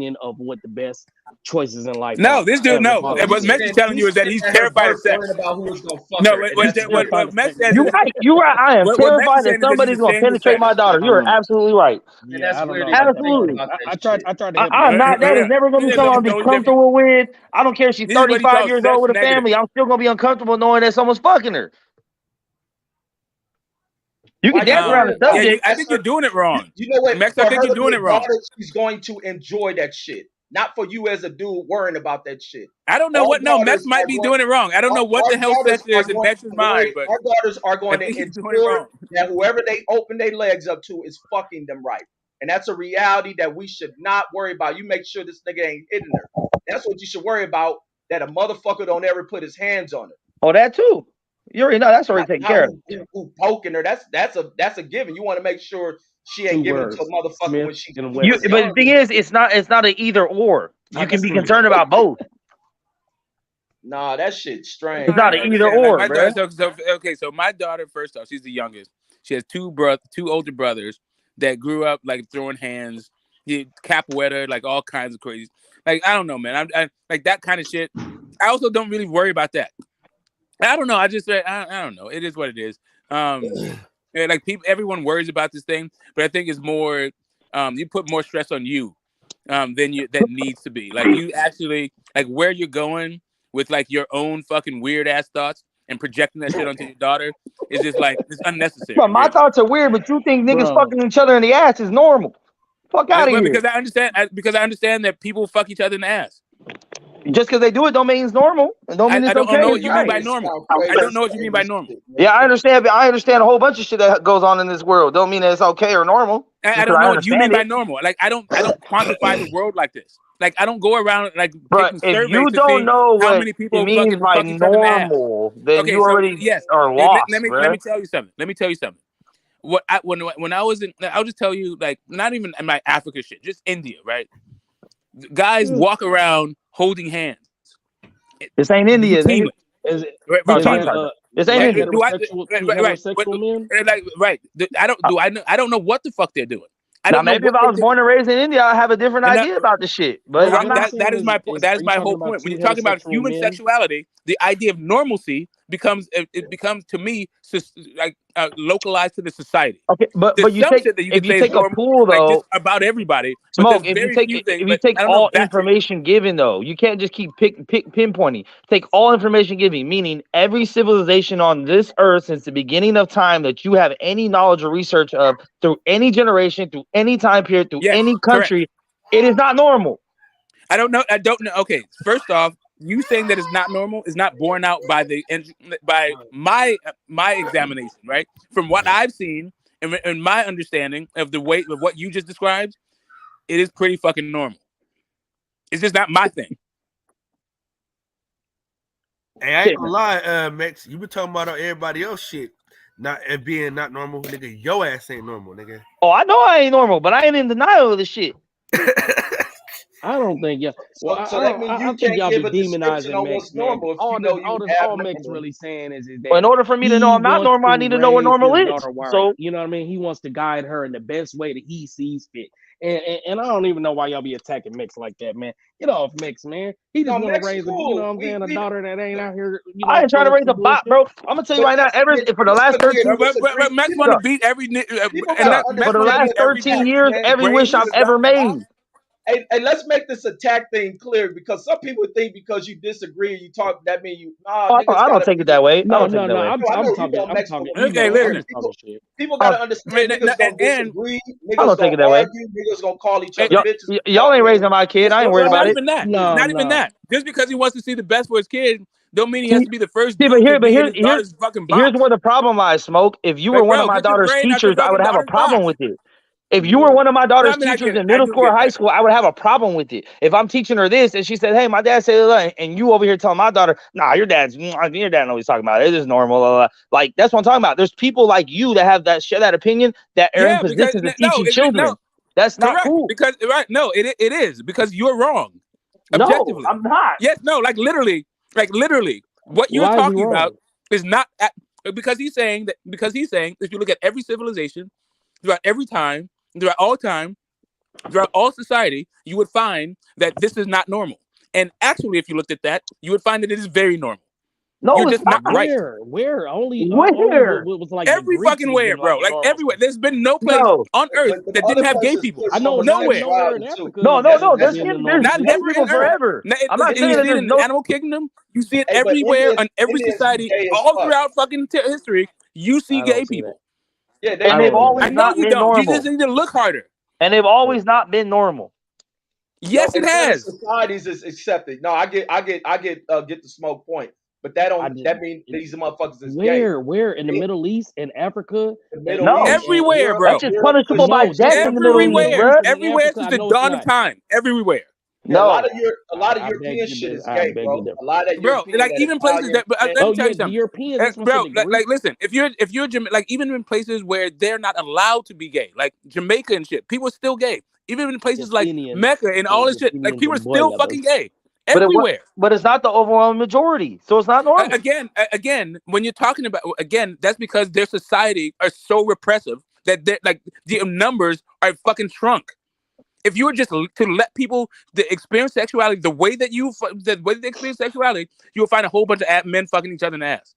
[SPEAKER 15] opinion of what the best choices in life
[SPEAKER 10] No,
[SPEAKER 15] are.
[SPEAKER 10] this dude, no. What Mesh is telling you is that he's terrified of sex.
[SPEAKER 5] Worried about who was gonna fuck
[SPEAKER 10] No,
[SPEAKER 5] her.
[SPEAKER 10] what Mesh says
[SPEAKER 15] You
[SPEAKER 10] is
[SPEAKER 15] right.
[SPEAKER 9] You right. I am
[SPEAKER 10] what Mesh is
[SPEAKER 9] terrified that
[SPEAKER 10] saying is that
[SPEAKER 9] somebody's
[SPEAKER 10] he's
[SPEAKER 9] gonna
[SPEAKER 10] ashamed of
[SPEAKER 9] penetrate my
[SPEAKER 10] sex.
[SPEAKER 9] daughter. You are absolutely right.
[SPEAKER 5] And
[SPEAKER 15] Yeah,
[SPEAKER 5] that's
[SPEAKER 15] I don't
[SPEAKER 5] weird.
[SPEAKER 15] know.
[SPEAKER 5] They don't think
[SPEAKER 9] Absolutely.
[SPEAKER 5] about that
[SPEAKER 15] I
[SPEAKER 5] shit.
[SPEAKER 15] tried to help
[SPEAKER 9] I'm
[SPEAKER 15] you.
[SPEAKER 9] not. That is never gonna be something I'll be comfortable with. I don't care if she's
[SPEAKER 10] This is what he
[SPEAKER 9] 35
[SPEAKER 10] calls
[SPEAKER 9] years
[SPEAKER 10] sex
[SPEAKER 9] old with a
[SPEAKER 10] negative.
[SPEAKER 9] family. I'm still gonna be uncomfortable knowing that someone's fucking her. You can dance around the
[SPEAKER 10] Yeah,
[SPEAKER 9] subject.
[SPEAKER 10] I think you're doing it wrong.
[SPEAKER 5] You know what?
[SPEAKER 10] Max,
[SPEAKER 5] For
[SPEAKER 10] I think
[SPEAKER 5] her
[SPEAKER 10] you're
[SPEAKER 5] to
[SPEAKER 10] doing
[SPEAKER 5] be
[SPEAKER 10] it
[SPEAKER 5] a
[SPEAKER 10] wrong.
[SPEAKER 5] daughter, she's going to enjoy that shit. Not for you as a dude worrying about that shit.
[SPEAKER 10] I don't know
[SPEAKER 5] Our
[SPEAKER 10] what. No, Max
[SPEAKER 5] daughters
[SPEAKER 10] might
[SPEAKER 5] are
[SPEAKER 10] be
[SPEAKER 5] going.
[SPEAKER 10] doing it wrong. I don't know what
[SPEAKER 5] Our
[SPEAKER 10] the hell
[SPEAKER 5] daughters
[SPEAKER 10] sex
[SPEAKER 5] are
[SPEAKER 10] is in
[SPEAKER 5] going.
[SPEAKER 10] Max's mind, but
[SPEAKER 5] Our daughters are
[SPEAKER 10] I
[SPEAKER 5] going to
[SPEAKER 10] think he's doing it
[SPEAKER 5] ensure
[SPEAKER 10] wrong.
[SPEAKER 5] that whoever they open their legs up to is fucking them right, and that's a reality that we should not worry about. You make sure this nigga ain't hitting her. That's what you should worry about. That a motherfucker don't ever put his hands on her.
[SPEAKER 9] Oh, that too. You already know that's already taken care of.
[SPEAKER 5] Who poking her? That's a given. You want to make sure she ain't
[SPEAKER 15] 2
[SPEAKER 5] giving it
[SPEAKER 15] words.
[SPEAKER 5] to a motherfucker
[SPEAKER 15] Smith
[SPEAKER 5] when she.
[SPEAKER 15] and
[SPEAKER 9] But
[SPEAKER 15] West.
[SPEAKER 9] the thing is, it's not an either or. You can be concerned about both.
[SPEAKER 5] Nah, that shit's strange.
[SPEAKER 9] It's not
[SPEAKER 10] I
[SPEAKER 9] an either
[SPEAKER 10] understand. Like
[SPEAKER 9] or,
[SPEAKER 10] my
[SPEAKER 9] bro.
[SPEAKER 10] daughter, okay, so my daughter, first off, she's the youngest. She has two older brothers that grew up like throwing hands, capoeira, like all kinds of crazy. Like I don't know, man. I like that kind of shit. I also don't really worry about that. I don't know. I just I don't know. It is what it is. Like everyone worries about this thing, but I think it's more. You put more stress on you than that needs to be. Like you actually like where you're going with like your own fucking weird ass thoughts and projecting that shit onto your daughter is just like it's unnecessary.
[SPEAKER 9] Bro, my thoughts are weird, but you think niggas fucking each other in the ass is normal? Fuck out of here.
[SPEAKER 10] Because I understand that people fuck each other in the ass.
[SPEAKER 9] Just because they do it don't mean it's normal. It don't mean it's
[SPEAKER 10] I don't
[SPEAKER 9] okay.
[SPEAKER 10] know what
[SPEAKER 9] It's
[SPEAKER 10] you mean by
[SPEAKER 9] right.
[SPEAKER 10] normal. I don't know what you mean by normal.
[SPEAKER 9] Yeah, I understand. But I understand a whole bunch of shit that goes on in this world. Don't mean that it's okay or normal.
[SPEAKER 10] I don't know what you mean by normal. Like I don't quantify the world like this. Like I don't go around like
[SPEAKER 9] But
[SPEAKER 10] taking
[SPEAKER 9] if
[SPEAKER 10] surveys
[SPEAKER 9] you
[SPEAKER 10] to
[SPEAKER 9] don't
[SPEAKER 10] see
[SPEAKER 9] know
[SPEAKER 10] how
[SPEAKER 9] what
[SPEAKER 10] many people
[SPEAKER 9] it means
[SPEAKER 10] fucking
[SPEAKER 9] by
[SPEAKER 10] fuck each other in the ass.
[SPEAKER 9] normal, then
[SPEAKER 10] Okay,
[SPEAKER 9] you
[SPEAKER 10] so
[SPEAKER 9] already
[SPEAKER 10] yes,
[SPEAKER 9] are lost,
[SPEAKER 10] let me tell you something. Let me tell you something. When I was in, I'll just tell you like not even in my Africa shit, just India, right? Guys walk around holding hands.
[SPEAKER 9] This ain't India.
[SPEAKER 10] Routinely.
[SPEAKER 15] Is it?
[SPEAKER 10] Routinely.
[SPEAKER 9] This ain't India.
[SPEAKER 10] I don't know what the fuck they're doing. I
[SPEAKER 9] Now
[SPEAKER 10] don't know
[SPEAKER 9] maybe if
[SPEAKER 10] what
[SPEAKER 9] I
[SPEAKER 10] they're
[SPEAKER 9] was
[SPEAKER 10] doing.
[SPEAKER 9] born and raised in India, I have a different
[SPEAKER 10] And
[SPEAKER 9] idea about the shit. But I'm not.
[SPEAKER 10] that is my point. That is my whole point. When you're talking about human sexuality, the idea of normalcy becomes to me like localized to the society.
[SPEAKER 9] Okay, but
[SPEAKER 10] There's
[SPEAKER 9] you
[SPEAKER 10] some
[SPEAKER 9] take
[SPEAKER 10] shit that you
[SPEAKER 9] if
[SPEAKER 10] can
[SPEAKER 9] you
[SPEAKER 10] say
[SPEAKER 9] take
[SPEAKER 10] is
[SPEAKER 9] a
[SPEAKER 10] normal,
[SPEAKER 9] pool
[SPEAKER 10] like
[SPEAKER 9] though,
[SPEAKER 10] just about everybody. But
[SPEAKER 9] Smoke.
[SPEAKER 10] there's
[SPEAKER 9] If
[SPEAKER 10] very
[SPEAKER 9] you take
[SPEAKER 10] few things.
[SPEAKER 9] if you
[SPEAKER 10] But
[SPEAKER 9] take
[SPEAKER 10] I don't know
[SPEAKER 9] all
[SPEAKER 10] if that's it.
[SPEAKER 9] information given though, you can't just keep pinpointing. Take all information given, meaning every civilization on this earth since the beginning of time that you have any knowledge or research of through any generation, through any time period, through any country, it is not normal.
[SPEAKER 10] I don't know. Okay, first off, you saying that it's not normal is not borne out by my examination, right? From what I've seen and my understanding of the way of what you just described, it is pretty fucking normal. It's just not my thing.
[SPEAKER 2] Hey, I ain't gonna lie, Max. You been talking about everybody else shit being not normal, nigga. Your ass ain't normal, nigga.
[SPEAKER 9] Oh, I know I ain't normal, but I ain't in denial of the shit.
[SPEAKER 15] I don't think
[SPEAKER 5] So that means you
[SPEAKER 15] think y'all
[SPEAKER 5] can't give
[SPEAKER 15] be
[SPEAKER 5] a description
[SPEAKER 15] demonizing
[SPEAKER 5] on
[SPEAKER 15] Max,
[SPEAKER 5] what's
[SPEAKER 15] man.
[SPEAKER 5] normal if you know you have
[SPEAKER 15] All Max
[SPEAKER 5] normal.
[SPEAKER 15] really saying is that
[SPEAKER 9] Well, in order for me to know I'm not
[SPEAKER 15] he
[SPEAKER 9] normal, I
[SPEAKER 15] wants
[SPEAKER 9] need to know what
[SPEAKER 15] raise
[SPEAKER 9] normal
[SPEAKER 15] his
[SPEAKER 9] is.
[SPEAKER 15] daughter right.
[SPEAKER 9] So
[SPEAKER 15] You know what I mean? He wants to guide her in the best way that he sees fit. And I don't even know why y'all be attacking Mix like that, man. Get off Mix, man. He just want to raise a, you know what I'm saying, a daughter that ain't out here. You know,
[SPEAKER 9] I ain't trying to raise a bot, bro. I'm gonna tell you right now. For the last 13 years,
[SPEAKER 10] But Max want to beat every
[SPEAKER 9] for the last 13 years, every wish I've ever made.
[SPEAKER 5] Hey, let's make this attack thing clear because some people think because you disagree, you talk that mean you.
[SPEAKER 9] I don't take it that way.
[SPEAKER 15] No,
[SPEAKER 9] I'm talking.
[SPEAKER 10] Okay, listen.
[SPEAKER 5] People gotta understand. Niggas gonna disagree. Niggas
[SPEAKER 9] take it
[SPEAKER 5] gonna
[SPEAKER 9] that way.
[SPEAKER 5] argue. Niggas gonna call each other bitches.
[SPEAKER 9] Y'all ain't raising my kid. I ain't worried about it.
[SPEAKER 10] Not even that. Just because he wants to see the best for his kid, don't mean he has to be the first.
[SPEAKER 9] Here's
[SPEAKER 10] where
[SPEAKER 9] the problem lies, Smoke. If you were one of my daughter's teachers, I would have a problem with it. If you were one of my daughter's teachers in middle school or high school, I would have a problem with it. If I'm teaching her this and she said, "Hey, my dad said," and you over here telling my daughter, "Nah, your dad knows what he's talking about. It is normal." Like that's what I'm talking about. There's people like you that have share that opinion that are in positions of teaching children. That's not cool.
[SPEAKER 10] Because it is because you're wrong.
[SPEAKER 9] Objectively. No, I'm not.
[SPEAKER 10] Yes, no, like literally, what you're talking about is not because he's saying if you look at every civilization throughout every time. Throughout all society, you would find that this is not normal. And actually, if you looked at that, you would find that it is very normal.
[SPEAKER 9] No,
[SPEAKER 10] you're just not right.
[SPEAKER 15] Where? Only
[SPEAKER 10] was like every fucking where, bro. Like everywhere. There's been no place on earth that didn't have gay people.
[SPEAKER 15] I know
[SPEAKER 10] nowhere
[SPEAKER 15] in Africa.
[SPEAKER 9] No. There's not
[SPEAKER 10] never
[SPEAKER 9] people forever.
[SPEAKER 10] I'm not saying it in the animal kingdom. You see it everywhere on every society, all throughout fucking history. You see gay people.
[SPEAKER 5] Yeah, they
[SPEAKER 9] And
[SPEAKER 5] do.
[SPEAKER 9] they've always
[SPEAKER 10] I know
[SPEAKER 9] not
[SPEAKER 10] you
[SPEAKER 9] been
[SPEAKER 10] don't. You just
[SPEAKER 9] normal.
[SPEAKER 10] need to look harder.
[SPEAKER 9] And they've always not been normal.
[SPEAKER 10] Yes,
[SPEAKER 5] No,
[SPEAKER 10] it
[SPEAKER 5] in certain
[SPEAKER 10] has.
[SPEAKER 5] societies is accepted. No, I get the smoke point, but that
[SPEAKER 15] I
[SPEAKER 5] don't
[SPEAKER 15] just
[SPEAKER 5] that mean these motherfuckers is gay.
[SPEAKER 15] where in the
[SPEAKER 5] It,
[SPEAKER 15] Middle East and Africa
[SPEAKER 5] the
[SPEAKER 15] and
[SPEAKER 5] Middle
[SPEAKER 9] No.
[SPEAKER 5] East,
[SPEAKER 10] Everywhere,
[SPEAKER 5] Europe,
[SPEAKER 10] bro.
[SPEAKER 9] That's just punishable by
[SPEAKER 15] no,
[SPEAKER 9] death in the Middle
[SPEAKER 15] in the
[SPEAKER 9] East,
[SPEAKER 15] Middle
[SPEAKER 10] Everywhere.
[SPEAKER 15] East
[SPEAKER 9] bruh.
[SPEAKER 15] and in
[SPEAKER 10] Everywhere
[SPEAKER 15] Africa,
[SPEAKER 10] since
[SPEAKER 15] I
[SPEAKER 10] the
[SPEAKER 15] know it's
[SPEAKER 10] dawn of
[SPEAKER 15] not.
[SPEAKER 10] time. Everywhere.
[SPEAKER 5] yeah,
[SPEAKER 9] No.
[SPEAKER 5] a lot of
[SPEAKER 15] I beg
[SPEAKER 5] European
[SPEAKER 15] to
[SPEAKER 5] shit is
[SPEAKER 15] I
[SPEAKER 5] gay,
[SPEAKER 15] beg
[SPEAKER 5] bro.
[SPEAKER 15] to differ.
[SPEAKER 5] A lot of that
[SPEAKER 10] Bro,
[SPEAKER 5] European,
[SPEAKER 10] like
[SPEAKER 5] that
[SPEAKER 10] even places
[SPEAKER 5] Italian,
[SPEAKER 10] that, let
[SPEAKER 15] Oh
[SPEAKER 10] me tell
[SPEAKER 15] yeah,
[SPEAKER 10] you
[SPEAKER 15] the
[SPEAKER 10] something.
[SPEAKER 15] Europeans. That's what I
[SPEAKER 10] Bro,
[SPEAKER 15] said. The
[SPEAKER 10] like
[SPEAKER 15] Greeks.
[SPEAKER 10] listen, if you're like even in places where they're not allowed to be gay, like Jamaica and shit, people are still gay. Even in places like
[SPEAKER 15] Athenians.
[SPEAKER 10] Mecca and all this shit, like people are
[SPEAKER 15] and
[SPEAKER 10] still fucking gay everywhere.
[SPEAKER 9] But it's not the overwhelming majority, so it's not normal.
[SPEAKER 10] Again, when you're talking about that's because their society are so repressive that they're like the numbers are fucking shrunk. If you were just to let people experience sexuality the way that they experience sexuality, you will find a whole bunch of men fucking each other in the ass.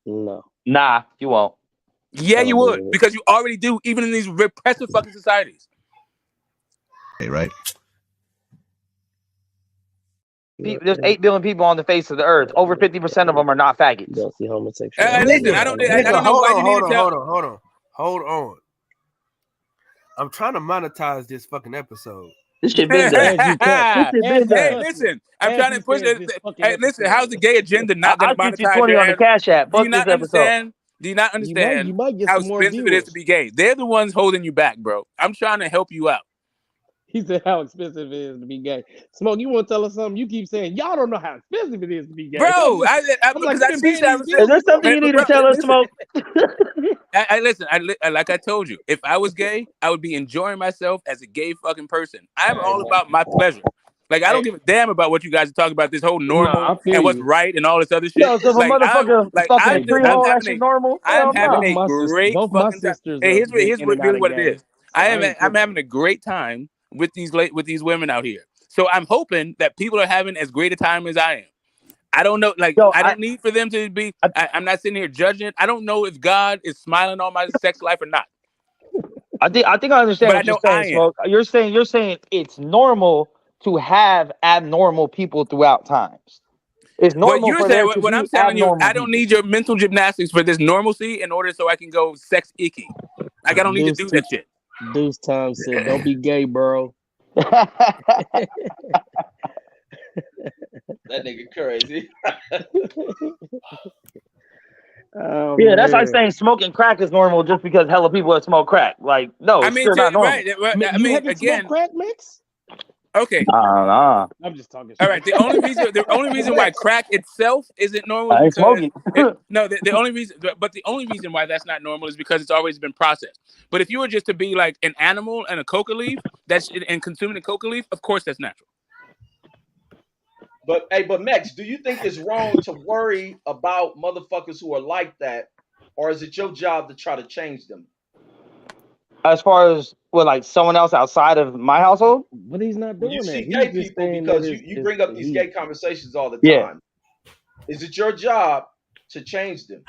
[SPEAKER 15] No.
[SPEAKER 9] Nah, you won't.
[SPEAKER 10] Yeah,
[SPEAKER 15] I
[SPEAKER 10] you
[SPEAKER 15] don't
[SPEAKER 10] would,
[SPEAKER 15] believe it.
[SPEAKER 10] because you already do, even in these repressive fucking societies.
[SPEAKER 14] Hey, right?
[SPEAKER 9] There's 8 billion people on the face of the earth. Over 50% of them are not faggots.
[SPEAKER 15] Don't see homosexuality.
[SPEAKER 10] Listen, I don't know
[SPEAKER 8] hold
[SPEAKER 10] why
[SPEAKER 8] on,
[SPEAKER 10] you need to tell.
[SPEAKER 8] hold on. I'm trying to monetize this fucking episode.
[SPEAKER 9] This shit been done.
[SPEAKER 15] As you cuss.
[SPEAKER 9] This shit been
[SPEAKER 10] Hey,
[SPEAKER 9] done.
[SPEAKER 10] listen, I'm
[SPEAKER 15] As
[SPEAKER 10] trying
[SPEAKER 15] he
[SPEAKER 10] to push
[SPEAKER 15] says
[SPEAKER 10] it.
[SPEAKER 15] this fucking
[SPEAKER 10] Hey, listen,
[SPEAKER 15] episode.
[SPEAKER 10] how's the gay agenda not going
[SPEAKER 9] I'll
[SPEAKER 10] to
[SPEAKER 9] get you
[SPEAKER 10] monetize
[SPEAKER 9] 20
[SPEAKER 10] your
[SPEAKER 9] on the
[SPEAKER 10] ass?
[SPEAKER 9] Cash App.
[SPEAKER 10] Do you
[SPEAKER 9] Fuck
[SPEAKER 10] not
[SPEAKER 9] this episode.
[SPEAKER 10] understand? Do you not understand
[SPEAKER 15] You might get
[SPEAKER 10] how
[SPEAKER 15] some more
[SPEAKER 10] expensive it is
[SPEAKER 15] viewers.
[SPEAKER 10] to be gay? They're the ones holding you back, bro. I'm trying to help you out.
[SPEAKER 15] He said how expensive it is to be gay. Smoke, you want to tell us something? You keep saying y'all don't know how expensive it is to be gay.
[SPEAKER 10] Bro,
[SPEAKER 15] I'm like,
[SPEAKER 10] because
[SPEAKER 15] you
[SPEAKER 10] I
[SPEAKER 15] been
[SPEAKER 10] see
[SPEAKER 15] paying these
[SPEAKER 10] Sarah.
[SPEAKER 15] bills.
[SPEAKER 9] Is there something you need to tell us,
[SPEAKER 10] Listen,
[SPEAKER 9] Smoke?
[SPEAKER 10] listen. Like I told you, if I was gay, I would be enjoying myself as a gay fucking person. I'm all about my pleasure. Like I don't give a damn about what you guys are talking about. This whole normal
[SPEAKER 15] I feel
[SPEAKER 10] and what's
[SPEAKER 15] you.
[SPEAKER 10] right and all this other shit.
[SPEAKER 9] Yo, so if a
[SPEAKER 10] Like
[SPEAKER 9] motherfucker fucking a
[SPEAKER 10] I'm
[SPEAKER 9] tree hole, that shit normal?
[SPEAKER 10] I'm
[SPEAKER 9] Hell
[SPEAKER 10] having
[SPEAKER 9] no.
[SPEAKER 10] a great
[SPEAKER 15] Both my
[SPEAKER 10] fucking time.
[SPEAKER 15] sisters
[SPEAKER 10] Hey,
[SPEAKER 15] have been
[SPEAKER 10] here's
[SPEAKER 15] in and
[SPEAKER 10] really
[SPEAKER 15] out
[SPEAKER 10] what
[SPEAKER 15] of
[SPEAKER 10] it
[SPEAKER 15] gay,
[SPEAKER 10] is.
[SPEAKER 15] so I ain't
[SPEAKER 10] I'm
[SPEAKER 15] tripping.
[SPEAKER 10] having a great time with these women out here. So I'm hoping that people are having as great a time as I am. I don't know, like
[SPEAKER 9] Yo,
[SPEAKER 10] I don't need for them to be. I'm not sitting here judging it. I don't know if God is smiling on my sex life or not.
[SPEAKER 9] I think I understand
[SPEAKER 10] But I
[SPEAKER 9] what you're
[SPEAKER 10] know
[SPEAKER 9] saying,
[SPEAKER 10] I am.
[SPEAKER 9] Smoke. You're saying it's normal to have abnormal people throughout times. It's
[SPEAKER 10] What
[SPEAKER 9] normal
[SPEAKER 10] you're
[SPEAKER 9] for
[SPEAKER 10] saying,
[SPEAKER 9] there to
[SPEAKER 10] what
[SPEAKER 9] be
[SPEAKER 10] I'm telling you,
[SPEAKER 9] abnormal
[SPEAKER 10] I don't
[SPEAKER 9] people.
[SPEAKER 10] need your mental gymnastics for this normalcy in order so I can go sex icky. Like I don't need to do that shit.
[SPEAKER 15] Deuce Time said, "Don't be gay, bro."
[SPEAKER 5] That nigga crazy.
[SPEAKER 15] Oh,
[SPEAKER 9] Yeah, that's like
[SPEAKER 15] man.
[SPEAKER 9] saying smoking crack is normal just because hella people that smoke crack. Like, no,
[SPEAKER 10] I
[SPEAKER 9] it's
[SPEAKER 10] mean,
[SPEAKER 9] still not normal.
[SPEAKER 10] right? I
[SPEAKER 15] You
[SPEAKER 10] mean,
[SPEAKER 15] haven't
[SPEAKER 10] again,
[SPEAKER 15] smoked crack, Mix?
[SPEAKER 10] okay.
[SPEAKER 9] Nah.
[SPEAKER 15] I'm just talking shit.
[SPEAKER 10] All right. The only reason why crack itself isn't normal
[SPEAKER 9] I
[SPEAKER 10] is
[SPEAKER 9] ain't
[SPEAKER 10] because
[SPEAKER 9] smoking.
[SPEAKER 10] the only reason why that's not normal is because it's always been processed. But if you were just to be like an animal and a coca leaf, and consuming a coca leaf, of course that's natural.
[SPEAKER 5] But Max, do you think it's wrong to worry about motherfuckers who are like that, or is it your job to try to change them?
[SPEAKER 9] As far as like someone else outside of my household?
[SPEAKER 15] But he's not
[SPEAKER 5] When
[SPEAKER 15] doing
[SPEAKER 5] you
[SPEAKER 15] that.
[SPEAKER 5] see
[SPEAKER 15] He's
[SPEAKER 5] gay
[SPEAKER 15] just
[SPEAKER 5] people,
[SPEAKER 15] saying
[SPEAKER 5] because
[SPEAKER 15] that
[SPEAKER 5] you bring up these
[SPEAKER 15] he-
[SPEAKER 5] gay conversations all the
[SPEAKER 9] Yeah.
[SPEAKER 5] time, is it your job to change them?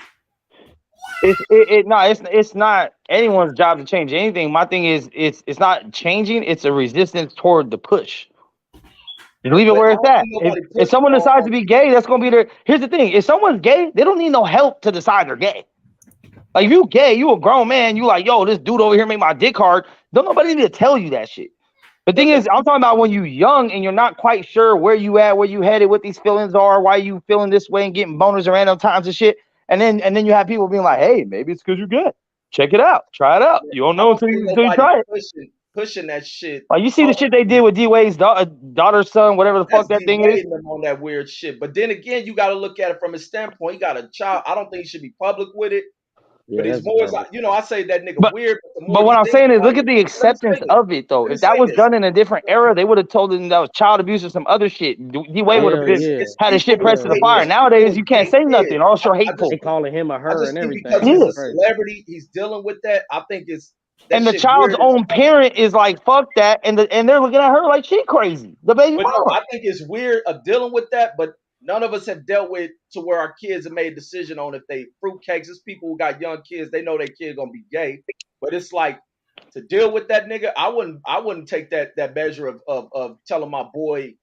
[SPEAKER 9] It's not anyone's job to change anything. My thing is it's not changing, it's a resistance toward the push. Just leave it
[SPEAKER 5] But
[SPEAKER 9] where
[SPEAKER 5] I
[SPEAKER 9] it's
[SPEAKER 5] don't
[SPEAKER 9] at.
[SPEAKER 5] see nobody
[SPEAKER 9] If
[SPEAKER 5] pushing
[SPEAKER 9] someone
[SPEAKER 5] on-
[SPEAKER 9] decides to be gay, that's gonna be their. Here's the thing: if someone's gay, they don't need no help to decide they're gay. Like if you gay, you a grown man, you like, yo, this dude over here make my dick hard. Don't nobody need to tell you that shit. The thing is, I'm talking about when you young and you're not quite sure where you at, where you headed, what these feelings are, why you feeling this way and getting boners at random times and shit. And then you have people being like, hey, maybe it's because you're good. Check it out. Try it out. You don't know until you try it.
[SPEAKER 5] Pushing that shit.
[SPEAKER 9] Like you see the shit they did with D-Wade's daughter, son, whatever the fuck that thing is.
[SPEAKER 5] Them on that weird shit. But then again, you got to look at it from a standpoint. He got a child. I don't think he should be public with it.
[SPEAKER 15] Yeah,
[SPEAKER 5] but he's more, I say that nigga weird.
[SPEAKER 9] But what I'm saying is, look at the acceptance of it, though. If that was done in a different era, they would have told him that was child abuse or some other shit. D-Wade would have had his shit pressed to the fire. Nowadays, you can't say nothing, or else you're hateful.
[SPEAKER 15] They calling him or her and everything.
[SPEAKER 5] Because he's a celebrity, he's dealing with that. I think it's.
[SPEAKER 9] And the child's own parent is like, fuck that, and they're looking at her like she crazy. The baby mama.
[SPEAKER 5] No, I think it's weird of dealing with that, but none of us have dealt with to where our kids have made a decision on if they fruitcakes. It's people who got young kids, they know their kid gonna be gay. But it's like to deal with that nigga, I wouldn't take that measure of telling my boy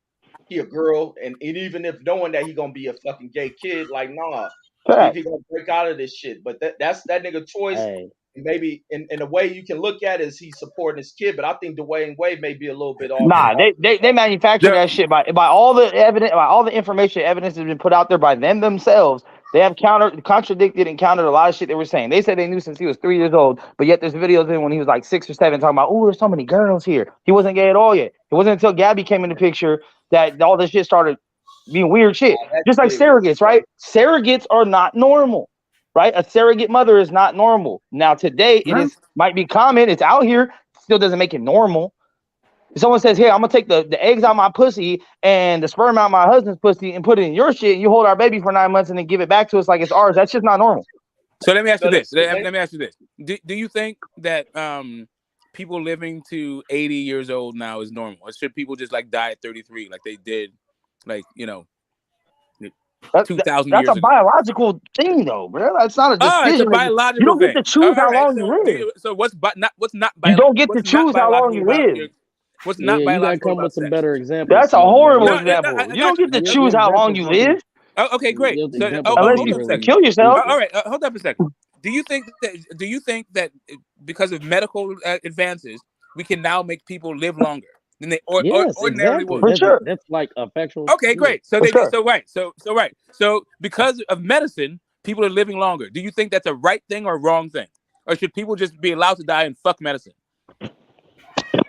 [SPEAKER 5] he a girl, and even if knowing that he gonna be a fucking gay kid, like nah. See if he gonna break out of this shit. But that's that nigga choice.
[SPEAKER 15] Hey.
[SPEAKER 5] maybe in a way you can look at it as he's supporting his kid, but I think Dwayne Wade may be a little bit off.
[SPEAKER 9] Nah, they manufacture that shit by all the evidence, by all the information, evidence has been put out there by them themselves. They have contradicted and countered a lot of shit they were saying. They said they knew since he was 3 years old, but yet there's videos of him when he was like 6 or 7 talking about, oh, there's so many girls here. He wasn't gay at all yet. It wasn't until Gabby came in the picture that all this shit started being weird shit. Just like surrogates, right? Surrogates are not normal, right? A surrogate mother is not normal. Now today it might be common. It's out here. Still doesn't make it normal. If someone says, "Hey, I'm gonna take the eggs out my pussy and the sperm out my husband's pussy and put it in your shit, and you hold our baby for 9 months and then give it back to us like it's ours," that's just not normal.
[SPEAKER 10] So let me ask you this. Let me ask you this. Do you think that people living to 80 years old now is normal? Or should people just like die at 33 like they did, like, 2,000 years ago?
[SPEAKER 9] That's a biological thing, though, bro. That's not a decision.
[SPEAKER 10] It's a biological
[SPEAKER 9] you don't
[SPEAKER 10] thing.
[SPEAKER 9] get to choose how long you live.
[SPEAKER 10] So what's not
[SPEAKER 9] You don't get to choose how long you live.
[SPEAKER 10] What's not
[SPEAKER 15] you gotta
[SPEAKER 10] biological
[SPEAKER 15] come
[SPEAKER 10] about
[SPEAKER 15] with some
[SPEAKER 10] sex?
[SPEAKER 15] better examples.
[SPEAKER 9] That's a horrible
[SPEAKER 10] No,
[SPEAKER 9] example.
[SPEAKER 10] I
[SPEAKER 9] You don't get to
[SPEAKER 15] Your
[SPEAKER 9] choose how long you
[SPEAKER 15] examples
[SPEAKER 9] live.
[SPEAKER 10] Oh, okay, great. So,
[SPEAKER 9] Unless
[SPEAKER 10] hold
[SPEAKER 9] you
[SPEAKER 10] on a second.
[SPEAKER 9] kill yourself.
[SPEAKER 10] All right, hold up a second. Do you think that because of medical advances, we can now make people live longer than they ordinarily would?
[SPEAKER 15] For sure. That's like a factual.
[SPEAKER 10] Okay, great. So So because of medicine, people are living longer. Do you think that's a right thing or a wrong thing? Or should people just be allowed to die and fuck medicine?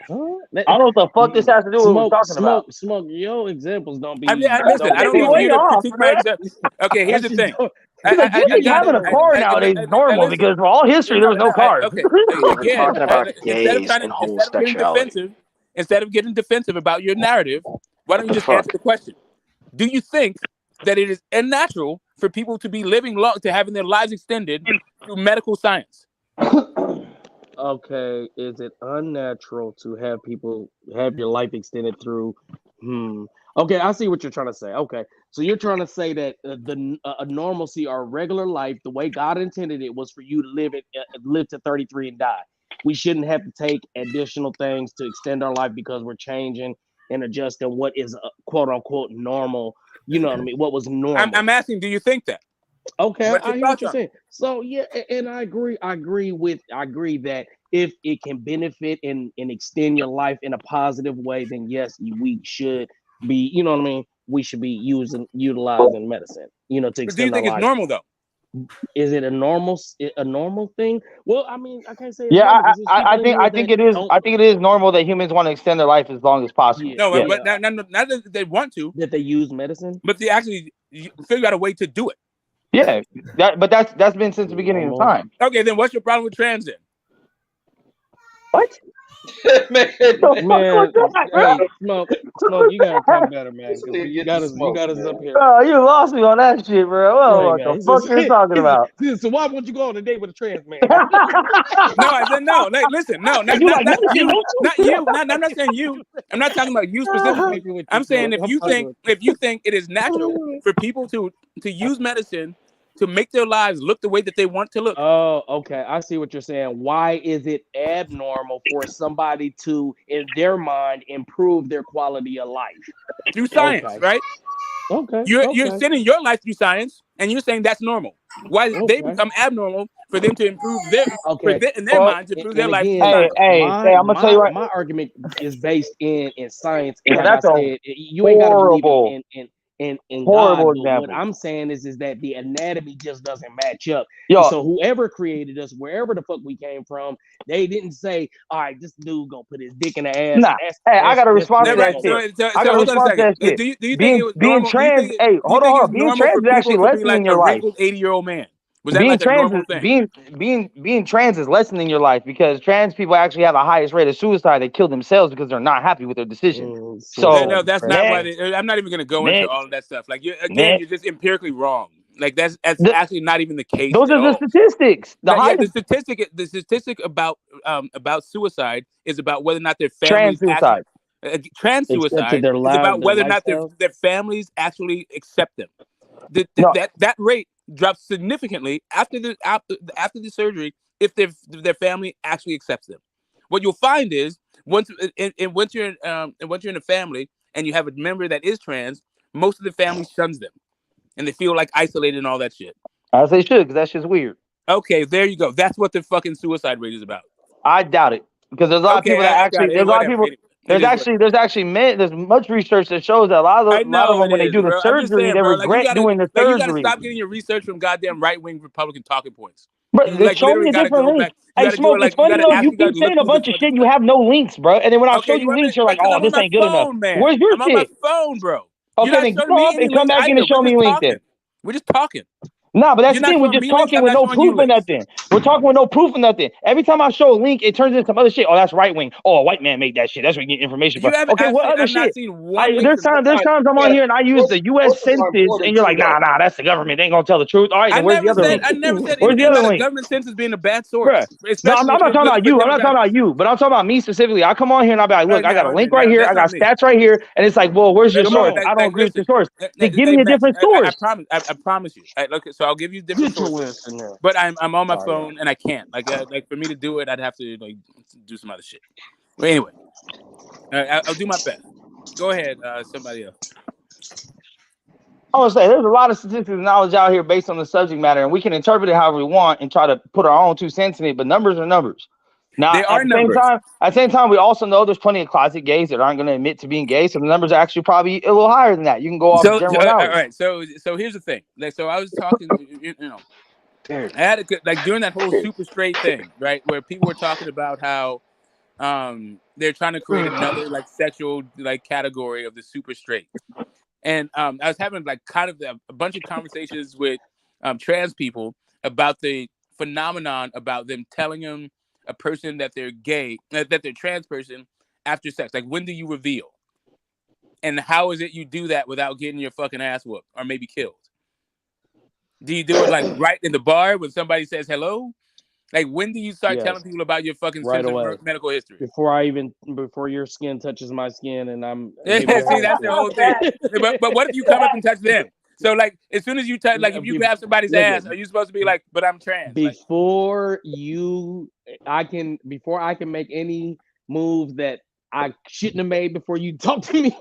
[SPEAKER 9] I don't know what the fuck this has to do with what we're talking about.
[SPEAKER 15] Smoke, your examples don't be.
[SPEAKER 10] Listen, I don't need you to critique my example. Okay, here's the thing.
[SPEAKER 9] Just having a car nowadays is normal because for all history there was no cars.
[SPEAKER 10] Okay,
[SPEAKER 11] talking about gays and homosexuality.
[SPEAKER 10] Instead of getting defensive about your narrative, why don't you just answer the question? Do you think that it is unnatural for people to be living long, to having their lives extended through medical science?
[SPEAKER 15] Okay, is it unnatural to have people have your life extended through? Okay, I see what you're trying to say. Okay, so you're trying to say that a normalcy or regular life, the way God intended it, was for you to live to 33 and die. We shouldn't have to take additional things to extend our life because we're changing and adjusting what is quote unquote normal. You know what I mean? What was normal?
[SPEAKER 10] I'm asking, do you think that?
[SPEAKER 15] Okay,
[SPEAKER 10] What's your
[SPEAKER 15] I hear what
[SPEAKER 10] thoughts
[SPEAKER 15] you're
[SPEAKER 10] on
[SPEAKER 15] saying. So yeah, and I agree that if it can benefit and extend your life in a positive way, then yes, we should be, you know what I mean? We should be utilizing medicine, to
[SPEAKER 10] But do you
[SPEAKER 15] extend
[SPEAKER 10] think
[SPEAKER 15] our
[SPEAKER 10] it's
[SPEAKER 15] life.
[SPEAKER 10] normal though?
[SPEAKER 15] Is it a normal thing? Well, I mean, I can't say it's
[SPEAKER 9] Yeah,
[SPEAKER 15] normal 'cause there's
[SPEAKER 9] I
[SPEAKER 15] people
[SPEAKER 9] think
[SPEAKER 15] here
[SPEAKER 9] I think
[SPEAKER 15] that
[SPEAKER 9] it is.
[SPEAKER 15] don't-
[SPEAKER 9] I think it is normal that humans want to extend their life as long as possible.
[SPEAKER 10] No,
[SPEAKER 9] Yeah.
[SPEAKER 10] but not that they want to,
[SPEAKER 15] that they use medicine,
[SPEAKER 10] but they actually figure out a way to do it.
[SPEAKER 9] Yeah, but that's been since the beginning of time.
[SPEAKER 10] Okay, then what's your problem with trans then?
[SPEAKER 9] What?
[SPEAKER 15] man, hey, smoke, you gotta come better, man. 'Cause you got us up here.
[SPEAKER 9] Oh, you lost me on that shit, bro. Oh, what the fuck you talking about?
[SPEAKER 15] So why won't you go on a date with a trans man?
[SPEAKER 10] No, I said no. Like, listen, no, not you. Not you. I'm not saying you. I'm not talking about you specifically. I'm saying if you think it is natural for people to use medicine to make their lives look the way that they want to look.
[SPEAKER 15] Oh, okay. I see what you're saying. Why is it abnormal for somebody to, in their mind, improve their quality of life?
[SPEAKER 10] Through science, right?
[SPEAKER 15] Okay.
[SPEAKER 10] You're sending your life through science, and you're saying that's normal. Why they become abnormal for them to improve in their mind to improve their life?
[SPEAKER 9] Hey, I'm gonna tell you what.
[SPEAKER 15] My argument is based in science.
[SPEAKER 9] Yeah,
[SPEAKER 15] And
[SPEAKER 9] that's
[SPEAKER 15] like I said, you ain't gotta
[SPEAKER 9] horrible.
[SPEAKER 15] believe in
[SPEAKER 9] Horrible
[SPEAKER 15] God.
[SPEAKER 9] example.
[SPEAKER 15] What I'm saying is that the anatomy just doesn't match up.
[SPEAKER 9] Yo.
[SPEAKER 15] So whoever created us, wherever the fuck we came from, they didn't say, all right, this dude gonna put his dick in the ass.
[SPEAKER 9] Nah. Hey, I got a response to that shit. I got a response to that shit.
[SPEAKER 10] Do you think
[SPEAKER 9] being
[SPEAKER 10] it was normal?
[SPEAKER 9] trans, hey, hold on. Being trans is actually lessening your life.
[SPEAKER 10] 80-year-old man. Was that
[SPEAKER 9] being
[SPEAKER 10] like a
[SPEAKER 9] trans
[SPEAKER 10] normal
[SPEAKER 9] is,
[SPEAKER 10] thing?
[SPEAKER 9] being trans is lessening your life because trans people actually have the highest rate of suicide. They kill themselves because they're not happy with their decision. So
[SPEAKER 10] No, that's not why. I'm not even going to go into all of that stuff. Like you're just empirically wrong. Like that's actually not even the case.
[SPEAKER 9] Those are the statistics.
[SPEAKER 10] The statistic about suicide is about whether or not their families trans suicide is about whether or not their families actually accept them. That rate drops significantly after the surgery if their family actually accepts them. What you'll find is once you're in a family and you have a member that is trans, most of the family shuns them and they feel like isolated and all that shit.
[SPEAKER 9] As they should, because that shit's weird.
[SPEAKER 10] Okay, there you go. That's what the fucking suicide rate is about.
[SPEAKER 9] I doubt it because there's a lot of people that
[SPEAKER 10] I
[SPEAKER 9] actually.
[SPEAKER 10] got it.
[SPEAKER 9] There's a lot of
[SPEAKER 10] Whatever.
[SPEAKER 9] people. There's actually there's much research that shows that a lot of them when they do the surgery, they regret doing the
[SPEAKER 10] you gotta
[SPEAKER 9] surgery.
[SPEAKER 10] stop getting your research from goddamn right-wing Republican talking points.
[SPEAKER 9] But
[SPEAKER 10] You
[SPEAKER 9] they show me a different link. Hey, Smoke, it's funny though. You keep saying a bunch of shit. You have no links, bro. And then when I show you links, you're like, "Oh, this ain't good enough." Where's your
[SPEAKER 10] I'm on my
[SPEAKER 9] shit?
[SPEAKER 10] phone, bro.
[SPEAKER 9] Okay, then go up and come back in and show me a link then.
[SPEAKER 10] We're just talking.
[SPEAKER 9] Nah, but that's the
[SPEAKER 10] You're not
[SPEAKER 9] thing. We're
[SPEAKER 10] showing
[SPEAKER 9] just
[SPEAKER 10] me links,
[SPEAKER 9] talking
[SPEAKER 10] I'm
[SPEAKER 9] with
[SPEAKER 10] not
[SPEAKER 9] no
[SPEAKER 10] showing you
[SPEAKER 9] proof or nothing. We're talking with no proof or nothing. Every time I show a link, it turns into some other shit. Oh, that's right wing. Oh, a white man made that shit. That's where you get information from. Okay, what other shit? There's times I'm on here and I use the U.S. Census, and you're like, nah, that's the government. They ain't gonna tell the truth. All right, then where's the other link?
[SPEAKER 10] I never said
[SPEAKER 9] Where's the
[SPEAKER 10] anything
[SPEAKER 9] other
[SPEAKER 10] about the
[SPEAKER 9] link?
[SPEAKER 10] government census being a bad source.
[SPEAKER 9] Bruh. No, I'm not talking about you. I'm not talking about you, but I'm talking about me specifically. I come on here and I'll be like, look, I got a link right here. I got stats right here. And it's like, well, where's your source? I don't agree with your source. Then give me a different source.
[SPEAKER 10] I promise you. Okay, so I'll give you different sources. But I'm on my phone and I can't. Like for me to do it, I'd have to like do some other shit. But anyway, I'll do my best. Go ahead, somebody else.
[SPEAKER 9] I want to say there's a lot of statistics and knowledge out here based on the subject matter, and we can interpret it however we want and try to put our own 2 cents in it. But numbers are numbers. Now,
[SPEAKER 10] They are
[SPEAKER 9] at the same time, we also know there's plenty of closet gays that aren't going to admit to being gay, so the numbers are actually probably a little higher than that. You can go off general knowledge.
[SPEAKER 10] All right, so here's the thing. Like, so I was talking, I had during that whole super straight thing, right, where people were talking about how they're trying to create another like sexual like category of the super straight, and I was having like kind of a bunch of conversations with trans people about the phenomenon about them telling them a person that they're gay, that they're trans person after sex. Like, when do you reveal? And how is it you do that without getting your fucking ass whooped or maybe killed? Do you do it like right in the bar when somebody says hello? Like, when do you start telling people about your fucking sensitive medical history?
[SPEAKER 15] Before your skin touches my skin, and I'm
[SPEAKER 10] see, that's the whole thing. But what if you come up and touch them? So like, as soon as you touch, like, if you grab somebody's ass, are you supposed to be like, but I'm trans?
[SPEAKER 15] Before I can make any move that I shouldn't have made before you talk to me.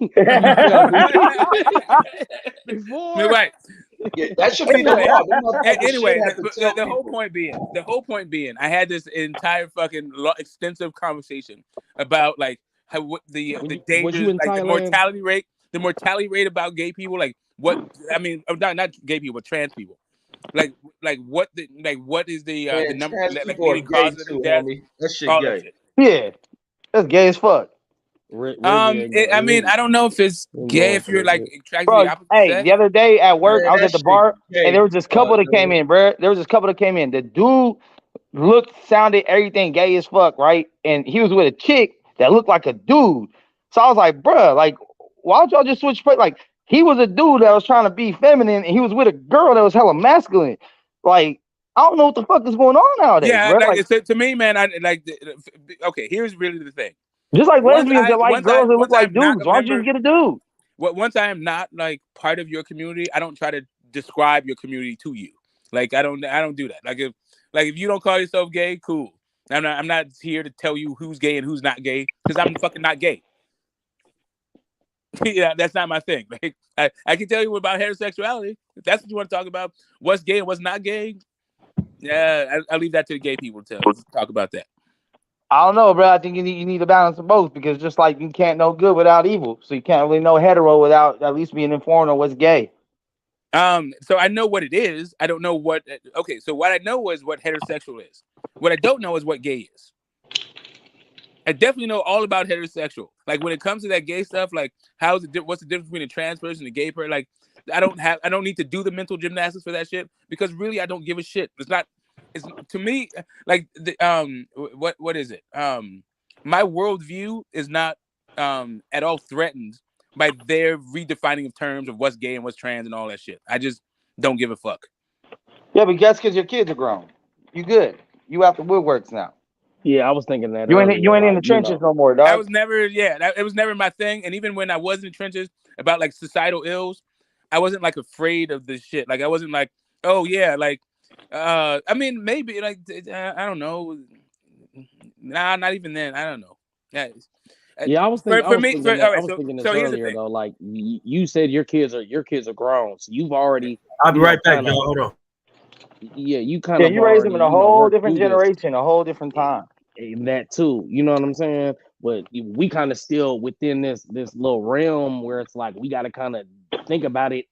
[SPEAKER 15] Before.
[SPEAKER 10] Right.
[SPEAKER 5] Yeah, that should be the law.
[SPEAKER 10] Anyway, the whole point being, I had this entire fucking extensive conversation about like how the dangers, like the mortality rate about gay people, like what I mean, not gay people, but trans people. Like what is the number like any causes of death?
[SPEAKER 5] That shit
[SPEAKER 10] All
[SPEAKER 5] gay.
[SPEAKER 10] that shit.
[SPEAKER 9] Yeah, that's gay as fuck.
[SPEAKER 10] I mean, I don't know if it's gay if you're like attracted to the opposite sex.
[SPEAKER 9] The other day at work, I was at the bar, and there was this couple that came in, bro. There was this couple that came in. The dude sounded everything gay as fuck, right? And he was with a chick that looked like a dude. So I was like, bro, like, why don't y'all just switch? Like, he was a dude that was trying to be feminine, and he was with a girl that was hella masculine. Like, I don't know what the fuck is going on nowadays.
[SPEAKER 10] Yeah,
[SPEAKER 9] bro.
[SPEAKER 10] like, to me, man, I like. Okay, here's really the thing.
[SPEAKER 9] Just like lesbians that like girls that look like dudes. Why don't you just get a dude?
[SPEAKER 10] Once I am not like part of your community, I don't try to describe your community to you. Like, I don't do that. Like if you don't call yourself gay, cool. I'm not here to tell you who's gay and who's not gay because I'm fucking not gay. Yeah, that's not my thing. Like, I can tell you about heterosexuality. If that's what you want to talk about, what's gay and what's not gay. Yeah, I leave that to the gay people to talk about that.
[SPEAKER 9] I don't know, bro. I think you need a balance of both because just like you can't know good without evil, so you can't really know hetero without at least being informed on what's gay.
[SPEAKER 10] So I know what it is. I don't know what. Okay, so what I know is what heterosexual is. What I don't know is what gay is. I definitely know all about heterosexual. Like, when it comes to that gay stuff, like what's the difference between a trans person and a gay person? Like, I don't need to do the mental gymnastics for that shit because really I don't give a shit. It's to me like what is it? My worldview is not at all threatened by their redefining of terms of what's gay and what's trans and all that shit. I just don't give a fuck.
[SPEAKER 9] Yeah, but that's because your kids are grown. You good. You out the woodworks now.
[SPEAKER 15] Yeah, I was thinking that.
[SPEAKER 9] You ain't in the trenches no more, dog.
[SPEAKER 10] I was never, it was never my thing. And even when I was in the trenches about like societal ills, I wasn't like afraid of this shit. Like, I wasn't like, oh yeah, like, I mean, maybe like, I don't know. Nah, not even then. I don't know.
[SPEAKER 15] Yeah, I was thinking. I was thinking this
[SPEAKER 10] here's the
[SPEAKER 15] earlier
[SPEAKER 10] thing.
[SPEAKER 15] though. Like you said, your kids are grown, so you've already.
[SPEAKER 8] I'll be right back, y'all. Hold on.
[SPEAKER 15] you kind
[SPEAKER 9] Yeah,
[SPEAKER 15] of
[SPEAKER 9] you raised them
[SPEAKER 15] already,
[SPEAKER 9] in a
[SPEAKER 15] you know,
[SPEAKER 9] whole
[SPEAKER 15] worked
[SPEAKER 9] different
[SPEAKER 15] through this.
[SPEAKER 9] generation, a whole different time.
[SPEAKER 15] And that too, you know what I'm saying? But we kind of still within this little realm where it's like we got to kind of think about it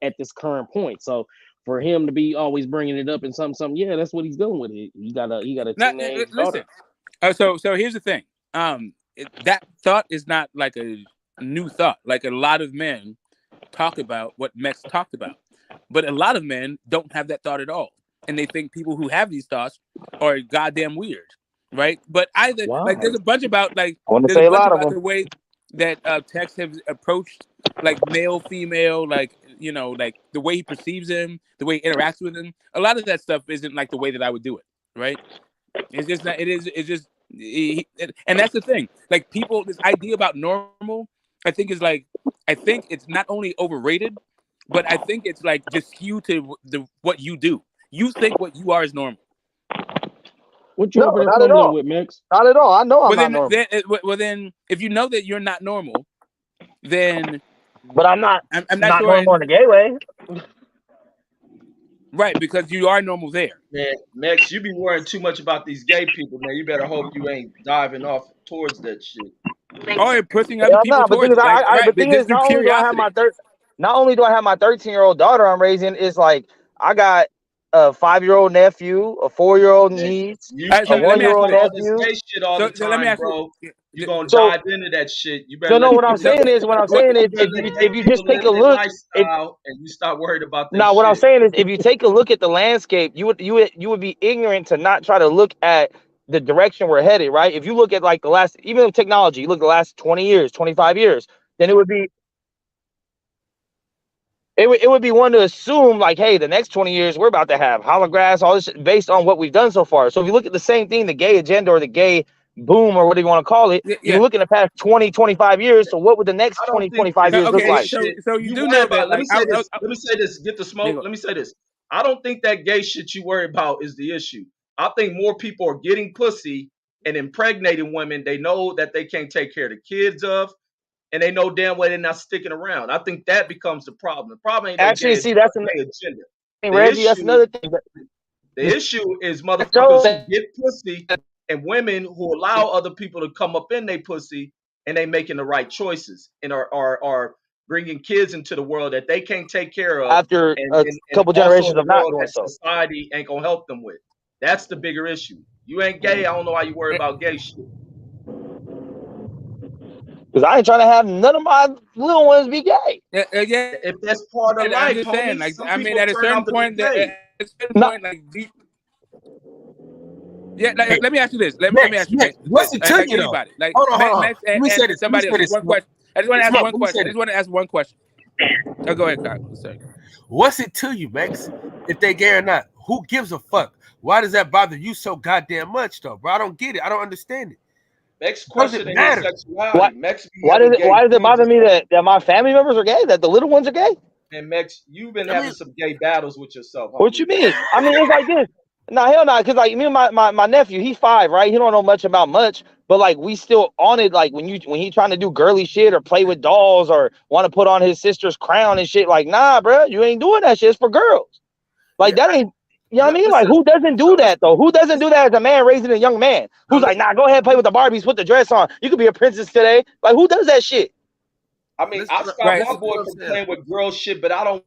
[SPEAKER 15] at this current point. So for him to be always bringing it up and something, yeah, that's what he's doing with it. He got a
[SPEAKER 10] Now,
[SPEAKER 15] teenage
[SPEAKER 10] listen.
[SPEAKER 15] daughter.
[SPEAKER 10] So here's the thing. That thought is not like a new thought. Like a lot of men talk about what Mex talked about, but a lot of men don't have that thought at all, and they think people who have these thoughts are goddamn weird, right? But either like there's a bunch about like
[SPEAKER 9] I want to
[SPEAKER 10] there's
[SPEAKER 9] say
[SPEAKER 10] a
[SPEAKER 9] a
[SPEAKER 10] bunch
[SPEAKER 9] lot of
[SPEAKER 10] about
[SPEAKER 9] them.
[SPEAKER 10] the way that Tex has approached like male, female, like you know, like the way he perceives him, the way he interacts with him. A lot of that stuff isn't like the way that I would do it, right? It's just not. It is. It's just. And that's the thing. Like people, this idea about normal, I think is like. I think it's not only overrated, but I think it's like just skewed to what you do. You think what you are is normal.
[SPEAKER 15] What you
[SPEAKER 9] No,
[SPEAKER 15] over there
[SPEAKER 9] not at
[SPEAKER 15] fumbling
[SPEAKER 9] all.
[SPEAKER 15] with, Max?
[SPEAKER 9] Not at all. I know I'm
[SPEAKER 10] Well,
[SPEAKER 9] not
[SPEAKER 10] then,
[SPEAKER 9] normal.
[SPEAKER 10] then, if you know that you're not normal, then.
[SPEAKER 9] But I'm not.
[SPEAKER 10] I'm not
[SPEAKER 9] not
[SPEAKER 10] sure.
[SPEAKER 9] normal in a gay way.
[SPEAKER 10] Right, because you are normal there.
[SPEAKER 5] Man, Max, you be worrying too much about these gay people, man. You better hope you ain't diving off towards that shit.
[SPEAKER 10] Or you're pushing
[SPEAKER 9] Yeah,
[SPEAKER 10] other
[SPEAKER 9] I'm
[SPEAKER 10] people
[SPEAKER 9] not. But
[SPEAKER 10] towards it. Like, right,
[SPEAKER 9] the thing
[SPEAKER 10] just
[SPEAKER 9] is,
[SPEAKER 10] through
[SPEAKER 9] not only do I have
[SPEAKER 10] curiosity.
[SPEAKER 9] not only do I have my 13-year-old daughter I'm raising, it's like I got a 5-year-old nephew, a 4-year-old niece,
[SPEAKER 5] You
[SPEAKER 10] All right, so
[SPEAKER 9] a
[SPEAKER 10] let me ask you
[SPEAKER 9] 1-year-old
[SPEAKER 5] all
[SPEAKER 10] this.
[SPEAKER 5] this
[SPEAKER 9] nephew.
[SPEAKER 5] gay shit all the
[SPEAKER 10] So let me
[SPEAKER 5] time,
[SPEAKER 10] ask you.
[SPEAKER 5] bro. You gonna
[SPEAKER 9] So,
[SPEAKER 5] dive into that shit. You
[SPEAKER 9] so
[SPEAKER 5] better
[SPEAKER 9] no.
[SPEAKER 5] let
[SPEAKER 9] What I'm
[SPEAKER 5] people live.
[SPEAKER 9] saying is,
[SPEAKER 5] You better let gay
[SPEAKER 9] if you just
[SPEAKER 5] people
[SPEAKER 9] take
[SPEAKER 5] live
[SPEAKER 9] a
[SPEAKER 5] their
[SPEAKER 9] look,
[SPEAKER 5] lifestyle and you stop worried about their
[SPEAKER 9] now what I'm
[SPEAKER 5] shit.
[SPEAKER 9] saying is, if you take a look at the landscape, you would be ignorant to not try to look at the direction we're headed, right? If you look at like the last, even with technology, you look at the last 20 years, 25 years, then it would be one to assume like, hey, the next 20 years we're about to have holograms, all this shit, based on what we've done so far. So if you look at the same thing, the gay agenda or the gay boom or whatever you want to call it, you can look in the past 20, 25 years. So what would the next
[SPEAKER 5] I
[SPEAKER 9] 20,
[SPEAKER 5] don't think
[SPEAKER 9] 25
[SPEAKER 5] this
[SPEAKER 9] years look
[SPEAKER 5] gay
[SPEAKER 10] Okay,
[SPEAKER 9] like?
[SPEAKER 5] shit.
[SPEAKER 10] so you
[SPEAKER 5] You
[SPEAKER 10] do
[SPEAKER 5] worry
[SPEAKER 10] know that,
[SPEAKER 5] about. Let me
[SPEAKER 10] like,
[SPEAKER 5] say this. Let me say this. Get the smoke. Let me say this. I don't think that gay shit you worry about is the issue. I think more people are getting pussy and impregnating women they know that they can't take care of the kids of, and they know damn well they're not sticking around. I think that becomes the problem. The problem ain't no
[SPEAKER 9] Actually,
[SPEAKER 5] gay,
[SPEAKER 9] see, that's
[SPEAKER 5] gay agenda.
[SPEAKER 9] Reggie, that's another thing.
[SPEAKER 5] The issue is
[SPEAKER 9] So
[SPEAKER 5] motherfuckers who get pussy and women who allow other people to come up in their pussy and they making the right choices and are bringing kids into the world that they can't take care of
[SPEAKER 9] after a
[SPEAKER 5] and
[SPEAKER 9] couple
[SPEAKER 5] also
[SPEAKER 9] generations
[SPEAKER 5] in the
[SPEAKER 9] of not
[SPEAKER 5] world
[SPEAKER 9] doing
[SPEAKER 5] that
[SPEAKER 9] so.
[SPEAKER 5] society ain't gonna help them with. That's the bigger issue. You ain't gay. I don't know why you worry about gay shit.
[SPEAKER 9] Because I ain't trying to have none of my little ones be gay.
[SPEAKER 10] Yeah.
[SPEAKER 5] If that's part of
[SPEAKER 10] I'm
[SPEAKER 5] life,
[SPEAKER 10] just
[SPEAKER 5] homie,
[SPEAKER 10] saying, like,
[SPEAKER 5] some
[SPEAKER 10] I mean,
[SPEAKER 5] people
[SPEAKER 10] at a
[SPEAKER 5] turn
[SPEAKER 10] certain
[SPEAKER 5] out to be
[SPEAKER 10] point,
[SPEAKER 5] gay.
[SPEAKER 10] like, yeah, like, let me ask you this. Let me ask you,
[SPEAKER 16] Max,
[SPEAKER 10] right?
[SPEAKER 16] what's it to
[SPEAKER 10] Like
[SPEAKER 16] you though?
[SPEAKER 10] anybody, like
[SPEAKER 16] Hold on.
[SPEAKER 10] Max
[SPEAKER 16] Let me say
[SPEAKER 10] and
[SPEAKER 16] this.
[SPEAKER 10] somebody else. Just one
[SPEAKER 16] Smoke.
[SPEAKER 10] question. I just want to ask
[SPEAKER 16] Smoke,
[SPEAKER 10] one
[SPEAKER 16] let me say
[SPEAKER 10] question. I
[SPEAKER 16] this.
[SPEAKER 10] just want to ask one question. Oh, go ahead, Kyle. Sorry.
[SPEAKER 16] What's it to you, Max? If they gay or not, who gives a fuck? Why does that bother you so goddamn much, though, bro? I don't get it. I don't understand it.
[SPEAKER 5] Next
[SPEAKER 16] Does
[SPEAKER 5] question
[SPEAKER 16] it
[SPEAKER 5] ain't his
[SPEAKER 16] matter?
[SPEAKER 5] sexuality. Max be
[SPEAKER 9] Why
[SPEAKER 5] having
[SPEAKER 9] does
[SPEAKER 5] gay
[SPEAKER 9] it
[SPEAKER 5] dreams
[SPEAKER 9] bother
[SPEAKER 5] and
[SPEAKER 9] me
[SPEAKER 5] stuff.
[SPEAKER 9] that my family members are gay? That the little ones are gay?
[SPEAKER 5] And Max, you've been
[SPEAKER 16] I
[SPEAKER 5] having
[SPEAKER 16] mean,
[SPEAKER 5] some gay battles with yourself,
[SPEAKER 9] What
[SPEAKER 5] homie.
[SPEAKER 9] you mean? I mean, it's like this. No, hell no. Because like me and my nephew, he's 5, right? He don't know much about much, but like we still on it. Like when he trying to do girly shit or play with dolls or want to put on his sister's crown and shit. Like, nah, bro, you ain't doing that shit. It's for girls. Like that ain't. You know what I mean? Like who doesn't do that though? Who doesn't do that as a man raising a young man? Who's like, nah, go ahead, play with the Barbies, put the dress on. You could be a princess today. Like who does that shit?
[SPEAKER 5] I mean, I stopped
[SPEAKER 10] Right.
[SPEAKER 5] my boy from playing with girl shit, but I don't.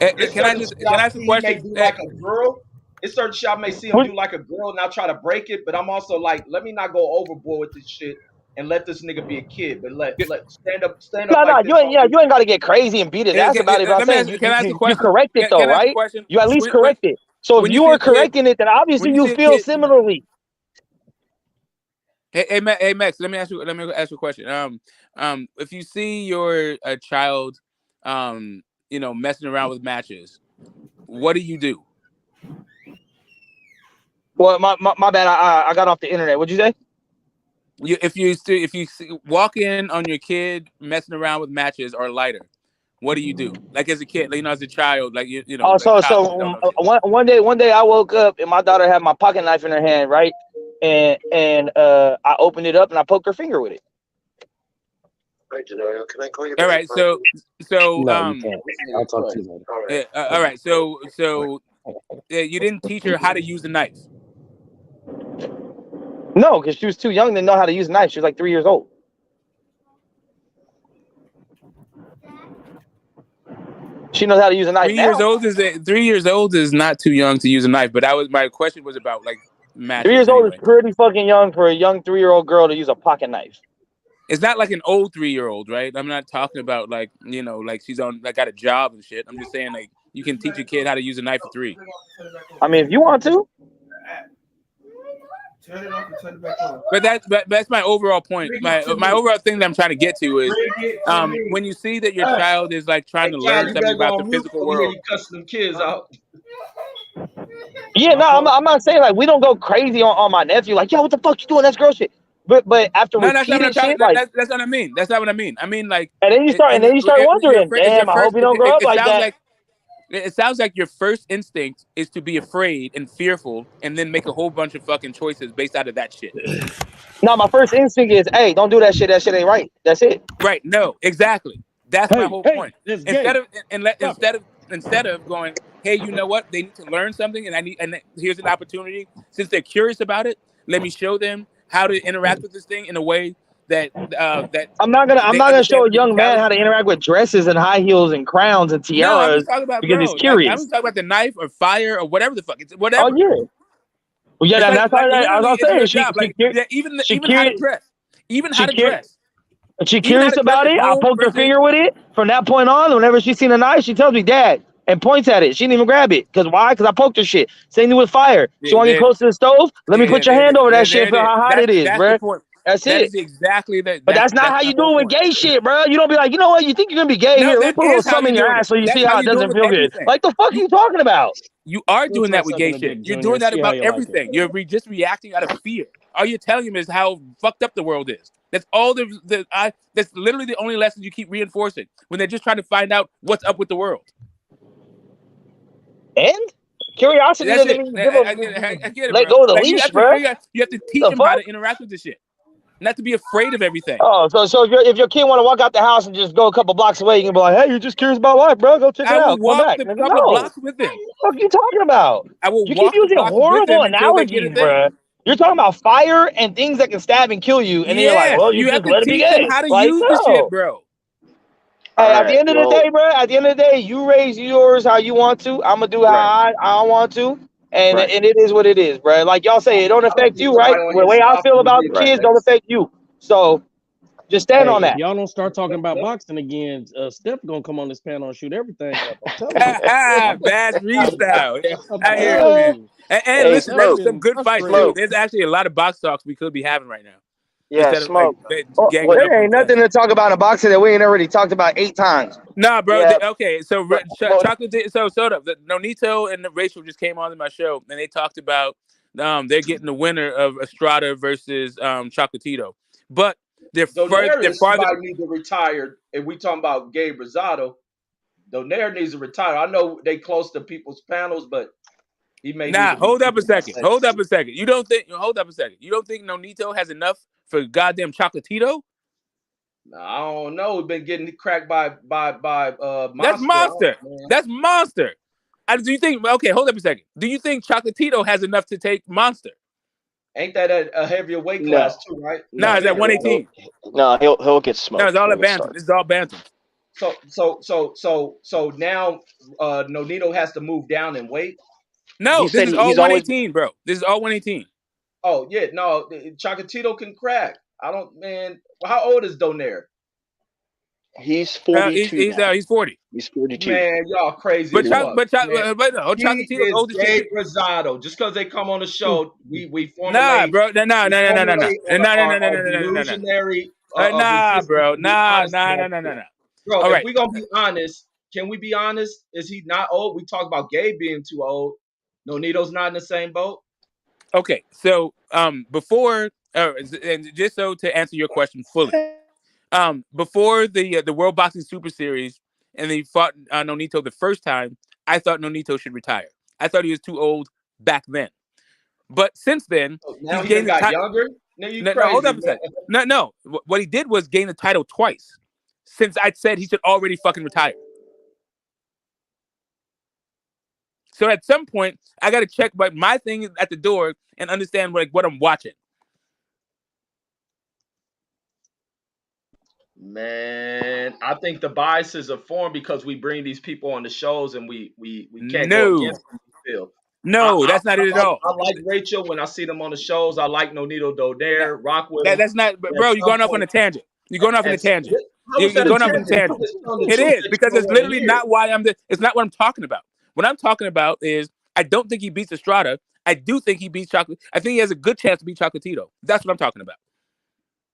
[SPEAKER 5] It's
[SPEAKER 10] Can I
[SPEAKER 5] certain
[SPEAKER 10] just
[SPEAKER 5] shit I
[SPEAKER 10] ask a
[SPEAKER 5] see he may
[SPEAKER 10] question?
[SPEAKER 5] do like a girl. It's certain shit I may see him do like a girl, and I try to break it. But I'm also like, let me not go overboard with this shit and let this nigga be a kid. But let stand up
[SPEAKER 9] No,
[SPEAKER 5] like this, homie.
[SPEAKER 9] you ain't got to get crazy and beat his ass about it. But I'm
[SPEAKER 10] Let me
[SPEAKER 9] saying
[SPEAKER 10] ask. Can I ask a
[SPEAKER 9] you
[SPEAKER 10] question?
[SPEAKER 9] correct it though,
[SPEAKER 10] Can I ask a
[SPEAKER 9] right?
[SPEAKER 10] question?
[SPEAKER 9] You at least
[SPEAKER 10] When
[SPEAKER 9] correct it. So if
[SPEAKER 10] when you
[SPEAKER 9] you
[SPEAKER 10] see
[SPEAKER 9] are
[SPEAKER 10] a kid,
[SPEAKER 9] correcting it, then obviously
[SPEAKER 10] when you
[SPEAKER 9] you
[SPEAKER 10] see a
[SPEAKER 9] feel
[SPEAKER 10] kid,
[SPEAKER 9] similarly.
[SPEAKER 10] hey Max, let me ask you a question. If you see your child, messing around with matches, what do you do?
[SPEAKER 9] Well, my bad. I got off the internet. What'd you say?
[SPEAKER 10] If you walk in on your kid messing around with matches or lighter, what do you do? Like as a kid, like, as a child, like
[SPEAKER 9] Oh,
[SPEAKER 10] like college,
[SPEAKER 9] one day I woke up and my daughter had my pocket knife in her hand, right? And I opened it up and I poked her finger with it.
[SPEAKER 17] Right, Denario, can I call you
[SPEAKER 10] All
[SPEAKER 17] back?
[SPEAKER 10] right, so
[SPEAKER 15] No, you can't. I'll talk to you later.
[SPEAKER 10] all right, so You didn't teach her how to use a knife.
[SPEAKER 9] No, because she was too young to know how to use a knife. She was like 3 years old. She knows how to use a knife
[SPEAKER 10] 3
[SPEAKER 9] now.
[SPEAKER 10] years old is 3 years old is not too young to use a knife. But my question was about like matches.
[SPEAKER 9] 3 years old is
[SPEAKER 10] anyway.
[SPEAKER 9] pretty fucking young for a young 3-year-old girl to use a pocket knife.
[SPEAKER 10] It's not like an old 3-year-old, right? I'm not talking about like like she's got a job and shit. I'm just saying like you can teach a kid how to use a knife at 3.
[SPEAKER 9] I mean, if you want to.
[SPEAKER 2] Turn it off and turn it back on.
[SPEAKER 10] But that's my overall point. My overall thing that I'm trying to get to is when you see that your child is like trying to learn something about the physical world.
[SPEAKER 5] You cussing them kids out.
[SPEAKER 9] Yeah, no, I'm not saying like we don't go crazy on my nephew. Like, yo, what the fuck you doing? That's girl shit. But after
[SPEAKER 10] No, that's not
[SPEAKER 9] repeated
[SPEAKER 10] what
[SPEAKER 9] shit, like
[SPEAKER 10] that's what I mean. That's not what I mean. I mean like.
[SPEAKER 9] And then you start wondering, damn, I hope you don't grow up like that.
[SPEAKER 10] It sounds like your first instinct is to be afraid and fearful, and then make a whole bunch of fucking choices based out of that shit.
[SPEAKER 9] No, my first instinct is, hey, don't do that shit. That shit ain't right. That's it.
[SPEAKER 10] Right? No, exactly. That's my whole point. Instead of going, hey, you know what? They need to learn something, and here's an opportunity. Since they're curious about it, let me show them how to interact with this thing in a way that
[SPEAKER 9] I'm not gonna show a young man how to interact with dresses and high heels and crowns and tiaras.
[SPEAKER 10] No, I'm just talking about,
[SPEAKER 9] because
[SPEAKER 10] bro,
[SPEAKER 9] he's curious.
[SPEAKER 10] I'm just talking about the knife or fire or whatever the fuck. It's whatever.
[SPEAKER 9] Oh yeah. Well, yeah, that's how I was saying.
[SPEAKER 10] Even how to dress. Even how to dress.
[SPEAKER 9] She curious about it. I poked her finger with it. From that point on, whenever she's seen a knife, she tells me, "Dad," and points at it. She didn't even grab it. Because why? Because I poked her shit. Same thing with fire. She want to get close to the stove? Let me put your hand over that shit and feel how hot it is, bro. That's it.
[SPEAKER 10] That is exactly that.
[SPEAKER 9] But that's not how you do it with gay shit, bro. You don't be like, you know what? You think you're gonna be gay? Here, let me put a little something in your ass so you see how it doesn't feel good. Like the fuck are you talking about?
[SPEAKER 10] You are doing that with gay shit. You're doing that about everything. You're just reacting out of fear. All you're telling him is how fucked up the world is. That's all that's literally the only lesson you keep reinforcing when they're just trying to find out what's up with the world.
[SPEAKER 9] And curiosity
[SPEAKER 10] That's
[SPEAKER 9] doesn't
[SPEAKER 10] it.
[SPEAKER 9] mean give
[SPEAKER 10] I get it,
[SPEAKER 9] let
[SPEAKER 10] bro.
[SPEAKER 9] go of the leash, bro.
[SPEAKER 10] You have to teach them how to interact with this shit. Not to be afraid of everything.
[SPEAKER 9] Oh, so if your kid want to walk out the house and just go a couple blocks away, you can be like, hey, you're just curious about life, bro. Go check it out.
[SPEAKER 10] I will walk the couple blocks with them.
[SPEAKER 9] What are you talking about?
[SPEAKER 10] I will
[SPEAKER 9] You
[SPEAKER 10] walk
[SPEAKER 9] keep using
[SPEAKER 10] the blocks with
[SPEAKER 9] horrible
[SPEAKER 10] them until they get
[SPEAKER 9] analogies,
[SPEAKER 10] a thing.
[SPEAKER 9] bro. You're talking about fire and things that can stab and kill you, and then you're like, well, you
[SPEAKER 10] have
[SPEAKER 9] just
[SPEAKER 10] to
[SPEAKER 9] let it be
[SPEAKER 10] teach them
[SPEAKER 9] gay.
[SPEAKER 10] how to
[SPEAKER 9] Like,
[SPEAKER 10] use
[SPEAKER 9] no.
[SPEAKER 10] the shit, bro.
[SPEAKER 9] Hey, at the end of the day, bro, at the end of the day, you raise yours how you want to. I'm going to do how I want to. And it is what it is, bro. Like y'all say, it don't affect you, right? The way I feel about the kids don't affect you. So just stand on that.
[SPEAKER 15] If y'all don't start talking about boxing again, Steph gonna come on this panel and shoot everything up. I'm telling you.
[SPEAKER 10] Bad freestyle. I hear you, man. And listen, there's some good fights too. There's actually a lot of box talks we could be having right now.
[SPEAKER 9] Yeah,
[SPEAKER 10] Instead of,
[SPEAKER 9] smoke.
[SPEAKER 10] ganging up
[SPEAKER 9] There
[SPEAKER 10] on
[SPEAKER 9] ain't nothing to talk about in boxing that we ain't already talked about 8 times.
[SPEAKER 10] Nah, bro.
[SPEAKER 9] Yeah.
[SPEAKER 10] Okay, so Chocolate. So Soda, Nonito and Rachel just came on my show, and they talked about they're getting the winner of Estrada versus Chocolatito, but they're farther.
[SPEAKER 5] Might need to retire. If we talking about Gabe Rosado, Donaire needs to retire. I know they close to people's panels, but he may.
[SPEAKER 10] Hold up a second. Hold up a second. You don't think? Hold up a second. You don't think Nonito has enough for goddamn Chocolatito?
[SPEAKER 5] I don't know. We've been getting cracked by Monster.
[SPEAKER 10] That's Monster. That's Monster. Do you think? Okay, hold up a second. Do you think Chocolatito has enough to take Monster?
[SPEAKER 5] Ain't that a heavier weight class too, right?
[SPEAKER 10] No, it's at 118.
[SPEAKER 11] No, he'll get smoked.
[SPEAKER 10] No, it's all at bantam. This is all bantam.
[SPEAKER 5] So now Nonito has to move down in weight.
[SPEAKER 10] No, this is all 118, bro. This is all 118.
[SPEAKER 5] Oh yeah, no, Chocolatito can crack. I don't, man. How old is Donaire?
[SPEAKER 11] He's 42.
[SPEAKER 10] He's 40.
[SPEAKER 11] He's 42.
[SPEAKER 5] Man, y'all crazy.
[SPEAKER 10] But
[SPEAKER 5] Chocolatito's old as shit. Rosado. Just because they come on the show, we formulate.
[SPEAKER 10] Nah, bro. No. Nah, bro. Nah.
[SPEAKER 5] Bro,
[SPEAKER 10] all
[SPEAKER 5] if
[SPEAKER 10] right.
[SPEAKER 5] we gonna be honest, can we be honest? Is he not old? We talk about Gabe being too old. Nonito's not in the same boat.
[SPEAKER 10] Okay, so before and just so to answer your question fully, before the World Boxing Super Series and they fought Nonito the first time, I thought Nonito should retire. I thought he was too old back then. But since then,
[SPEAKER 5] now
[SPEAKER 10] he's
[SPEAKER 5] he got younger. No,
[SPEAKER 10] hold up a second. No. What he did was gain the title twice. Since I said he should already fucking retire. So at some point, I got to check my thing at the door and understand what I'm watching.
[SPEAKER 5] Man, I think the biases are formed because we bring these people on the shows and we can't go
[SPEAKER 10] No,
[SPEAKER 5] against them. Phil.
[SPEAKER 10] no, that's not it at all.
[SPEAKER 5] I like Rachel when I see them on the shows. I like Nonito Donaire, rock with them.
[SPEAKER 10] That's not,
[SPEAKER 5] But
[SPEAKER 10] bro.
[SPEAKER 5] at
[SPEAKER 10] You're
[SPEAKER 5] some
[SPEAKER 10] going off on
[SPEAKER 5] point,
[SPEAKER 10] a tangent. You're going off on a tangent.
[SPEAKER 5] how is
[SPEAKER 10] You're
[SPEAKER 5] that a
[SPEAKER 10] going off on a
[SPEAKER 5] tangent?
[SPEAKER 10] tangent.
[SPEAKER 5] I'm just telling the
[SPEAKER 10] It
[SPEAKER 5] truth
[SPEAKER 10] is
[SPEAKER 5] that
[SPEAKER 10] because
[SPEAKER 5] you
[SPEAKER 10] it's
[SPEAKER 5] don't want to
[SPEAKER 10] literally
[SPEAKER 5] hear.
[SPEAKER 10] not why it's not what I'm talking about. What I'm talking about is I don't think he beats Estrada. I do think he beats Chocolate. I think he has a good chance to beat Chocolatito. That's what I'm talking about.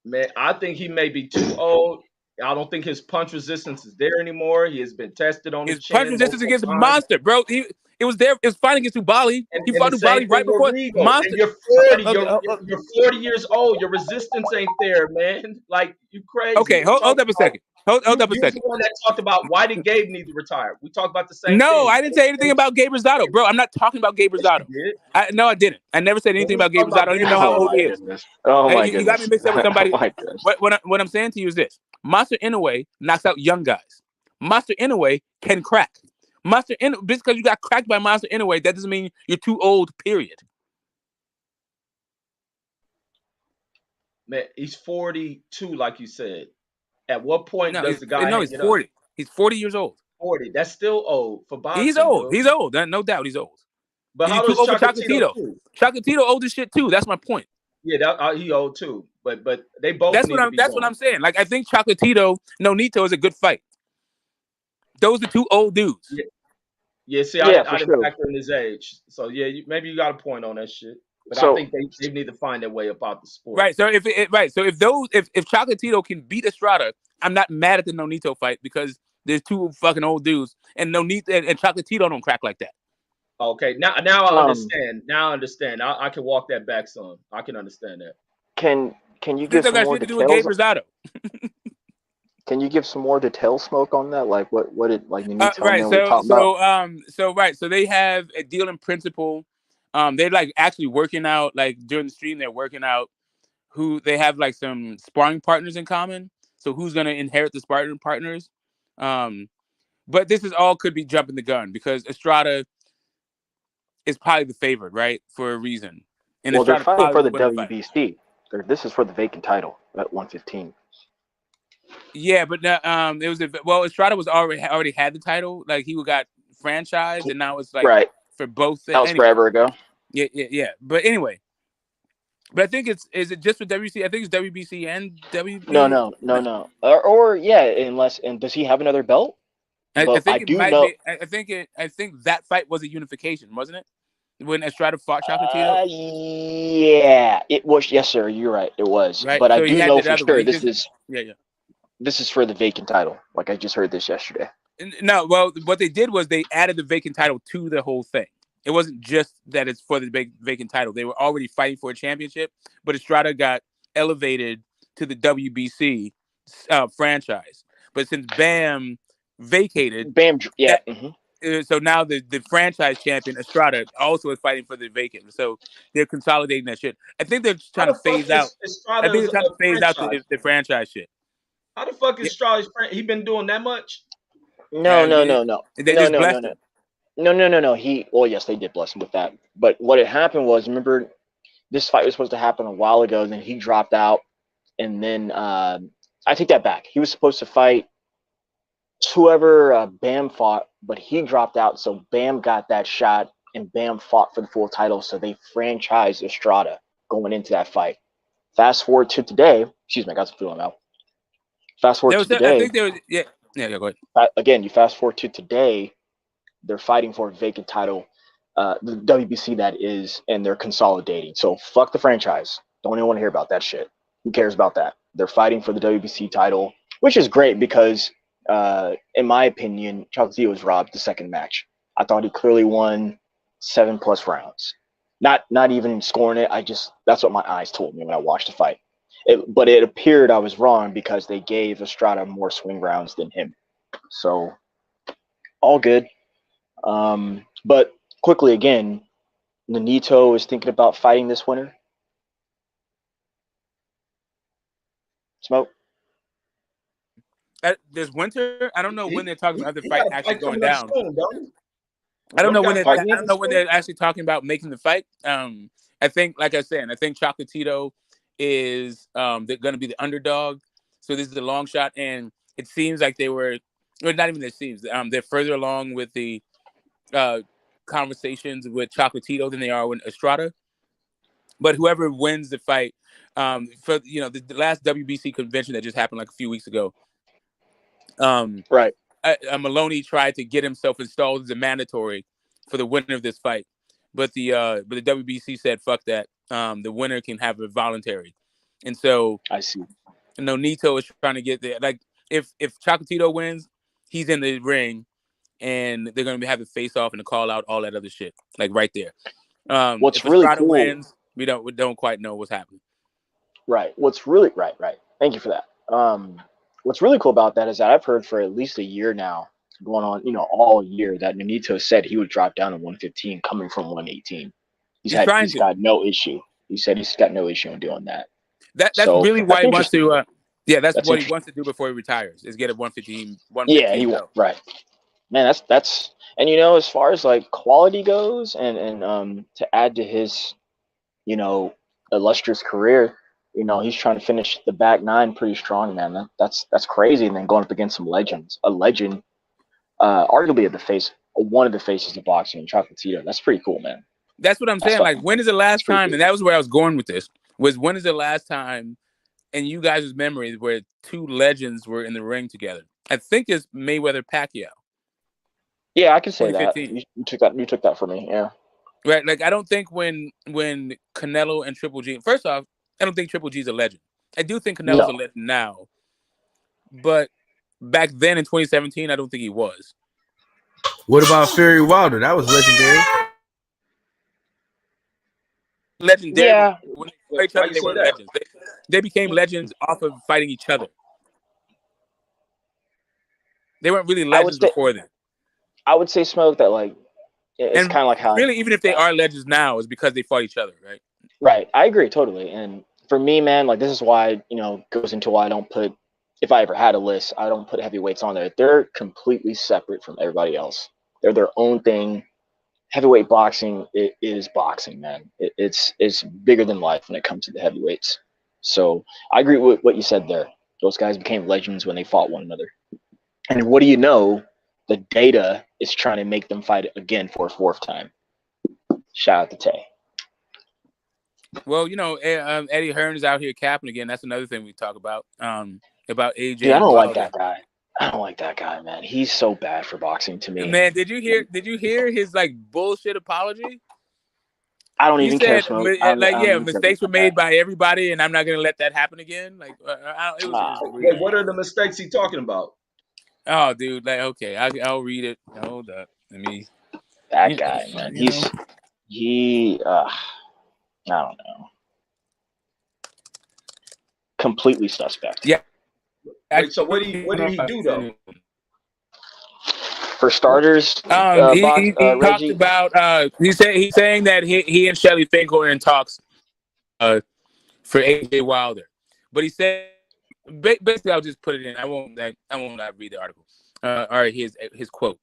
[SPEAKER 5] Man, I think he may be too old. I don't think his punch resistance is there anymore. He has been tested on the
[SPEAKER 10] His punch
[SPEAKER 5] chin
[SPEAKER 10] resistance
[SPEAKER 5] multiple
[SPEAKER 10] against
[SPEAKER 5] times.
[SPEAKER 10] Monster, bro. It was there. It was fighting against Ubali. He
[SPEAKER 5] And
[SPEAKER 10] fought
[SPEAKER 5] the same
[SPEAKER 10] Ubali right
[SPEAKER 5] thing with
[SPEAKER 10] before
[SPEAKER 5] Regal.
[SPEAKER 10] Monster.
[SPEAKER 5] And you're 40. You're 40 years old. Your resistance ain't there, man. Like, you crazy.
[SPEAKER 10] Okay, hold up a second. Hold up a
[SPEAKER 5] You
[SPEAKER 10] second.
[SPEAKER 5] the one that talked about why did Gabe need to retire. We talked about the same
[SPEAKER 10] No,
[SPEAKER 5] thing.
[SPEAKER 10] I didn't say anything about Gabe Rosado, bro. I'm not talking about Gabe Rosado. No, I didn't. I never said anything about Gabe Rosado. I don't even know how
[SPEAKER 11] Oh
[SPEAKER 10] old
[SPEAKER 11] my
[SPEAKER 10] he is.
[SPEAKER 11] goodness. Oh my
[SPEAKER 10] You got me
[SPEAKER 11] goodness.
[SPEAKER 10] mixed up with
[SPEAKER 11] Oh
[SPEAKER 10] somebody.
[SPEAKER 11] my goodness.
[SPEAKER 10] What I'm saying to you is this: Monster Inoue knocks out young guys. Monster Inoue can crack. Just because you got cracked by Monster Inoue, that doesn't mean you're too old. Period.
[SPEAKER 5] Man, he's 42, like you said. At what point
[SPEAKER 10] No,
[SPEAKER 5] does the guy
[SPEAKER 10] he's
[SPEAKER 5] hang it
[SPEAKER 10] 40.
[SPEAKER 5] up?
[SPEAKER 10] He's 40 years old.
[SPEAKER 5] 40. That's still old for
[SPEAKER 10] He's
[SPEAKER 5] boxing,
[SPEAKER 10] old.
[SPEAKER 5] dude.
[SPEAKER 10] He's old. No doubt, he's old.
[SPEAKER 5] But
[SPEAKER 10] He's
[SPEAKER 5] how
[SPEAKER 10] too
[SPEAKER 5] does
[SPEAKER 10] old for
[SPEAKER 5] Chocolatito
[SPEAKER 10] Chocolatito.
[SPEAKER 5] too?
[SPEAKER 10] Chocolatito old as shit too. That's my point.
[SPEAKER 5] Yeah, he old too. But they both
[SPEAKER 10] That's
[SPEAKER 5] need to be
[SPEAKER 10] what
[SPEAKER 5] gone.
[SPEAKER 10] I'm saying. Like I think Chocolatito Nonito is a good fight. Those are two old dudes.
[SPEAKER 5] Yeah, see,
[SPEAKER 11] Yeah,
[SPEAKER 5] I
[SPEAKER 11] for
[SPEAKER 5] didn't
[SPEAKER 11] sure.
[SPEAKER 5] factor in his age. So yeah, maybe you got a point on that shit. But I
[SPEAKER 11] So
[SPEAKER 5] think they need to find their way about the sport.
[SPEAKER 10] Right. So if Chocolatito can beat Estrada, I'm not mad at the Nonito fight because there's two fucking old dudes, and Nonito and Chocolatito don't crack like that.
[SPEAKER 5] Okay, now I understand. Now I understand. I can walk that back some. I can understand that.
[SPEAKER 11] Can you
[SPEAKER 10] This
[SPEAKER 11] give
[SPEAKER 10] don't
[SPEAKER 11] some
[SPEAKER 10] got
[SPEAKER 11] more
[SPEAKER 10] shit to do with Gabe
[SPEAKER 11] details?
[SPEAKER 10] Rosado.
[SPEAKER 11] Can you give some more detail, Smoke, on that? Like what did like Nonito
[SPEAKER 10] Right.
[SPEAKER 11] and we talking about?
[SPEAKER 10] So they have a deal in principle. They're like actually working out, like during the stream, they're working out who they have like some sparring partners in common. So who's gonna inherit the sparring partners? But this is all could be jumping the gun because Estrada is probably the favorite, right? For a reason. And
[SPEAKER 11] Well, they're
[SPEAKER 10] Estrada
[SPEAKER 11] fighting
[SPEAKER 10] probably
[SPEAKER 11] for the
[SPEAKER 10] will win the fight.
[SPEAKER 11] WBC. This is for the vacant title at 115.
[SPEAKER 10] Yeah, but it was Estrada was already had the title. Like he got franchised, and now it's like
[SPEAKER 11] Right.
[SPEAKER 10] for both.
[SPEAKER 11] That was
[SPEAKER 10] Anyway.
[SPEAKER 11] forever ago.
[SPEAKER 10] Yeah. But anyway, I think is it just for WBC? I think it's WBC and WB.
[SPEAKER 11] No. Or yeah, and does he have another belt?
[SPEAKER 10] I
[SPEAKER 11] But
[SPEAKER 10] think it
[SPEAKER 11] do
[SPEAKER 10] might
[SPEAKER 11] know.
[SPEAKER 10] be. I think that fight was a unification, wasn't it? When Estrada fought Chocolatito.
[SPEAKER 11] Yeah, it was. Yes, sir. You're right. It was.
[SPEAKER 10] Right.
[SPEAKER 11] But
[SPEAKER 10] So
[SPEAKER 11] I
[SPEAKER 10] he
[SPEAKER 11] do
[SPEAKER 10] had
[SPEAKER 11] know
[SPEAKER 10] that
[SPEAKER 11] for
[SPEAKER 10] other one.
[SPEAKER 11] sure
[SPEAKER 10] He just,
[SPEAKER 11] this is for the vacant title. Like I just heard this yesterday.
[SPEAKER 10] No, well, what they did was they added the vacant title to the whole thing. It wasn't just that it's for the vacant title. They were already fighting for a championship, but Estrada got elevated to the WBC franchise. But since Bam vacated,
[SPEAKER 11] yeah.
[SPEAKER 10] So now the franchise champion Estrada also is fighting for the vacant. So they're consolidating that shit. I think they're trying to phase out. I think they're trying to phase out the franchise shit.
[SPEAKER 5] How the fuck is Estrada's friend? He been doing that much?
[SPEAKER 11] No.
[SPEAKER 10] They just blessed him.
[SPEAKER 11] No. Yes, they did bless him with that. But what had happened was, remember, this fight was supposed to happen a while ago, and then he dropped out. And then I take that back. He was supposed to fight whoever Bam fought, but he dropped out. So Bam got that shot, and Bam fought for the full title. So they franchised Estrada going into that fight. Fast forward to today. Excuse me, I got some feeling out. Fast forward to today.
[SPEAKER 10] I think there was go ahead.
[SPEAKER 11] Again, you fast forward to today. They're fighting for a vacant title, the WBC that is, and they're consolidating. So fuck the franchise. Don't even want to hear about that shit. Who cares about that? They're fighting for the WBC title, which is great because, in my opinion, Chocolatito was robbed the second match. I thought he clearly won 7+ rounds. Not even scoring it. That's what my eyes told me when I watched the fight. But it appeared I was wrong because they gave Estrada more swing rounds than him. So all good. But quickly again, Nonito is thinking about fighting this winter. Smoke.
[SPEAKER 10] This winter, I don't know when they're talking about the fight actually going down. I don't know when
[SPEAKER 5] got
[SPEAKER 10] they're.
[SPEAKER 5] fighting
[SPEAKER 10] I don't know when they're actually talking about making the fight. I think, like I said, I think Chocolatito is they're going to be the underdog. So this is a long shot, and it seems like they were. Well, not even it seems. They're further along with the conversations with Chocolatito than they are with Estrada. But whoever wins the fight, for the last WBC convention that just happened like a few weeks ago,
[SPEAKER 11] right.
[SPEAKER 10] Maloney tried to get himself installed as a mandatory for the winner of this fight, but the WBC said fuck that. The winner can have it voluntary, and so
[SPEAKER 11] I see.
[SPEAKER 10] Nonito is trying to get there. Like if Chocolatito wins, he's in the ring, and they're going to have a face off and a call out, all that other shit, like right there.
[SPEAKER 11] What's
[SPEAKER 10] if
[SPEAKER 11] really
[SPEAKER 10] Estrada
[SPEAKER 11] cool
[SPEAKER 10] wins, we don't quite know what's happening.
[SPEAKER 11] Right. What's really right. Thank you for that. What's really cool about that is that I've heard for at least a year now, going on, all year, that Nonito said he would drop down to 115, coming from 118. He's got no issue. He said he's got no issue in doing that.
[SPEAKER 10] That's really why he wants to. That's what he wants to do before he retires, is get a 115.
[SPEAKER 11] Yeah, right. Man, that's and as far as like quality goes, and to add to his, illustrious career, he's trying to finish the back nine pretty strong, man. That's crazy. And then going up against some legends, a legend, arguably one of the faces of boxing, in Chocolatito. That's pretty cool, man.
[SPEAKER 10] That's what I'm saying. Like, when is the last time? And that was where I was going with this. Was when is the last time, in you guys' memories, where two legends were in the ring together? I think it's Mayweather Pacquiao.
[SPEAKER 11] Yeah, I can say that. You took that from me. Yeah.
[SPEAKER 10] Right. Like, I don't think when Canelo and Triple G. First off, I don't think Triple G's a legend. I do think Canelo's a legend now, but back then in 2017, I don't think he was.
[SPEAKER 16] What about Fury Wilder? That was legendary.
[SPEAKER 10] Legendary.
[SPEAKER 11] Yeah.
[SPEAKER 10] When they fought each other, they weren't legends. They became legends off of fighting each other. They weren't really legends before then.
[SPEAKER 11] I would say, Smoke, that like it's kind of like how
[SPEAKER 10] really, even if they are legends now, is because they fought each other, right?
[SPEAKER 11] Right. I agree totally. And for me, man, like this is why goes into why I don't put, if I ever had a list, I don't put heavyweights on there. They're completely separate from everybody else. They're their own thing. Heavyweight boxing is boxing, man. It's bigger than life when it comes to the heavyweights. So I agree with what you said there. Those guys became legends when they fought one another. And what do you know? The data is trying to make them fight again for a fourth time. Shout out to Tay.
[SPEAKER 10] Well, Eddie Hearn is out here capping again. That's another thing we talk about. About AJ.
[SPEAKER 11] Dude, I don't like that guy. I don't like that guy, man. He's so bad for boxing to me.
[SPEAKER 10] Man, did you hear his like bullshit apology?
[SPEAKER 11] I don't even care.
[SPEAKER 10] Mistakes were made by everybody, and I'm not gonna let that happen again. Like,
[SPEAKER 5] Wait, what are the mistakes he talking about?
[SPEAKER 10] Oh, dude, like, okay, I'll read it. Hold up, let me.
[SPEAKER 11] That guy, man. I don't know. Completely suspect.
[SPEAKER 10] Yeah.
[SPEAKER 5] Wait, so what did he do though?
[SPEAKER 11] For starters,
[SPEAKER 10] he talked about. He's saying that he and Shelly Finkel are in talks for AJ Wilder, but he said basically I'll just put it in. I won't read the article. All right, here's his quote.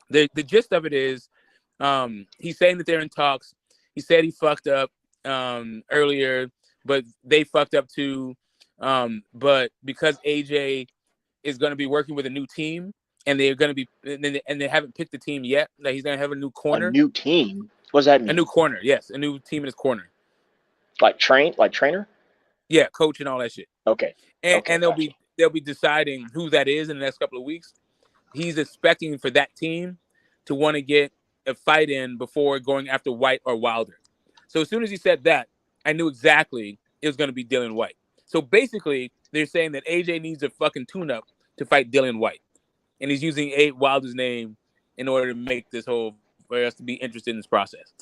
[SPEAKER 10] The gist of it is, he's saying that they're in talks. He said he fucked up earlier, but they fucked up too. But because AJ is going to be working with a new team, and they're going to be, and they haven't picked the team yet, that he's going to have a new corner.
[SPEAKER 11] A new team? What does that mean?
[SPEAKER 10] A new corner, yes, a new team in his corner.
[SPEAKER 11] Like trainer? Yeah,
[SPEAKER 10] coach and all that shit.
[SPEAKER 11] Okay.
[SPEAKER 10] And they'll be deciding who that is in the next couple of weeks. He's expecting for that team to want to get a fight in before going after White or Wilder. So as soon as he said that, I knew exactly it was going to be Dylan White. So basically, they're saying that AJ needs a fucking tune-up to fight Dylan White. And he's using Wilder's name in order to make this whole, for us to be interested in this process.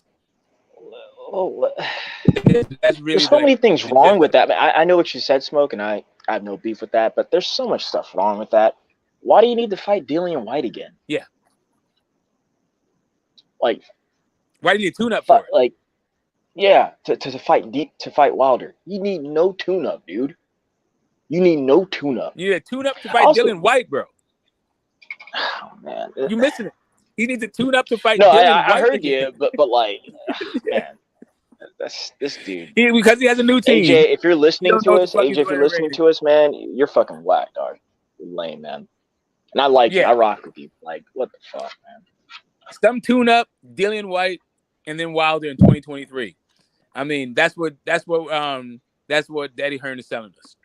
[SPEAKER 11] That's really there's so many things wrong with that. I know what you said, Smoke, and I have no beef with that, but there's so much stuff wrong with that. Why do you need to fight Dylan White again?
[SPEAKER 10] Yeah.
[SPEAKER 11] Like,
[SPEAKER 10] why do you need a tune-up for it?
[SPEAKER 11] Like, yeah, to fight Wilder. You need no tune-up, dude. You need no tune-up.
[SPEAKER 10] You need a tune-up to fight Dylan White, bro.
[SPEAKER 11] Oh, man.
[SPEAKER 10] You're missing it. He needs to tune up to fight
[SPEAKER 11] No,
[SPEAKER 10] Dillian
[SPEAKER 11] I
[SPEAKER 10] White
[SPEAKER 11] heard
[SPEAKER 10] again.
[SPEAKER 11] you, but like, man, that's this dude.
[SPEAKER 10] Because he has a new team.
[SPEAKER 11] AJ, if you're
[SPEAKER 10] He
[SPEAKER 11] listening
[SPEAKER 10] don't know
[SPEAKER 11] to
[SPEAKER 10] what the
[SPEAKER 11] us,
[SPEAKER 10] fuck
[SPEAKER 11] AJ,
[SPEAKER 10] he's
[SPEAKER 11] if you're
[SPEAKER 10] doing
[SPEAKER 11] listening
[SPEAKER 10] already.
[SPEAKER 11] to us, man, you're fucking whack, dog. You're lame, man. And I like you.
[SPEAKER 10] Yeah.
[SPEAKER 11] I rock with you. Like, what the fuck, man?
[SPEAKER 10] Some tune up Dillian White and then Wilder in 2023. I mean, that's what Eddie Hearn is selling us.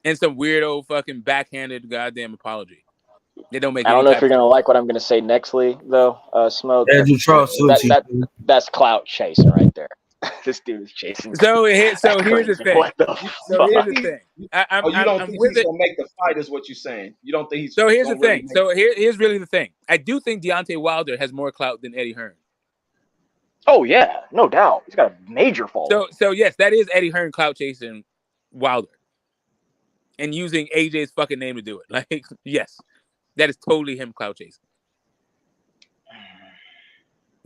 [SPEAKER 10] And some weirdo fucking backhanded goddamn apology. They don't make
[SPEAKER 11] I
[SPEAKER 10] any
[SPEAKER 11] don't know if
[SPEAKER 10] type
[SPEAKER 11] you're
[SPEAKER 10] of
[SPEAKER 11] gonna
[SPEAKER 10] sense.
[SPEAKER 11] like what I'm gonna say nextly, though. Smoke.
[SPEAKER 16] Andrew Charles salutes you.
[SPEAKER 11] That's clout chasing right there. This dude is chasing.
[SPEAKER 10] So here's the
[SPEAKER 11] crazy.
[SPEAKER 10] thing.
[SPEAKER 11] What the
[SPEAKER 10] So here's
[SPEAKER 11] fuck?
[SPEAKER 10] the thing.
[SPEAKER 5] you
[SPEAKER 10] I'm
[SPEAKER 5] don't think
[SPEAKER 10] with
[SPEAKER 5] he's
[SPEAKER 10] it.
[SPEAKER 5] gonna make the fight? Is what you're saying? You don't think he's?
[SPEAKER 10] So here's the
[SPEAKER 5] gonna really
[SPEAKER 10] thing.
[SPEAKER 5] make
[SPEAKER 10] So here's really the thing. I do think Deontay Wilder has more clout than Eddie Hearn.
[SPEAKER 11] Oh yeah, no doubt. He's got a major following.
[SPEAKER 10] So yes, that is Eddie Hearn clout chasing Wilder. And using AJ's fucking name to do it. Like, yes. That is totally him clout chasing.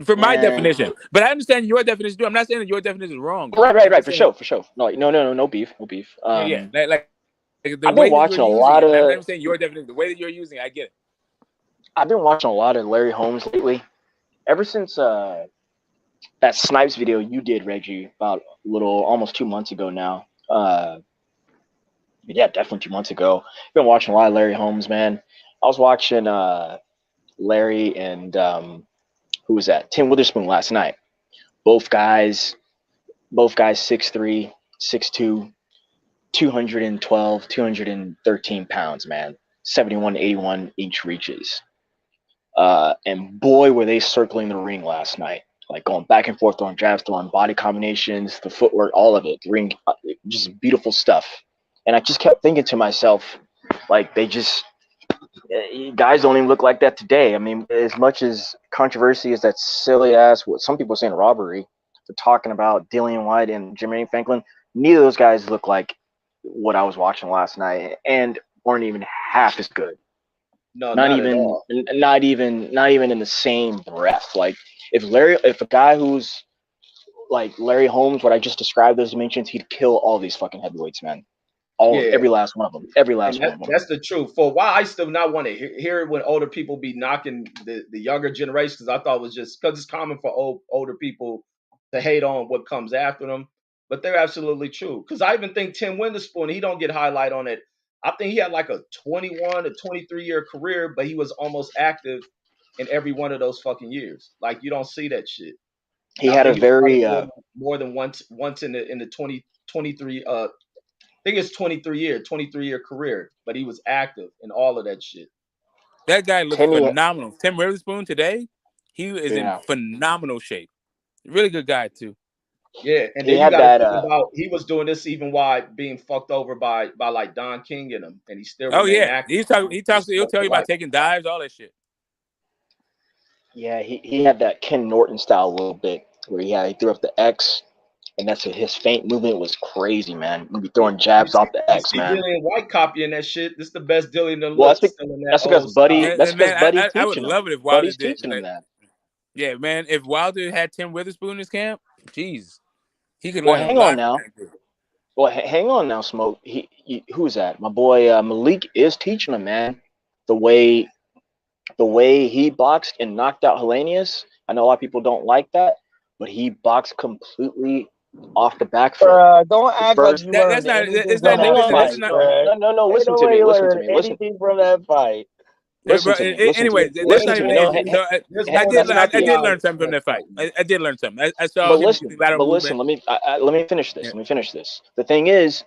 [SPEAKER 10] For my definition. But I understand your definition too. I'm not saying that your definition is wrong.
[SPEAKER 11] Right. For sure. No beef.
[SPEAKER 10] Yeah. Like the
[SPEAKER 11] I've
[SPEAKER 10] way
[SPEAKER 11] been
[SPEAKER 10] that
[SPEAKER 11] watching
[SPEAKER 10] you're
[SPEAKER 11] a
[SPEAKER 10] using
[SPEAKER 11] lot
[SPEAKER 10] it. I'm
[SPEAKER 11] of.
[SPEAKER 10] not even saying your definition. The way that you're using it, I get it.
[SPEAKER 11] I've been watching a lot of Larry Holmes lately. Ever since that Snipes video you did, Reggie, about almost 2 months ago now. Yeah, definitely 2 months ago. I've been watching a lot of Larry Holmes, man. I was watching Larry and who was that? Tim Witherspoon last night. Both guys 6'3", 6'2", 212, 213 pounds, man. 71, 81 each reaches. And boy, were they circling the ring last night. Like going back and forth, throwing jabs, throwing body combinations, the footwork, all of it. The ring, just beautiful stuff. And I just kept thinking to myself, like, guys don't even look like that today. I mean, as much as controversy is that silly ass, what some people are saying robbery, for talking about Dillian White and Jermaine Franklin, neither of those guys look like what I was watching last night and weren't even half as good.
[SPEAKER 5] No,
[SPEAKER 11] not
[SPEAKER 5] not
[SPEAKER 11] even
[SPEAKER 5] at all.
[SPEAKER 11] not even in the same breath. Like if a guy who's like Larry Holmes, what I just described those dimensions, he'd kill all these fucking heavyweights, man. Every last one of them. Every last one of them.
[SPEAKER 5] That's the truth. For a while, I still not want to hear it when older people be knocking the younger generation, because I thought it was just because it's common for older people to hate on what comes after them. But they're absolutely true. Because I even think Tim Witherspoon, he don't get highlight on it. I think he had like a 21 to 23 year career, but he was almost active in every one of those fucking years. Like you don't see that shit.
[SPEAKER 11] He had a very
[SPEAKER 5] more than once in the 23 I think it's 23 year career, but he was active in all of that shit.
[SPEAKER 10] That guy looks phenomenal. Tim Witherspoon today, he is in phenomenal shape. Really good guy too.
[SPEAKER 5] Yeah, and then you got to think about he was doing this even while being fucked over by like Don King and him, and he still.
[SPEAKER 10] Oh yeah,
[SPEAKER 5] active.
[SPEAKER 10] He'll tell you about taking dives, all that shit.
[SPEAKER 11] Yeah, he had that Ken Norton style a little bit, where he threw up the X. And that's his feint movement was crazy, man. He'd be throwing jabs off the X, man.
[SPEAKER 5] Dillian White copying that shit. This is the best Dillian to look.
[SPEAKER 11] Well, that's because Buddy. That's because Buddy.
[SPEAKER 10] I would love it if Wilder
[SPEAKER 11] Buddy's
[SPEAKER 10] did.
[SPEAKER 11] teaching him that.
[SPEAKER 10] Yeah, man. If Wilder had Tim Witherspoon in his camp, jeez, he could.
[SPEAKER 11] Well, hang on now. Well, hang on now, Smoke. Who's that? My boy Malik is teaching him, man. The way he boxed and knocked out Helenius. I know a lot of people don't like that, but he boxed completely off the back foot.
[SPEAKER 9] Don't act like you learned anything from that fight.
[SPEAKER 11] No. Listen to me.
[SPEAKER 9] Anything from that fight.
[SPEAKER 10] Anyway, that's not even. I did learn something from that fight. I did learn something. I saw.
[SPEAKER 11] But listen. Let me finish this. Let me finish this. The thing is,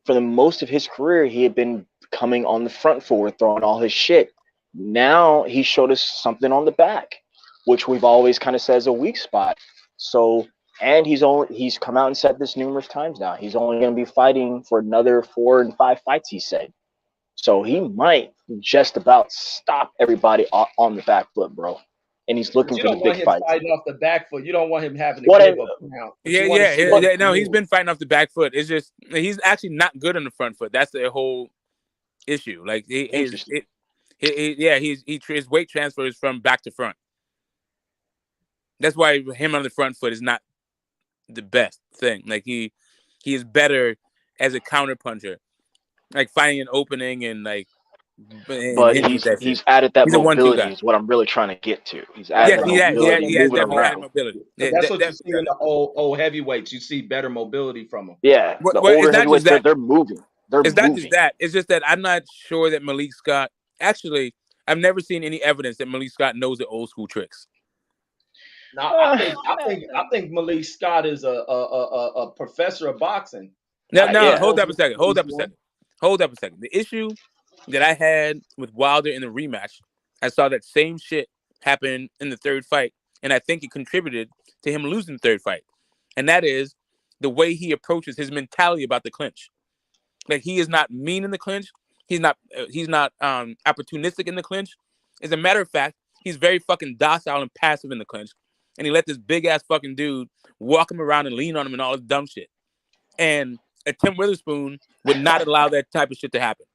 [SPEAKER 11] for the most of his career, he had been coming on the front forward, throwing all his shit. Now he showed us something on the back, which we've always kind of said is a weak spot. So. And he's come out and said this numerous times now. He's only going to be fighting for another 4 and 5 fights, he said. So he might just about stop everybody on the back foot, bro. And he's looking for the big fights.
[SPEAKER 5] Fighting off the back foot. You don't want him having to give up now.
[SPEAKER 10] Yeah. No, he's been fighting off the back foot. It's just he's actually not good on the front foot. That's the whole issue. Like his weight transfers from back to front. That's why him on the front foot is not the best thing. Like he is better as a counter puncher, like finding an opening and like and
[SPEAKER 11] But
[SPEAKER 10] hit with that shit.
[SPEAKER 11] he's added that
[SPEAKER 10] He's a 1-2
[SPEAKER 11] mobility
[SPEAKER 10] guy.
[SPEAKER 11] is what I'm really trying to get to. He's added
[SPEAKER 10] Yes,
[SPEAKER 11] that
[SPEAKER 10] he
[SPEAKER 11] mobility and
[SPEAKER 10] has
[SPEAKER 11] moving
[SPEAKER 10] definitely added
[SPEAKER 11] around.
[SPEAKER 10] mobility. Yeah,
[SPEAKER 5] That's what you see
[SPEAKER 10] definitely.
[SPEAKER 5] in the old heavyweights. You see better mobility from them.
[SPEAKER 11] Yeah, the
[SPEAKER 10] Well,
[SPEAKER 11] older
[SPEAKER 10] it's not just
[SPEAKER 11] heavyweights,
[SPEAKER 10] that.
[SPEAKER 11] they're moving. They're
[SPEAKER 10] It's not just
[SPEAKER 11] moving.
[SPEAKER 10] that. It's just that I'm not sure that Malik Scott. Actually, I've never seen any evidence that Malik Scott knows the old school tricks.
[SPEAKER 5] No, I think Malik Scott is a professor of boxing.
[SPEAKER 10] No,
[SPEAKER 11] Yeah.
[SPEAKER 10] hold up a second. Hold up a second. The issue that I had with Wilder in the rematch, I saw that same shit happen in the third fight, and I think it contributed to him losing the third fight. And that is the way he approaches his mentality about the clinch. Like, he is not mean in the clinch. He's not opportunistic in the clinch. As a matter of fact, he's very fucking docile and passive in the clinch. And he let this big ass fucking dude walk him around and lean on him and all this dumb shit. And a Tim Witherspoon would not allow that type of shit to happen.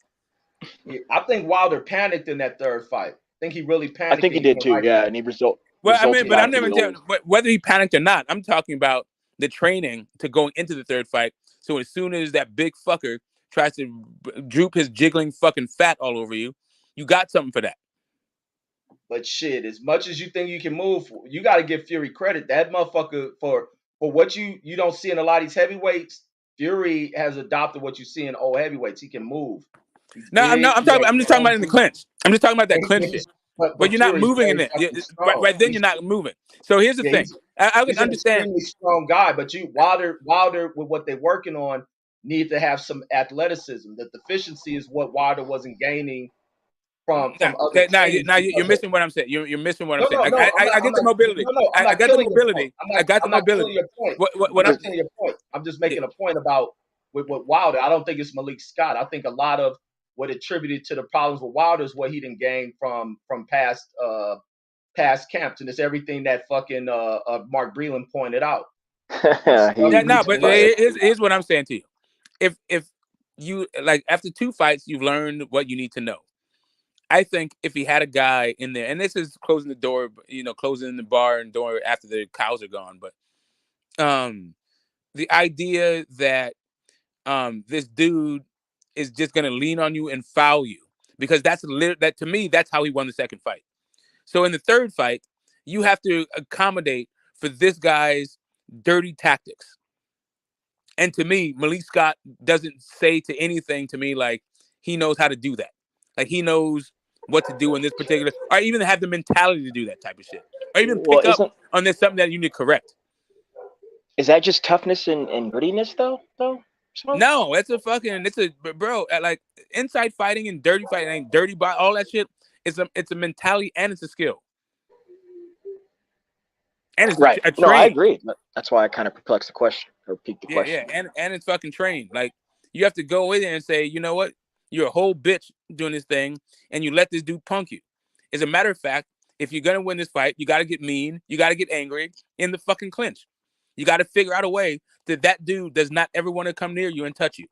[SPEAKER 5] Yeah, I think Wilder panicked in that third fight. I think he really panicked.
[SPEAKER 11] I think he did too. Yeah, and he
[SPEAKER 10] Well, I mean, but I'm never telling whether he panicked or not. I'm talking about the training to going into the third fight. So as soon as that big fucker tries to droop his jiggling fucking fat all over you, you got something for that.
[SPEAKER 5] But shit, as much as you think you can move, you got to give Fury credit. That motherfucker for what you don't see in a lot of these heavyweights. Fury has adopted what you see in old heavyweights. He can move.
[SPEAKER 10] I'm just talking about in the clinch. I'm just talking about that clinch shit. But you're not
[SPEAKER 5] Fury's
[SPEAKER 10] moving in
[SPEAKER 5] very
[SPEAKER 10] it.
[SPEAKER 5] fucking strong.
[SPEAKER 10] Right then, you're not moving. So here's the thing. I can
[SPEAKER 5] He's an
[SPEAKER 10] understand.
[SPEAKER 5] extremely strong guy, but Wilder with what they're working on need to have some athleticism. The deficiency is what Wilder wasn't gaining from other.
[SPEAKER 10] Now you're missing what I'm saying. You're missing what I'm saying.
[SPEAKER 5] No,
[SPEAKER 10] I get the mobility. I got the mobility. I got the mobility.
[SPEAKER 5] Your point.
[SPEAKER 10] What
[SPEAKER 5] I'm telling your point. I'm just making a point about with Wilder. I don't think it's Malik Scott. I think a lot of what attributed to the problems with Wilder is what he didn't gain from past camps, and it's everything that fucking Mark Breland pointed out.
[SPEAKER 10] But here's what I'm saying to you. If you like after 2 fights, you've learned what you need to know. I think if he had a guy in there, and this is closing the door, closing the bar and door after the cows are gone, but the idea that this dude is just gonna lean on you and foul you, because that to me, that's how he won the second fight. So in the third fight, you have to accommodate for this guy's dirty tactics. And to me, Malik Scott doesn't say to anything to me like he knows how to do that. Like he knows what to do in this particular, or even have the mentality to do that type of shit, or even pick up on this something that you need to correct.
[SPEAKER 11] Is that just toughness and grittiness though?
[SPEAKER 10] No, bro. Like inside fighting and dirty fighting, dirty by all that shit. It's a mentality and it's a skill. And it's
[SPEAKER 11] right.
[SPEAKER 10] a
[SPEAKER 11] No, I agree. That's why I kind of perplexed the question or piqued the question.
[SPEAKER 10] Yeah, and it's fucking trained. Like you have to go in there and say, you know what? You're a whole bitch doing this thing, and you let this dude punk you. As a matter of fact, if you're gonna win this fight, you got to get mean. You got to get angry in the fucking clinch. You got to figure out a way that dude does not ever want to come near you and touch you,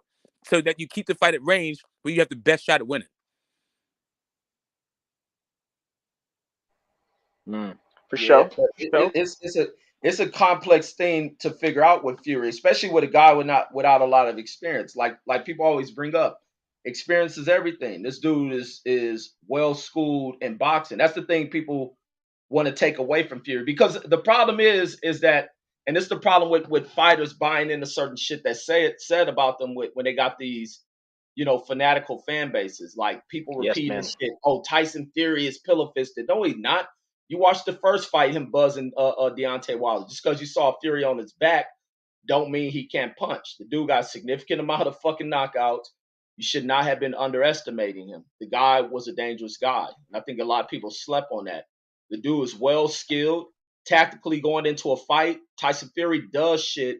[SPEAKER 10] so that you keep the fight at range where you have the best shot at winning.
[SPEAKER 11] For sure.
[SPEAKER 5] It's a complex thing to figure out with Fury, especially with a guy without a lot of experience. Like people always bring up, experience is everything. This dude is well schooled in boxing. That's the thing people want to take away from Fury, because the problem is that, and it's the problem with fighters buying into certain shit that said about them when they got these, fanatical fan bases. Like people repeating shit. Oh, Tyson Fury is pillow fisted. No, he's not. You watched the first fight, him buzzing Deontay Wilder. Just because you saw Fury on his back, don't mean he can't punch. The dude got a significant amount of fucking knockouts. You should not have been underestimating him. The guy was a dangerous guy. And I think a lot of people slept on that. The dude is well skilled, tactically going into a fight. Tyson Fury does shit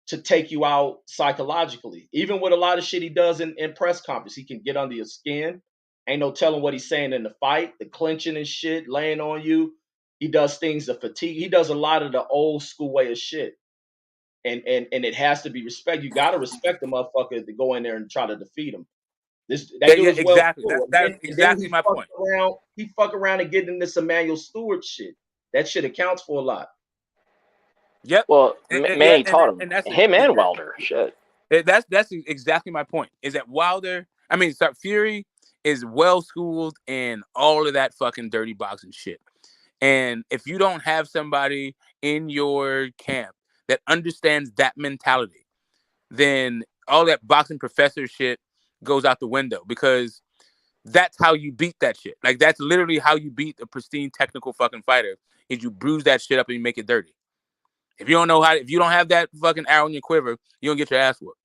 [SPEAKER 5] to take you out psychologically. Even with a lot of shit he does in press conference, he can get under your skin. Ain't no telling what he's saying in the fight, the clinching and shit, laying on you. He does things to fatigue. He does a lot of the old school way of shit. And it has to be respect. You got to respect the motherfucker to go in there and try to defeat him.
[SPEAKER 10] Exactly. That's exactly my point.
[SPEAKER 5] He fuck around and get into this Emmanuel Stewart shit. That shit accounts for a lot.
[SPEAKER 10] Yep.
[SPEAKER 11] Well, Manny taught him. Him and Wilder. Shit.
[SPEAKER 10] That's exactly my point. Is that Fury is well schooled in all of that fucking dirty boxing shit. And if you don't have somebody in your camp that understands that mentality, then all that boxing professor shit goes out the window, because that's how you beat that shit. Like, that's literally how you beat a pristine technical fucking fighter, is you bruise that shit up and you make it dirty. If you don't know how, if you don't have that fucking arrow in your quiver, you don't get your ass whooped.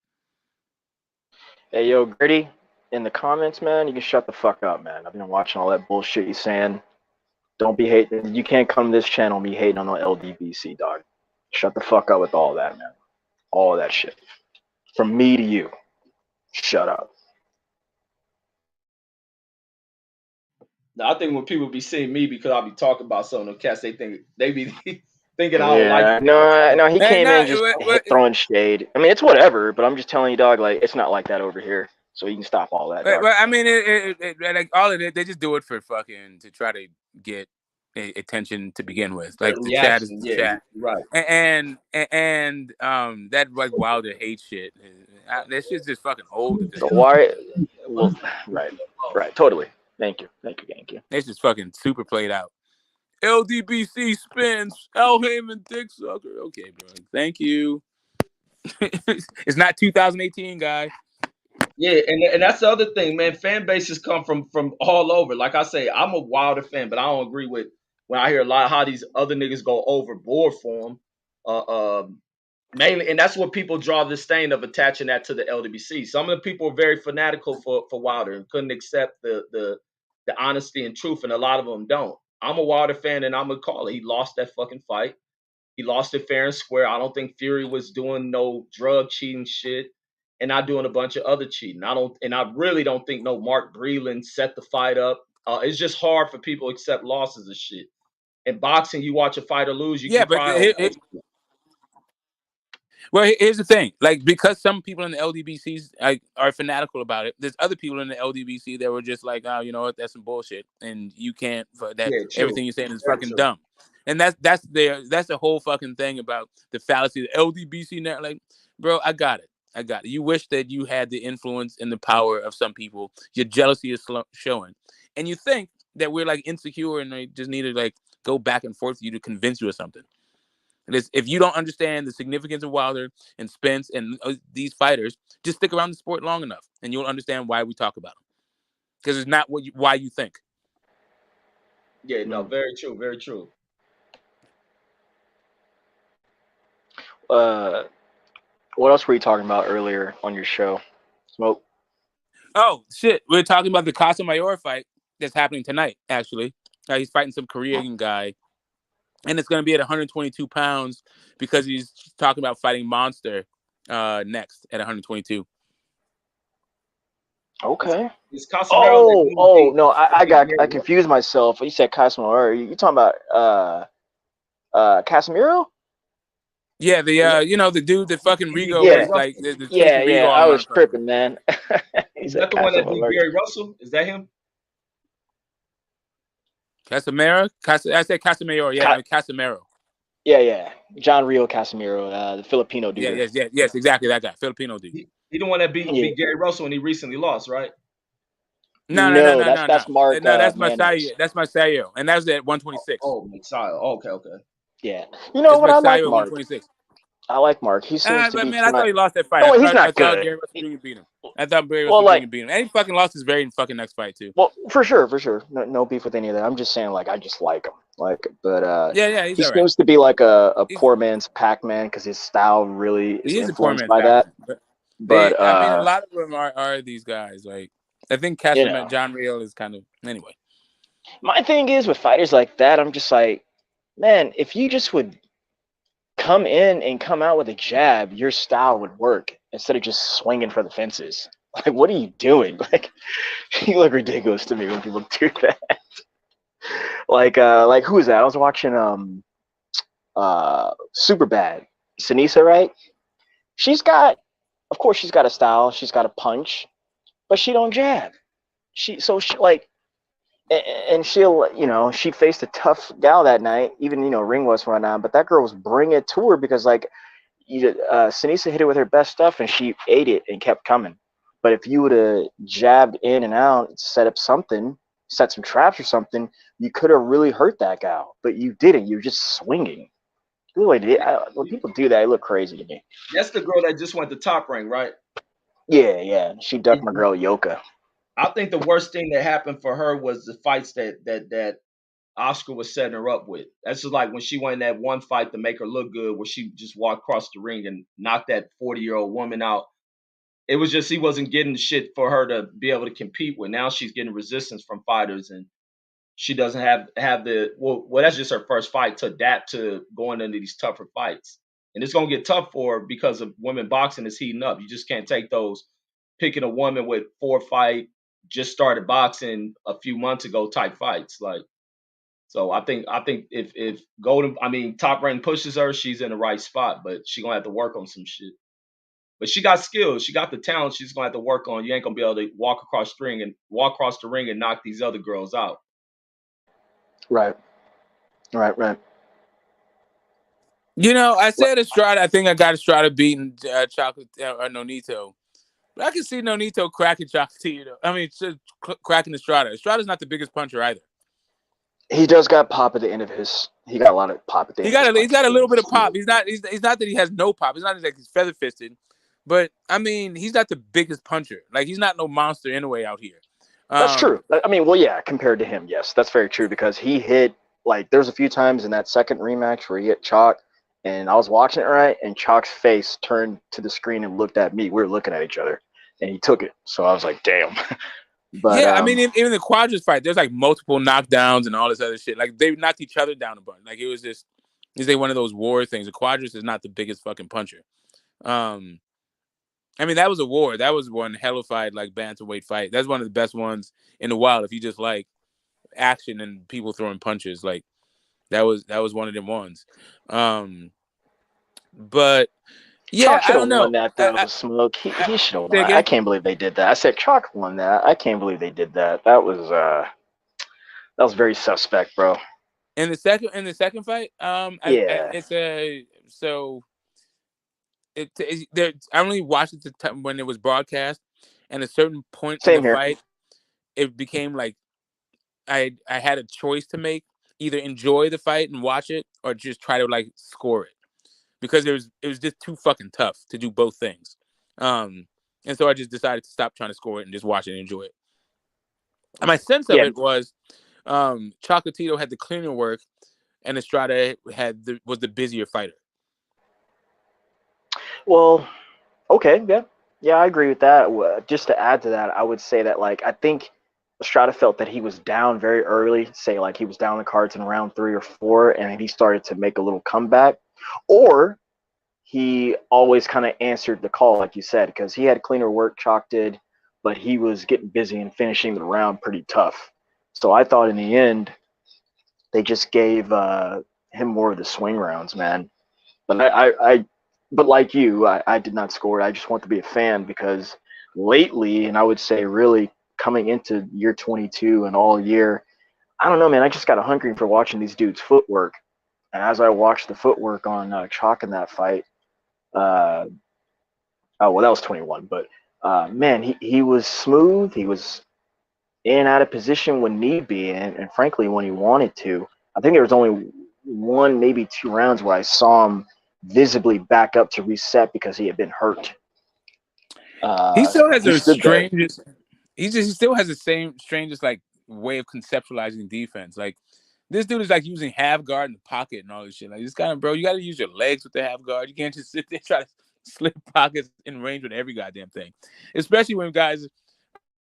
[SPEAKER 11] Hey, yo, Gritty, in the comments, man, you can shut the fuck up, man. I've been watching all that bullshit you're saying. Don't be hating. You can't come to this channel and be hating on the LDBC, dog. Shut the fuck up with all that, man. All that shit. From me to you. Shut up.
[SPEAKER 5] Now, I think when people be seeing me because I be talking about some of them cats, they be thinking I don't like.
[SPEAKER 11] No, he came in just throwing shade. I mean, it's whatever, but I'm just telling you, dog, like, it's not like that over here. So you can stop all that. Dog.
[SPEAKER 10] But I mean, like, all of it, they just do it for fucking, to try to get attention to begin with. Like, the chat is the chat,
[SPEAKER 5] right?
[SPEAKER 10] And that like Wilder hate shit. That shit's just fucking old.
[SPEAKER 11] So why? Well, right, totally. Thank you.
[SPEAKER 10] It's just fucking super played out. LDBC spins. Al Heyman dick sucker. Okay, bro. Thank you. It's not 2018, guy.
[SPEAKER 5] Yeah, and that's the other thing, man. Fan bases come from all over. Like I say, I'm a Wilder fan, but I don't agree with when I hear a lot of how these other niggas go overboard for him. Mainly, and that's what people draw this stain of attaching that to the LDBC. Some of the people are very fanatical for Wilder and couldn't accept the honesty and truth, and a lot of them don't. I'm a Wilder fan, and I'm gonna call it. He lost that fucking fight. He lost it fair and square. I don't think Fury was doing no drug cheating shit and not doing a bunch of other cheating. I really don't think no Mark Breland set the fight up. It's just hard for people to accept losses and shit. In boxing, you watch a fighter lose, you can cry.
[SPEAKER 10] Well, here's the thing. Like, because some people in the LDBCs are fanatical about it, there's other people in the LDBC that were just like, oh, you know what, that's some bullshit, and you can't. Everything you're saying is fucking dumb. And that's the whole fucking thing about the fallacy of the LDBC now. Like, bro, I got it. You wish that you had the influence and the power of some people. Your jealousy is showing, and you think that we're like insecure and they just need to like go back and forth with you to convince you of something. If you don't understand the significance of Wilder and Spence and these fighters, just stick around the sport long enough, and you'll understand why we talk about them. Because it's not why you think.
[SPEAKER 5] Yeah, no, very true, very true.
[SPEAKER 11] What else were you talking about earlier on your show, Smoke?
[SPEAKER 10] Oh shit, we're talking about the Casamayor fight that's happening tonight. Actually, he's fighting some Korean guy. And it's going to be at 122 pounds because he's talking about fighting Monster next at 122.
[SPEAKER 11] Okay. Oh no, I confused myself. You said Casemiro. You talking about Casemiro?
[SPEAKER 10] Yeah, the dude that fucking Rigo was like.
[SPEAKER 11] Yeah. I was tripping, man.
[SPEAKER 5] Is that the one that beat Gary Russell? Is that him?
[SPEAKER 10] Casemiro? I said Casemiro. Yeah, Casemiro.
[SPEAKER 11] Yeah. John Rio Casemiro, the Filipino dude.
[SPEAKER 10] Yes, exactly that guy, Filipino dude.
[SPEAKER 5] He the one that beat Gary Russell and he recently lost, right?
[SPEAKER 11] No. That's Mark.
[SPEAKER 10] No, that's Masayo. That's Masayo, and that's at 126.
[SPEAKER 5] Oh, Masayo. Okay.
[SPEAKER 11] Yeah. You know what? I like Mark.
[SPEAKER 10] 126.
[SPEAKER 11] I like Mark. He seems to be.
[SPEAKER 10] Man, I thought he lost that fight.
[SPEAKER 11] No, he's not good.
[SPEAKER 10] Gary Russell beat him. I thought Gary Russell beat him, and he fucking lost his very fucking next fight too.
[SPEAKER 11] Well, for sure. No beef with any of that. I'm just saying, like, I just like him. He seems to be like a poor man's Pac-Man because his style really is influenced by that. But
[SPEAKER 10] I mean, a lot of them are these guys. Like, I think John Rio is kind of anyway.
[SPEAKER 11] My thing is with fighters like that, I'm just like, man, if you just would come in and come out with a jab, your style would work instead of just swinging for the fences. Like, what are you doing? Like, you look ridiculous to me when people do that. Like who is that? I was watching Superbad. Sinisa, right? She's got a style, she's got a punch, but she don't jab. She faced a tough gal that night, even, ring was running on, but that girl was bringing it to her because, Sinisa hit it with her best stuff and she ate it and kept coming. But if you would have jabbed in and out, set some traps or something, you could have really hurt that gal. But you didn't. You're just swinging. When people do that, it look crazy to me.
[SPEAKER 5] That's the girl that just went to Top Rank, right?
[SPEAKER 11] Yeah. She ducked my girl Yoka.
[SPEAKER 5] I think the worst thing that happened for her was the fights that Oscar was setting her up with. That's just like when she won that one fight to make her look good, where she just walked across the ring and knocked that 40-year-old woman out. It was just he wasn't getting the shit for her to be able to compete with. Now she's getting resistance from fighters, and she doesn't have the well. That's just her first fight to adapt to going into these tougher fights, and it's gonna get tough for her because of women boxing is heating up. You just can't take those picking a woman with 4 fight, just started boxing a few months ago type fights. Like, so I think if Top Rank pushes her, she's in the right spot, but she gonna have to work on some shit. But she got skills. She got the talent. She's gonna have to work on. You ain't gonna be able to walk across the ring and knock these other girls out.
[SPEAKER 11] Right.
[SPEAKER 10] You know, I said Estrada. I think I got Estrada beating Chocolate or Nonito. But I can see Nonito cracking Chocolatito. I mean, just cracking Estrada. Estrada's not the biggest puncher either.
[SPEAKER 11] He does got pop at the end of his. He got a lot of pop at the end.
[SPEAKER 10] He's got a little bit of pop. He's not that he has no pop. It's not like he's feather fisted, but I mean, he's not the biggest puncher. Like, he's not no monster anyway out here.
[SPEAKER 11] That's true. I mean, compared to him, yes, that's very true because he hit there's a few times in that second rematch where he hit Chalk, and I was watching it right, and Chalk's face turned to the screen and looked at me. We were looking at each other, and he took it. So I was like, damn. But
[SPEAKER 10] yeah, I mean, even the Quadras fight, there's like multiple knockdowns and all this other shit. Like, they knocked each other down a bunch. Like, it was just, is they one of those war things? The Quadras is not the biggest fucking puncher. I mean, that was a war. That was one hellified like bantamweight fight. That's one of the best ones in the wild. If you just like action and people throwing punches, like that was one of them ones. But yeah,
[SPEAKER 11] Chalk
[SPEAKER 10] I don't know.
[SPEAKER 11] Won that was smoke. He should have won. I can't believe they did that. I said Chalk won that. I can't believe they did that. That was very suspect, bro.
[SPEAKER 10] In the second fight,
[SPEAKER 11] yeah,
[SPEAKER 10] I only watched it when it was broadcast, and at a certain point
[SPEAKER 11] Same
[SPEAKER 10] in the
[SPEAKER 11] here.
[SPEAKER 10] fight, it became like I had a choice to make: either enjoy the fight and watch it, or just try to like score it, because it was just too fucking tough to do both things. And so I just decided to stop trying to score it and just watch it and enjoy it. And my sense of it was, Chocolatito had the cleaner work, and Estrada was the busier fighter.
[SPEAKER 11] Well, okay, yeah, I agree with that. Just to add to that, I would say that I think Estrada felt that he was down very early, say he was down the cards in round 3 or 4, and he started to make a little comeback, or he always kind of answered the call, like you said, because he had cleaner work, Chalk did, but he was getting busy and finishing the round pretty tough. So I thought in the end, they just gave him more of the swing rounds, man. But but like you, I did not score. I just want to be a fan because lately, and I would say really coming into year 22 and all year, I don't know, man. I just got a hungry for watching these dudes' footwork. And as I watched the footwork on Chalk in that fight, that was 21. But man, he was smooth. He was in and out of position when need be, and frankly, when he wanted to. I think there was only 1, maybe 2 rounds where I saw him visibly back up to reset because he had been hurt.
[SPEAKER 10] He still has the strangest. He still has the same strangest way of conceptualizing defense. Like, this dude is like using half guard in the pocket and all this shit. Like, this kind of bro, you got to use your legs with the half guard. You can't just sit there try to slip pockets in range with every goddamn thing, especially when guys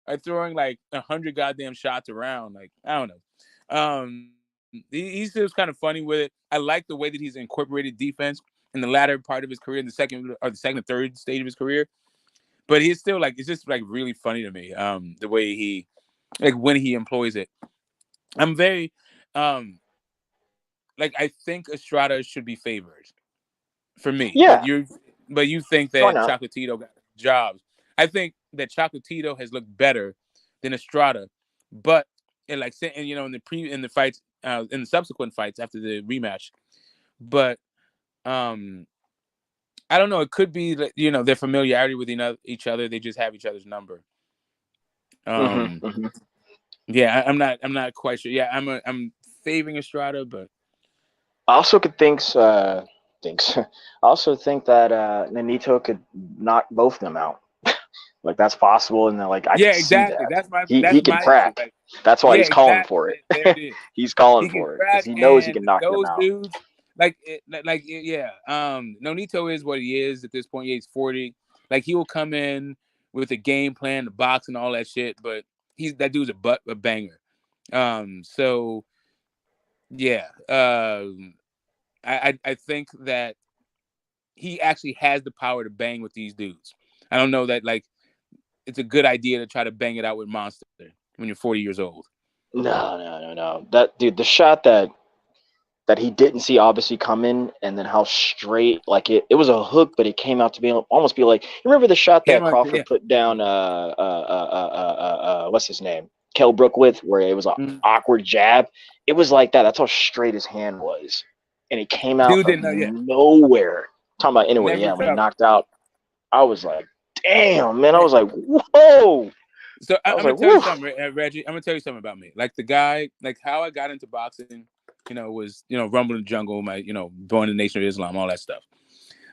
[SPEAKER 10] are throwing 100 goddamn shots around. Like, I don't know. He still kind of funny with it. I like the way that he's incorporated defense in the latter part of his career, in the second or third stage of his career. But he's still it's just really funny to me. The way he when he employs it. I'm very I think Estrada should be favored for me.
[SPEAKER 11] Yeah.
[SPEAKER 10] But you think that Chocolatito got jobs. I think that Chocolatito has looked better than Estrada, but in the fights, in the subsequent fights after the rematch, but I I don't know. It could be that, you know, their familiarity with each other. They just have each other's number. Yeah, I'm not quite sure. Yeah, I'm favoring Estrada, but
[SPEAKER 11] I also could I also think that Nonito could knock both of them out. Like that's possible, and then like I
[SPEAKER 10] yeah,
[SPEAKER 11] can see
[SPEAKER 10] exactly.
[SPEAKER 11] that
[SPEAKER 10] He
[SPEAKER 11] he can
[SPEAKER 10] issue.
[SPEAKER 11] crack.
[SPEAKER 10] Like,
[SPEAKER 11] That's why
[SPEAKER 10] yeah,
[SPEAKER 11] he's calling
[SPEAKER 10] exactly.
[SPEAKER 11] for it.
[SPEAKER 10] There it is.
[SPEAKER 11] He's calling
[SPEAKER 10] He can
[SPEAKER 11] for it because
[SPEAKER 10] crack,
[SPEAKER 11] he knows he
[SPEAKER 10] and
[SPEAKER 11] can knock them
[SPEAKER 10] those
[SPEAKER 11] out.
[SPEAKER 10] dudes, yeah. Nonito is what he is at this point. Yeah, he's 40. Like he will come in with a game plan, the box, and all that shit. But that dude's a banger. So yeah, I think that he actually has the power to bang with these dudes. I don't know that like it's a good idea to try to bang it out with Monster when you're 40 years old.
[SPEAKER 11] No. That dude, the shot that he didn't see obviously coming, and then how straight, like it was a hook, but it came out to be almost be like, you remember the shot that Crawford put down what's his name? Kell Brook with, where it was an awkward jab. It was like that. That's how straight his hand was. And it came out of nowhere. Talking about anywhere, when he knocked out, I was like, damn, man. I was like, whoa.
[SPEAKER 10] So I'm gonna tell you something, Reggie. I'm gonna tell you something about me. Like the guy, like how I got into boxing, you know, was, you know, Rumble in the Jungle, my, you know, born in the Nation of Islam, all that stuff.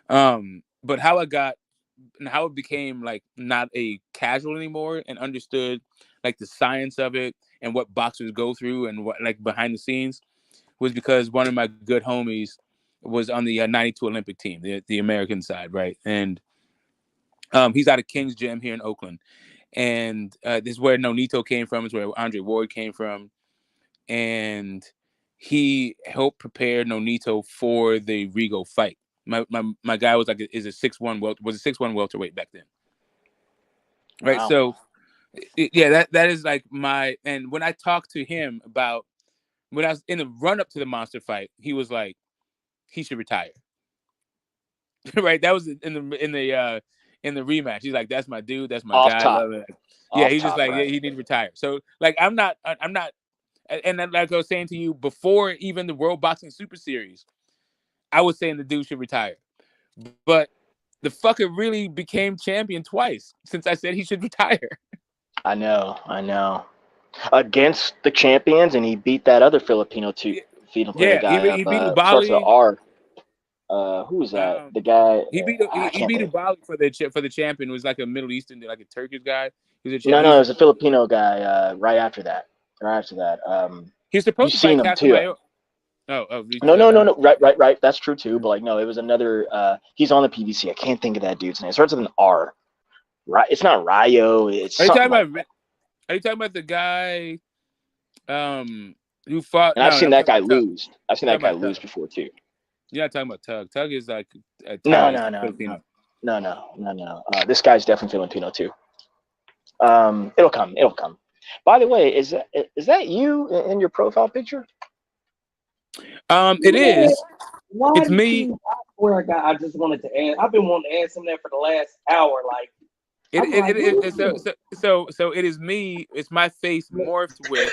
[SPEAKER 10] But how it became like not a casual anymore and understood like the science of it and what boxers go through and what like behind the scenes was because one of my good homies was on the 92 Olympic team, the American side, right? And he's out of King's Gym here in Oakland. And this is where Nonito came from, is where Andre Ward came from. And he helped prepare Nonito for the Rigo fight. My guy was like a 6'1" welterweight back then. Right.
[SPEAKER 11] Wow.
[SPEAKER 10] So yeah, that is like and when I talked to him about when I was in the run up to the Monster fight, he was like, he should retire. Right. That was in the rematch. He's like, that's my dude, that's my guy. I love it. Yeah, he's just like, yeah, he needs to retire. So like I'm not and like I was saying to you before, even the World Boxing Super Series, I was saying the dude should retire. But the fucker really became champion twice since I said he should retire. I
[SPEAKER 11] know. Against the champions, and he beat that other Filipino guy.
[SPEAKER 10] He beat Ubali.
[SPEAKER 11] R. Who was that? The guy.
[SPEAKER 10] He beat Ubali for the champion. It was like a Middle Eastern, like a Turkish guy.
[SPEAKER 11] No, it was a Filipino guy. Right after that.
[SPEAKER 10] He's supposed to fight Casamayor. No.
[SPEAKER 11] Right. That's true too. But like, no, it was another. He's on the PBC. I can't think of that dude's name. It starts with an R. Right. It's not Rayo. It's. Are you
[SPEAKER 10] talking about the guy? Who fought?
[SPEAKER 11] And I've seen that guy lose. I've seen that guy lose before too.
[SPEAKER 10] You're not talking about Tug. Tug is like
[SPEAKER 11] no. This guy's definitely Filipino too. It'll come. By the way, is that you in your profile picture?
[SPEAKER 10] It is. It's me.
[SPEAKER 15] I just wanted to add. I've been wanting to ask him that for the last hour. Like,
[SPEAKER 10] so it is me. It's my face morphed with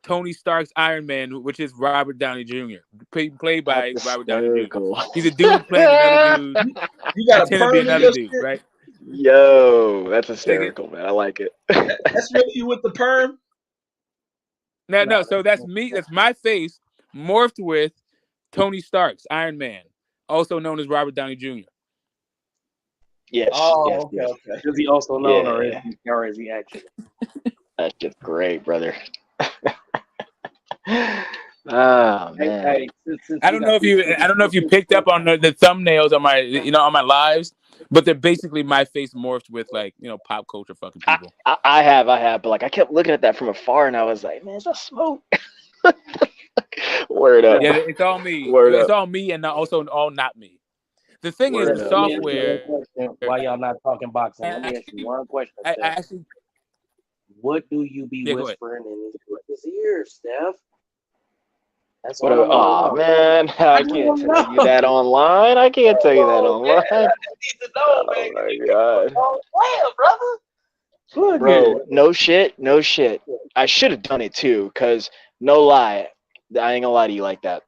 [SPEAKER 10] Tony Stark's Iron Man, which is Robert Downey Jr. Played by Robert Downey Jr. He's a dude playing another dude.
[SPEAKER 5] You got to be
[SPEAKER 10] another dude, right?
[SPEAKER 11] Yo, that's hysterical, man. I like it.
[SPEAKER 5] That's really you with the perm?
[SPEAKER 10] No. So that's me. That's my face morphed with Tony Stark's Iron Man, also known as Robert Downey Jr.
[SPEAKER 11] Yes.
[SPEAKER 15] Oh, yes. Okay. Is he also known, or is he actually?
[SPEAKER 11] That's just great, brother. Oh man.
[SPEAKER 15] Hey,
[SPEAKER 10] I don't know if you picked up on the thumbnails on my on my lives, but they're basically my face morphed with like pop culture fucking people.
[SPEAKER 11] I have, but like I kept looking at that from afar, and I was like, man, is that smoke? Word up.
[SPEAKER 10] Yeah, it's all me. It's all me, and also all not me. The thing is, the software.
[SPEAKER 15] Why y'all not talking boxing? Let me ask you one question. What do you be whispering in his ear, Steph? That's what
[SPEAKER 11] oh man, I can't tell you that online. I can't tell you that online.
[SPEAKER 15] I need to know, man.
[SPEAKER 11] Oh my god. Bro, no shit. I should have done it too, because no lie, I ain't gonna lie to you like that.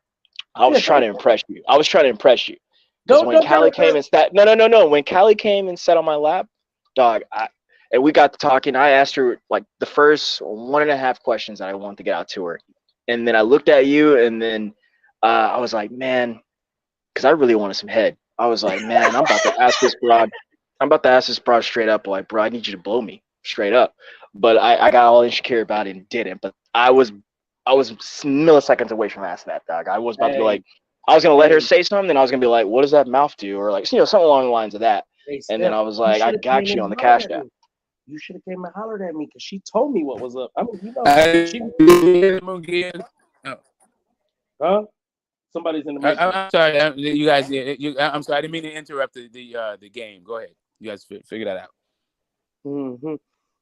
[SPEAKER 11] I was trying to impress you.
[SPEAKER 5] Don't
[SPEAKER 11] when Callie came and sat, no. When Callie came and sat on my lap, dog, and we got to talking. I asked her like the first 1.5 questions that I wanted to get out to her, and then I looked at you, and then I was like, man, because I really wanted some head. I was like, man, I'm about to ask this broad straight up, like, bro, I need you to blow me straight up. But I got all insecure about it and didn't. But I was milliseconds away from asking that, dog. I was about to be like, I was gonna let her say something, and I was gonna be like, what does that mouth do, or like, something along the lines of that. And then I was like, I got you on the cash app.
[SPEAKER 15] You should have came and hollered at me because she told me what was up. I mean, huh? Somebody's in the matrix.
[SPEAKER 10] I'm sorry, you guys. I'm sorry, I didn't mean to interrupt the game. Go ahead, you guys figure that out.
[SPEAKER 15] Mm-hmm.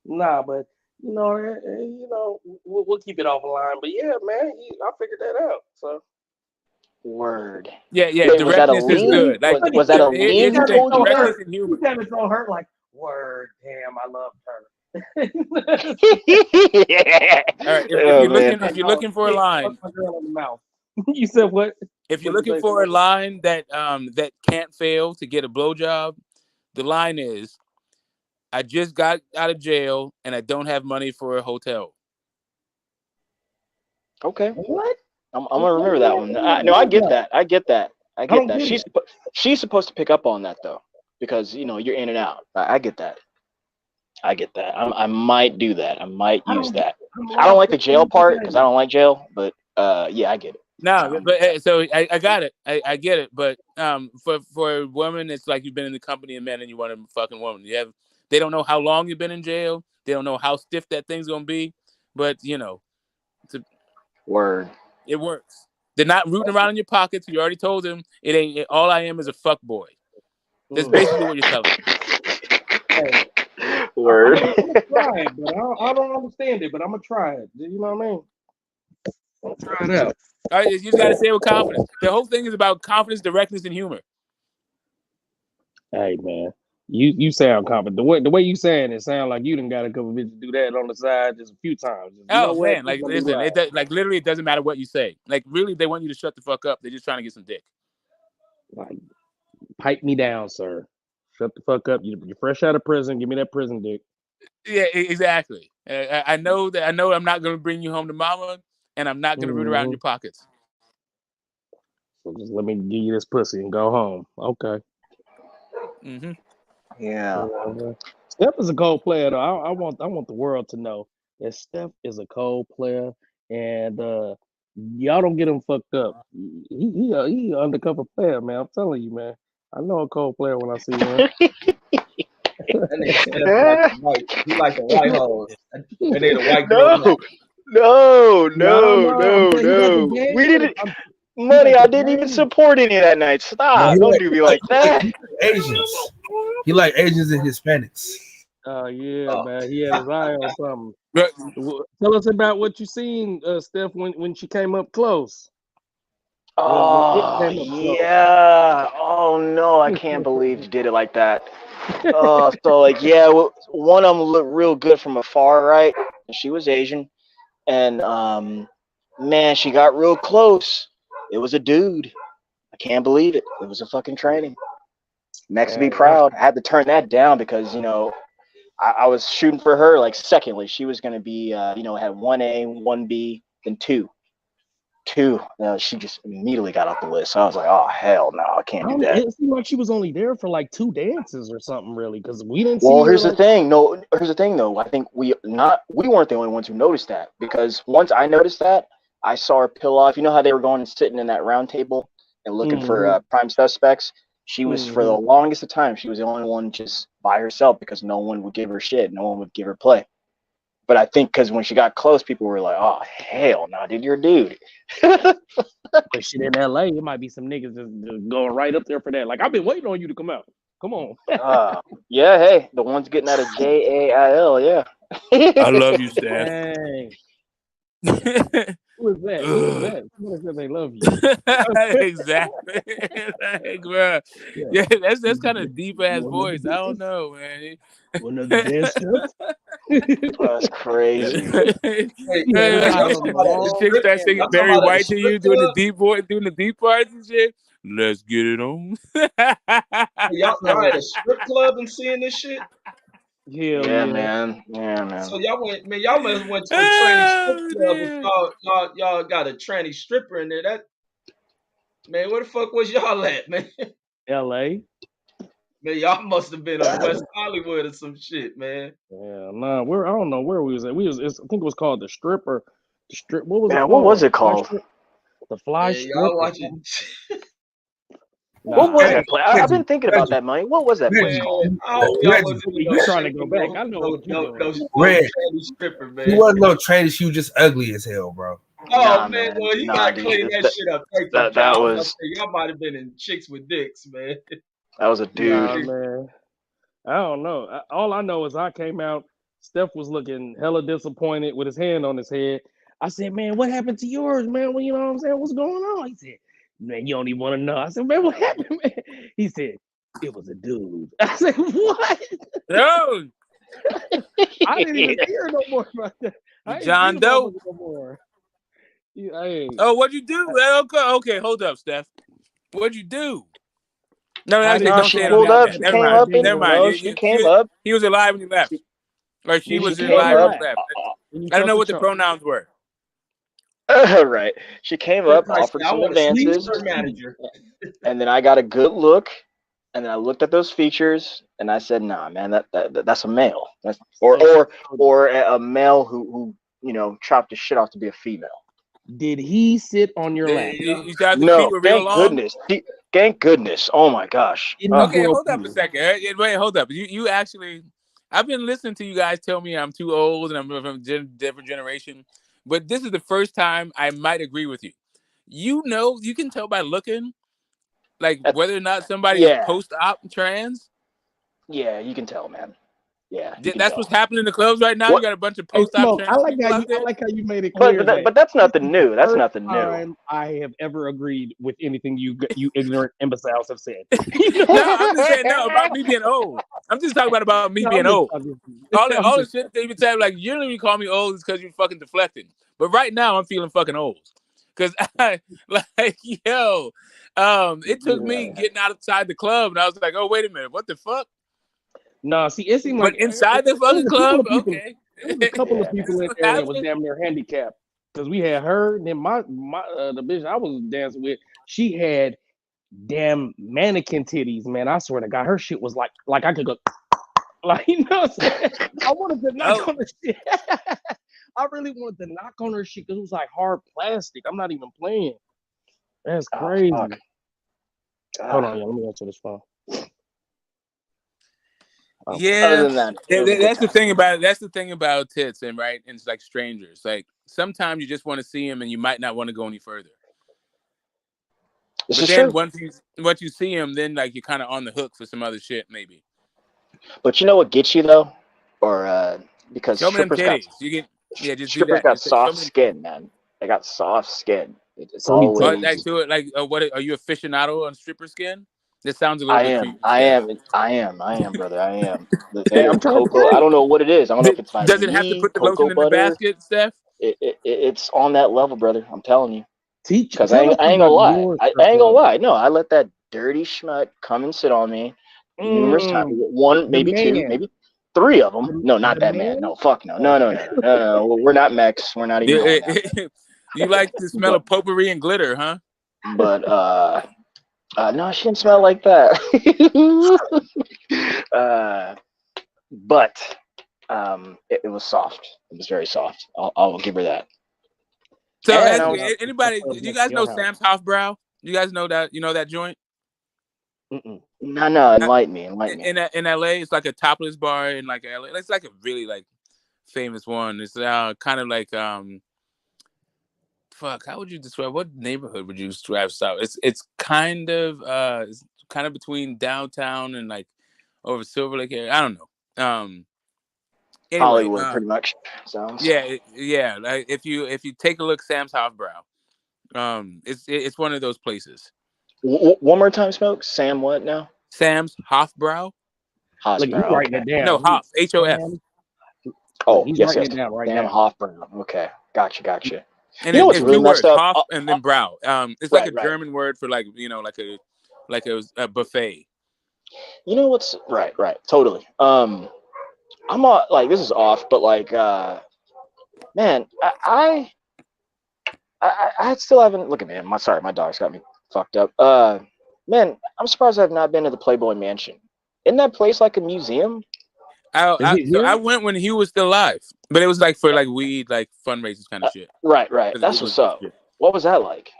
[SPEAKER 15] Nah, but we'll keep it off the line. But yeah, man, I figured that out. So.
[SPEAKER 11] Word.
[SPEAKER 10] Yeah.
[SPEAKER 11] Wait,
[SPEAKER 10] Directness is good. Like,
[SPEAKER 11] was that a lean?
[SPEAKER 10] Directness and humor.
[SPEAKER 15] You said it on her like, word, damn, I love her.
[SPEAKER 10] All right, if you're looking for a line,
[SPEAKER 15] you said what?
[SPEAKER 10] If you're looking for a line that can't fail to get a blowjob, the line is, I just got out of jail and I don't have money for a hotel.
[SPEAKER 11] Okay.
[SPEAKER 15] What?
[SPEAKER 11] I'm gonna remember that one. No, I get that. I get that. She's supposed to pick up on that though, because you're in and out. I get that. I might do that. I might use that. I don't like the jail part because I don't like jail, but yeah, I get it.
[SPEAKER 10] No, but so I got it. I get it. But for a woman, it's like you've been in the company of men and you want a fucking woman. They don't know how long you've been in jail. They don't know how stiff that thing's gonna be. But
[SPEAKER 11] word.
[SPEAKER 10] It works. They're not rooting around in your pockets. You already told them it ain't. All I am is a fuck boy. That's basically what you're telling them.
[SPEAKER 11] Word.
[SPEAKER 15] I'm gonna try it, but I don't understand it. But I'm gonna try it. You know what I mean? I'll try it out.
[SPEAKER 10] All right, you just gotta say it with confidence. The whole thing is about confidence, directness, and humor.
[SPEAKER 15] Hey man, you sound confident. The way you saying it sound like you done got a couple bitches do that on the side just a few times.
[SPEAKER 10] Man, like listen, like literally, it doesn't matter what you say. Like really, they want you to shut the fuck up. They're just trying to get some dick.
[SPEAKER 15] Like, pipe me down, sir. Shut the fuck up. You're fresh out of prison. Give me that prison dick.
[SPEAKER 10] Yeah, exactly. I know that. I know I'm not gonna bring you home to mama, and I'm not gonna root around in your pockets.
[SPEAKER 15] So just let me give you this pussy and go home. Okay.
[SPEAKER 10] Mm-hmm.
[SPEAKER 11] Yeah.
[SPEAKER 15] Steph is a cold player though. I want the world to know that Steph is a cold player, and y'all don't get him fucked up. He an undercover player, man. I'm telling you, man. I know a cold player when I see one.
[SPEAKER 5] He like the white hoes. And they the white
[SPEAKER 11] No. We didn't. Money, I didn't even support any of that night. Stop. Don't do me like that.
[SPEAKER 16] Asians. He like Asians and Hispanics.
[SPEAKER 15] Oh yeah, man. He had his eye on something. Tell us about what you seen, Steph, when she came up close.
[SPEAKER 11] Oh yeah. Oh no, I can't believe you did it like that. So like yeah, one of them looked real good from afar, right? And she was Asian, and man, she got real close. It was a dude. I can't believe it. It was a fucking training. Next to be proud. I had to turn that down because I was shooting for her like secondly. She was gonna be had 1A, 1B, then 2. She just immediately got off the list. So I was like, oh hell no, I can't do that.
[SPEAKER 15] It seemed like she was only there for like 2 dances or something, really, because we didn't see.
[SPEAKER 11] Well, here's the thing. No, here's the thing though. I think we weren't the only ones who noticed that, because once I noticed that, I saw her peel off. You know how they were going and sitting in that round table and looking for prime suspects? She was, for the longest of time, she was the only one just by herself because no one would give her shit. No one would give her play. But I think because when she got close, people were like, oh, hell no, dude, you're a dude.
[SPEAKER 15] But shit, in LA, it might be some niggas just going right up there for that. Like, I've been waiting on you to come out. Come on.
[SPEAKER 11] Yeah, hey, the ones getting out of JAIL, yeah.
[SPEAKER 10] I love you, Steph.
[SPEAKER 15] Dang. Who is that? Someone said they love you.
[SPEAKER 10] Exactly. Like, bro. Yeah, that's kind of deep ass voice. I don't know, man.
[SPEAKER 15] One of the dancers.
[SPEAKER 11] That's crazy.
[SPEAKER 10] Chicks start singing Barry White to you, doing the deep parts and shit. Let's get it on.
[SPEAKER 5] Y'all at a strip club and seeing this shit?
[SPEAKER 15] Hell
[SPEAKER 11] Yeah,
[SPEAKER 15] yeah.
[SPEAKER 11] man. Yeah, man.
[SPEAKER 5] So y'all went, man. Y'all must have went to a tranny strip
[SPEAKER 10] Oh,
[SPEAKER 5] club if
[SPEAKER 10] man.
[SPEAKER 5] y'all got a tranny stripper in there. That man, where the fuck was y'all at, man?
[SPEAKER 15] L.A.
[SPEAKER 5] Man, y'all must have been on West Hollywood or some shit, man.
[SPEAKER 15] Yeah, nah, I don't know where we was at. I think it was called the Stripper. The strip. What was it
[SPEAKER 11] Man,
[SPEAKER 15] called?
[SPEAKER 11] what was it
[SPEAKER 15] Fly
[SPEAKER 11] called?
[SPEAKER 15] Strip? The Fly
[SPEAKER 5] Man,
[SPEAKER 15] Strip.
[SPEAKER 5] y'all
[SPEAKER 15] or
[SPEAKER 5] watching.
[SPEAKER 15] something?
[SPEAKER 11] What was
[SPEAKER 15] Nah,
[SPEAKER 11] that place? I've been thinking about that, money. What was that place
[SPEAKER 5] Man,
[SPEAKER 11] called?
[SPEAKER 5] I hope y'all
[SPEAKER 16] Reggie,
[SPEAKER 5] wasn't in
[SPEAKER 15] you
[SPEAKER 5] no
[SPEAKER 15] trying to
[SPEAKER 5] shit
[SPEAKER 15] go
[SPEAKER 5] with
[SPEAKER 15] back? I know what you doing.
[SPEAKER 5] no
[SPEAKER 16] Red.
[SPEAKER 5] tranny stripper,
[SPEAKER 16] She
[SPEAKER 5] man.
[SPEAKER 16] wasn't no tranny. She was just ugly as hell, bro.
[SPEAKER 5] Oh
[SPEAKER 11] Nah,
[SPEAKER 5] man,
[SPEAKER 11] man.
[SPEAKER 5] well he
[SPEAKER 11] Nah,
[SPEAKER 5] gotta
[SPEAKER 11] dude.
[SPEAKER 5] clean that shit up. Take some
[SPEAKER 11] That
[SPEAKER 5] count. I was about to
[SPEAKER 11] was
[SPEAKER 5] say y'all might have been in chicks with dicks, man.
[SPEAKER 11] that was a dude.
[SPEAKER 15] Nah, man. I don't know. All I know is I came out. Steph was looking hella disappointed with his hand on his head. I said, "Man, what happened to yours, man? Well, you know what I'm saying? What's going on?" He said, "Man, you don't even want to know." I said, "Man, what happened, man?" He said, "It was a dude." I said, "What?"
[SPEAKER 10] Yo,
[SPEAKER 15] I didn't even hear no more about that. I ain't
[SPEAKER 10] John
[SPEAKER 15] seen the
[SPEAKER 10] Doe.
[SPEAKER 15] motherfucker no more. Yeah, I ain't.
[SPEAKER 10] Oh, what'd you do? Okay, hold up, Steph. What'd you do? No,
[SPEAKER 15] How
[SPEAKER 10] actually,
[SPEAKER 15] did
[SPEAKER 11] No,
[SPEAKER 10] don't
[SPEAKER 11] she
[SPEAKER 10] say it
[SPEAKER 15] how
[SPEAKER 10] on
[SPEAKER 11] pulled
[SPEAKER 10] the
[SPEAKER 15] did
[SPEAKER 11] up.
[SPEAKER 10] internet.
[SPEAKER 11] She
[SPEAKER 10] Never
[SPEAKER 11] came
[SPEAKER 10] mind.
[SPEAKER 11] up and
[SPEAKER 10] Never mind.
[SPEAKER 11] she came up.
[SPEAKER 10] He was alive when he left. Or she
[SPEAKER 11] She
[SPEAKER 10] was
[SPEAKER 11] came
[SPEAKER 10] alive when
[SPEAKER 11] up.
[SPEAKER 10] he left.
[SPEAKER 15] When you
[SPEAKER 10] I don't
[SPEAKER 15] talk
[SPEAKER 10] know
[SPEAKER 15] to
[SPEAKER 10] what the
[SPEAKER 15] Chuck?
[SPEAKER 10] pronouns were.
[SPEAKER 11] Right. She came up,
[SPEAKER 5] Probably say,
[SPEAKER 11] offered
[SPEAKER 5] I
[SPEAKER 11] some
[SPEAKER 5] want to speak
[SPEAKER 11] advances,
[SPEAKER 5] to her manager.
[SPEAKER 11] and then I got a good look. And then I looked at those features, and I said, "Nah, man, that's a male. That's or a male who chopped his shit off to be a female."
[SPEAKER 15] Did he sit on your lap?
[SPEAKER 10] You thought the feet
[SPEAKER 11] No,
[SPEAKER 10] were real
[SPEAKER 11] thank
[SPEAKER 10] long?
[SPEAKER 11] goodness. Thank goodness. Oh my gosh.
[SPEAKER 15] Did he
[SPEAKER 10] Okay,
[SPEAKER 15] grow
[SPEAKER 10] hold up a
[SPEAKER 15] you?
[SPEAKER 10] second. Wait, hold up. You actually, I've been listening to you guys tell me I'm too old and I'm from a different generation, but this is the first time I might agree with you. You can tell by looking, like whether or not somebody is
[SPEAKER 11] Yeah.
[SPEAKER 10] post-op trans.
[SPEAKER 11] Yeah, you can tell, man. Yeah, you can
[SPEAKER 10] That's
[SPEAKER 11] tell.
[SPEAKER 10] what's happening in the clubs right now.
[SPEAKER 11] What?
[SPEAKER 10] You got a bunch of
[SPEAKER 15] Hey,
[SPEAKER 10] post-op
[SPEAKER 15] Smoke,
[SPEAKER 10] trans people out there.
[SPEAKER 15] I like how you made it clear
[SPEAKER 11] But that's nothing
[SPEAKER 15] this is
[SPEAKER 11] new.
[SPEAKER 15] the
[SPEAKER 11] That's
[SPEAKER 15] first
[SPEAKER 11] nothing new.
[SPEAKER 15] time I have ever agreed with anything you ignorant imbeciles have said.
[SPEAKER 10] No, I'm just saying about me being old. I'm just talking about me
[SPEAKER 15] No,
[SPEAKER 10] being
[SPEAKER 15] I'm just
[SPEAKER 10] old.
[SPEAKER 15] talking to you.
[SPEAKER 10] All
[SPEAKER 15] I'm
[SPEAKER 10] the
[SPEAKER 15] just
[SPEAKER 10] shit they even say, like, you don't even call me old because you're fucking deflecting. But right now I'm feeling fucking old. Cause it took me getting outside the club and I was like, oh, wait a minute, what the fuck?
[SPEAKER 15] No, see, it seemed like
[SPEAKER 10] But inside the
[SPEAKER 15] it
[SPEAKER 10] fucking
[SPEAKER 15] was a couple
[SPEAKER 10] club,
[SPEAKER 15] of people.
[SPEAKER 10] okay.
[SPEAKER 15] There was a couple of people in
[SPEAKER 10] What's
[SPEAKER 15] there that was
[SPEAKER 10] happening?
[SPEAKER 15] damn near handicapped because we had her and then the bitch I was dancing with. She had damn mannequin titties, man. I swear to God, her shit was like I could go like you know. What I'm saying? I wanted to knock on her shit. I really wanted to knock on her shit because it was like hard plastic. I'm not even playing. That's crazy.
[SPEAKER 11] Fuck.
[SPEAKER 15] Hold on, let me answer this phone.
[SPEAKER 10] Yeah,
[SPEAKER 11] Other than that, it was a good
[SPEAKER 10] that's the
[SPEAKER 11] time.
[SPEAKER 10] thing about that's the thing about tits, and right, and it's like strangers. Like sometimes you just want to see them, and you might not want to go any further.
[SPEAKER 11] This
[SPEAKER 10] But
[SPEAKER 11] is
[SPEAKER 10] then
[SPEAKER 11] true.
[SPEAKER 10] once you see them, then like you're kind of on the hook for some other shit, maybe.
[SPEAKER 11] But you know what gets you though, or because
[SPEAKER 10] Show me them
[SPEAKER 11] strippers got
[SPEAKER 10] titties. You get just do
[SPEAKER 11] strippers
[SPEAKER 10] that.
[SPEAKER 11] got
[SPEAKER 10] Just show
[SPEAKER 11] soft
[SPEAKER 10] me them
[SPEAKER 11] skin, man. They got soft skin. It's
[SPEAKER 15] So let me tell
[SPEAKER 10] But
[SPEAKER 15] you.
[SPEAKER 10] like
[SPEAKER 11] always.
[SPEAKER 10] to it, like what are you aficionado on stripper skin? This sounds a little bit creepy.
[SPEAKER 11] I
[SPEAKER 10] Steph.
[SPEAKER 11] am, brother. I am.
[SPEAKER 15] Hey, I'm
[SPEAKER 11] The
[SPEAKER 15] trying to
[SPEAKER 11] cocoa.
[SPEAKER 15] tell
[SPEAKER 11] I
[SPEAKER 15] you.
[SPEAKER 11] don't know what it is. I don't know if it's
[SPEAKER 10] Does
[SPEAKER 11] vitamin
[SPEAKER 10] it have to
[SPEAKER 11] E,
[SPEAKER 10] put the lotion
[SPEAKER 11] cocoa
[SPEAKER 10] in the
[SPEAKER 11] butter.
[SPEAKER 10] basket, Steph?
[SPEAKER 11] It's on that level, brother. I'm telling you. Because I
[SPEAKER 15] Tell us
[SPEAKER 11] ain't gonna
[SPEAKER 15] about
[SPEAKER 11] lie.
[SPEAKER 15] your
[SPEAKER 11] I
[SPEAKER 15] strip
[SPEAKER 11] ain't gonna
[SPEAKER 15] club.
[SPEAKER 11] lie. No, I let that dirty schmuck come and sit on me numerous times. One,
[SPEAKER 15] The
[SPEAKER 11] maybe two,
[SPEAKER 15] man.
[SPEAKER 11] maybe three of them. No, not
[SPEAKER 15] The
[SPEAKER 11] that man.
[SPEAKER 15] man.
[SPEAKER 11] No, fuck no. No. We're not mechs. We're not even going that.
[SPEAKER 10] You like the smell of potpourri and glitter, huh?
[SPEAKER 11] But no, she didn't smell like that. But it was soft. It was very soft. I'll give her that.
[SPEAKER 10] So
[SPEAKER 11] And I was,
[SPEAKER 10] anybody, do you guys know Sam's Hofbrau? You guys know that? You know that joint?
[SPEAKER 11] no, enlighten me.
[SPEAKER 10] In LA, it's like a topless bar in like LA. It's like a really like famous one. It's kind of like fuck. How would you describe? What neighborhood would you describe South? It's kind of between downtown and like over Silver Lake area. I don't know. Anyway,
[SPEAKER 11] Hollywood, pretty much. Sounds.
[SPEAKER 10] Yeah. Like if you take a look, Sam's Hofbrau. It's one of those places.
[SPEAKER 11] One more time, Smoke. Sam, what now?
[SPEAKER 10] Sam's Hofbrau.
[SPEAKER 15] Look, he's writing it down.
[SPEAKER 10] No, Hoff. H-O-F.
[SPEAKER 11] Oh,
[SPEAKER 15] he's
[SPEAKER 11] yes.
[SPEAKER 15] writing it down right
[SPEAKER 11] Sam
[SPEAKER 15] now.
[SPEAKER 11] Hofbrau. Okay, gotcha.
[SPEAKER 10] And
[SPEAKER 11] You know what's
[SPEAKER 10] it's
[SPEAKER 11] really
[SPEAKER 10] two
[SPEAKER 11] messed
[SPEAKER 10] words,
[SPEAKER 11] up?
[SPEAKER 10] Hof and then Brau. It's like a
[SPEAKER 11] Right.
[SPEAKER 10] German word for like like a buffet.
[SPEAKER 11] You know what's right, totally. I'm like this is off, but like man, I still haven't look at me. My dog's got me fucked up. Man, I'm surprised I've not been to the Playboy Mansion. Isn't that place like a museum?
[SPEAKER 10] I went when he was still alive, but it was like for like weed, like fundraisers kind of shit.
[SPEAKER 11] Right. That's what's up. What was that like?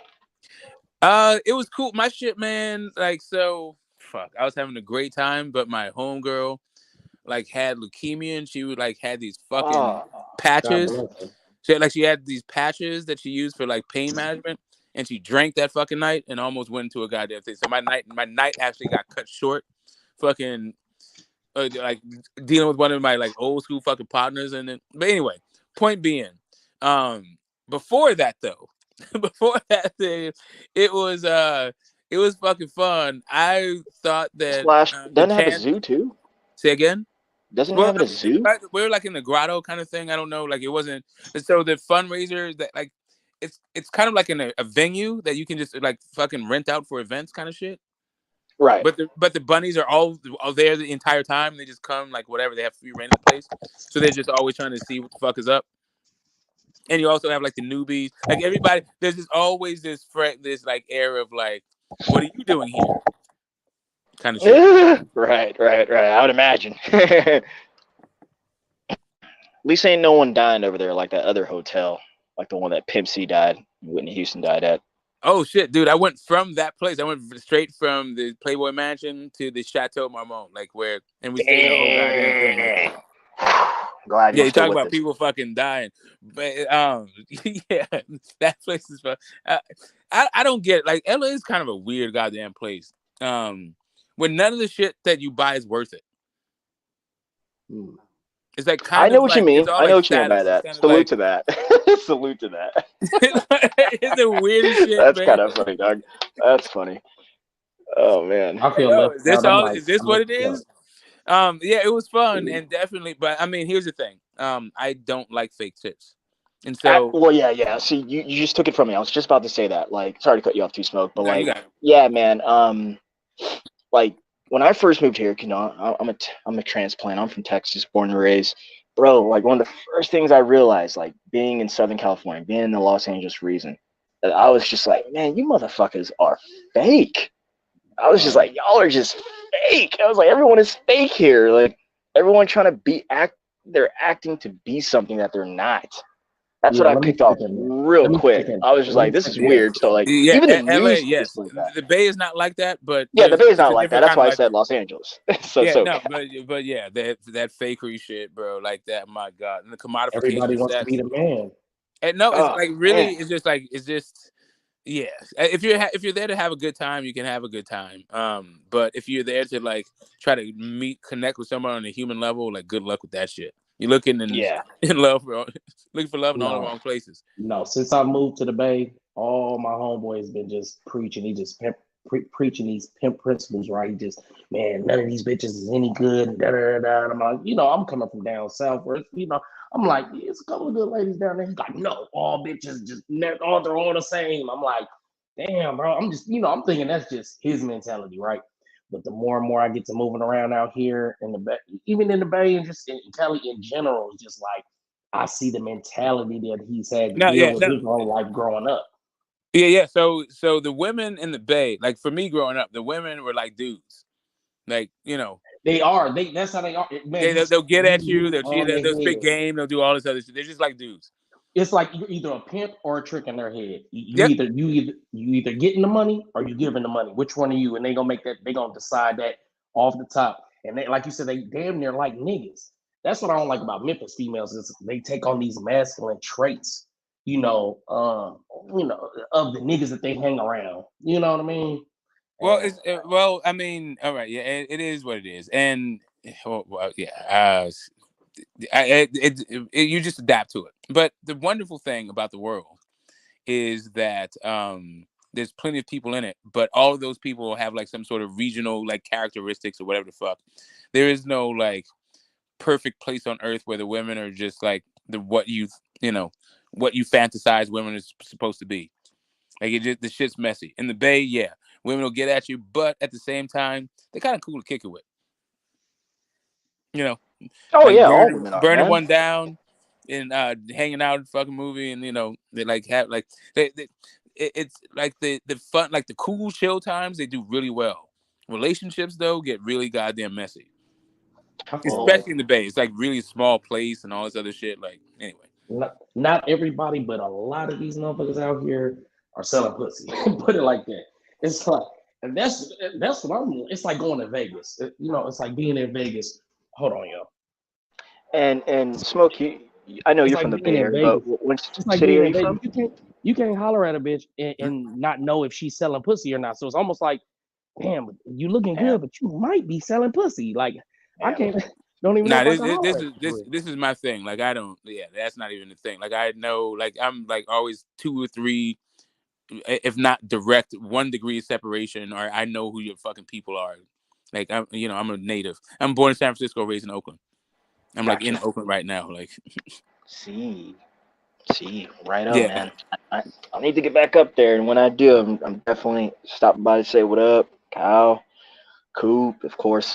[SPEAKER 10] It was cool. My shit, man. Like, so fuck. I was having a great time, but my homegirl like had leukemia, and she would like had these fucking patches. She had these patches that she used for like pain management, and she drank that fucking night and almost went into a goddamn thing. So my night actually got cut short. Fucking like dealing with one of my like old school fucking partners, and then but anyway, point being, before that though. Before that thing, it was fucking fun. I thought that
[SPEAKER 11] Doesn't it have a zoo too?
[SPEAKER 10] Say again?
[SPEAKER 11] Doesn't it have a zoo?
[SPEAKER 10] We were like in the grotto kind of thing. I don't know. Like it wasn't. So the fundraiser that like it's kind of like in a venue that you can just like fucking rent out for events kind of shit.
[SPEAKER 11] Right.
[SPEAKER 10] But the bunnies are all there the entire time. They just come like whatever. They have free reign of the place, so they're just always trying to see what the fuck is up. And you also have like the newbies, like everybody. There's just always this like air of like, what are you doing here? Kind of shit.
[SPEAKER 11] Right. I would imagine. At least ain't no one dying over there like that other hotel, like the one that Pimp C died, Whitney Houston died at.
[SPEAKER 10] Oh shit, dude! I went from that place. I went straight from the Playboy Mansion to the Chateau Marmont, like and we stayed in the whole goddamn thing.
[SPEAKER 11] Glad
[SPEAKER 10] you talk about people fucking dying, but yeah, that place is fun. I don't get it. Like LA is kind of a weird goddamn place. When none of the shit that you buy is worth it. It's like
[SPEAKER 11] I know what you mean. I know what you mean by that. Salute to that. Salute to that.
[SPEAKER 10] It's the weirdest shit.
[SPEAKER 11] That's
[SPEAKER 10] man.
[SPEAKER 11] kind of funny, dog. That's funny. Oh man.
[SPEAKER 15] I feel
[SPEAKER 10] Yo,
[SPEAKER 15] left
[SPEAKER 10] is this
[SPEAKER 15] out. I'm
[SPEAKER 10] all?
[SPEAKER 15] like,
[SPEAKER 10] Is this what it is? Yeah, it was fun and definitely. But I mean, here's the thing. I don't like fake tits, and so
[SPEAKER 11] well, yeah. See, you just took it from me. I was just about to say that. Like, sorry to cut you off, Too Smoke, but
[SPEAKER 10] No, you
[SPEAKER 11] like,
[SPEAKER 10] got it.
[SPEAKER 11] yeah, man. Like when I first moved here, you know, I'm a transplant. I'm from Texas, born and raised. Bro, like one of the first things I realized, like being in Southern California, being in the Los Angeles region, that I was just like, man, you motherfuckers are fake. I was just like, y'all are just fake. I was like, everyone is fake here. Like everyone trying to they're acting to be something that they're not. That's what I picked up real quick. I was just like, this is weird. So like,
[SPEAKER 10] Yeah,
[SPEAKER 11] even the
[SPEAKER 10] LA,
[SPEAKER 11] news
[SPEAKER 10] yes.
[SPEAKER 11] like that.
[SPEAKER 10] The Bay is not like that, but
[SPEAKER 11] Yeah, the Bay is not
[SPEAKER 10] it's a
[SPEAKER 11] like that.
[SPEAKER 10] different
[SPEAKER 11] That's
[SPEAKER 10] kind
[SPEAKER 11] why I
[SPEAKER 10] of
[SPEAKER 11] said Los Angeles. So
[SPEAKER 10] yeah,
[SPEAKER 11] so
[SPEAKER 10] no, but yeah, that fakery shit, bro, like that. My God, and the commodification.
[SPEAKER 15] Everybody
[SPEAKER 10] of
[SPEAKER 15] wants to
[SPEAKER 10] sex.
[SPEAKER 15] be the man.
[SPEAKER 10] And no, it's
[SPEAKER 11] Oh,
[SPEAKER 10] like really,
[SPEAKER 11] man.
[SPEAKER 10] it's just yeah. If you're there to have a good time, you can have a good time. But if you're there to like try to connect with someone on a human level, like good luck with that shit. You're looking in love for looking for love in all the wrong places.
[SPEAKER 15] No, since I moved to the Bay, all my homeboys been just preaching. He just preaching these pimp principles, right? He just, man, none of these bitches is any good. Da, da, da, da. And I'm like, you know, I'm coming from down south where, you know, I'm like, there's a couple of good ladies down there. He's like, no, all bitches just, they're all the same. I'm like, damn, bro. I'm just, you know, I'm thinking that's just his mentality, right? But the more and more I get to moving around out here in the Bay, even in the Bay and just in Cali in general, it's just like I see the mentality that he's had to deal with his whole life growing up.
[SPEAKER 10] Yeah. So the women in the Bay, like for me growing up, the women were like dudes, like you know.
[SPEAKER 15] They are. That's how they are. Man,
[SPEAKER 10] they'll get at you. They'll spit game. They'll do all this other shit. They're just like dudes.
[SPEAKER 15] It's like you're either a pimp or a trick in their head. You either getting the money or you giving the money. Which one are you? And they gonna make that. They gonna decide that off the top. And they, like you said, they damn near like niggas. That's what I don't like about Memphis females is they take on these masculine traits. You know, of the niggas that they hang around. You know what I mean?
[SPEAKER 10] Well, I mean, all right, yeah, it is what it is, and yeah, you just adapt to it. But the wonderful thing about the world is that there's plenty of people in it, but all of those people have like some sort of regional like characteristics or whatever the fuck. There is no like perfect place on earth where the women are just like what you fantasize women is supposed to be. Like the shit's messy. In the Bay, yeah, women will get at you, but at the same time, they're kind of cool to kick it with. You know,
[SPEAKER 11] Oh
[SPEAKER 10] like
[SPEAKER 11] yeah, all women are,
[SPEAKER 10] burning
[SPEAKER 11] man.
[SPEAKER 10] one down and hanging out in the fucking movie, and they like have like it's like the fun, like the cool chill times they do really well. Relationships though get really goddamn messy, especially in the Bay. It's like really small place and all this other shit. Like anyway,
[SPEAKER 15] not everybody, but a lot of these motherfuckers out here are selling pussy. Put it like that. It's like, and that's what I'm. It's like going to Vegas. It's like being in Vegas. Hold on, yo.
[SPEAKER 11] And Smoke, I know
[SPEAKER 15] It's
[SPEAKER 11] you're
[SPEAKER 15] like
[SPEAKER 11] from the
[SPEAKER 15] being
[SPEAKER 11] Bay
[SPEAKER 15] in
[SPEAKER 11] Area,
[SPEAKER 15] Vegas.
[SPEAKER 11] but what
[SPEAKER 15] It's like
[SPEAKER 11] city
[SPEAKER 15] being
[SPEAKER 11] are
[SPEAKER 15] in
[SPEAKER 11] you
[SPEAKER 15] Vegas.
[SPEAKER 11] from?
[SPEAKER 15] You can't holler at a bitch and not know if she's selling pussy or not. So it's almost like, damn, you looking good, but you might be selling pussy. Like I can't. Don't even know if I can holler at you.
[SPEAKER 10] this is my thing. Like I don't. Yeah, that's not even the thing. Like I know. Like I'm like always 2 or 3, if not direct 1 degree separation, or I know who your fucking people are. Like I'm a native. I'm born in San Francisco, raised in Oakland. I'm like in Oakland right now. Like,
[SPEAKER 11] See, right on,
[SPEAKER 10] yeah.
[SPEAKER 11] man. I need to get back up there, and when I do, I'm definitely stopping by to say what up, Kyle, Coop, of course,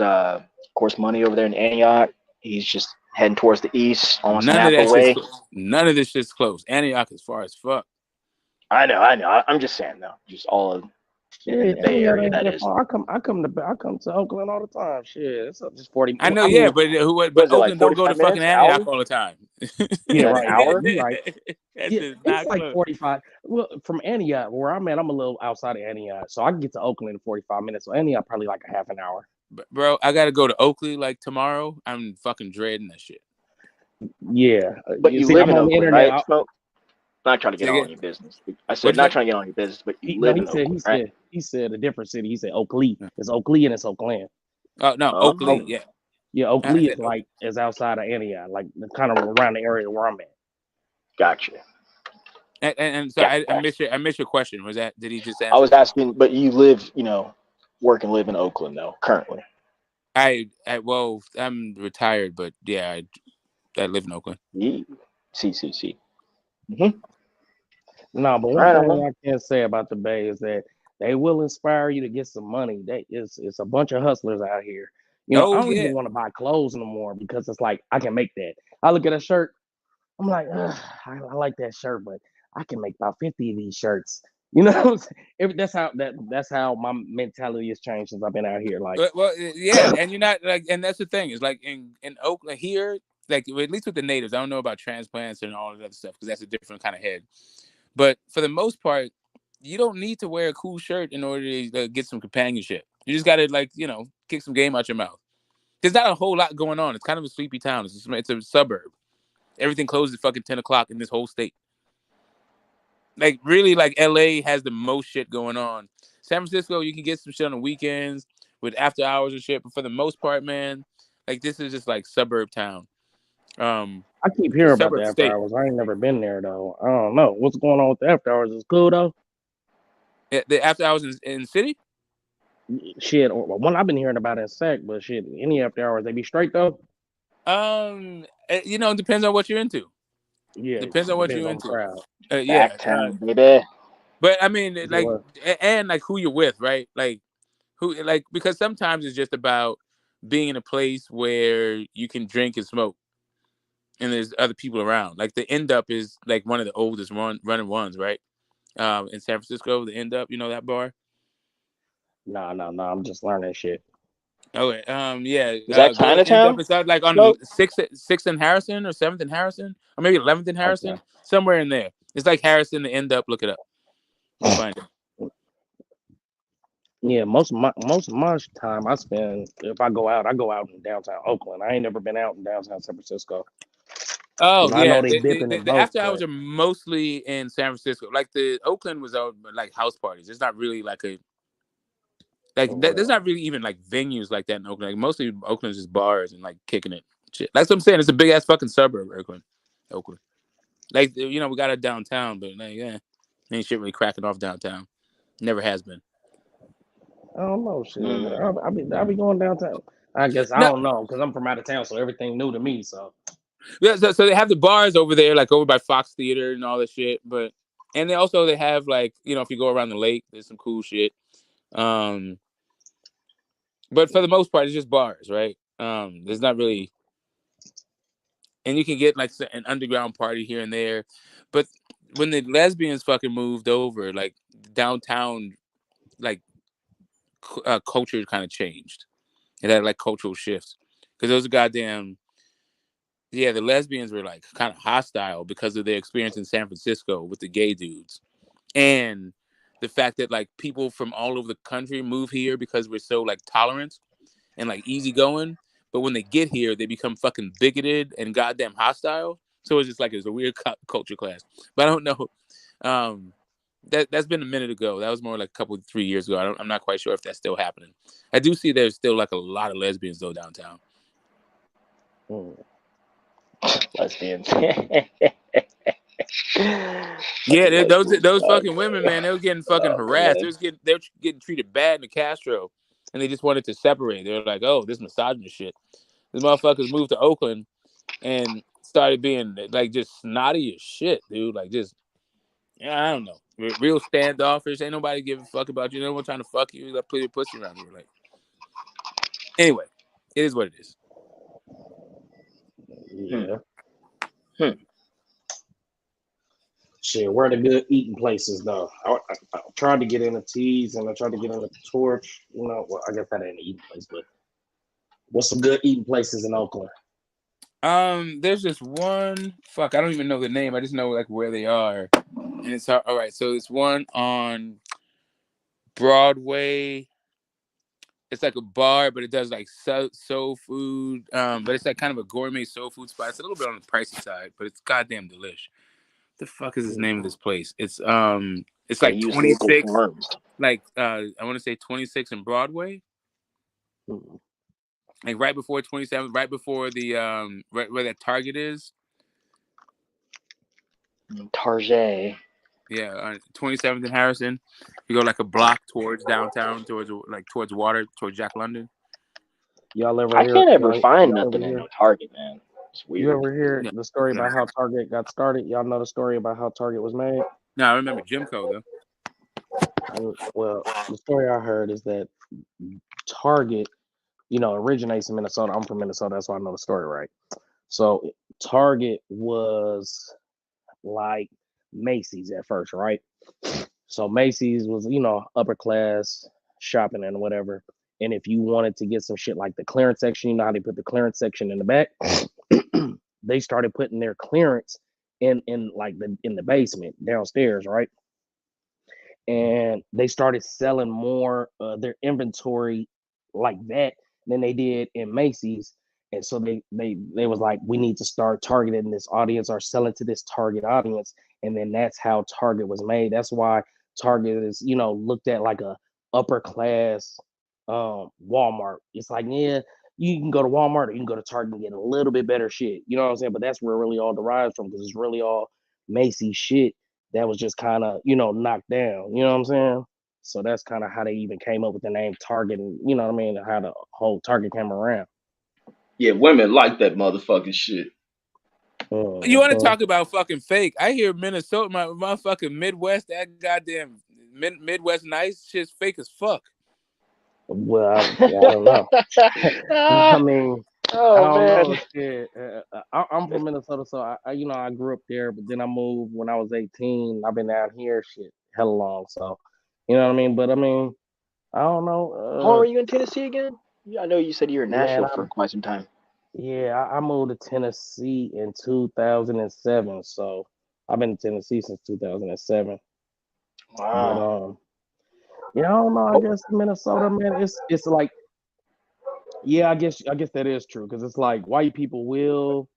[SPEAKER 11] Money over there in Antioch. He's just heading towards the east, almost an hour away.
[SPEAKER 10] None of this shit's close. Antioch is far as fuck.
[SPEAKER 11] I know. I'm just saying though, just all of in the Bay Area. That is.
[SPEAKER 15] I come to Oakland all the time. Shit, it's just 40.
[SPEAKER 10] I know, but Oakland don't go to fucking Antioch all the time.
[SPEAKER 15] Yeah, right.
[SPEAKER 11] An hour?
[SPEAKER 15] You're right.
[SPEAKER 10] It's
[SPEAKER 15] like
[SPEAKER 10] close.
[SPEAKER 15] 45. Well, from Antioch, where I'm at, I'm a little outside of Antioch, so I can get to Oakland in 45 minutes. So Antioch probably like a half an hour.
[SPEAKER 10] But bro, I gotta go to Oakley like tomorrow. I'm fucking dreading that shit.
[SPEAKER 15] Yeah,
[SPEAKER 11] but you live in Oakland, right? Not trying to get on your business. I said not trying to get on your business, but you live in Oakland, right?
[SPEAKER 15] He said a different city. He said Oakley. It's Oakley and it's Oakland.
[SPEAKER 10] Oh no, Oakley, yeah.
[SPEAKER 15] Yeah, Oakley is outside of Antioch, like kind of around the area where I'm at.
[SPEAKER 11] Gotcha.
[SPEAKER 10] And so I missed your question. Was that, did he just answer?
[SPEAKER 11] I was asking, but you live, work and live in Oakland though, currently.
[SPEAKER 10] Well, I'm retired, but yeah, I live in Oakland.
[SPEAKER 11] See.
[SPEAKER 15] No, but one thing I can say about the Bay is that they will inspire you to get some money. It's a bunch of hustlers out here. I don't even want to buy clothes no more because it's like I can make that. I look at a shirt, I'm like, I like that shirt, but I can make about 50 of these shirts. That's how my mentality has changed since I've been out here. Like,
[SPEAKER 10] well, yeah, and you're not like, and that's the thing is like in Oakland here, like at least with the natives, I don't know about transplants and all that other stuff because that's a different kind of head. But for the most part, you don't need to wear a cool shirt in order to get some companionship. You just got to kick some game out your mouth. There's not a whole lot going on. It's kind of a sleepy town. It's a suburb. Everything closes at fucking 10 o'clock in this whole state. Like really, like LA has the most shit going on. San Francisco, you can get some shit on the weekends with after hours and shit. But for the most part, man, like this is just like suburb town.
[SPEAKER 15] I keep hearing about the after hours. I ain't never been there though. I don't know what's going on with the after hours. Is cool though.
[SPEAKER 10] Yeah, the after hours in the city.
[SPEAKER 15] Shit, one I've been hearing about in SAC, but shit, any after hours they be straight though.
[SPEAKER 10] It depends on what you're into.
[SPEAKER 15] Yeah,
[SPEAKER 10] depends on what you're into.
[SPEAKER 11] Backtown, baby.
[SPEAKER 10] But I mean, like who you're with, right? Like who, like because sometimes it's just about being in a place where you can drink and smoke, and there's other people around. Like the End Up is like one of the oldest running ones, right? In San Francisco, the End Up, that bar.
[SPEAKER 15] No, I'm just learning shit.
[SPEAKER 10] Okay, yeah.
[SPEAKER 11] Is that Chinatown?
[SPEAKER 10] It's like on 6th and Harrison or 7th and Harrison, or maybe 11th and Harrison, somewhere in there. It's like Harrison, the End Up. Look it up. You'll find it.
[SPEAKER 15] Yeah, most of my time I spend, if I go out in downtown Oakland. I ain't never been out in downtown San Francisco.
[SPEAKER 10] Oh
[SPEAKER 15] I
[SPEAKER 10] yeah,
[SPEAKER 15] know they dipping in
[SPEAKER 10] the
[SPEAKER 15] both,
[SPEAKER 10] after hours are mostly in San Francisco. Like the Oakland was like house parties. It's not really like there's not really even like venues like that in Oakland. Like mostly Oakland's just bars and like kicking it. Shit. Like what I'm saying, it's a big ass fucking suburb, Oakland. Like we got a downtown, but like ain't shit really cracking off downtown. Never has been.
[SPEAKER 15] I don't know, shit. I'll be going downtown. I guess I don't know because I'm from out of town, so everything new to me. So
[SPEAKER 10] Yeah, so they have the bars over there, like over by Fox Theater and all that shit. But and they have like, you know, if you go around the lake, there's some cool shit. But for the most part, it's just bars, right? There's not really, and you can get like an underground party here and there. But when the lesbians fucking moved over, like downtown, like culture kind of changed. It had like cultural shifts because those goddamn. Yeah, the lesbians were like kind of hostile because of their experience in San Francisco with the gay dudes. And the fact that like people from all over the country move here because we're so like tolerant and like easygoing. But when they get here, they become fucking bigoted and goddamn hostile. So it's just like it's a weird culture clash. But I don't know. That's been a minute ago. That was more like 3 years ago. I'm not quite sure if that's still happening. I do see there's still like a lot of lesbians though downtown.
[SPEAKER 11] Lesbians.
[SPEAKER 10] Yeah, those fucking women, man, they were getting fucking harassed.
[SPEAKER 11] Man.
[SPEAKER 10] They were getting treated bad in the Castro, and they just wanted to separate. They were like, "Oh, this misogynist shit." These motherfuckers moved to Oakland and started being like just snotty as shit, dude. Like just, I don't know, real standoffish. Ain't nobody give a fuck about you. No one trying to fuck you. Like put your pussy around you. Like, anyway, it is what it is.
[SPEAKER 15] Yeah. Shit, where are the good eating places though? I tried to get into Tees and I tried to get into Torch. You know, well, I guess that ain't an eating place, but what's some good eating places in Oakland?
[SPEAKER 10] There's just one. Fuck, I don't even know the name. I just know like where they are, and it's all right. So it's one on Broadway. It's like a bar, but it does like soul food. But it's like kind of a gourmet soul food spot. It's a little bit on the pricey side, but it's goddamn delish. The fuck is the name of this place? It's like 26, like I want to say 26 in Broadway, like right before 27, right before the right where that Target is.
[SPEAKER 11] Target.
[SPEAKER 10] Yeah, 27th and Harrison. You go like a block towards downtown, towards water, towards Jack London.
[SPEAKER 15] Y'all ever?
[SPEAKER 11] I can't ever find nothing in no Target, man. It's weird.
[SPEAKER 15] You ever hear the story about how Target got started? Y'all know the story about how Target was made?
[SPEAKER 10] No, I remember Jimco though.
[SPEAKER 15] Well, the story I heard is that Target, you know, originates in Minnesota. I'm from Minnesota, that's why I know the story right. So Target was like Macy's at first, right? So Macy's was, you know, upper class shopping and whatever. And if you wanted to get some shit like the clearance section, you know how they put the clearance section in the back? They started putting their clearance in the basement downstairs, right? And they started selling more their inventory like that than they did in Macy's. And so they was like, we need to start targeting this audience or selling to this target audience. And then that's how Target was made. That's why Target is, you know, looked at like a upper class Walmart. It's like, yeah, you can go to Walmart or you can go to Target and get a little bit better shit. You know what I'm saying? But that's where it really all derives from, because it's really all Macy's shit that was just kind of, you know, knocked down. You know what I'm saying? So that's kind of how they even came up with the name Target, and you know what I mean, how the whole Target came around.
[SPEAKER 5] Yeah, women like that motherfucking shit.
[SPEAKER 10] You want to talk about fucking fake? I hear Minnesota, my fucking Midwest, that goddamn Midwest nice shit's fake as fuck.
[SPEAKER 15] Well, I don't know. I mean, I don't know. Shit. I'm from Minnesota, so I you know, I grew up there, but then I moved when I was 18. I've been out here shit hella long, so you know what I mean. But I mean, I don't know.
[SPEAKER 11] How long were you in Tennessee again? I know you said you were in Nashville for quite some time.
[SPEAKER 15] Yeah, I moved to Tennessee in 2007, so I've been in Tennessee since 2007.
[SPEAKER 11] Wow.
[SPEAKER 15] But, yeah, I don't know. I guess Minnesota, man, it's like, yeah, I guess that is true, because it's like white people will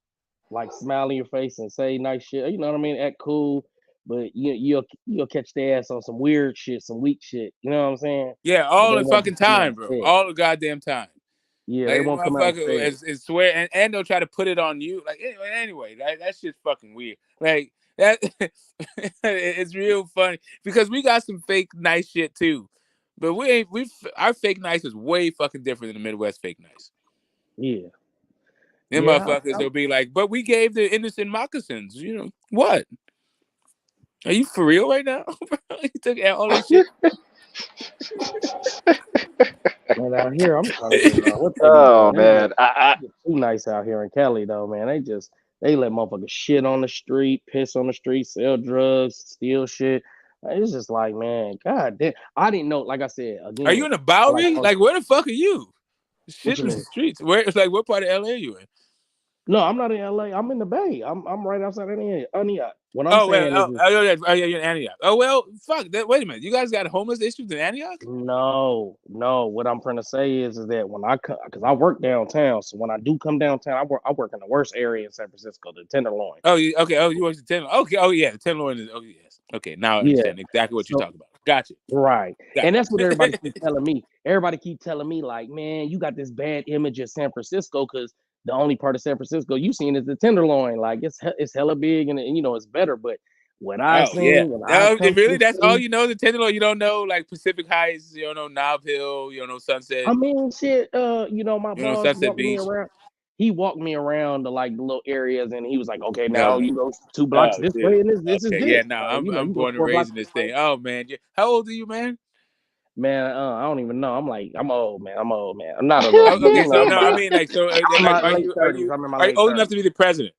[SPEAKER 15] like smile in your face and say nice shit, you know what I mean, act cool, but you'll catch their ass on some weird shit, some weak shit, you know what I'm saying?
[SPEAKER 10] Yeah, all the fucking time, bro. All the goddamn time.
[SPEAKER 15] Yeah,
[SPEAKER 10] like,
[SPEAKER 15] they won't come out
[SPEAKER 10] and swear, and they'll try to put it on you. Like anyway, that shit's fucking weird. Like that, it's real funny because we got some fake nice shit too, but our fake nice is way fucking different than the Midwest fake nice.
[SPEAKER 15] Yeah,
[SPEAKER 10] Them
[SPEAKER 15] Yeah,
[SPEAKER 10] motherfuckers will be like, but we gave the innocent moccasins. You know what? Are you for real right now? You took all this shit.
[SPEAKER 15] And out here, I'm trying to get what they be
[SPEAKER 11] Oh
[SPEAKER 15] doing.
[SPEAKER 11] man,
[SPEAKER 15] They get too nice out here in Cali, though, man. They let motherfuckers shit on the street, piss on the street, sell drugs, steal shit. It's just like, man, god damn. I didn't know. Like I said again.
[SPEAKER 10] Are you in the
[SPEAKER 15] I
[SPEAKER 10] Bowery? Like, where the fuck are you?
[SPEAKER 15] What
[SPEAKER 10] Shit
[SPEAKER 15] you
[SPEAKER 10] in the
[SPEAKER 15] mean?
[SPEAKER 10] streets. Where? It's like, what part of LA are you in?
[SPEAKER 15] No, I'm not in LA. I'm in the Bay. I'm right outside of Antioch. What I'm
[SPEAKER 10] Oh, well,
[SPEAKER 15] saying is,
[SPEAKER 10] you're in Antioch. Oh, well, fuck. Wait a minute. You guys got homeless issues in Antioch?
[SPEAKER 15] no. What I'm trying to say is that when I come, because I work downtown, so when I do come downtown, I work in the worst area in San Francisco, the Tenderloin.
[SPEAKER 10] Oh, okay. Oh, you work the Tenderloin. Okay. Oh, yeah. The Tenderloin is. Oh, yes. Okay. Now I
[SPEAKER 15] Yeah.
[SPEAKER 10] understand exactly what you're talking about. Gotcha.
[SPEAKER 15] Right.
[SPEAKER 10] Gotcha.
[SPEAKER 15] And that's what everybody keeps telling me. Everybody keep telling me, like, man, you got this bad image of San Francisco because the only part of San Francisco you seen is the Tenderloin. Like, it's hella big and it's better. But what I
[SPEAKER 10] Yeah.
[SPEAKER 15] seen when I come
[SPEAKER 10] Really?
[SPEAKER 15] to
[SPEAKER 10] That's
[SPEAKER 15] the
[SPEAKER 10] all
[SPEAKER 15] city,
[SPEAKER 10] you know? The Tenderloin? You don't know, like, Pacific Heights? You don't know Nob Hill? You don't know Sunset?
[SPEAKER 15] I mean, shit, my
[SPEAKER 10] You know
[SPEAKER 15] boss
[SPEAKER 10] Sunset
[SPEAKER 15] walked me
[SPEAKER 10] Beach?
[SPEAKER 15] around. He walked me around the little areas, and he was like, "Okay,
[SPEAKER 10] No.
[SPEAKER 15] now you go 2 blocks
[SPEAKER 10] Oh,
[SPEAKER 15] this
[SPEAKER 10] shit.
[SPEAKER 15] way, and this is
[SPEAKER 10] Okay.
[SPEAKER 15] this."
[SPEAKER 10] Yeah. No, I'm
[SPEAKER 15] you go
[SPEAKER 10] born and
[SPEAKER 15] 4
[SPEAKER 10] raised
[SPEAKER 15] blocks
[SPEAKER 10] in
[SPEAKER 15] this
[SPEAKER 10] this
[SPEAKER 15] way.
[SPEAKER 10] thing. Oh, man. How old are you, man?
[SPEAKER 15] Man, I don't even know. I'm old, man. I'm old, man. I'm not a little.
[SPEAKER 10] Okay, so no, I mean, like, so
[SPEAKER 15] I'm in
[SPEAKER 10] like,
[SPEAKER 15] my
[SPEAKER 10] are
[SPEAKER 15] late
[SPEAKER 10] you
[SPEAKER 15] 30s. I'm in my
[SPEAKER 10] are you
[SPEAKER 15] late
[SPEAKER 10] old
[SPEAKER 15] 30s.
[SPEAKER 10] enough to be the president?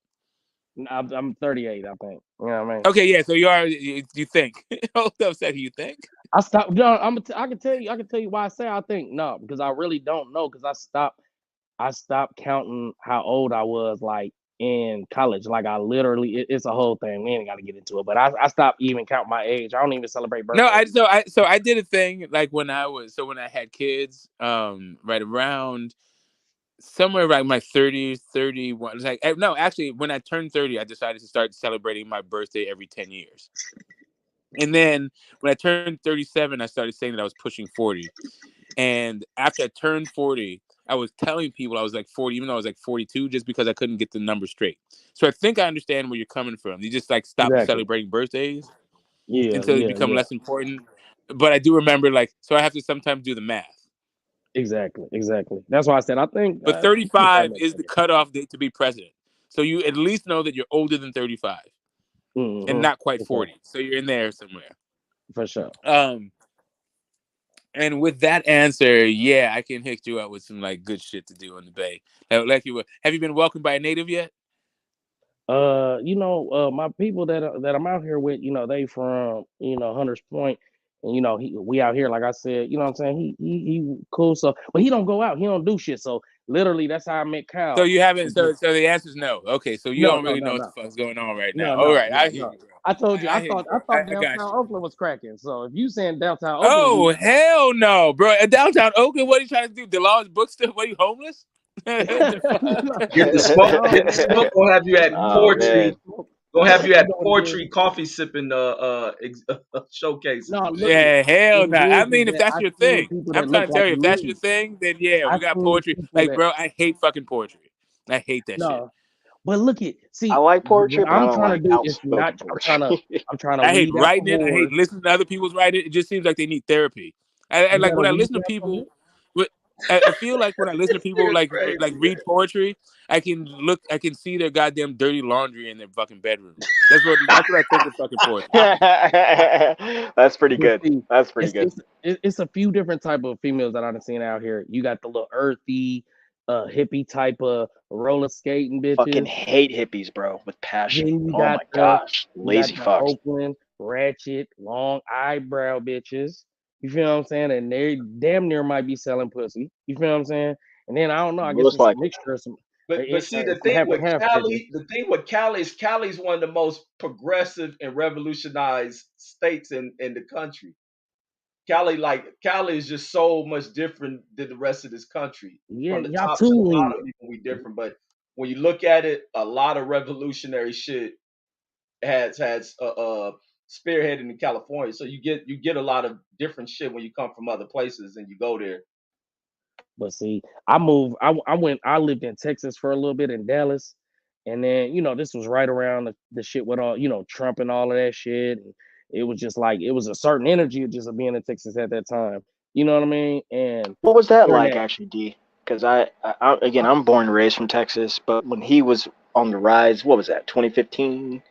[SPEAKER 15] I'm 38, I think. You know what I mean?
[SPEAKER 10] Okay, yeah. So you are. You think? Hold up, second. You think?
[SPEAKER 15] I stopped. No, I can tell you why I say I think no, because I really don't know. Because I stopped counting how old I was, like in college. Like I literally, it's a whole thing. We ain't got to get into it. But I stopped even counting my age. I don't even celebrate birthdays.
[SPEAKER 10] No, I did a thing like when I had kids, right around somewhere around my 30s, 31. It's like no, actually, when I turned 30, I decided to start celebrating my birthday every 10 years. And then when I turned 37, I started saying that I was pushing 40. And after I turned 40, I was telling people I was like 40, even though I was like 42, just because I couldn't get the number straight. So I think I understand where you're coming from. You just like stop
[SPEAKER 15] Exactly.
[SPEAKER 10] celebrating birthdays
[SPEAKER 15] Yeah,
[SPEAKER 10] until they become less important. But I do remember, like, so I have to sometimes do the math.
[SPEAKER 15] Exactly. That's why I said I think.
[SPEAKER 10] But 35 is the cutoff date to be president. So you at least know that you're older than 35 and not quite 40. So you're in there somewhere.
[SPEAKER 15] For sure.
[SPEAKER 10] And with that answer, yeah, I can hook you up with some like good shit to do on the Bay. Like you were. Have you been welcomed by a native yet?
[SPEAKER 15] My people that I'm out here with, they from Hunters Point, and we out here, like I said, you know what I'm saying. He cool, so but he don't go out, he don't do shit. So literally, that's how I met Kyle.
[SPEAKER 10] So you haven't. So the answer is no. Okay, so you don't really know what the fuck's going on right now. All right, I hear you, bro.
[SPEAKER 15] I told you, I thought
[SPEAKER 10] I
[SPEAKER 15] downtown Oakland was cracking. So if you saying downtown Oakland,
[SPEAKER 10] oh hell no, bro! Downtown Oakland, what are you trying to do? DeLaw's bookstore? What are you homeless?
[SPEAKER 5] Get the smoke. Get the smoke. Gonna have you at poetry. Gonna have you at poetry coffee sipping showcase.
[SPEAKER 10] Yeah, hell no. I mean, if that's your thing, I'm trying to tell you, if that's your thing, then yeah, we got poetry. Like, bro, I hate fucking poetry. I hate that shit.
[SPEAKER 15] But look at
[SPEAKER 11] I like poetry,
[SPEAKER 15] what
[SPEAKER 11] but I
[SPEAKER 15] I'm
[SPEAKER 11] don't
[SPEAKER 15] trying
[SPEAKER 11] like
[SPEAKER 15] to do is
[SPEAKER 11] outspoken
[SPEAKER 15] not. I'm trying to.
[SPEAKER 10] I hate
[SPEAKER 15] weed out
[SPEAKER 10] writing
[SPEAKER 15] the
[SPEAKER 10] it. I hate
[SPEAKER 15] hordes.
[SPEAKER 10] listening to other people's writing. It just seems like they need therapy. I like when I listen to people. I feel like when I listen to people like read poetry, I can see their goddamn dirty laundry in their fucking bedroom. That's what I think of fucking poetry.
[SPEAKER 11] That's pretty good. That's pretty good.
[SPEAKER 15] It's a few different type of females that I've seen out here. You got the little earthy, hippie type of roller skating bitches.
[SPEAKER 11] Fucking hate hippies, bro, with passion.
[SPEAKER 15] Then you
[SPEAKER 11] Oh
[SPEAKER 15] got
[SPEAKER 11] my gosh, lazy
[SPEAKER 15] the
[SPEAKER 11] fucks.
[SPEAKER 15] Oakland ratchet, long eyebrow bitches. You feel what I'm saying? And they damn near might be selling pussy. You feel what I'm saying? And then I don't know. I guess
[SPEAKER 11] Most
[SPEAKER 15] it's a
[SPEAKER 11] likely.
[SPEAKER 15] mixture of some.
[SPEAKER 5] But see, the
[SPEAKER 15] some
[SPEAKER 5] thing
[SPEAKER 15] half
[SPEAKER 5] with
[SPEAKER 15] and half
[SPEAKER 5] Cali, Cali's one of the most progressive and revolutionized states in the country. Cali is just so much different than the rest of this country.
[SPEAKER 15] Yeah,
[SPEAKER 5] From the
[SPEAKER 15] y'all
[SPEAKER 5] top to the
[SPEAKER 15] too.
[SPEAKER 5] bottom, even we different. But when you look at it, a lot of revolutionary shit has spearheaded in California. So you get a lot of different shit when you come from other places and you go there.
[SPEAKER 15] But see, I lived in Texas for a little bit in Dallas. And then, this was right around the shit with all, Trump and all of that shit. And it was just like, it was a certain energy just of being in Texas at that time. You know what I mean? And
[SPEAKER 11] what was that
[SPEAKER 15] during
[SPEAKER 11] like, actually, D? because I'm born and raised from Texas, but when he was on the rise, what was that? 2015.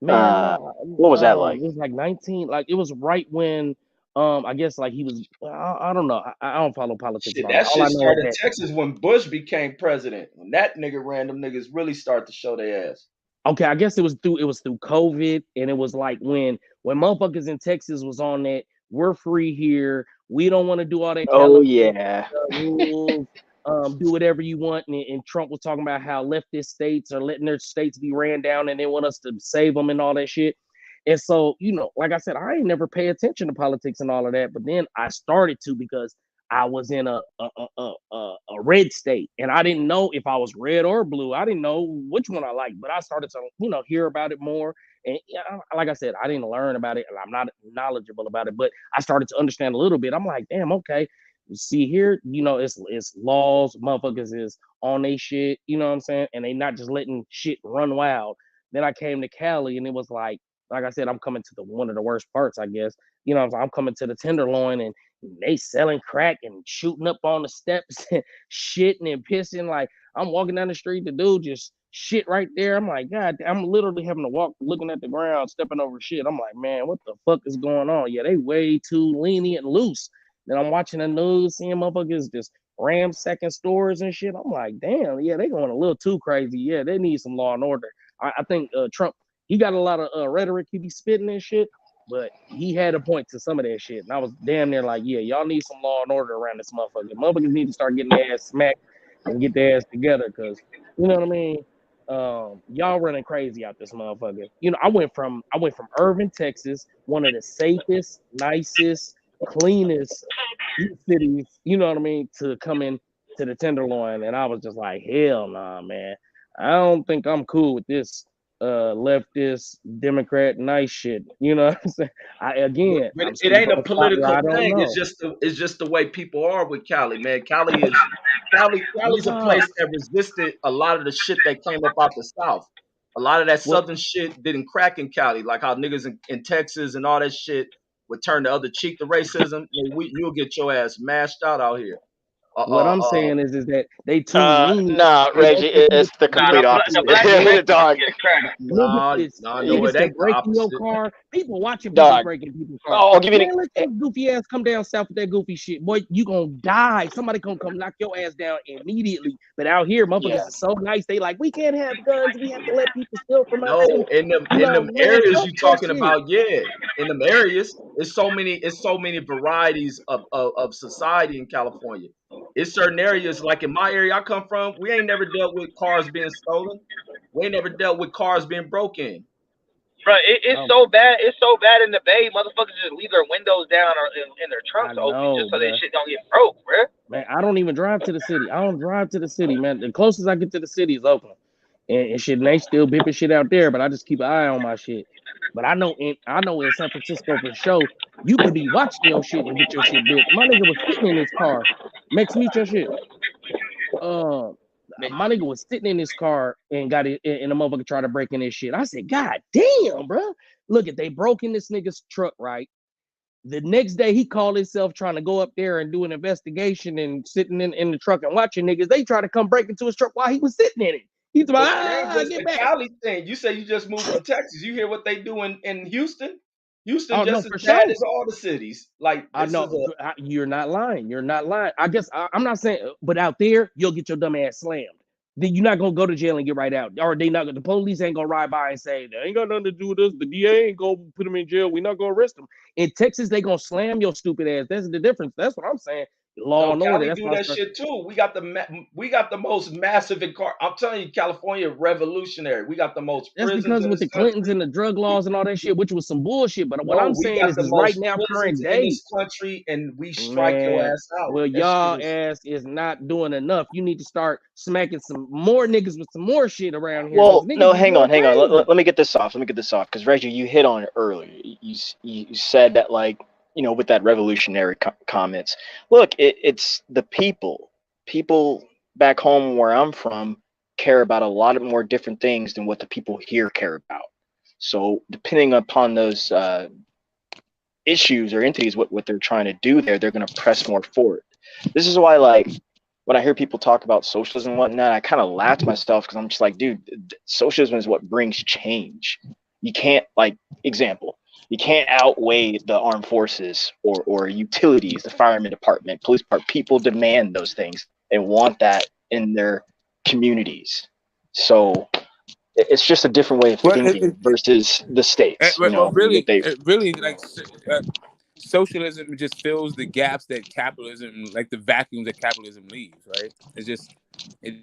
[SPEAKER 15] Man,
[SPEAKER 11] What was that like?
[SPEAKER 15] it was like 19. Like it was right when, I guess like he was. I don't know. I don't follow politics
[SPEAKER 5] Shit,
[SPEAKER 15] and all
[SPEAKER 5] that
[SPEAKER 15] that. All I
[SPEAKER 5] shit
[SPEAKER 15] know is
[SPEAKER 5] started in
[SPEAKER 15] that.
[SPEAKER 5] Texas when Bush became president. When that nigga ran, them niggas really start to show their ass.
[SPEAKER 15] Okay, I guess it was through COVID, and it was like when motherfuckers in Texas was on that. We're free here. We don't want to do all that
[SPEAKER 11] Oh
[SPEAKER 15] California
[SPEAKER 11] yeah.
[SPEAKER 15] rules. Do whatever you want. And Trump was talking about how leftist states are letting their states be ran down, and they want us to save them and all that shit. And so, like I said, I ain't never pay attention to politics and all of that, but then I started to because I was in a red state, and I didn't know if I was red or blue. I didn't know which one I liked, but I started to hear about it more. And like I said, I didn't learn about it, and I'm not knowledgeable about it, but I started to understand a little bit. I'm like, damn, okay. See here, it's laws, motherfuckers is on they shit, you know what I'm saying? And they not just letting shit run wild. Then I came to Cali, and it was like I said, I'm coming to one of the worst parts, I guess. I'm coming to the Tenderloin, and they selling crack and shooting up on the steps and shitting and pissing. Like I'm walking down the street, the dude just shit right there. I'm like, God, I'm literally having to walk, looking at the ground, stepping over shit. I'm like, man, what the fuck is going on? Yeah, they way too lenient and loose. Then I'm watching the news, seeing motherfuckers just ransacking stores and shit. I'm like, damn, yeah, they going a little too crazy. Yeah, they need some law and order. I think Trump, he got a lot of rhetoric he be spitting and shit, but he had a point to some of that shit. And I was damn near like, yeah, y'all need some law and order around this motherfucker. Motherfuckers need to start getting their ass smacked and get their ass together, because, you know what I mean? Y'all running crazy out this motherfucker. I went from Irving, Texas, one of the safest, nicest, cleanest cities, you know what I mean, to come in to the Tenderloin, and I was just like, hell nah, man. I don't think I'm cool with this leftist Democrat nice shit. You know what I'm saying?
[SPEAKER 5] But it ain't a political thing. It's just the way people are with Cali, man. Cali's a place that resisted a lot of the shit that came up out the South. A lot of that Southern shit didn't crack in Cali, like how niggas in Texas and all that shit would turn the other cheek to racism. You'll get your ass mashed out here.
[SPEAKER 15] What I'm saying is that they too lenient.
[SPEAKER 11] Nah, Reggie, it's the complete opposite. Dog.
[SPEAKER 5] Niggas
[SPEAKER 15] that breaking your car. People watching people breaking people's cars.
[SPEAKER 11] I'll give you
[SPEAKER 15] let that goofy ass come down south with that goofy shit. Boy, you gonna die. Somebody gonna come knock your ass down immediately. But out here, motherfuckers are so nice. They like, we can't have guns. We have to let people steal from us.
[SPEAKER 5] No, in them areas you talking about, yeah. In them areas, it's so many varieties of society in California. It's certain areas, like in my area I come from, we ain't never dealt with cars being stolen. We ain't never dealt with cars being broken.
[SPEAKER 9] Bro, it's so bad. It's so bad in the Bay. Motherfuckers just leave their windows down or in their trunks open just so that shit don't get broke, bro.
[SPEAKER 15] Man, I don't even drive to the city. I don't drive to the city, man. The closest I get to the city is Oakland. And shit, and they still bipping shit out there, but I just keep an eye on my shit. But I know in San Francisco for sure, you could be watching your shit and get your shit bit. My nigga was sitting in his car. Max, meet your shit. My nigga was sitting in his car and got it, and the motherfucker tried to break in his shit. I said, God damn, bro. Look, they broke in this nigga's truck, right? The next day, he called himself trying to go up there and do an investigation and sitting in the truck and watching niggas. They tried to come break into his truck while he was sitting in it. He's like,
[SPEAKER 5] get back. Cali thing. You say you just moved from Texas. You hear what they do in Houston? Houston just as bad as all the cities. Like
[SPEAKER 15] I know you're not lying. You're not lying. I guess I'm not saying, but out there you'll get your dumb ass slammed. Then you're not gonna go to jail and get right out, or the police ain't gonna ride by and say they ain't got nothing to do with us. The DA ain't gonna put them in jail. We're not gonna arrest them. In Texas, they gonna slam your stupid ass. That's the difference. That's what I'm saying. Law and order.
[SPEAKER 5] That's do that shit too. We got the most massive I'm telling you, California revolutionary. We got the most.
[SPEAKER 15] That's because with the Clintons and the drug laws and all that shit, which was some bullshit. But what I'm saying is right now, current day,
[SPEAKER 5] in this country, and we strike your ass out.
[SPEAKER 15] Well, y'all ass is not doing enough. You need to start smacking some more niggas with some more shit around here.
[SPEAKER 11] Well, no, hang on. Let me get this off. Because Reggie, you hit on it earlier. You said that with that revolutionary comments. Look, it's the people. People back home where I'm from care about a lot of more different things than what the people here care about. So depending upon those issues or entities, what they're trying to do there, they're going to press more forward. This is why, when I hear people talk about socialism and whatnot, I kind of laugh to myself because I'm just like, dude, socialism is what brings change. You can't, like, example, you can't outweigh the armed forces or utilities, the fireman department, police department. People demand those things and want that in their communities. So it's just a different way of thinking versus the states. You know,
[SPEAKER 10] really,
[SPEAKER 11] they
[SPEAKER 10] really, like socialism just fills the gaps that capitalism, like the vacuums that capitalism leaves. Right? It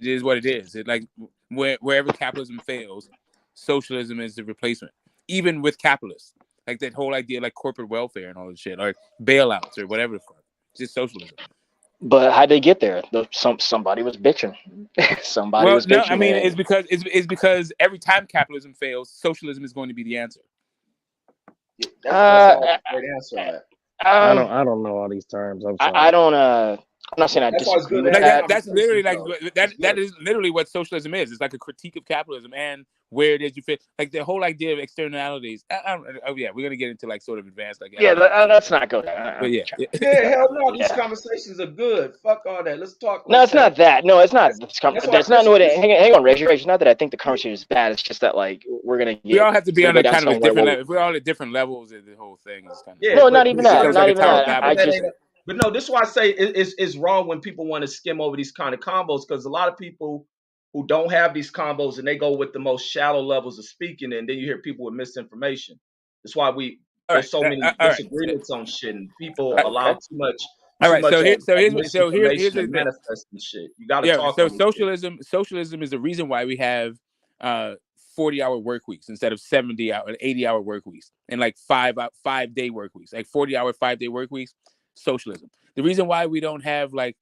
[SPEAKER 10] is what it is. It like wherever capitalism fails, socialism is the replacement. Even with capitalists, like that whole idea, like corporate welfare and all this shit, or bailouts or whatever the fuck. It's just socialism.
[SPEAKER 11] But how'd they get there? Somebody was bitching. Somebody was bitching.
[SPEAKER 10] No, I mean, it's because every time capitalism fails, socialism is going to be the answer.
[SPEAKER 5] That's a great answer on that.
[SPEAKER 15] I don't know all these terms. I'm sorry.
[SPEAKER 11] I don't. I'm not saying I disagree with that.
[SPEAKER 10] That's literally like that is literally what socialism is. It's like a critique of capitalism and where it is you fit. Like the whole idea of externalities. Yeah, we're gonna get into like sort of advanced. Like
[SPEAKER 11] let's not go there.
[SPEAKER 10] But yeah,
[SPEAKER 5] hell no. These conversations are good. Fuck all that. Let's talk.
[SPEAKER 11] No, it's not that. No, it's not. That's not what. Hang on, Reggie. It's not that I think the conversation is bad. It's just that like we're gonna.
[SPEAKER 10] We all have to be on a kind of a different level. We're all at different levels of the whole thing. Is kind of,
[SPEAKER 11] no, not even that. Not even that. I just.
[SPEAKER 5] But no, this is why I say it's wrong when people want to skim over these kind of combos, because a lot of people who don't have these combos and they go with the most shallow levels of speaking, and then you hear people with misinformation. That's why there's so many disagreements on shit, and people allow too much.
[SPEAKER 10] All right, here's the
[SPEAKER 5] manifesting shit. You got to talk.
[SPEAKER 10] So socialism is the reason why we have 40-hour work weeks instead of 70-hour, 80-hour work weeks, and like 5-day work weeks, like 40-hour 5-day work weeks. Socialism. The reason why we don't have like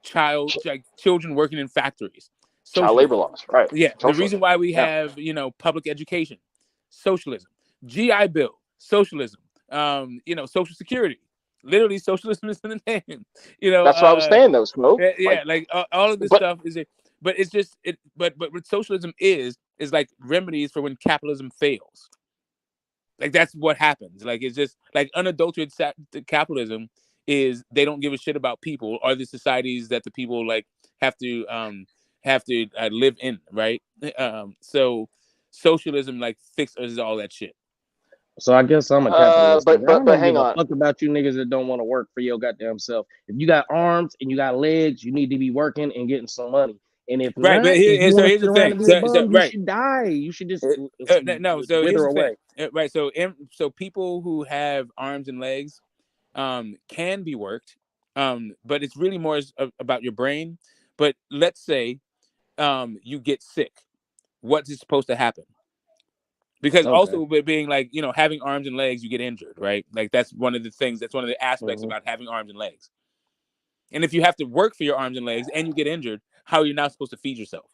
[SPEAKER 10] children working in factories. Socialism.
[SPEAKER 11] Child labor laws, right?
[SPEAKER 10] Yeah. Socialism. The reason why we have public education. Socialism. GI Bill. Socialism. Social Security. Literally, socialism is in the name.
[SPEAKER 11] That's what I was saying. Though, Smoke.
[SPEAKER 10] Yeah, like all of this stuff is it. But it's just it. But what socialism is like remedies for when capitalism fails. Like that's what happens. Like it's just like unadulterated capitalism is they don't give a shit about people or the societies that the people like have to live in, right? So socialism like fixes all that shit.
[SPEAKER 15] So I guess I'm a capitalist.
[SPEAKER 11] But hang on.
[SPEAKER 15] Fuck about you niggas that don't want to work for your goddamn self. If you got arms and you got legs, you need to be working and getting some money. And if
[SPEAKER 10] right,
[SPEAKER 15] not,
[SPEAKER 10] but here's the thing.
[SPEAKER 15] You should die. You should just wither away.
[SPEAKER 10] Right. So people who have arms and legs can be worked, but it's really more about your brain. But let's say you get sick. What is supposed to happen? Because also being like, having arms and legs, you get injured, right? Like that's one of the things. That's one of the aspects about having arms and legs. And if you have to work for your arms and legs and you get injured, how are you now supposed to feed yourself?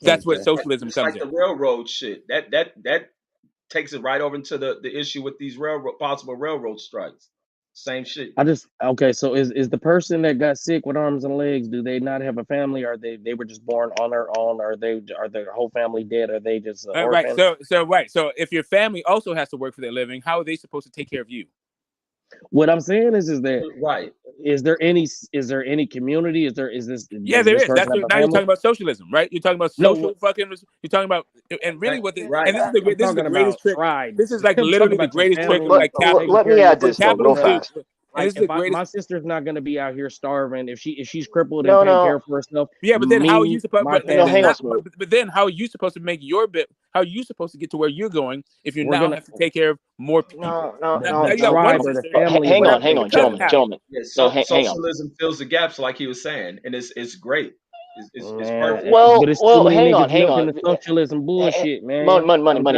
[SPEAKER 10] That's what socialism comes in.
[SPEAKER 5] Like the railroad shit. That takes it right over into the issue with these possible railroad strikes. Same shit.
[SPEAKER 15] So is the person that got sick with arms and legs, do they not have a family? Or they were just born on their own? Are their whole family dead? Are they just
[SPEAKER 10] right? So if your family also has to work for their living, how are they supposed to take care of you?
[SPEAKER 15] What I'm saying is that
[SPEAKER 5] right.
[SPEAKER 15] Is there any community? Is this?
[SPEAKER 10] Yeah, there is. Now you're talking about socialism, right? You're talking about social fucking. You're talking about, and really what the
[SPEAKER 5] right.
[SPEAKER 10] And this is the greatest trick. This is like literally the greatest trick.
[SPEAKER 11] Like let me add this real fast.
[SPEAKER 15] My sister's not going to be out here starving if she's crippled and can't care for herself.
[SPEAKER 10] Yeah, but then how are you supposed?
[SPEAKER 11] But
[SPEAKER 10] then how are you supposed to make your bit? How are you supposed to get to where you're going if you now have to take care of more people?
[SPEAKER 11] No.
[SPEAKER 10] Hang
[SPEAKER 11] on, gentlemen.
[SPEAKER 5] Yeah, socialism fills the gaps, like he was saying, and it's great. It's perfect.
[SPEAKER 11] Well, hang on.
[SPEAKER 15] The socialism bullshit, man.
[SPEAKER 11] Money.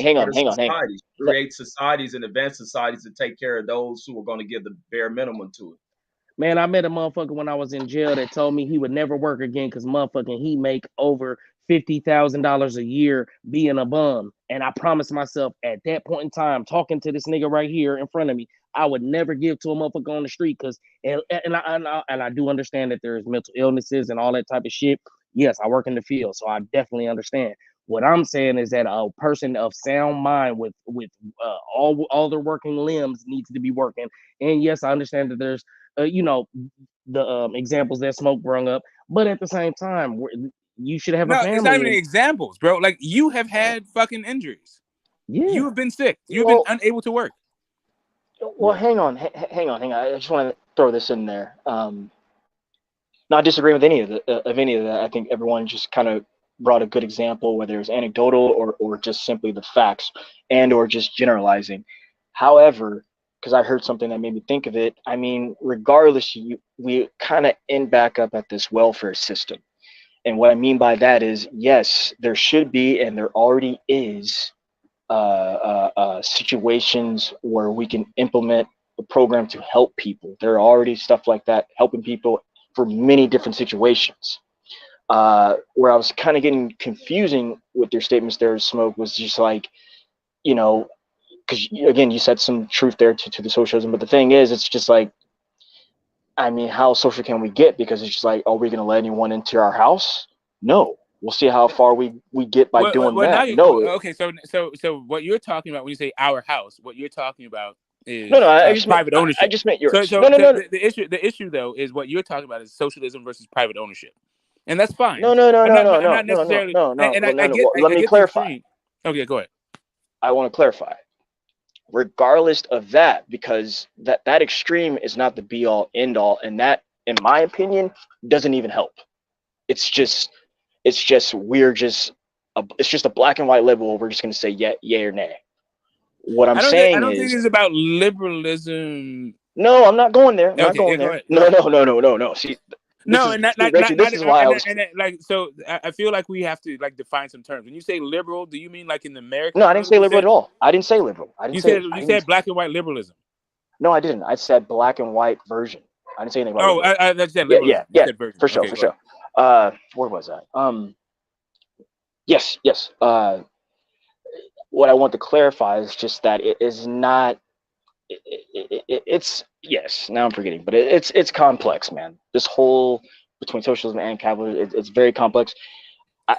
[SPEAKER 11] Hang on.
[SPEAKER 5] Create societies and advance societies to take care of those who are going to give the bare minimum to it.
[SPEAKER 15] Man, I met a motherfucker when I was in jail that told me he would never work again because motherfucking he make over $50,000 a year being a bum. And I promised myself at that point in time, talking to this nigga right here in front of me, I would never give to a motherfucker on the street because, and I do understand that there's mental illnesses and all that type of shit. Yes, I work in the field, so I definitely understand. What I'm saying is that a person of sound mind with all their working limbs needs to be working. And yes, I understand that there's the examples that Smoke brung up, but at the same time, you should have a
[SPEAKER 10] No, it's not even
[SPEAKER 15] family.
[SPEAKER 10] examples, bro. Like you have had fucking injuries.
[SPEAKER 15] Yeah.
[SPEAKER 10] You have been sick. You've
[SPEAKER 11] Well,
[SPEAKER 10] been unable to work.
[SPEAKER 11] Well, hang on. I just want to throw this in there. Not disagreeing with any of that. I think everyone just kind of brought a good example, whether it was anecdotal or just simply the facts and or just generalizing. However, because I heard something that made me think of it, I mean, regardless, we kind of end back up at this welfare system. And what I mean by that is, yes, there should be, and there already is, situations where we can implement a program to help people. There are already stuff like that helping people for many different situations. Where I was kind of getting confusing with your statements there, Smoke, was just like, because again, you said some truth there to the socialism, but the thing is, it's just like, I mean, how social can we get? Because it's just like, are we going to let anyone into our house? No. We'll see how far we get by doing that. No.
[SPEAKER 10] Okay, so what you're talking about when you say our house, what you're talking about is private ownership.
[SPEAKER 11] I just meant yours.
[SPEAKER 10] So
[SPEAKER 11] No.
[SPEAKER 10] The issue though is what you're talking about is socialism versus private ownership, and that's fine.
[SPEAKER 11] No.
[SPEAKER 10] Not necessarily.
[SPEAKER 11] Let me clarify.
[SPEAKER 10] Okay, go ahead.
[SPEAKER 11] I want to clarify. Regardless of that, because that extreme is not the be all end all, and that, in my opinion, doesn't even help. It's just a black and white label where we're just going to say yay or nay. What I'm saying
[SPEAKER 10] I don't think it's about liberalism.
[SPEAKER 11] No, I'm not going there. I'm not
[SPEAKER 10] Okay,
[SPEAKER 11] going
[SPEAKER 10] go
[SPEAKER 11] there.
[SPEAKER 10] ahead.
[SPEAKER 11] No. See,
[SPEAKER 10] this
[SPEAKER 11] is why I was.
[SPEAKER 10] So I feel like we have to like define some terms. When you say liberal, do you mean like in the American?
[SPEAKER 11] No, I didn't say liberal at all. I didn't say liberal.
[SPEAKER 10] You said black and white liberalism.
[SPEAKER 11] No, I didn't. I said black and white version. I didn't say anything about.
[SPEAKER 10] I said liberalism.
[SPEAKER 11] Yeah, for sure. Where was that? Yes. What I want to clarify is just that it is not. It's yes. Now I'm forgetting, but it's complex, man. This whole between socialism and capitalism, it's very complex.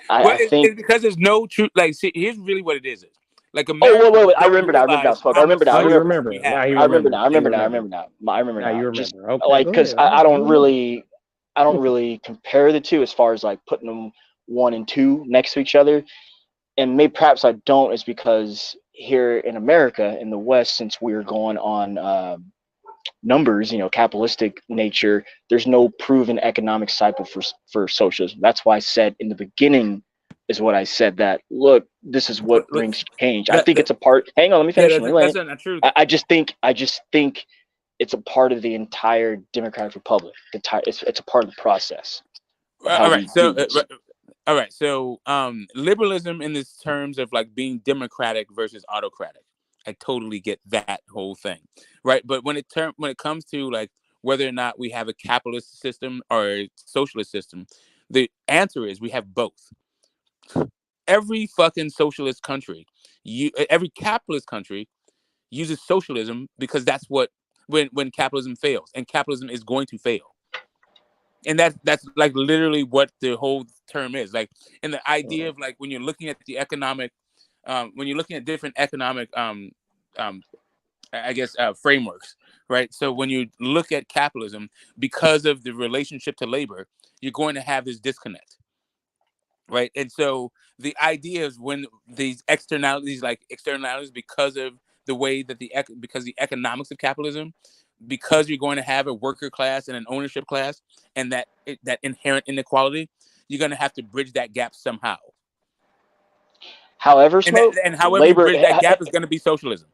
[SPEAKER 11] I think
[SPEAKER 10] it's because there's no truth. Like, see, here's really what it is. Like
[SPEAKER 11] America. Wait. I remember now. I remember now.
[SPEAKER 15] You remember now.
[SPEAKER 11] I remember now.
[SPEAKER 15] You remember.
[SPEAKER 11] Just,
[SPEAKER 15] okay,
[SPEAKER 11] like, because I don't really compare the two as far as like putting them 1 and 2 next to each other. And maybe perhaps I don't is because here in America, in the West, since we're going on numbers, capitalistic nature, there's no proven economic cycle for socialism. That's why I said in the beginning is what I said that, look, this is what brings change. I think it's a part. Hang on, let me finish.
[SPEAKER 10] That's not true.
[SPEAKER 11] I just think it's a part of the entire Democratic Republic. It's a part of the process.
[SPEAKER 10] All right. So liberalism in this terms of like being democratic versus autocratic. I totally get that whole thing, right? But when it comes to like whether or not we have a capitalist system or a socialist system, the answer is we have both. Every fucking socialist country, every capitalist country uses socialism because that's what when capitalism fails, and capitalism is going to fail. And that's like literally what the whole term is. Like, and the idea of like when you're looking at the economic, when you're looking at different economic, frameworks, right? So when you look at capitalism, because of the relationship to labor, you're going to have this disconnect, right? And so the idea is when these externalities because of the way that because the economics of capitalism, because you're going to have a worker class and an ownership class, and that inherent inequality, you're going to have to bridge that gap somehow.
[SPEAKER 11] However,
[SPEAKER 10] however you bridge that gap is going to be socialism.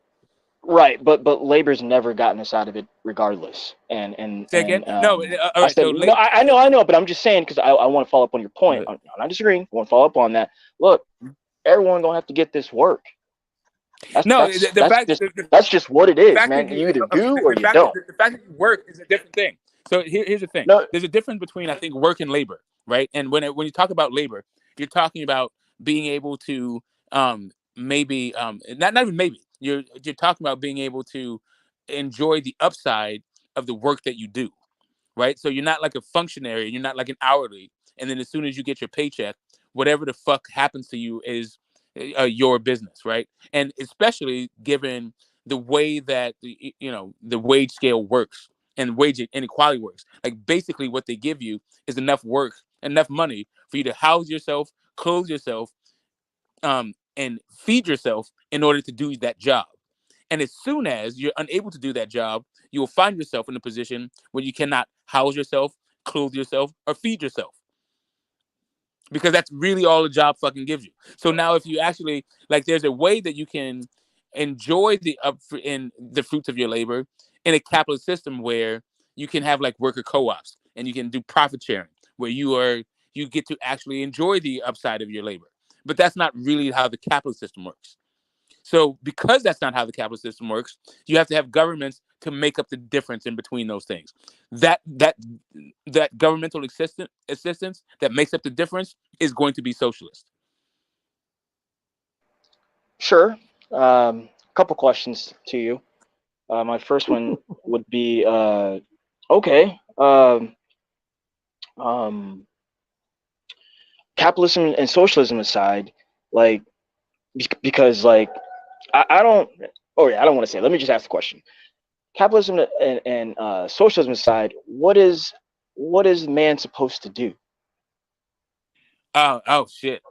[SPEAKER 11] Right, but labor's never gotten us out of it, regardless. And
[SPEAKER 10] say again?
[SPEAKER 11] All right. I know, but I'm just saying because I want to follow up on your point. I'm not disagreeing. I want to follow up on that. Look, everyone gonna have to get this work. That's just what it is, man. You either do or you don't.
[SPEAKER 10] The fact that you work is a different thing. So here's the thing. There's a difference between, I think, work and labor, right? And when you talk about labor, you're talking about being able to not even maybe. You're talking about being able to enjoy the upside of the work that you do, right? So you're not like a functionary. You're not like an hourly. And then as soon as you get your paycheck, whatever the fuck happens to you is your business, right? And especially given the way that the wage scale works and wage inequality works. Like basically what they give you is enough work, enough money for you to house yourself, clothe yourself, and feed yourself in order to do that job. And as soon as you're unable to do that job, you will find yourself in a position where you cannot house yourself, clothe yourself, or feed yourself. Because that's really all a job fucking gives you. So now if you actually, like, there's a way that you can enjoy the fruits of your labor in a capitalist system where you can have like worker co-ops and you can do profit sharing where you get to actually enjoy the upside of your labor. But that's not really how the capitalist system works. So because that's not how the capitalist system works, you have to have governments to make up the difference in between those things. That governmental assistance that makes up the difference is going to be socialist.
[SPEAKER 11] Sure. Couple questions to you. My first one would be, okay. Capitalism and socialism aside, like, because like I don't want to say. Let me just ask the question. Capitalism and socialism aside, what is man supposed to do?
[SPEAKER 10] Oh shit!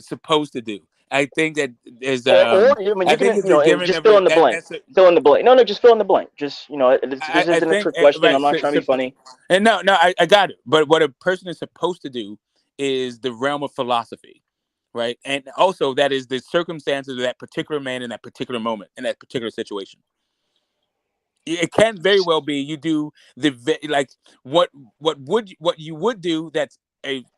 [SPEAKER 10] Supposed to do. I think that is.
[SPEAKER 11] I think it's just fill in the blank. Fill in the blank. No, just fill in the blank. Just this isn't a trick question.
[SPEAKER 10] Right,
[SPEAKER 11] I'm not trying to be funny.
[SPEAKER 10] And no, I got it. But what a person is supposed to do is the realm of philosophy, right? And also that is the circumstances of that particular man in that particular moment in that particular situation. It can very well be you do what you would do that's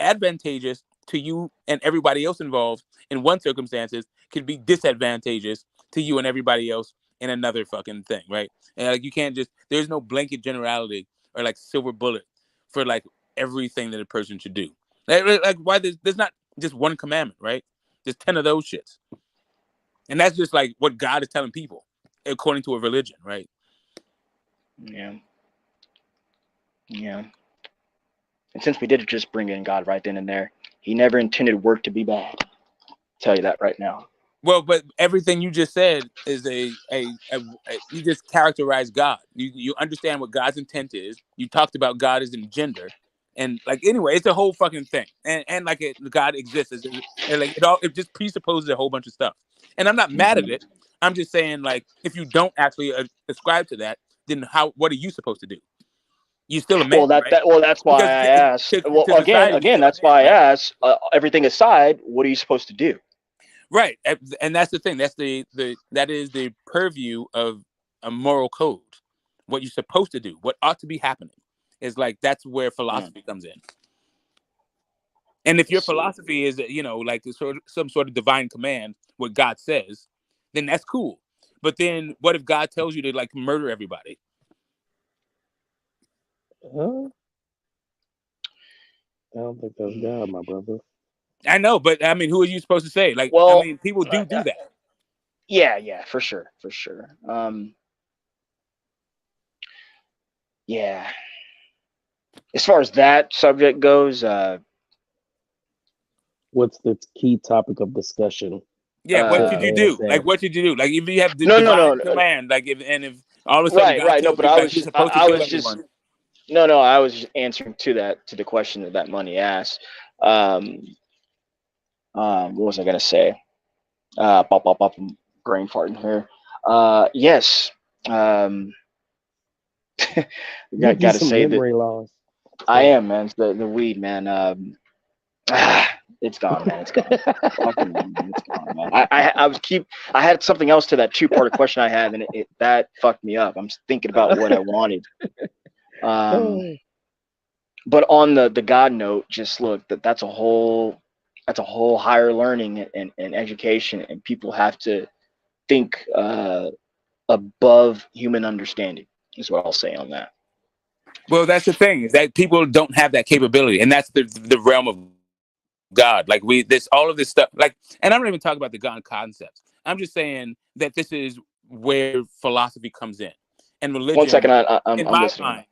[SPEAKER 10] advantageous to you and everybody else involved in one circumstances could be disadvantageous to you and everybody else in another fucking thing, right? And like you can't there's no blanket generality or like silver bullet for like everything that a person should do. Like why there's not just one commandment, right? There's 10 of those shits. And that's just like what God is telling people according to a religion, right?
[SPEAKER 11] Yeah. And since we did just bring in God right then and there, he never intended work to be bad. I'll tell you that right now.
[SPEAKER 10] Well, but everything you just said is you just characterize God. You understand what God's intent is. You talked about God as in gender. And like anyway, it's a whole fucking thing. And like God exists and like it just presupposes a whole bunch of stuff. And I'm not mad at it. I'm just saying like if you don't actually ascribe to that, then what are you supposed to do? You still a man, right?
[SPEAKER 11] That's why I asked. Again, that's why I asked. Everything aside, what are you supposed to do?
[SPEAKER 10] Right, and that's the thing. That is the purview of a moral code. What you're supposed to do, what ought to be happening, is like that's where philosophy comes in. And if your philosophy is, like some sort of divine command, what God says, then that's cool. But then, what if God tells you to like murder everybody?
[SPEAKER 15] I don't think that's God, my brother.
[SPEAKER 10] I know, but I mean, who are you supposed to say? Like, I mean, people do that.
[SPEAKER 11] Yeah, for sure. Yeah. As far as that subject goes,
[SPEAKER 15] what's the key topic of discussion?
[SPEAKER 10] Yeah, what should you do? Like, what should you do? Like, if you have the divine command, like, if all of a sudden,
[SPEAKER 11] right. No, but I was just answering to the question that Money asked. What was I gonna say? Brain farting here. Yes. Gotta say that.
[SPEAKER 15] Loss.
[SPEAKER 11] I am, man. The weed, man. It's gone, man. It's gone. It's gone, man. I had something else to that two-part question I had, and that fucked me up. I'm thinking about what I wanted. But on the God note, just look, that's a whole higher learning and education, and people have to think above human understanding is what I'll say on that.
[SPEAKER 10] Well, that's the thing, is that people don't have that capability, and that's the realm of God. Like all of this stuff, like, and I'm not even talking about the God concepts. I'm just saying that this is where philosophy comes in, and religion.
[SPEAKER 11] 1 second, I'm
[SPEAKER 10] listening. Mind,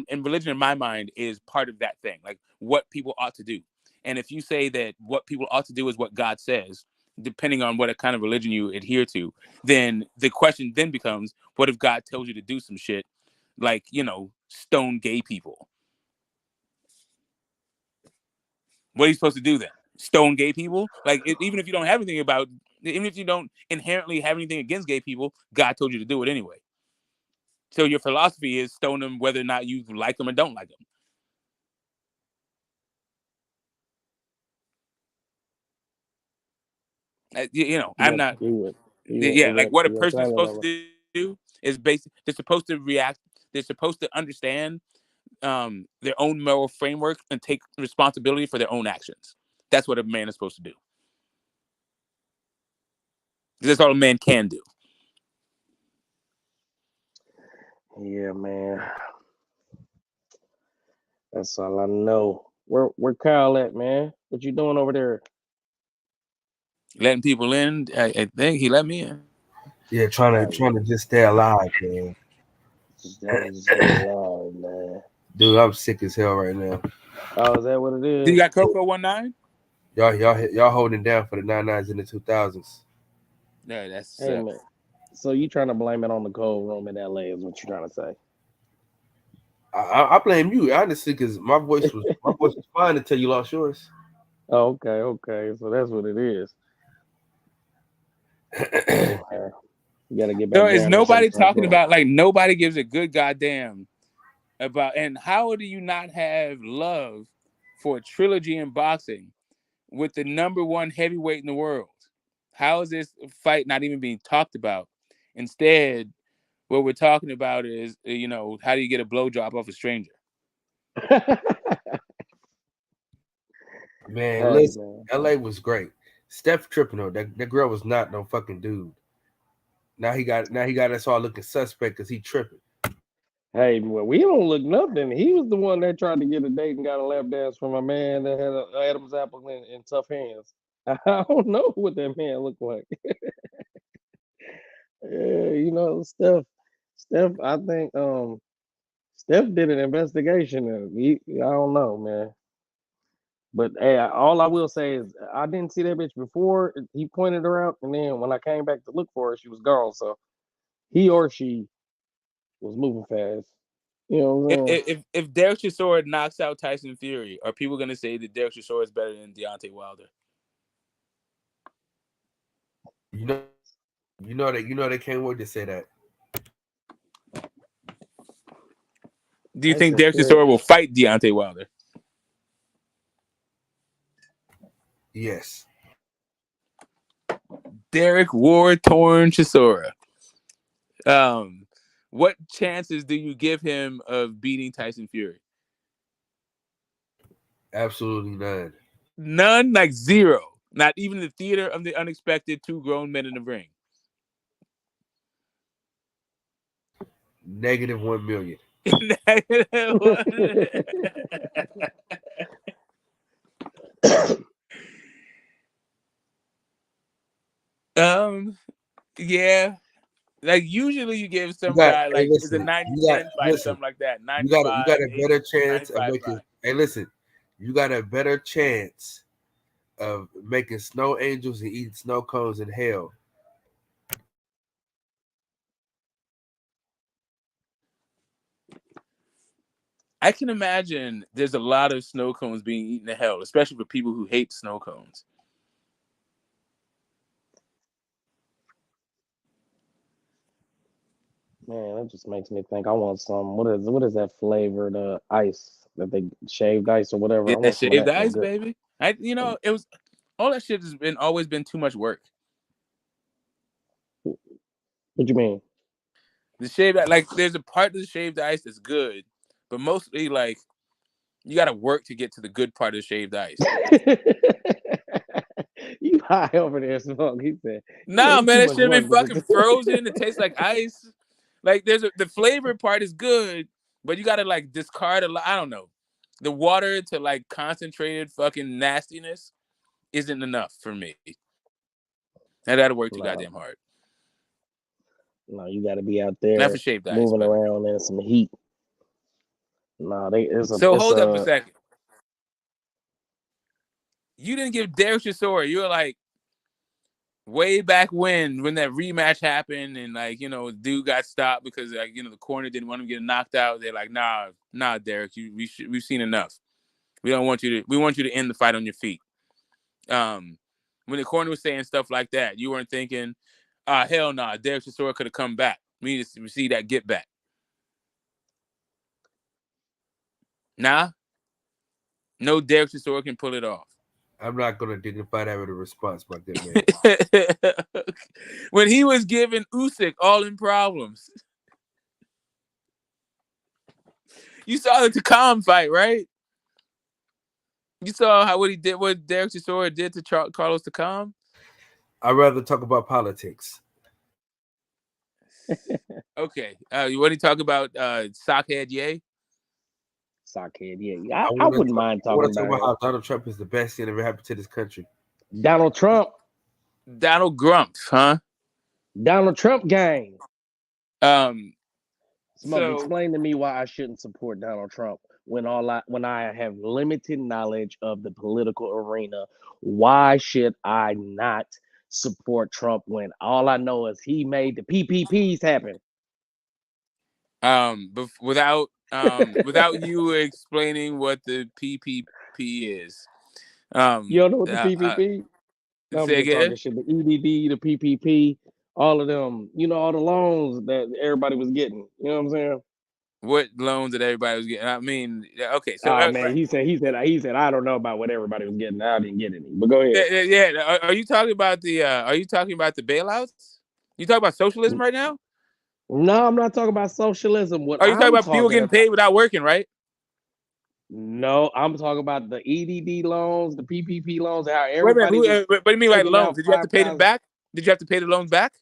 [SPEAKER 10] and religion, in my mind, is part of that thing, like what people ought to do. And if you say that what people ought to do is what God says, depending on what kind of religion you adhere to, then the question then becomes, what if God tells you to do some shit like, stone gay people? What are you supposed to do then? Stone gay people? Like, even if you don't have anything even if you don't inherently have anything against gay people, God told you to do it anyway. So your philosophy is stone them whether or not you like them or don't like them. I'm not. Like what a person is supposed to do is basically they're supposed to react. They're supposed to understand their own moral framework and take responsibility for their own actions. That's what a man is supposed to do. That's all a man can do.
[SPEAKER 15] Yeah, man. That's all I know. Where Kyle at, man? What you doing over there?
[SPEAKER 10] Letting people in. I think he let me in.
[SPEAKER 16] Yeah, trying to just stay alive, man.
[SPEAKER 15] Just stay alive, man.
[SPEAKER 16] Dude, I'm sick as hell right now.
[SPEAKER 15] Oh, is that what it is?
[SPEAKER 10] You got Coco 19?
[SPEAKER 16] Y'all holding down for the 99s in the 2000s.
[SPEAKER 10] No, that's
[SPEAKER 15] hey, man. So you trying to blame it on the cold room in LA is what you're trying to say?
[SPEAKER 16] I blame you honestly because my voice was fine until you lost yours.
[SPEAKER 15] Oh, okay. So that's what it is. You gotta get back.
[SPEAKER 10] So is nobody talking about, like, nobody gives a good goddamn about, and how do you not have love for a trilogy in boxing with the #1 heavyweight in the world? How is this fight not even being talked about? Instead, what we're talking about is, how do you get a blowjob off a stranger?
[SPEAKER 16] Man, listen, LA was great. Steph tripping though. That girl was not no fucking dude. Now he got us all looking suspect because he tripping.
[SPEAKER 15] Hey, well, we don't look nothing. He was the one that tried to get a date and got a lap dance from a man that had an Adam's apple in tough hands. I don't know what that man looked like. Yeah, Steph. I think Steph did an investigation, and I don't know, man. But hey, all I will say is I didn't see that bitch before he pointed her out, and then when I came back to look for her, she was gone. So he or she was moving fast. You know what I'm saying?
[SPEAKER 10] If Derek Chisora knocks out Tyson Fury, are people going to say that Derek Chisora is better than Deontay Wilder?
[SPEAKER 16] You know they can't wait to say that.
[SPEAKER 10] Do you think Derek Chisora will fight Deontay Wilder?
[SPEAKER 16] Yes.
[SPEAKER 10] Derek war-torn Chisora. What chances do you give him of beating Tyson Fury?
[SPEAKER 16] Absolutely none.
[SPEAKER 10] None, like zero. Not even the theater of the unexpected, 2 grown men in the ring.
[SPEAKER 16] -1 million.
[SPEAKER 10] Yeah. Like usually you give some guy like it's a 90-10 fight or something like that. 95,
[SPEAKER 16] you got a better chance
[SPEAKER 10] 95,
[SPEAKER 16] of making. Hey, listen, you got a better chance of making snow angels and eating snow cones in hell.
[SPEAKER 10] I can imagine there's a lot of snow cones being eaten in hell, especially for people who hate snow cones.
[SPEAKER 15] Man, that just makes me think I want some. What is that flavor? The ice that they shaved ice or whatever.
[SPEAKER 10] Yeah,
[SPEAKER 15] I want some of
[SPEAKER 10] shaved
[SPEAKER 15] that
[SPEAKER 10] ice,
[SPEAKER 15] good.
[SPEAKER 10] baby. It was all that shit has always been too much work.
[SPEAKER 15] What you mean?
[SPEAKER 10] The shaved ice, like there's a part of the shaved ice that's good, but mostly like you got to work to get to the good part of the shaved ice.
[SPEAKER 15] You high over there, Smoke. He said,
[SPEAKER 10] "No, man, that shit been fucking frozen. It tastes like ice. Like the flavor part is good, but you got to like discard a lot. I don't know. The water to like concentrated fucking nastiness isn't enough for me. I got to work too goddamn hard.
[SPEAKER 15] No, you got to be out there
[SPEAKER 10] Not for shaved ice,
[SPEAKER 15] moving
[SPEAKER 10] but
[SPEAKER 15] around in some heat. No,
[SPEAKER 10] hold up a second. You didn't give Derek Chisora. You were like, way back when that rematch happened and like, dude got stopped because like, the corner didn't want him getting knocked out. They're like, nah, Derek, we've seen enough. We want you to end the fight on your feet. When the corner was saying stuff like that, you weren't thinking, hell nah, Derek Chisora could have come back. We need to see that get back. Nah. No, Derek Chisora can pull it off.
[SPEAKER 16] I'm not going to dignify that with a response, my good man.
[SPEAKER 10] When he was giving Usyk all in problems. You saw the Takam fight, right? You saw what Derek Chisora did to Carlos Takam?
[SPEAKER 16] I'd rather talk about politics.
[SPEAKER 10] Okay. You want to talk about Sockhead Ye?
[SPEAKER 15] Sockhead, yeah. I wouldn't mind talking about
[SPEAKER 16] how Donald Trump is the best thing that ever happened to this country.
[SPEAKER 15] Donald Trump.
[SPEAKER 10] Donald Grump, huh?
[SPEAKER 15] Donald Trump gang.
[SPEAKER 10] So
[SPEAKER 15] explain to me why I shouldn't support Donald Trump when I have limited knowledge of the political arena. Why should I not support Trump when all I know is he made the PPPs happen?
[SPEAKER 10] But without you explaining what the PPP is.
[SPEAKER 15] You don't know what the PPP?
[SPEAKER 10] Say again?
[SPEAKER 15] Shit, the EDD, the PPP, all of them, all the loans that everybody was getting. You know what I'm saying?
[SPEAKER 10] What loans that everybody was getting? I mean, okay. So,
[SPEAKER 15] man, he said, I don't know about what everybody was getting. I didn't get any. But go ahead.
[SPEAKER 10] Yeah. Are you talking about the bailouts? You talking about socialism right now?
[SPEAKER 15] No, I'm not talking about socialism.
[SPEAKER 10] Are you talking about people getting paid without working, right?
[SPEAKER 15] No, I'm talking about the EDD loans, the PPP loans. How
[SPEAKER 10] everybody. What do you mean, like loans? Did you have to pay them back? Did you have to pay the loans back?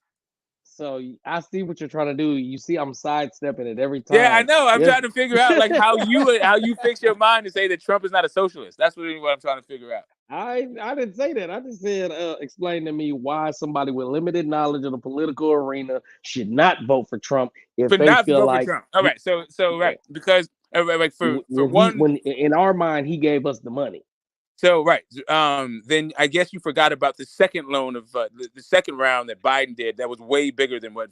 [SPEAKER 15] So I see what you're trying to do. You see, I'm sidestepping it every time.
[SPEAKER 10] Yeah, I know. I'm trying to figure out like how you fix your mind to say that Trump is not a socialist. That's what I'm trying to figure out.
[SPEAKER 15] I didn't say that. I just said explain to me why somebody with limited knowledge of the political arena should not vote for Trump if they feel like
[SPEAKER 10] Trump. All right, so right, because like for one,
[SPEAKER 15] when in our mind he gave us the money.
[SPEAKER 10] So right, then I guess you forgot about the second loan of the second round that Biden did. That was way bigger than what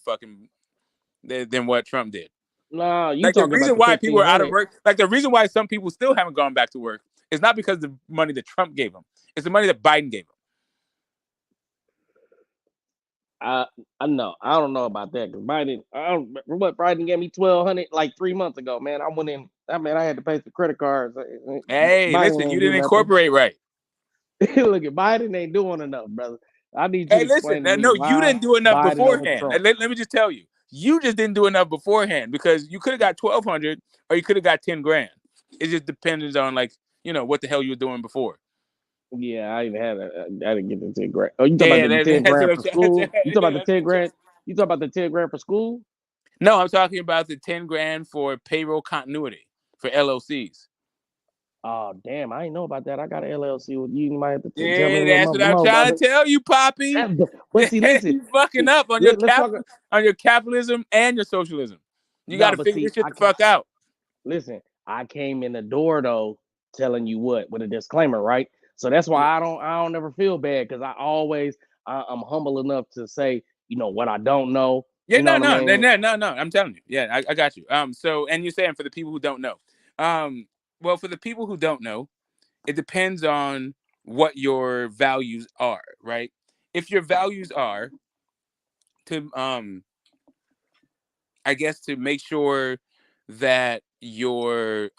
[SPEAKER 10] Trump did.
[SPEAKER 15] Nah, you
[SPEAKER 10] like the reason why people are out of
[SPEAKER 15] 1,500.
[SPEAKER 10] work, like the reason why some people still haven't gone back to work, is not because of the money that Trump gave them. It's the money that Biden gave them.
[SPEAKER 15] I don't know about that because Biden. Biden gave me $1,200 like 3 months ago. Man, I went in. I had to pay for credit cards.
[SPEAKER 10] Hey,
[SPEAKER 15] Biden
[SPEAKER 10] listen, you didn't incorporate right.
[SPEAKER 15] Look at Biden ain't doing enough, brother. I need you to explain to me
[SPEAKER 10] no, you didn't do enough
[SPEAKER 15] Biden
[SPEAKER 10] beforehand. Let me just tell you, you just didn't do enough beforehand because you could have got $1,200 or you could have got $10,000. It just depends on what the hell you were doing before.
[SPEAKER 15] Yeah, I didn't get the $10,000. Oh, you talking about the $10,000 for school? You talking about the $10,000? You talking about the $10,000 for school?
[SPEAKER 10] No, I'm talking about the $10,000 for payroll continuity for LLCs.
[SPEAKER 15] Oh damn! I didn't know about that. I got an LLC. You might have to tell me.
[SPEAKER 10] That's what I'm trying to tell you, Poppy.
[SPEAKER 15] But see, listen,
[SPEAKER 10] you fucking up on your capitalism and your socialism. You got to figure this shit the fuck out.
[SPEAKER 15] Listen, I came in the door though, telling you what with a disclaimer, right? So that's why I don't never feel bad because I'm humble enough to say what I don't know.
[SPEAKER 10] Yeah, no. I'm telling you. Yeah, I got you. So and you're saying for the people who don't know, well, for the people who don't know, it depends on what your values are, right? If your values are to, I guess, to make sure that your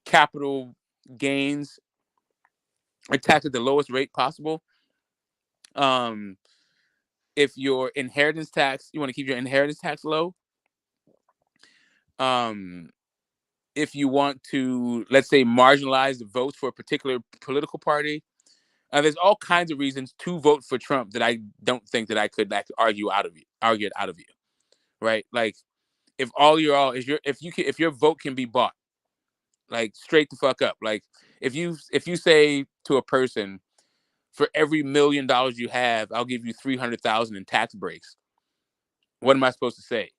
[SPEAKER 10] capital gains are taxed at the lowest rate possible. If your inheritance tax, you want to keep your inheritance tax low. If you want to, let's say, marginalize the votes for a particular political party, there's all kinds of reasons to vote for Trump that I don't think that I could argue it out of you, right? Like, if your vote can be bought, like straight the fuck up, like if you say to a person, for every $1 million you have, I'll give you 300,000 in tax breaks. What am I supposed to say?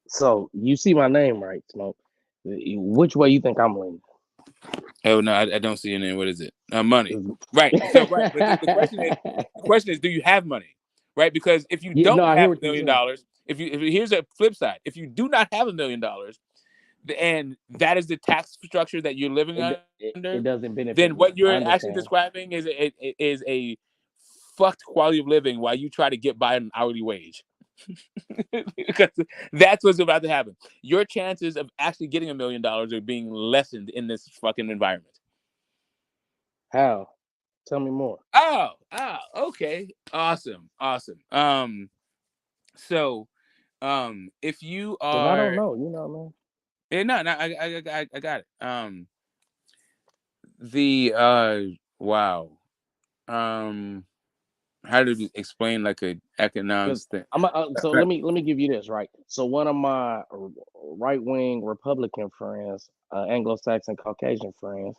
[SPEAKER 15] So you see my name, right, Smoke? Which way you think I'm leaning?
[SPEAKER 10] Oh no, I don't see any. What is it? Money. Right. So right. But the question is, do you have money? Right? Because if you
[SPEAKER 15] Yeah,
[SPEAKER 10] don't
[SPEAKER 15] no, I hear
[SPEAKER 10] have
[SPEAKER 15] what
[SPEAKER 10] $1
[SPEAKER 15] you're
[SPEAKER 10] million,
[SPEAKER 15] saying.
[SPEAKER 10] if here's a flip side, if you do not have $1 million, and that is the tax structure that you're living under,
[SPEAKER 15] It doesn't benefit
[SPEAKER 10] then
[SPEAKER 15] me.
[SPEAKER 10] what you're
[SPEAKER 15] I
[SPEAKER 10] actually
[SPEAKER 15] understand.
[SPEAKER 10] describing is a fucked quality of living while you try to get by an hourly wage. Because that's what's about to happen. Your chances of actually getting $1 million are being lessened in this fucking environment.
[SPEAKER 15] How? Tell me more.
[SPEAKER 10] Oh, okay. Awesome. So, if you
[SPEAKER 15] Because I don't
[SPEAKER 10] are,
[SPEAKER 15] know, you know,
[SPEAKER 10] no, I got it. Wow. How do you explain like a economics thing?
[SPEAKER 15] So let me give you this, right. So one of my right wing Republican friends, Anglo-Saxon Caucasian friends,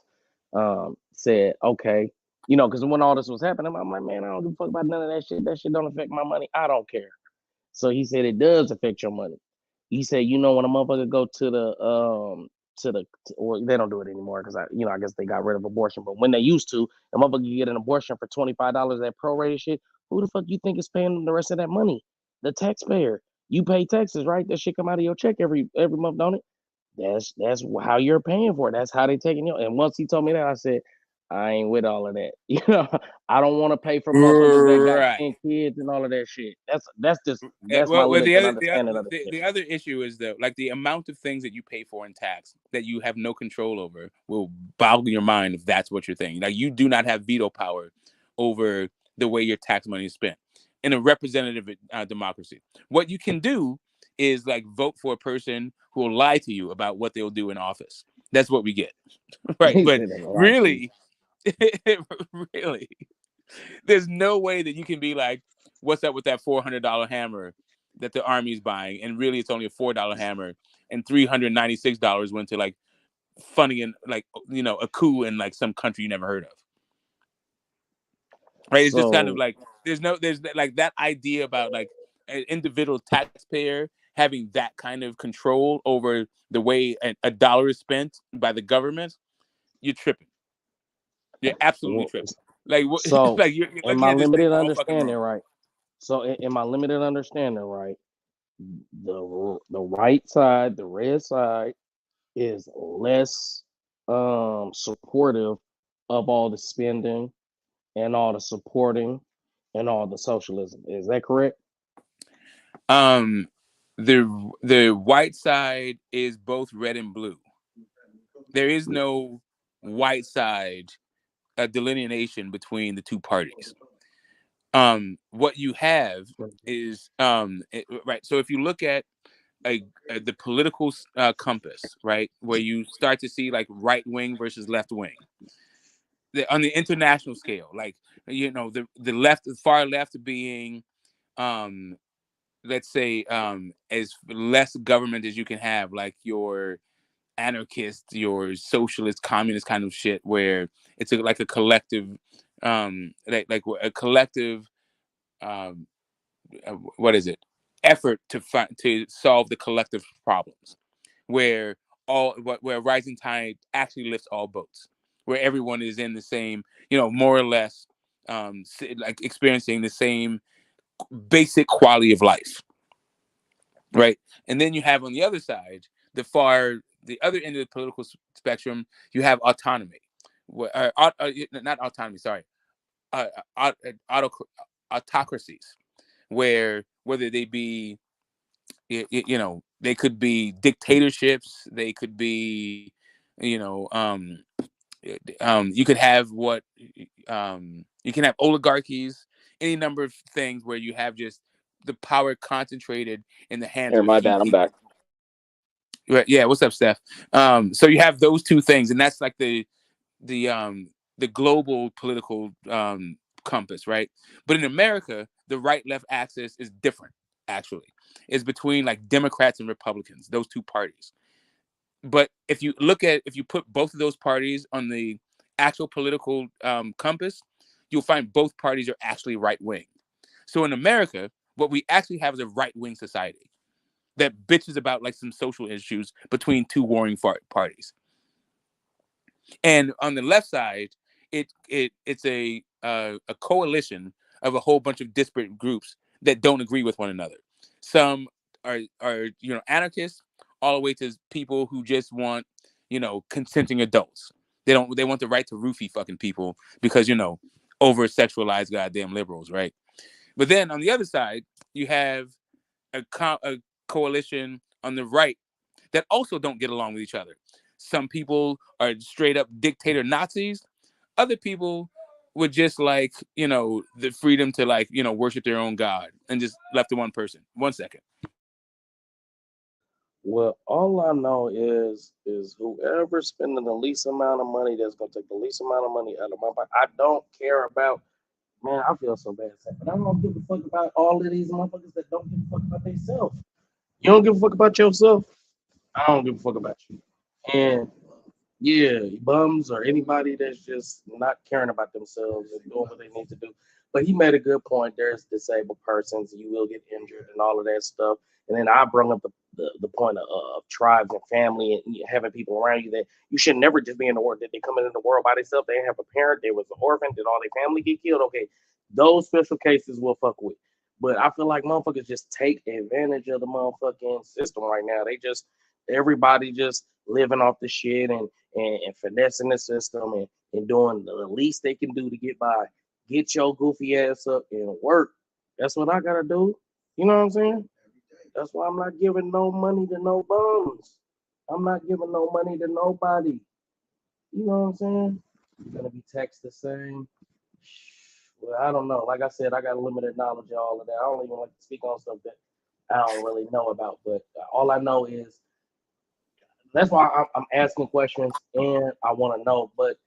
[SPEAKER 15] said, okay, because when all this was happening, I'm like, man, I don't give a fuck about none of that shit. That shit don't affect my money. I don't care. So he said it does affect your money. He said, when a motherfucker go or they don't do it anymore because I guess they got rid of abortion. But when they used to, a motherfucker get an abortion for $25, that prorated shit. Who the fuck you think is paying the rest of that money? The taxpayer. You pay taxes, right? That shit come out of your check every month, don't it? That's how you're paying for it. That's how they taking you. And once he told me that, I said, I ain't with all of that. I don't want to pay for motherfuckers that got
[SPEAKER 10] Right.
[SPEAKER 15] 10 kids and all of that shit. That's my
[SPEAKER 10] Well,
[SPEAKER 15] limited understanding of it.
[SPEAKER 10] the other issue is that like the amount of things that you pay for in tax that you have no control over will boggle your mind if that's what you're thinking. Like you do not have veto power over the way your tax money is spent in a representative democracy. What you can do is like vote for a person who will lie to you about what they'll do in office. That's what we get, right? But really, really, there's no way that you can be like, what's up with that $400 hammer that the army's buying? And really, it's only a $4 hammer, and $396 went to like funding and like a coup in like some country you never heard of. Right? It's just kind of like there's like that idea about like an individual taxpayer having that kind of control over the way a dollar is spent by the government. You're tripping. You're absolutely tripping. Like what?
[SPEAKER 15] So,
[SPEAKER 10] Like you're
[SPEAKER 15] in
[SPEAKER 10] looking
[SPEAKER 15] my
[SPEAKER 10] at this thing
[SPEAKER 15] limited
[SPEAKER 10] all fucking
[SPEAKER 15] understanding,
[SPEAKER 10] wrong.
[SPEAKER 15] right? So, in my limited understanding, right, the right side, the red side, is less supportive of all the spending and all the supporting and all the socialism. Is that correct?
[SPEAKER 10] The white side is both red and blue. There is no white side delineation between the two parties. What you have is right. So if you look at the political compass, right, where you start to see like right wing versus left wing, on the international scale, like the left, the far left being let's say as less government as you can have, like your anarchist, your socialist, communist kind of shit, where it's like a collective, like a collective, what is it? Effort to solve the collective problems, where where rising tide actually lifts all boats, where everyone is in the same, more or less, like experiencing the same basic quality of life. Right. And then you have on the other side, the other end of the political spectrum, you have autonomy. Not autonomy, sorry. Autocracies, where whether they be, they could be dictatorships, they could be, you could have you can have oligarchies, any number of things where you have just the power concentrated in the hands
[SPEAKER 11] Here,
[SPEAKER 10] of a
[SPEAKER 11] my
[SPEAKER 10] few
[SPEAKER 11] bad. I'm
[SPEAKER 10] people.
[SPEAKER 11] back.
[SPEAKER 10] Yeah, what's up, Steph? So you have those two things, and that's like the global political compass, right? But in America, the right-left axis is different. Actually, it's between like Democrats and Republicans, those two parties. But if you put both of those parties on the actual political compass, you'll find both parties are actually right wing. So in America, what we actually have is a right wing society that bitches about like some social issues between two warring parties. And on the left side, it's a coalition of a whole bunch of disparate groups that don't agree with one another. Some are anarchists, all the way to people who just want consenting adults. They want the right to roofie fucking people because over sexualized goddamn liberals, right? But then on the other side, you have a coalition on the right that also don't get along with each other. Some people are straight up dictator Nazis. Other people would just the freedom to worship their own God and just left to one person. 1 second.
[SPEAKER 15] Well, all I know is whoever's spending the least amount of money that's gonna take the least amount of money out of my pocket. I don't care about, man, I feel so bad, but I don't give a fuck about all of these motherfuckers that don't give a fuck about themselves. You don't give a fuck about yourself, I don't give a fuck about you. And yeah, bums or anybody that's just not caring about themselves and doing what they need to do. But he made a good point. There's disabled persons, you will get injured and all of that stuff. And then I brought up the point of tribes and family and having people around you that you should never just be in the world, that they come into the world by themselves. They have a parent, they was an orphan, did all their family get killed? Okay, those special cases we'll fuck with. But I feel like motherfuckers just take advantage of the motherfucking system right now. Everybody just living off the shit and finessing the system and doing the least they can do to get by. Get your goofy ass up and work. That's what I gotta do. You know what I'm saying? That's why I'm not giving no money to no bums. I'm not giving no money to nobody. You know what I'm saying? You're gonna be taxed the same. Well, I don't know. Like I said, I got limited knowledge of all of that. I don't even like to speak on stuff that I don't really know about. But all I know is that's why I'm asking questions and I want to know. But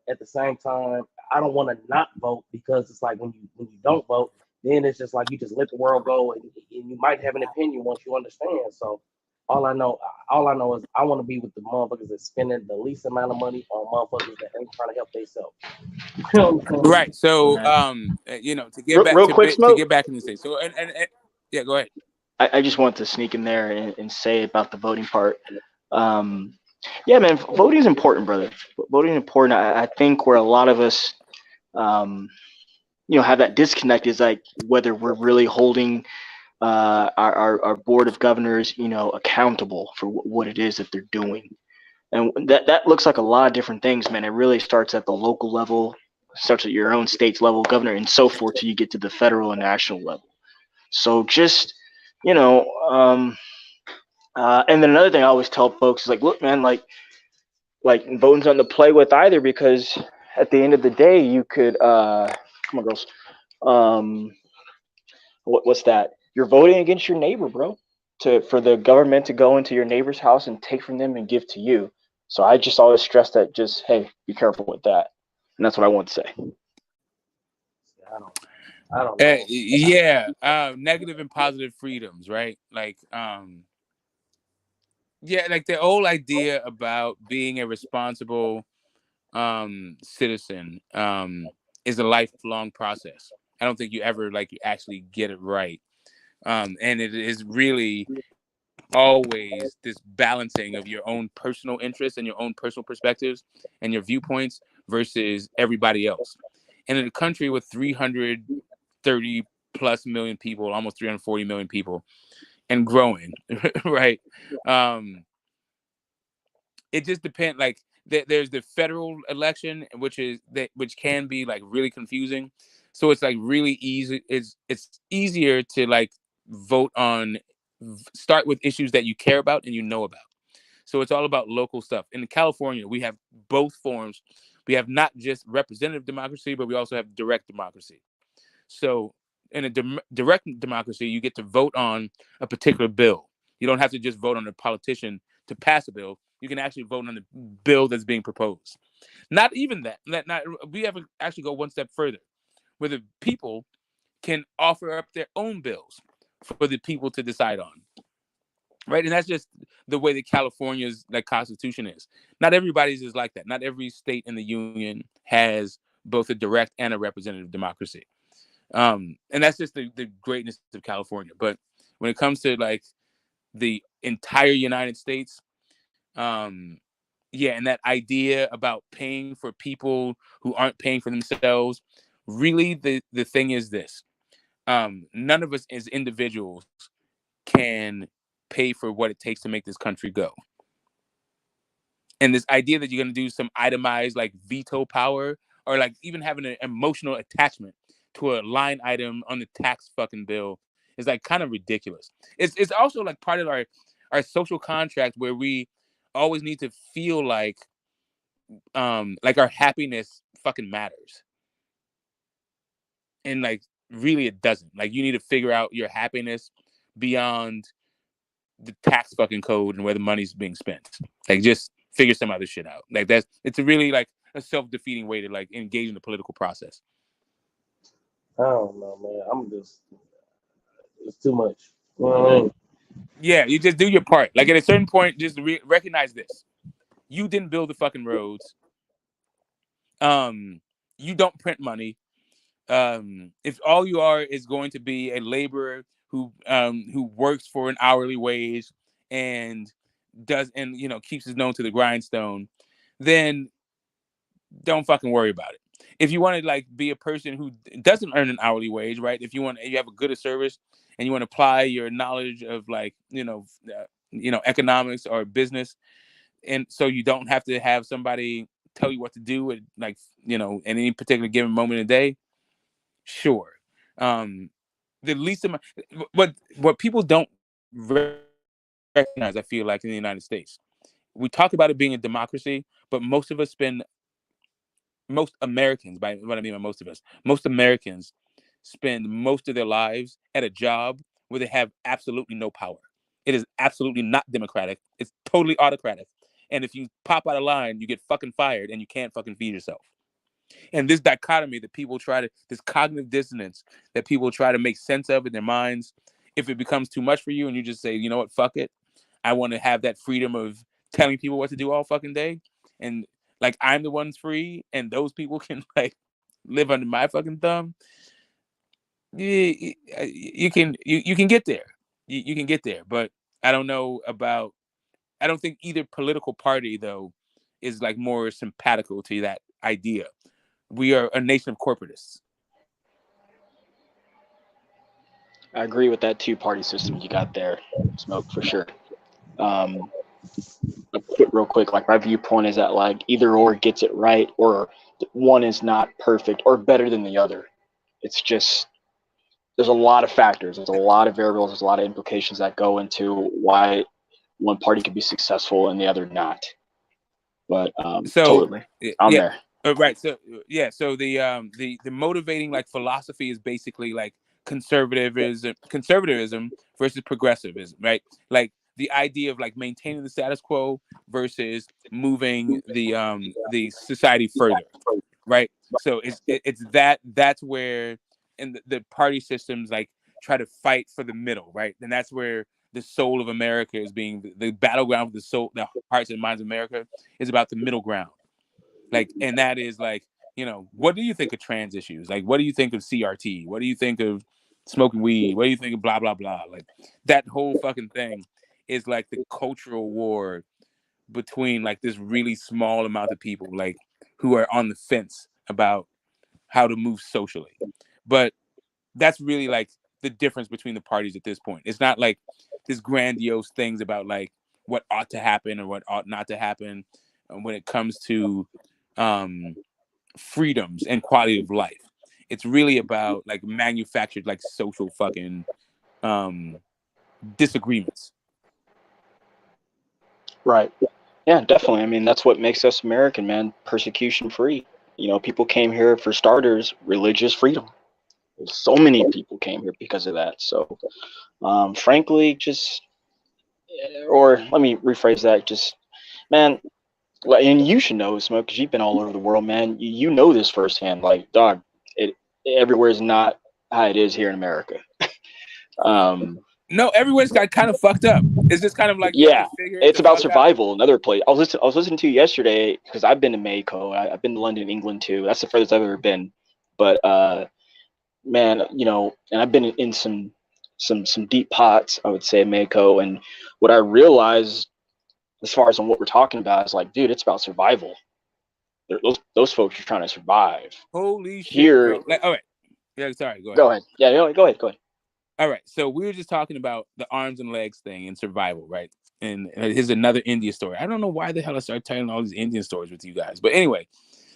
[SPEAKER 15] at the same time, I don't want to not vote because it's like when you don't vote, then it's just like you just let the world go and you might have an opinion once you understand. So all I know is I want to be with the motherfuckers that spending the least amount of money on motherfuckers that ain't trying to help themselves.
[SPEAKER 10] Right. So to get back
[SPEAKER 11] real quick,
[SPEAKER 10] to get back in the state. So and yeah, go ahead.
[SPEAKER 11] I just want to sneak in there and say about the voting part. Yeah, man, voting is important, brother. Voting is important. I think where a lot of us, have that disconnect is like whether we're really holding our board of governors, accountable for what it is that they're doing. And that looks like a lot of different things, man. It really starts at the local level, starts at your own state's level, governor, and so forth till you get to the federal and national level. So just, and then another thing I always tell folks is like, look, man, like voting's nothing to play with either, because at the end of the day, you could, come on, girls. What's that? You're voting against your neighbor, bro, for the government to go into your neighbor's house and take from them and give to you. So I just always stress that, just, hey, be careful with that. And that's what I want to say.
[SPEAKER 15] I don't know.
[SPEAKER 10] Yeah, negative and positive freedoms, right? Like, yeah, like the whole idea about being a responsible citizen is a lifelong process. I don't think you ever you actually get it right, and it is really always this balancing of your own personal interests and your own personal perspectives and your viewpoints versus everybody else. And in a country with 330 plus million people, almost 340 million people, and growing, right? It just depends. Like there's the federal election, which can be really confusing. So it's really easy. It's easier to vote on, start with issues that you care about and about. So it's all about local stuff. In California, we have both forms. We have not just representative democracy, but we also have direct democracy. So in a direct democracy, you get to vote on a particular bill. You don't have to just vote on a politician to pass a bill. You can actually vote on the bill that's being proposed. Not even that. We have to actually go one step further, where the people can offer up their own bills for the people to decide on. Right. And that's just the way that California's constitution is. Not everybody's is like that. Not every state in the union has both a direct and a representative democracy. And that's just the greatness of California. But when it comes to the entire United States, yeah, and that idea about paying for people who aren't paying for themselves. Really, the thing is this: none of us as individuals can pay for what it takes to make this country go. And this idea that you're going to do some itemized like veto power or like even having an emotional attachment to a line item on the tax fucking bill is like kind of ridiculous. It's also like part of our social contract where we always need to feel like our happiness fucking matters. And like really it doesn't. Like you need to figure out your happiness beyond the tax fucking code and where the money's being spent. Like just figure some other shit out. Like it's a really like a self-defeating way to like engage in the political process.
[SPEAKER 15] I don't know, man. It's too much. You know what I mean?
[SPEAKER 10] Yeah, you just do your part. Like at a certain point, just recognize this: you didn't build the fucking roads. You don't print money. If all you are is going to be a laborer who works for an hourly wage and keeps his nose to the grindstone, then don't fucking worry about it. If you want to like be a person who doesn't earn an hourly wage, right? If you have a good service and you want to apply your knowledge of like economics or business, and so you don't have to have somebody tell you what to do at like in any particular given moment of the day. Sure. The least amount, what people don't recognize, I feel like, in the United States, we talk about it being a democracy, but most Americans, by what I mean by most Americans spend most of their lives at a job where they have absolutely no power. It is absolutely not democratic. It's totally autocratic. And if you pop out of line, you get fucking fired and you can't fucking feed yourself. And this dichotomy that people this cognitive dissonance that people try to make sense of in their minds, if it becomes too much for you and you just say, you know what, fuck it. I want to have that freedom of telling people what to do all fucking day. And like, I'm the one's free and those people can like live under my fucking thumb. You can get there. You can get there. But I don't think either political party though is like more simpatical to that idea. We are a nation of corporatists.
[SPEAKER 11] I agree with that two-party system you got there, Smoke, for sure. Real quick, like my viewpoint is that like either or gets it right, or one is not perfect or better than the other. It's just there's a lot of factors, there's a lot of variables, there's a lot of implications that go into why one party could be successful and the other not. But totally, I'm there.
[SPEAKER 10] Right. So yeah. So the motivating like philosophy is basically like conservatism versus progressivism, right? Like the idea of like maintaining the status quo versus moving the society further, right? So that's where in the party systems like try to fight for the middle, right? And that's where the soul of America is being the battleground for the hearts and minds of America is about the middle ground. Like, and that is like, what do you think of trans issues? Like, what do you think of CRT? What do you think of smoking weed? What do you think of blah, blah, blah? Like that whole fucking thing is like the cultural war between like this really small amount of people, like who are on the fence about how to move socially. But that's really like the difference between the parties at this point. It's not like this grandiose things about like what ought to happen or what ought not to happen when it comes to freedoms and quality of life. It's really about like manufactured like social fucking disagreements.
[SPEAKER 11] Right. Yeah, definitely. I mean, that's what makes us American, man. Persecution free. People came here for starters, religious freedom. So many people came here because of that. So, frankly, or let me rephrase that. Just, man, and you should know, Smoke, because you've been all over the world, man. You know this firsthand. Like, dog, everywhere is not how it is here in America.
[SPEAKER 10] No, everywhere's got kind of fucked up. It's just kind of like
[SPEAKER 11] it's about survival. Another place. I was listening to you yesterday because I've been to Mayco. I've been to London, England too. That's the furthest I've ever been. But man, and I've been in some deep pots, I would say, Mayco. And what I realized as far as on what we're talking about, it's like, dude, it's about survival. Those folks are trying to survive.
[SPEAKER 10] Holy shit,
[SPEAKER 11] Here,
[SPEAKER 10] bro. Like, all right. Yeah, sorry, go ahead.
[SPEAKER 11] go ahead. Yeah, go ahead.
[SPEAKER 10] All right. So we were just talking about the arms and legs thing and survival, right? And here's another India story. I don't know why the hell I started telling all these Indian stories with you guys. But anyway,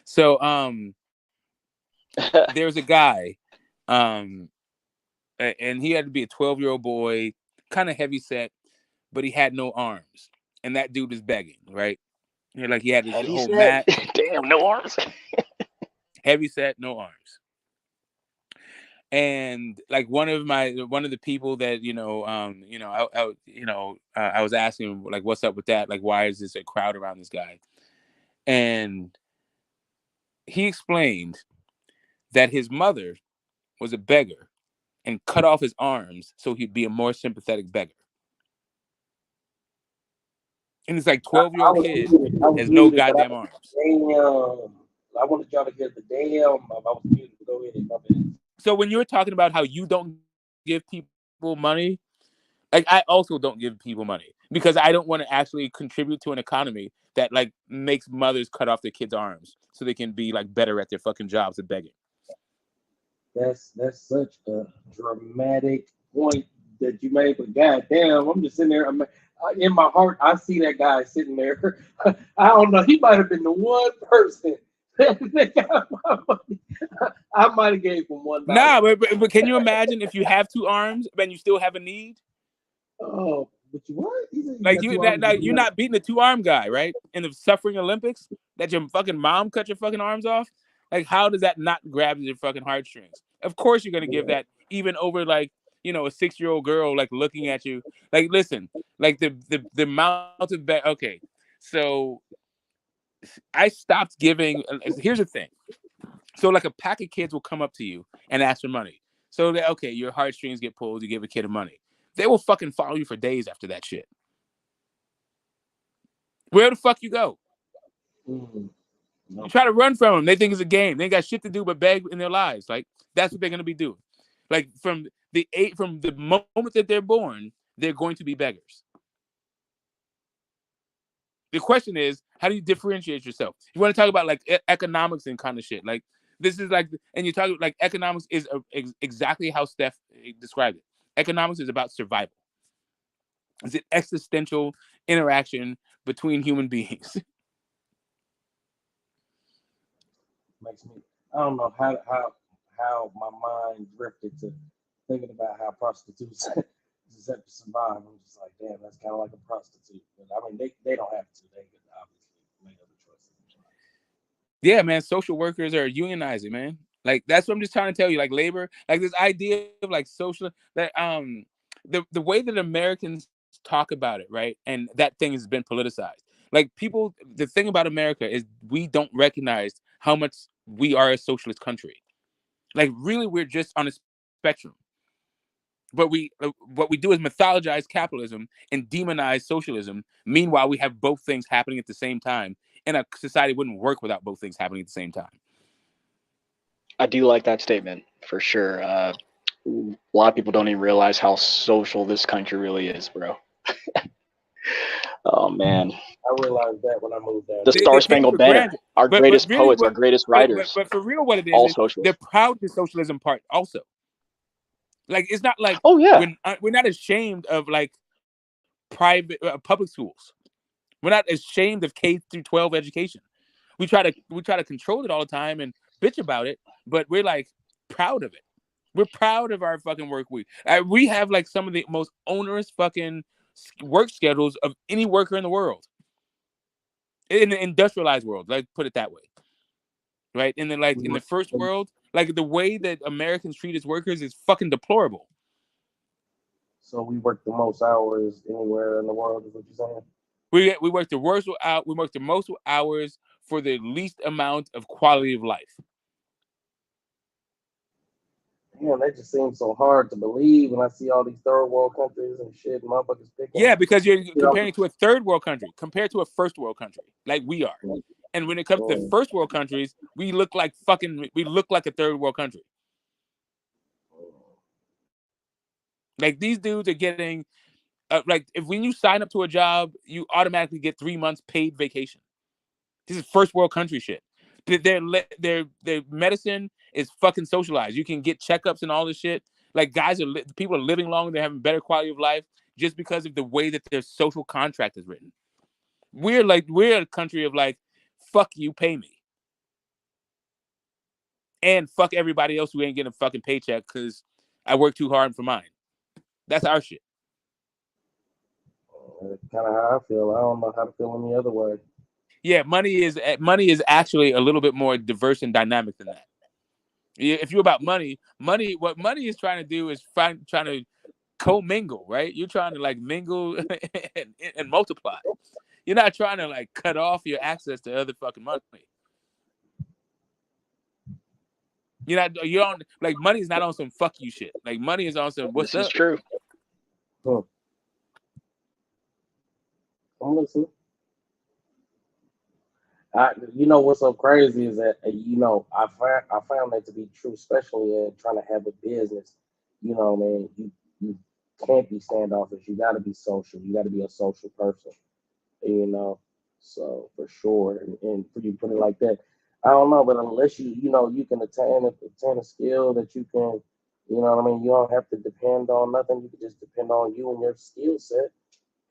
[SPEAKER 10] so there's a guy, and he had to be a 12-year-old boy, kind of heavy set, but he had no arms. And that dude was begging, right? Like he had his
[SPEAKER 11] Heavy
[SPEAKER 10] whole
[SPEAKER 11] set?
[SPEAKER 10] mat.
[SPEAKER 11] Damn, no arms.
[SPEAKER 10] Heavy set, no arms. And like one of the people that I was asking him, like, what's up with that? Like, why is this a crowd around this guy? And he explained that his mother was a beggar and cut off his arms so he'd be a more sympathetic beggar. And it's like 12-year-old kid has no goddamn arms.
[SPEAKER 15] I wanted y'all to get the damn. I was muted. Go ahead.
[SPEAKER 10] So when you're talking about how you don't give people money, like I also don't give people money because I don't want to actually contribute to an economy that like makes mothers cut off their kids' arms so they can be like better at their fucking jobs of begging.
[SPEAKER 15] That's such a dramatic point that you made, but goddamn, I'm just sitting there. In my heart, I see that guy sitting there. I don't know. He might have been the one person that got my money. I might have gave him $1.
[SPEAKER 10] Nah, but can you imagine if you have two arms and you still have a need?
[SPEAKER 15] Oh, but what?
[SPEAKER 10] Like you're not beating the 2-arm guy, right? In the suffering Olympics, that your fucking mom cut your fucking arms off. Like, how does that not grab your fucking heartstrings? Of course, you're gonna give that even over like a 6-year-old girl like looking at you. Like, listen, like the amount of okay, so I stopped giving. Here's the thing. So like a pack of kids will come up to you and ask for money. So that, okay, your heartstrings get pulled, you give a kid money. They will fucking follow you for days after that shit. Where the fuck you go?
[SPEAKER 15] Mm-hmm. No.
[SPEAKER 10] You try to run from them. They think it's a game. They ain't got shit to do but beg in their lives. Like, that's what they're gonna be doing. Like from the moment that they're born, they're going to be beggars. The question is, how do you differentiate yourself? You want to talk about like economics and kind of shit. Like this is like, and you talk like economics is exactly how Steph described it. Economics is about survival. It's an existential interaction between human beings.
[SPEAKER 15] Makes me. I don't know how my mind drifted to thinking about how prostitutes just have to survive. I'm just like, damn, that's kind of like a prostitute. But I mean, they don't have to. They could obviously make other choices.
[SPEAKER 10] Yeah, man. Social workers are unionizing, man. Like that's what I'm just trying to tell you. Like labor, like this idea of like social that the way that Americans talk about it, right? And that thing has been politicized. Like people, the thing about America is we don't recognize how much we are a socialist country. Like really, we're just on a spectrum. But what we do is mythologize capitalism and demonize socialism. Meanwhile, we have both things happening at the same time, and a society wouldn't work without both things happening at the same time.
[SPEAKER 11] I do like that statement for sure. A lot of people don't even realize how social this country really is, bro. Oh man,
[SPEAKER 15] I realized that when I moved down.
[SPEAKER 11] The Star Spangled Banner, our greatest poets, our greatest writers.
[SPEAKER 10] But for real, what it
[SPEAKER 11] all
[SPEAKER 10] is
[SPEAKER 11] socialists.
[SPEAKER 10] They're proud of the socialism part also. Like it's not like we're not ashamed of like private public schools. We're not ashamed of K through 12 education. We try to control it all the time and bitch about it, but we're like proud of it. We're proud of our fucking work week. We have like some of the most onerous fucking work schedules of any worker in the world, in the industrialized world. Like put it that way, right? And then like in the first world, like the way that Americans treat its workers is fucking deplorable.
[SPEAKER 15] So we work the most hours anywhere in the world, is what you're saying?
[SPEAKER 10] We work the worst out. We work the most hours for the least amount of quality of life.
[SPEAKER 15] Yeah, that just seems so hard to believe when I see all these third world countries and shit, motherfuckers picking.
[SPEAKER 10] Yeah, because you're comparing to a third world country compared to a first world country, like we are. And when it comes to first world countries, we look like a third world country. Like these dudes are getting Like if when you sign up to a job, you automatically get 3 months paid vacation. This is first world country shit. Their medicine is fucking socialized. You can get checkups and all this shit. Like people are living longer. They're having better quality of life just because of the way that their social contract is written. We're a country of like, fuck you, pay me, and fuck everybody else who ain't getting a fucking paycheck because I work too hard for mine. That's our shit.
[SPEAKER 15] That's kind of how I feel. I don't know how to feel any other way.
[SPEAKER 10] Yeah, money is actually a little bit more diverse and dynamic than that. If you're about money, what money is trying to do is trying to co-mingle, right? You're trying to like mingle and multiply. You're not trying to like cut off your access to other fucking money. You don't like money's not on some fuck you shit. Like money is on some what's
[SPEAKER 11] This
[SPEAKER 10] up.
[SPEAKER 11] is true.
[SPEAKER 15] I'm listening. You know what's so crazy is that I found that to be true, especially in trying to have a business. You know, man, you can't be standoffish. You got to be social. You got to be a social person. You know, so for sure, and for you put it like that, I don't know, but unless you can attain a skill that you can, you know what I mean. You don't have to depend on nothing. You can just depend on you and your skill set.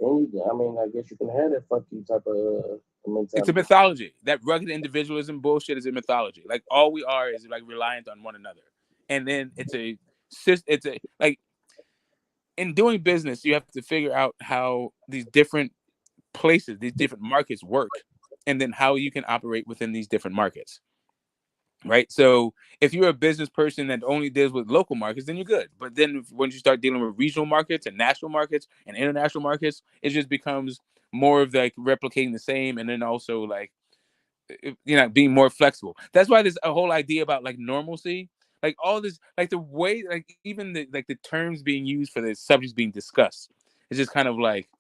[SPEAKER 15] And I guess you can have that fuck you type of mentality.
[SPEAKER 10] It's a mythology. That rugged individualism bullshit is a mythology. Like all we are is like reliant on one another. And then it's a like in doing business, you have to figure out how these different places, these different markets work, and then how you can operate within these different markets. Right. So if you're a business person that only deals with local markets, then you're good. But then once you start dealing with regional markets and national markets and international markets, it just becomes more of like replicating the same, and then also like being more flexible. That's why there's a whole idea about like normalcy, like all this, like the way, like even the terms being used for the subjects being discussed. It's just kind of like,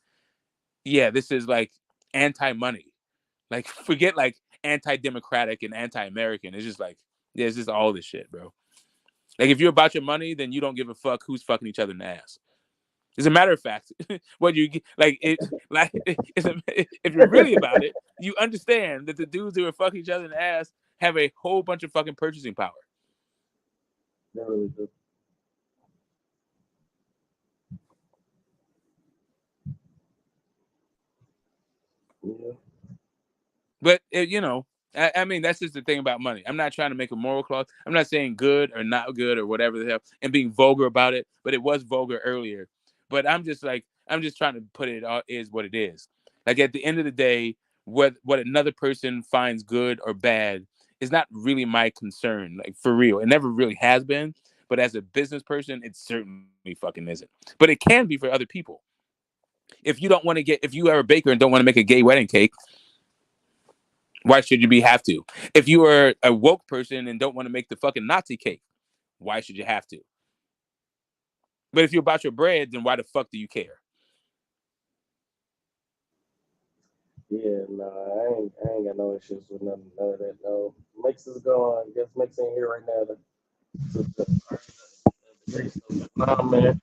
[SPEAKER 10] yeah, this is like anti-money. Like forget like anti-democratic and anti-American. It's just like, yeah, it's just all this shit, bro. Like if you're about your money, then you don't give a fuck who's fucking each other in the ass. As a matter of fact, what you like, if you're really about it, you understand that the dudes who are fucking each other in the ass have a whole bunch of fucking purchasing power.
[SPEAKER 15] That really do. Yeah.
[SPEAKER 10] But I mean, that's just the thing about money. I'm not trying to make a moral clause. I'm not saying good or not good or whatever the hell, and being vulgar about it. But it was vulgar earlier. But I'm just trying to put it is what it is. Like at the end of the day, what another person finds good or bad is not really my concern. Like for real, it never really has been. But as a business person, it certainly fucking isn't. But it can be for other people. If you are a baker and don't want to make a gay wedding cake, why should you have to? If you are a woke person and don't want to make the fucking Nazi cake, why should you have to? But if you're about your bread, then why the fuck do you care?
[SPEAKER 15] Yeah, no, I ain't got no issues with none of that. No, Mix is going. I guess Mix ain't here right now. Nah, man,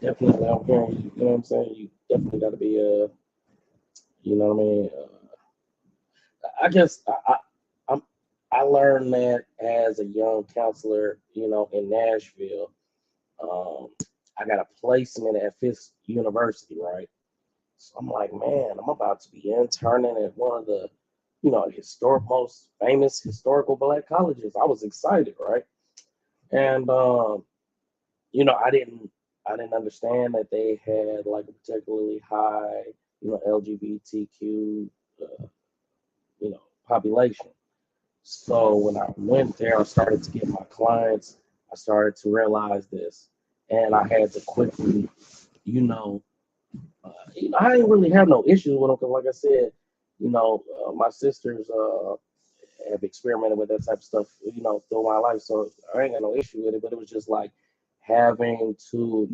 [SPEAKER 15] definitely. I'm hearing you. You know what I'm saying? You definitely got to be you know what I mean? I guess I learned that as a young counselor, in Nashville. I got a placement at Fisk University, right? So I'm like, man, I'm about to be interning at one of the, most famous historical Black colleges. I was excited, right? And I didn't understand that they had like a particularly high, LGBTQ, population. So when I went there, I started to get my clients. I started to realize this, and I had to quickly, I didn't really have no issues with them because, like I said, my sisters have experimented with that type of stuff, through my life. So I ain't got no issue with it. But it was just like having to,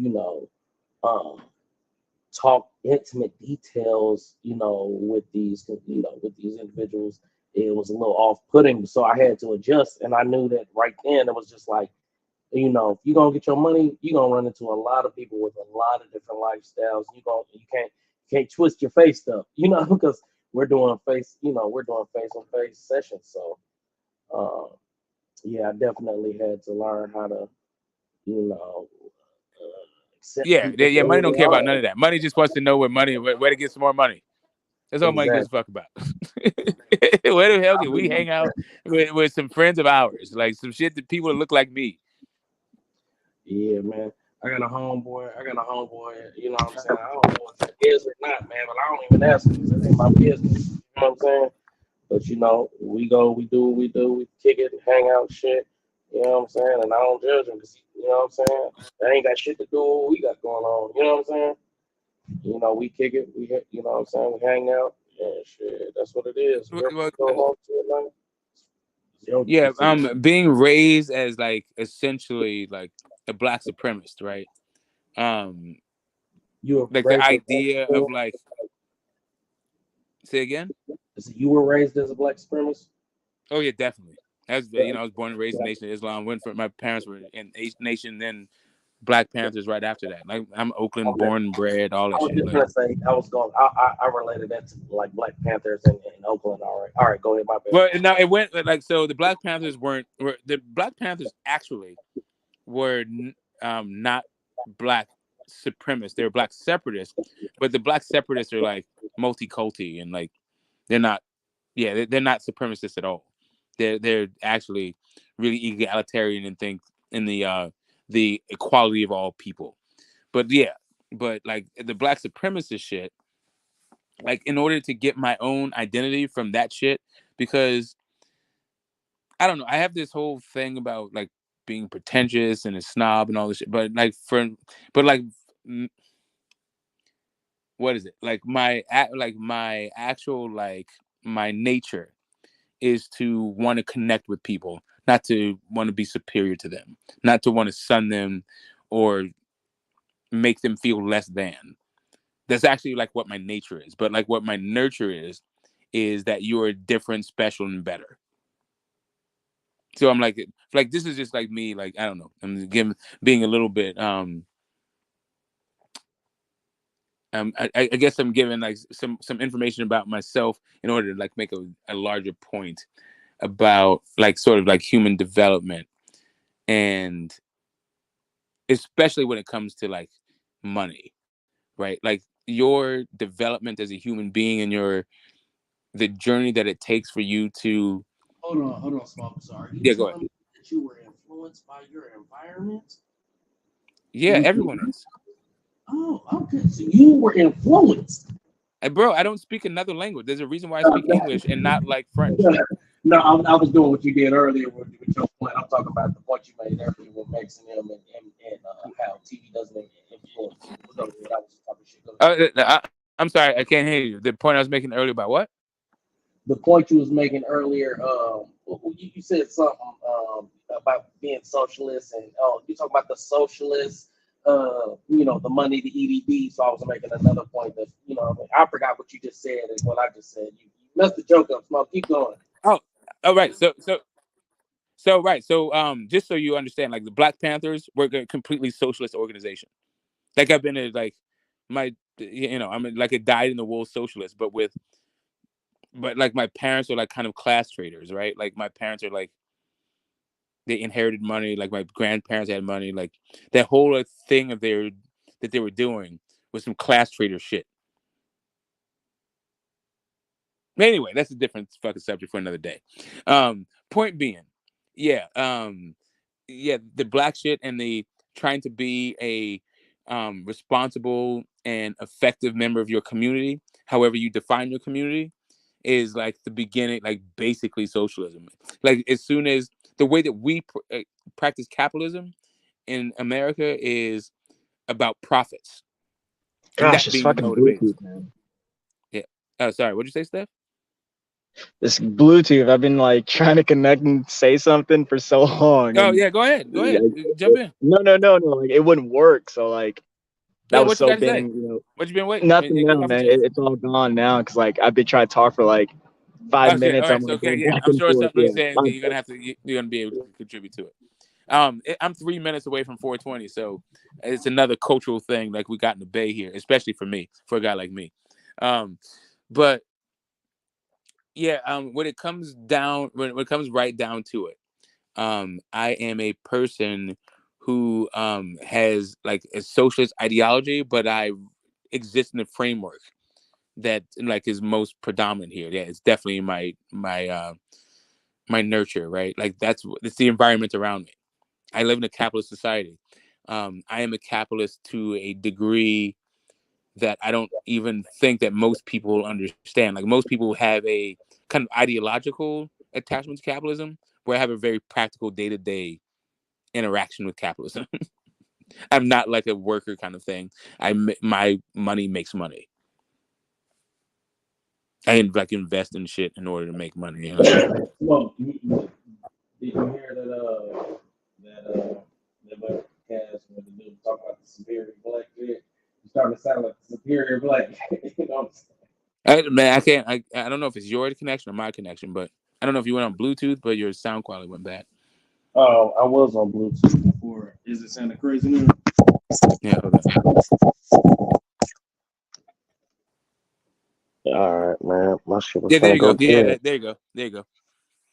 [SPEAKER 15] talk intimate details, with these individuals. It was a little off-putting, so I had to adjust. And I knew that right then it was just like, You know, if you're gonna get your money, you're gonna run into a lot of people with a lot of different lifestyles. You can't twist your face up, you know, because we're doing face on face sessions. So yeah, I definitely had to learn how to, you know, accept
[SPEAKER 10] Yeah,
[SPEAKER 15] people for
[SPEAKER 10] money
[SPEAKER 15] who
[SPEAKER 10] don't
[SPEAKER 15] they
[SPEAKER 10] care about
[SPEAKER 15] are.
[SPEAKER 10] none of that. Money just wants to know where to get some more money. That's all money gives a
[SPEAKER 15] Exactly.
[SPEAKER 10] fuck about. Where the hell can we hang out with some friends of ours? Like some shit that people that look like me.
[SPEAKER 15] Yeah, man. I got a homeboy. You know what I'm saying? I don't know if it is or not, man. But I don't even ask him. It ain't my business. You know what I'm saying? But you know, we go, we do what we do. We kick it, hang out, shit. You know what I'm saying? And I don't judge him because you know what I'm saying. That ain't got shit to do with what we got going on. You know what I'm saying? You know, we kick it. You know what I'm saying? We hang out. Yeah, shit. That's what it is. Wherever we go home to at night.
[SPEAKER 10] Yeah, being raised as like essentially like a black supremacist, right?
[SPEAKER 15] You were
[SPEAKER 10] Like the
[SPEAKER 15] raised as a black
[SPEAKER 10] idea of like, say again?
[SPEAKER 15] You were raised as a black supremacist?
[SPEAKER 10] Oh yeah, definitely. As you know, I was born and raised in the Nation of Islam. Went for my parents were in Nation, then Black Panthers right after that. Like I'm Oakland born and bred, all that
[SPEAKER 15] I was
[SPEAKER 10] shit.
[SPEAKER 15] just
[SPEAKER 10] Like,
[SPEAKER 15] gonna say I related that to like Black Panthers in Oakland. All right, go ahead, my bad.
[SPEAKER 10] well, now it went like so. The Black Panthers the Black Panthers actually were not black supremacists. They were black separatists, but the black separatists are like multi-culti and like they're not. Yeah, they're not supremacists at all. They're actually really egalitarian and think in the equality of all people. But yeah, but like the black supremacist shit, like in order to get my own identity from that shit, because I don't know, I have this whole thing about like being pretentious and a snob and all this shit, but like what is it? Like my actual like my nature is to want to connect with people, not to want to be superior to them, not to want to sun them or make them feel less than. That's actually like what my nature is. But like what my nurture is that you're different, special, and better. So I'm like this is just like me. Like I don't know. I'm being a little bit. I guess I'm giving like some information about myself in order to like make a larger point about like sort of like human development, and especially when it comes to like money, right? Like your development as a human being and the journey that it takes for you to
[SPEAKER 15] Hold on, Smoke. Sorry.
[SPEAKER 10] Yeah, go ahead.
[SPEAKER 15] That you were influenced by your environment?
[SPEAKER 10] Yeah, everyone is.
[SPEAKER 15] Oh, okay. So you were influenced.
[SPEAKER 10] Hey, bro, I don't speak another language. There's a reason why I speak English and not like French.
[SPEAKER 15] No, I was doing what you did earlier with your point. I'm talking about the point you made earlier with Max and him and how TV doesn't influence.
[SPEAKER 10] I'm sorry, I can't hear you. The point I was making earlier about what?
[SPEAKER 15] The point you was making earlier, you said something about being socialist, and you talk about the socialists, the money, the EDB. So I was making another point that, I forgot what you just said and what I just said. You messed the joke up, Smoke. Keep going.
[SPEAKER 10] Oh, right. So just so you understand, like the Black Panthers were a completely socialist organization. Like I've been like I'm like a dyed in the wool socialist, but like my parents are like kind of class traders, right? Like my parents are like they inherited money, like my grandparents had money, like that whole thing that they were doing was some class trader shit. Anyway, that's a different fucking subject for another day. Point being, the black shit and the trying to be a responsible and effective member of your community, however you define your community, is like the beginning, like basically socialism. Like as soon as the way that we practice capitalism in America is about profits.
[SPEAKER 11] Gosh, it's fucking Bluetooth, man.
[SPEAKER 10] Yeah. Oh, sorry. What'd you say, Steph?
[SPEAKER 11] This Bluetooth, I've been like trying to connect and say something for so long.
[SPEAKER 10] Oh yeah, go ahead. Jump in.
[SPEAKER 11] No. Like it wouldn't work. So like that was so been,
[SPEAKER 10] what you been waiting?
[SPEAKER 11] Nothing now, man. It's all gone now because like I've been trying to talk for like 5 minutes.
[SPEAKER 10] All right, I'm sure something you said you're gonna be able to contribute to it. I'm 3 minutes away from 420, so it's another cultural thing like we got in the Bay here, especially for me, for a guy like me. But yeah, when it comes down, when it comes right down to it, I am a person who has like a socialist ideology, but I exist in a framework that like is most predominant here. Yeah, it's definitely my nurture, right? Like it's the environment around me. I live in a capitalist society. I am a capitalist to a degree that I don't even think that most people understand. Like most people have a kind of ideological attachment to capitalism, where I have a very practical day-to-day interaction with capitalism. I'm not like a worker kind of thing. My money makes money. I like invest in shit in order to make money. You know?
[SPEAKER 15] Well, did you hear that webcast when the dude talk about the superior black shit? You starting to sound like the superior black. You know what I'm saying?
[SPEAKER 10] Man, I don't know if it's your connection or my connection, but I don't know if you went on Bluetooth, but your sound quality went bad.
[SPEAKER 15] Oh, I was on Bluetooth before. Is it sounding crazy now?
[SPEAKER 10] Yeah, hold on.
[SPEAKER 15] All right, man. My shit was
[SPEAKER 10] Yeah, there
[SPEAKER 15] gonna
[SPEAKER 10] you
[SPEAKER 15] go
[SPEAKER 10] go. Yeah,
[SPEAKER 15] dead.
[SPEAKER 10] there you go. There you go.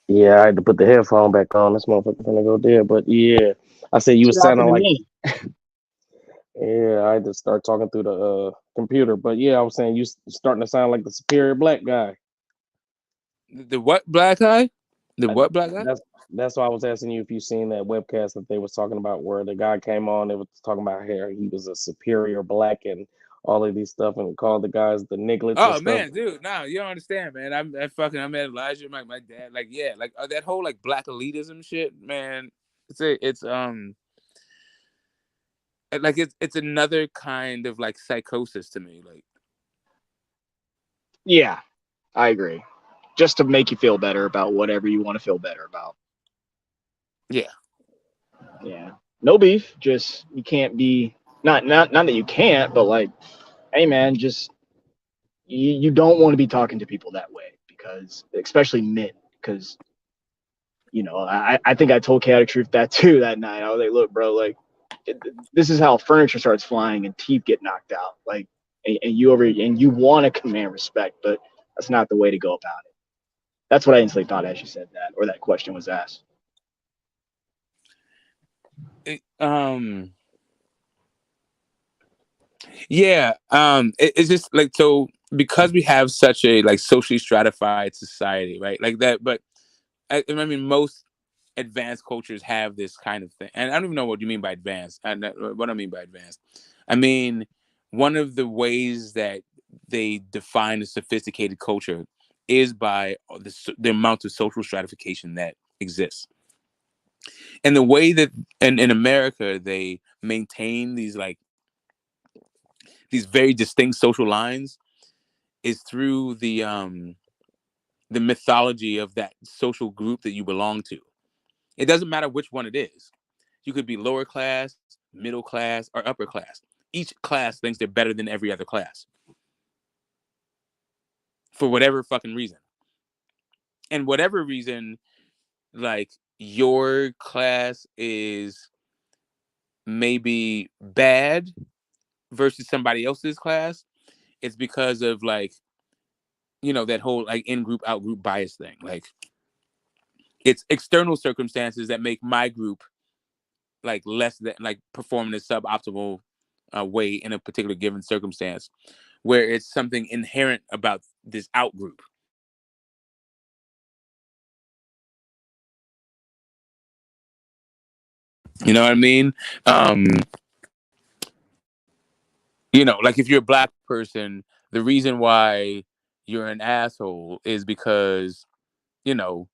[SPEAKER 15] Yeah, I had to put the headphone back on. This motherfucker gonna go dead. But yeah, I said you was
[SPEAKER 12] Shit happened
[SPEAKER 15] sounding
[SPEAKER 12] to
[SPEAKER 15] like.
[SPEAKER 12] me.
[SPEAKER 15] Yeah, I had to start talking through the computer. But yeah, I was saying you starting to sound like the superior black guy.
[SPEAKER 10] The what black guy? The what black guy?
[SPEAKER 15] That's why I was asking you if you seen that webcast that they was talking about where the guy came on. They was talking about how he was a superior black and all of these stuff and called the guys the nigglets and
[SPEAKER 10] Oh
[SPEAKER 15] stuff.
[SPEAKER 10] man, dude, no, you don't understand, man. I met Elijah, my dad, like yeah, like that whole like black elitism shit, man. It's like it's another kind of like psychosis to me, like.
[SPEAKER 11] Yeah, I agree. Just to make you feel better about whatever you want to feel better about.
[SPEAKER 10] Yeah.
[SPEAKER 11] Yeah. No beef. Just you can't be not that you can't, but like, hey man, just you don't want to be talking to people that way because especially men, because you know, I think I told Chaotic Truth that too that night. I was like, look, bro, like this is how furniture starts flying and teeth get knocked out. Like and you want to command respect, but that's not the way to go about it. That's what I instantly thought as you said that, or that question was asked.
[SPEAKER 10] Yeah, it's just like so because we have such a like socially stratified society, right? Like that, but I mean most advanced cultures have this kind of thing, and I don't even know what you mean by advanced. What I mean by advanced, I mean one of the ways that they define a sophisticated culture is by the amount of social stratification that exists, and the way that in America they maintain these like these very distinct social lines is through the mythology of that social group that you belong to. It doesn't matter which one it is. You could be lower class, middle class, or upper class. Each class thinks they're better than every other class for whatever fucking reason. And whatever reason, like your class is maybe bad versus somebody else's class, it's because of like, you know, that whole like in-group, out-group bias thing. Like it's external circumstances that make my group like less than like perform in a suboptimal way in a particular given circumstance, where it's something inherent about this out group. You know what I mean? You know, like if you're a black person, the reason why you're an asshole is because, you know,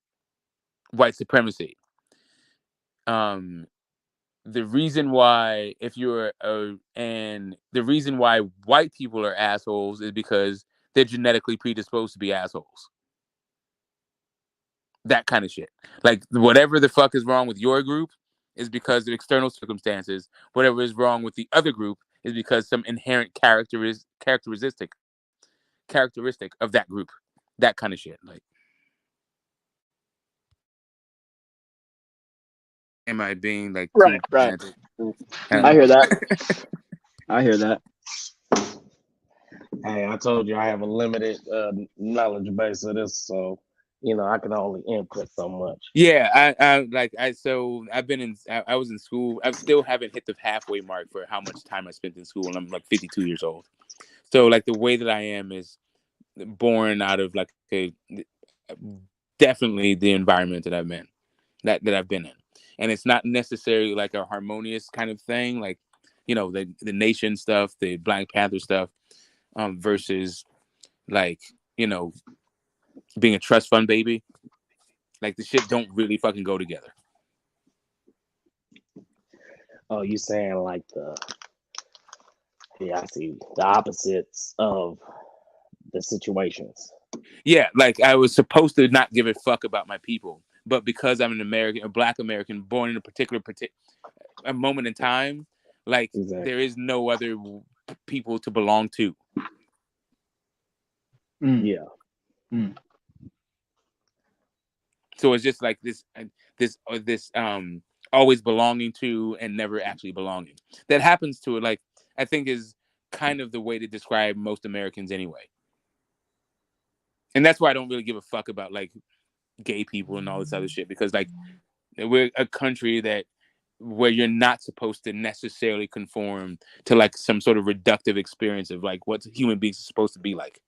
[SPEAKER 10] white supremacy. Um, the reason why the reason why white people are assholes is because they're genetically predisposed to be assholes. That kind of shit. Like whatever the fuck is wrong with your group is because of external circumstances. Whatever is wrong with the other group is because some inherent characteristic of that group. That kind of shit. Like am I being like
[SPEAKER 11] Right,
[SPEAKER 10] too
[SPEAKER 11] right.
[SPEAKER 10] pedantic?
[SPEAKER 11] I hear that. I hear that.
[SPEAKER 15] Hey, I told you I have a limited knowledge base of this, so I can only input so much.
[SPEAKER 10] Yeah, so I've been in. I was in school. I still haven't hit the halfway mark for how much time I spent in school, and I'm like 52 years old. So like the way that I am is born out of like definitely the environment that I've been in, and it's not necessarily like a harmonious kind of thing, like the nation stuff, the Black Panther stuff, versus like being a trust fund baby. Like the shit don't really fucking go together.
[SPEAKER 15] Oh, you saying like I see the opposites of the situations.
[SPEAKER 10] Yeah, like I was supposed to not give a fuck about my people, but because I'm an American, a Black American, born in a particular a moment in time, like there is no other people to belong to.
[SPEAKER 15] Yeah.
[SPEAKER 10] So it's just like this always belonging to and never actually belonging. That happens to it. Like I think is kind of the way to describe most Americans anyway. And that's why I don't really give a fuck about like gay people and all this other shit, because like we're a country where you're not supposed to necessarily conform to like some sort of reductive experience of like what human beings are supposed to be like,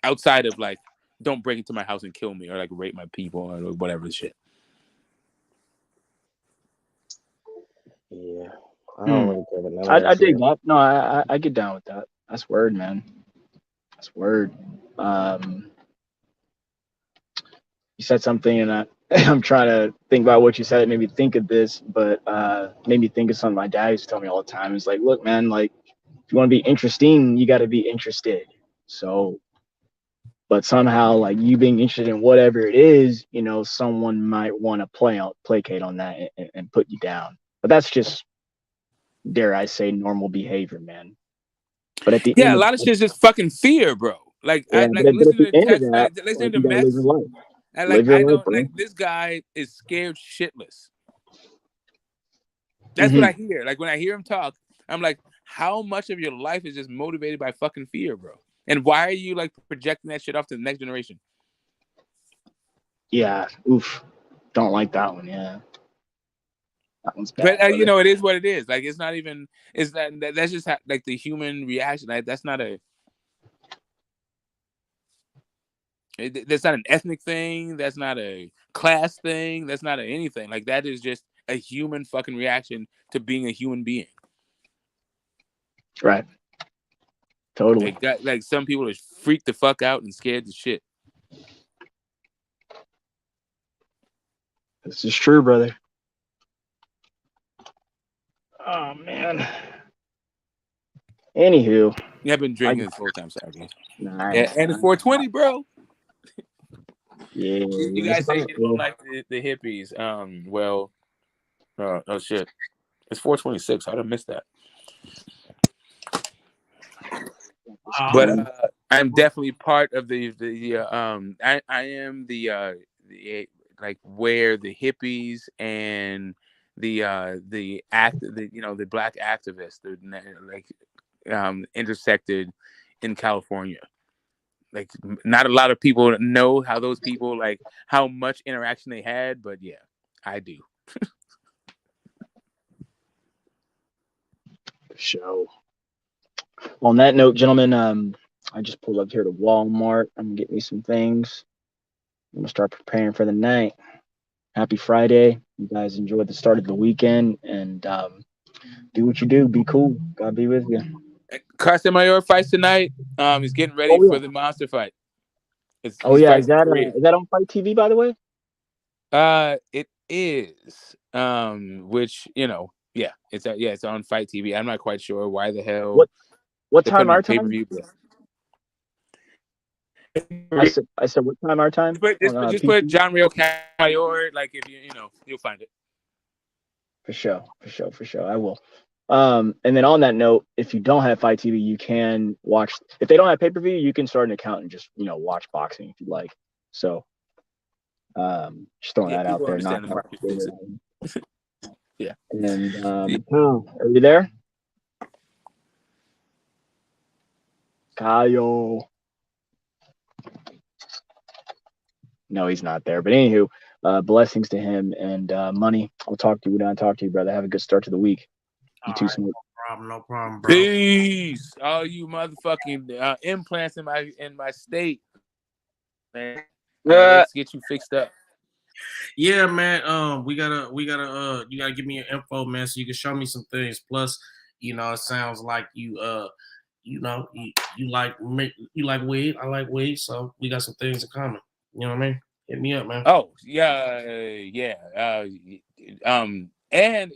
[SPEAKER 10] outside of like don't break into my house and kill me or like rape my people or whatever shit.
[SPEAKER 15] Yeah, I don't really care about
[SPEAKER 11] I
[SPEAKER 15] that
[SPEAKER 11] dig
[SPEAKER 15] shit.
[SPEAKER 11] that. No, I get down with that. That's word, man. That's word. You said something, and I'm trying to think about what you said. It made me think of this, but made me think of something my dad used to tell me all the time. It's like, look, man, like if you want to be interesting, you got to be interested. So, but somehow, like you being interested in whatever it is, someone might want to placate on that and put you down. But that's just, dare I say, normal behavior, man. But at the
[SPEAKER 10] Yeah,
[SPEAKER 11] end
[SPEAKER 10] a lot of shit is just fucking fear, bro. Like
[SPEAKER 11] but at the end of that,
[SPEAKER 10] listening to
[SPEAKER 11] you gotta live
[SPEAKER 10] Mets.
[SPEAKER 11] your life.
[SPEAKER 10] And
[SPEAKER 11] Live
[SPEAKER 10] like
[SPEAKER 11] your
[SPEAKER 10] I
[SPEAKER 11] life,
[SPEAKER 10] don't
[SPEAKER 11] bro.
[SPEAKER 10] like this guy is scared shitless. That's what I hear. Like when I hear him talk, I'm like, how much of your life is just motivated by fucking fear, bro? And why are you like projecting that shit off to the next generation?
[SPEAKER 11] Yeah, oof. Don't like that one. Yeah, that one's bad.
[SPEAKER 10] But it is what it is. Like it's not even. It's that's just like the human reaction. Like that's not that's not an ethnic thing. That's not a class thing. That's not anything. Like that is just a human fucking reaction to being a human being.
[SPEAKER 11] Right. Totally.
[SPEAKER 10] Like some people are freaked the fuck out and scared to shit.
[SPEAKER 11] This is true, brother. Oh man. Anywho.
[SPEAKER 10] Yeah, I've been drinking this whole time, sorry.
[SPEAKER 11] Nice.
[SPEAKER 10] Yeah, and it's 420, bro.
[SPEAKER 11] Yeah.
[SPEAKER 10] You guys say you don't like the hippies. Oh shit. It's 426. I'd have missed that. But I'm definitely part of the I am the like where the hippies and the black activists intersected in California. Like not a lot of people know how those people like how much interaction they had, but yeah, I do.
[SPEAKER 11] Show. On that note, gentlemen, I just pulled up here to Walmart. I'm gonna get me some things. I'm gonna start preparing for the night. Happy Friday. You guys enjoy the start of the weekend and do what you do. Be cool. God be with you.
[SPEAKER 10] Carson Mayor fights tonight. He's getting ready for the monster fight.
[SPEAKER 11] Is that on Fight TV, by the way?
[SPEAKER 10] It is. Which it's on Fight TV. I'm not quite sure why the hell.
[SPEAKER 11] What time our time? I said what time our time?
[SPEAKER 10] Just put John Rio Mayor. Like if you'll find it.
[SPEAKER 11] For sure. I will. And then on that note, if you don't have Fight TV, you can watch. If they don't have pay-per-view, you can start an account and just watch boxing if you like. So, just throwing that out there.
[SPEAKER 10] Yeah.
[SPEAKER 11] And Kyle, are you there? Kyle. No, he's not there. But anywho, blessings to him and Money. I'll talk to you when I talk to you, brother. Have a good start to the week. You too, Smoke.
[SPEAKER 18] No problem, bro.
[SPEAKER 10] Peace. All you motherfucking implants in my state, man. Let's get you fixed up.
[SPEAKER 18] Yeah, man. We gotta you gotta give me your info, man, so you can show me some things. Plus, it sounds like you like weed. I like weed, so we got some things in common. You know what I mean? Hit me up, man.
[SPEAKER 10] Oh yeah. And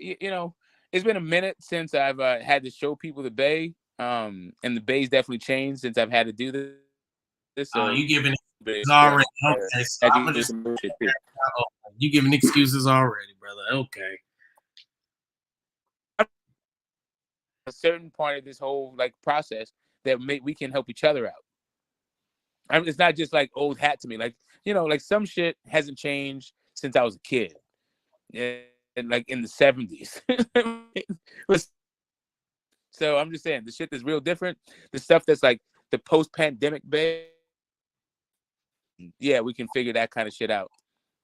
[SPEAKER 10] it's been a minute since I've had to show people the Bay. And the Bay's definitely changed since I've had to do this. So
[SPEAKER 18] you giving excuses already? Okay, so I'm just you giving excuses already, brother. Okay.
[SPEAKER 10] A certain part of this whole process that we can help each other out. I mean, it's not just like old hat to me. Like some shit hasn't changed since I was a kid, and like in the 70s. So I'm just saying the shit that's real different. The stuff that's like the post-pandemic Bay. Yeah, we can figure that kind of shit out.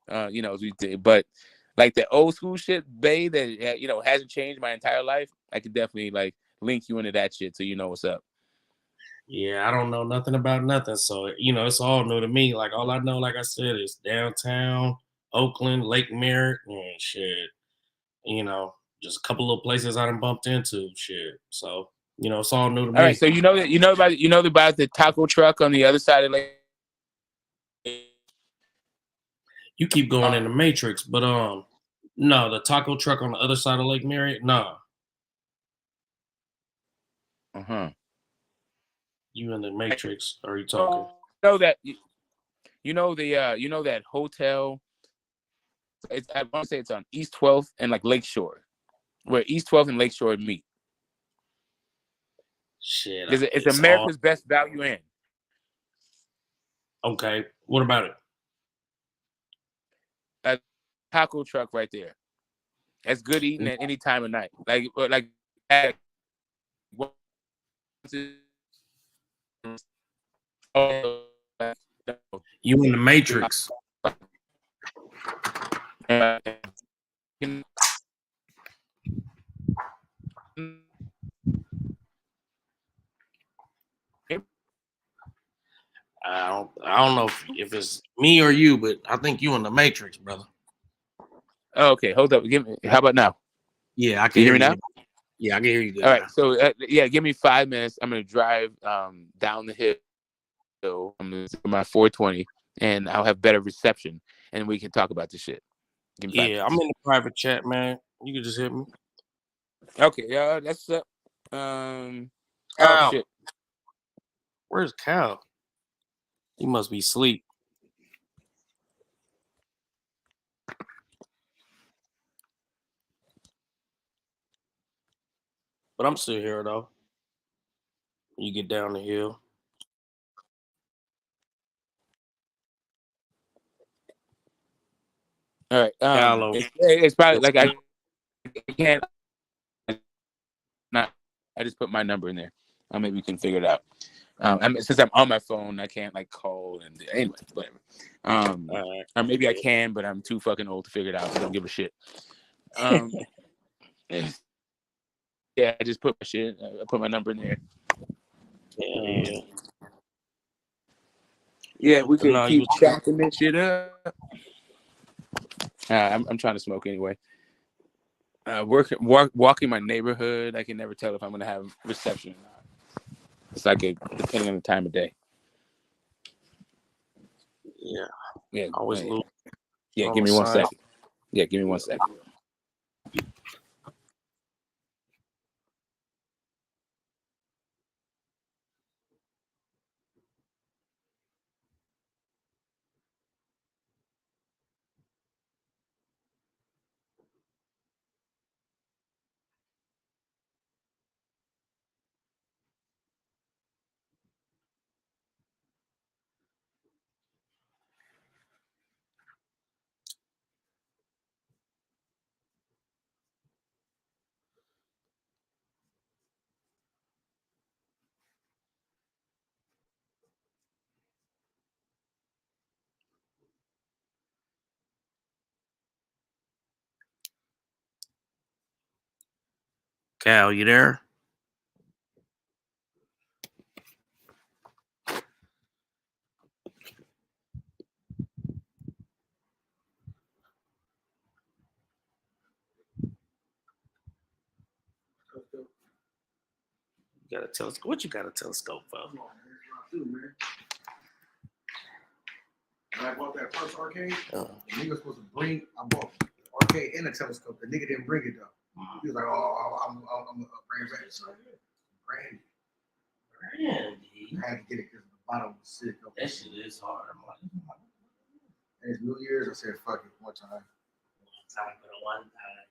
[SPEAKER 10] As we did, but like the old school shit Bay that hasn't changed my entire life, I could definitely link you into that shit so you know what's up.
[SPEAKER 18] Yeah, I don't know nothing about nothing, so it's all new to me. Like all I know, like I said, is downtown Oakland, Lake Merritt, and shit. Just a couple of places I done bumped into, shit. So it's all new to me.
[SPEAKER 10] All right, so you know about the taco truck on the other side of Lake.
[SPEAKER 18] You keep going in the Matrix, but no, the taco truck on the other side of Lake Merritt, no. You in the Matrix? Are you talking?
[SPEAKER 10] That that hotel. I want to say it's on East 12th and Lakeshore, where East 12th and Lakeshore meet.
[SPEAKER 18] Shit,
[SPEAKER 10] it's America's Best Value Inn.
[SPEAKER 18] Okay, what about it?
[SPEAKER 10] A taco truck right there. That's good eating at any time of night.
[SPEAKER 18] You in the Matrix? I don't know if it's me or you, but I think you in the Matrix, brother.
[SPEAKER 10] Oh, okay, hold up. How about now?
[SPEAKER 18] Yeah, I can hear you
[SPEAKER 10] now.
[SPEAKER 18] Yeah, I can hear you good.
[SPEAKER 10] All right, so give me 5 minutes. I'm gonna drive down the hill. I'm gonna do my 420, and I'll have better reception, and we can talk about this shit.
[SPEAKER 18] Yeah, I'm in the private chat, man. You can just hit me.
[SPEAKER 10] Okay, yeah, that's up. Oh shit.
[SPEAKER 18] Where's Cal? He must be asleep. But I'm still here though. You get down the hill.
[SPEAKER 10] All right. It's probably like I can't. I just put my number in there. Maybe we can figure it out. Since I'm on my phone, I can't call and anyway, whatever. Or maybe I can, but I'm too fucking old to figure it out. So don't give a shit. Yeah, I just put my shit. I put my number in there. Yeah, we can keep chopping this shit up. I'm trying to smoke anyway. Walking my neighborhood, I can never tell if I'm gonna have reception or not. It's depending on the time of day. Yeah.
[SPEAKER 18] Always lose.
[SPEAKER 10] Yeah, give me 1 second. Yeah, give me 1 second.
[SPEAKER 18] Cal, you there? You got a telescope. What you got a telescope for?
[SPEAKER 19] When I bought that first arcade, the nigga was supposed to bring. I bought the arcade and a telescope. The nigga didn't bring it though. He was like, "Oh, I'm gonna bring it back." Brandy. I had to get it because the bottom was sick.
[SPEAKER 18] That shit is hard. I'm like,
[SPEAKER 19] and it's New Year's. I said, "Fuck it, one time."
[SPEAKER 18] One time.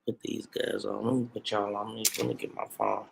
[SPEAKER 18] Put these guys on. Let me put y'all on. Let me get my phone.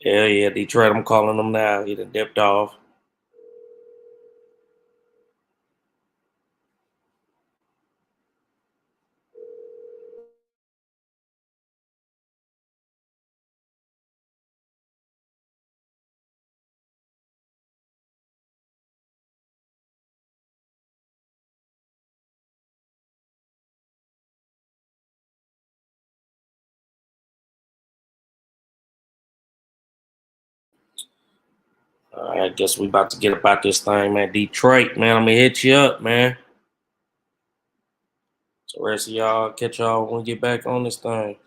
[SPEAKER 18] Yeah, Detroit. I'm calling them now. He done dipped off. I guess we about to get about this thing, man. Detroit, man. I'm gonna hit you up, man. So rest of y'all, catch y'all when we get back on this thing.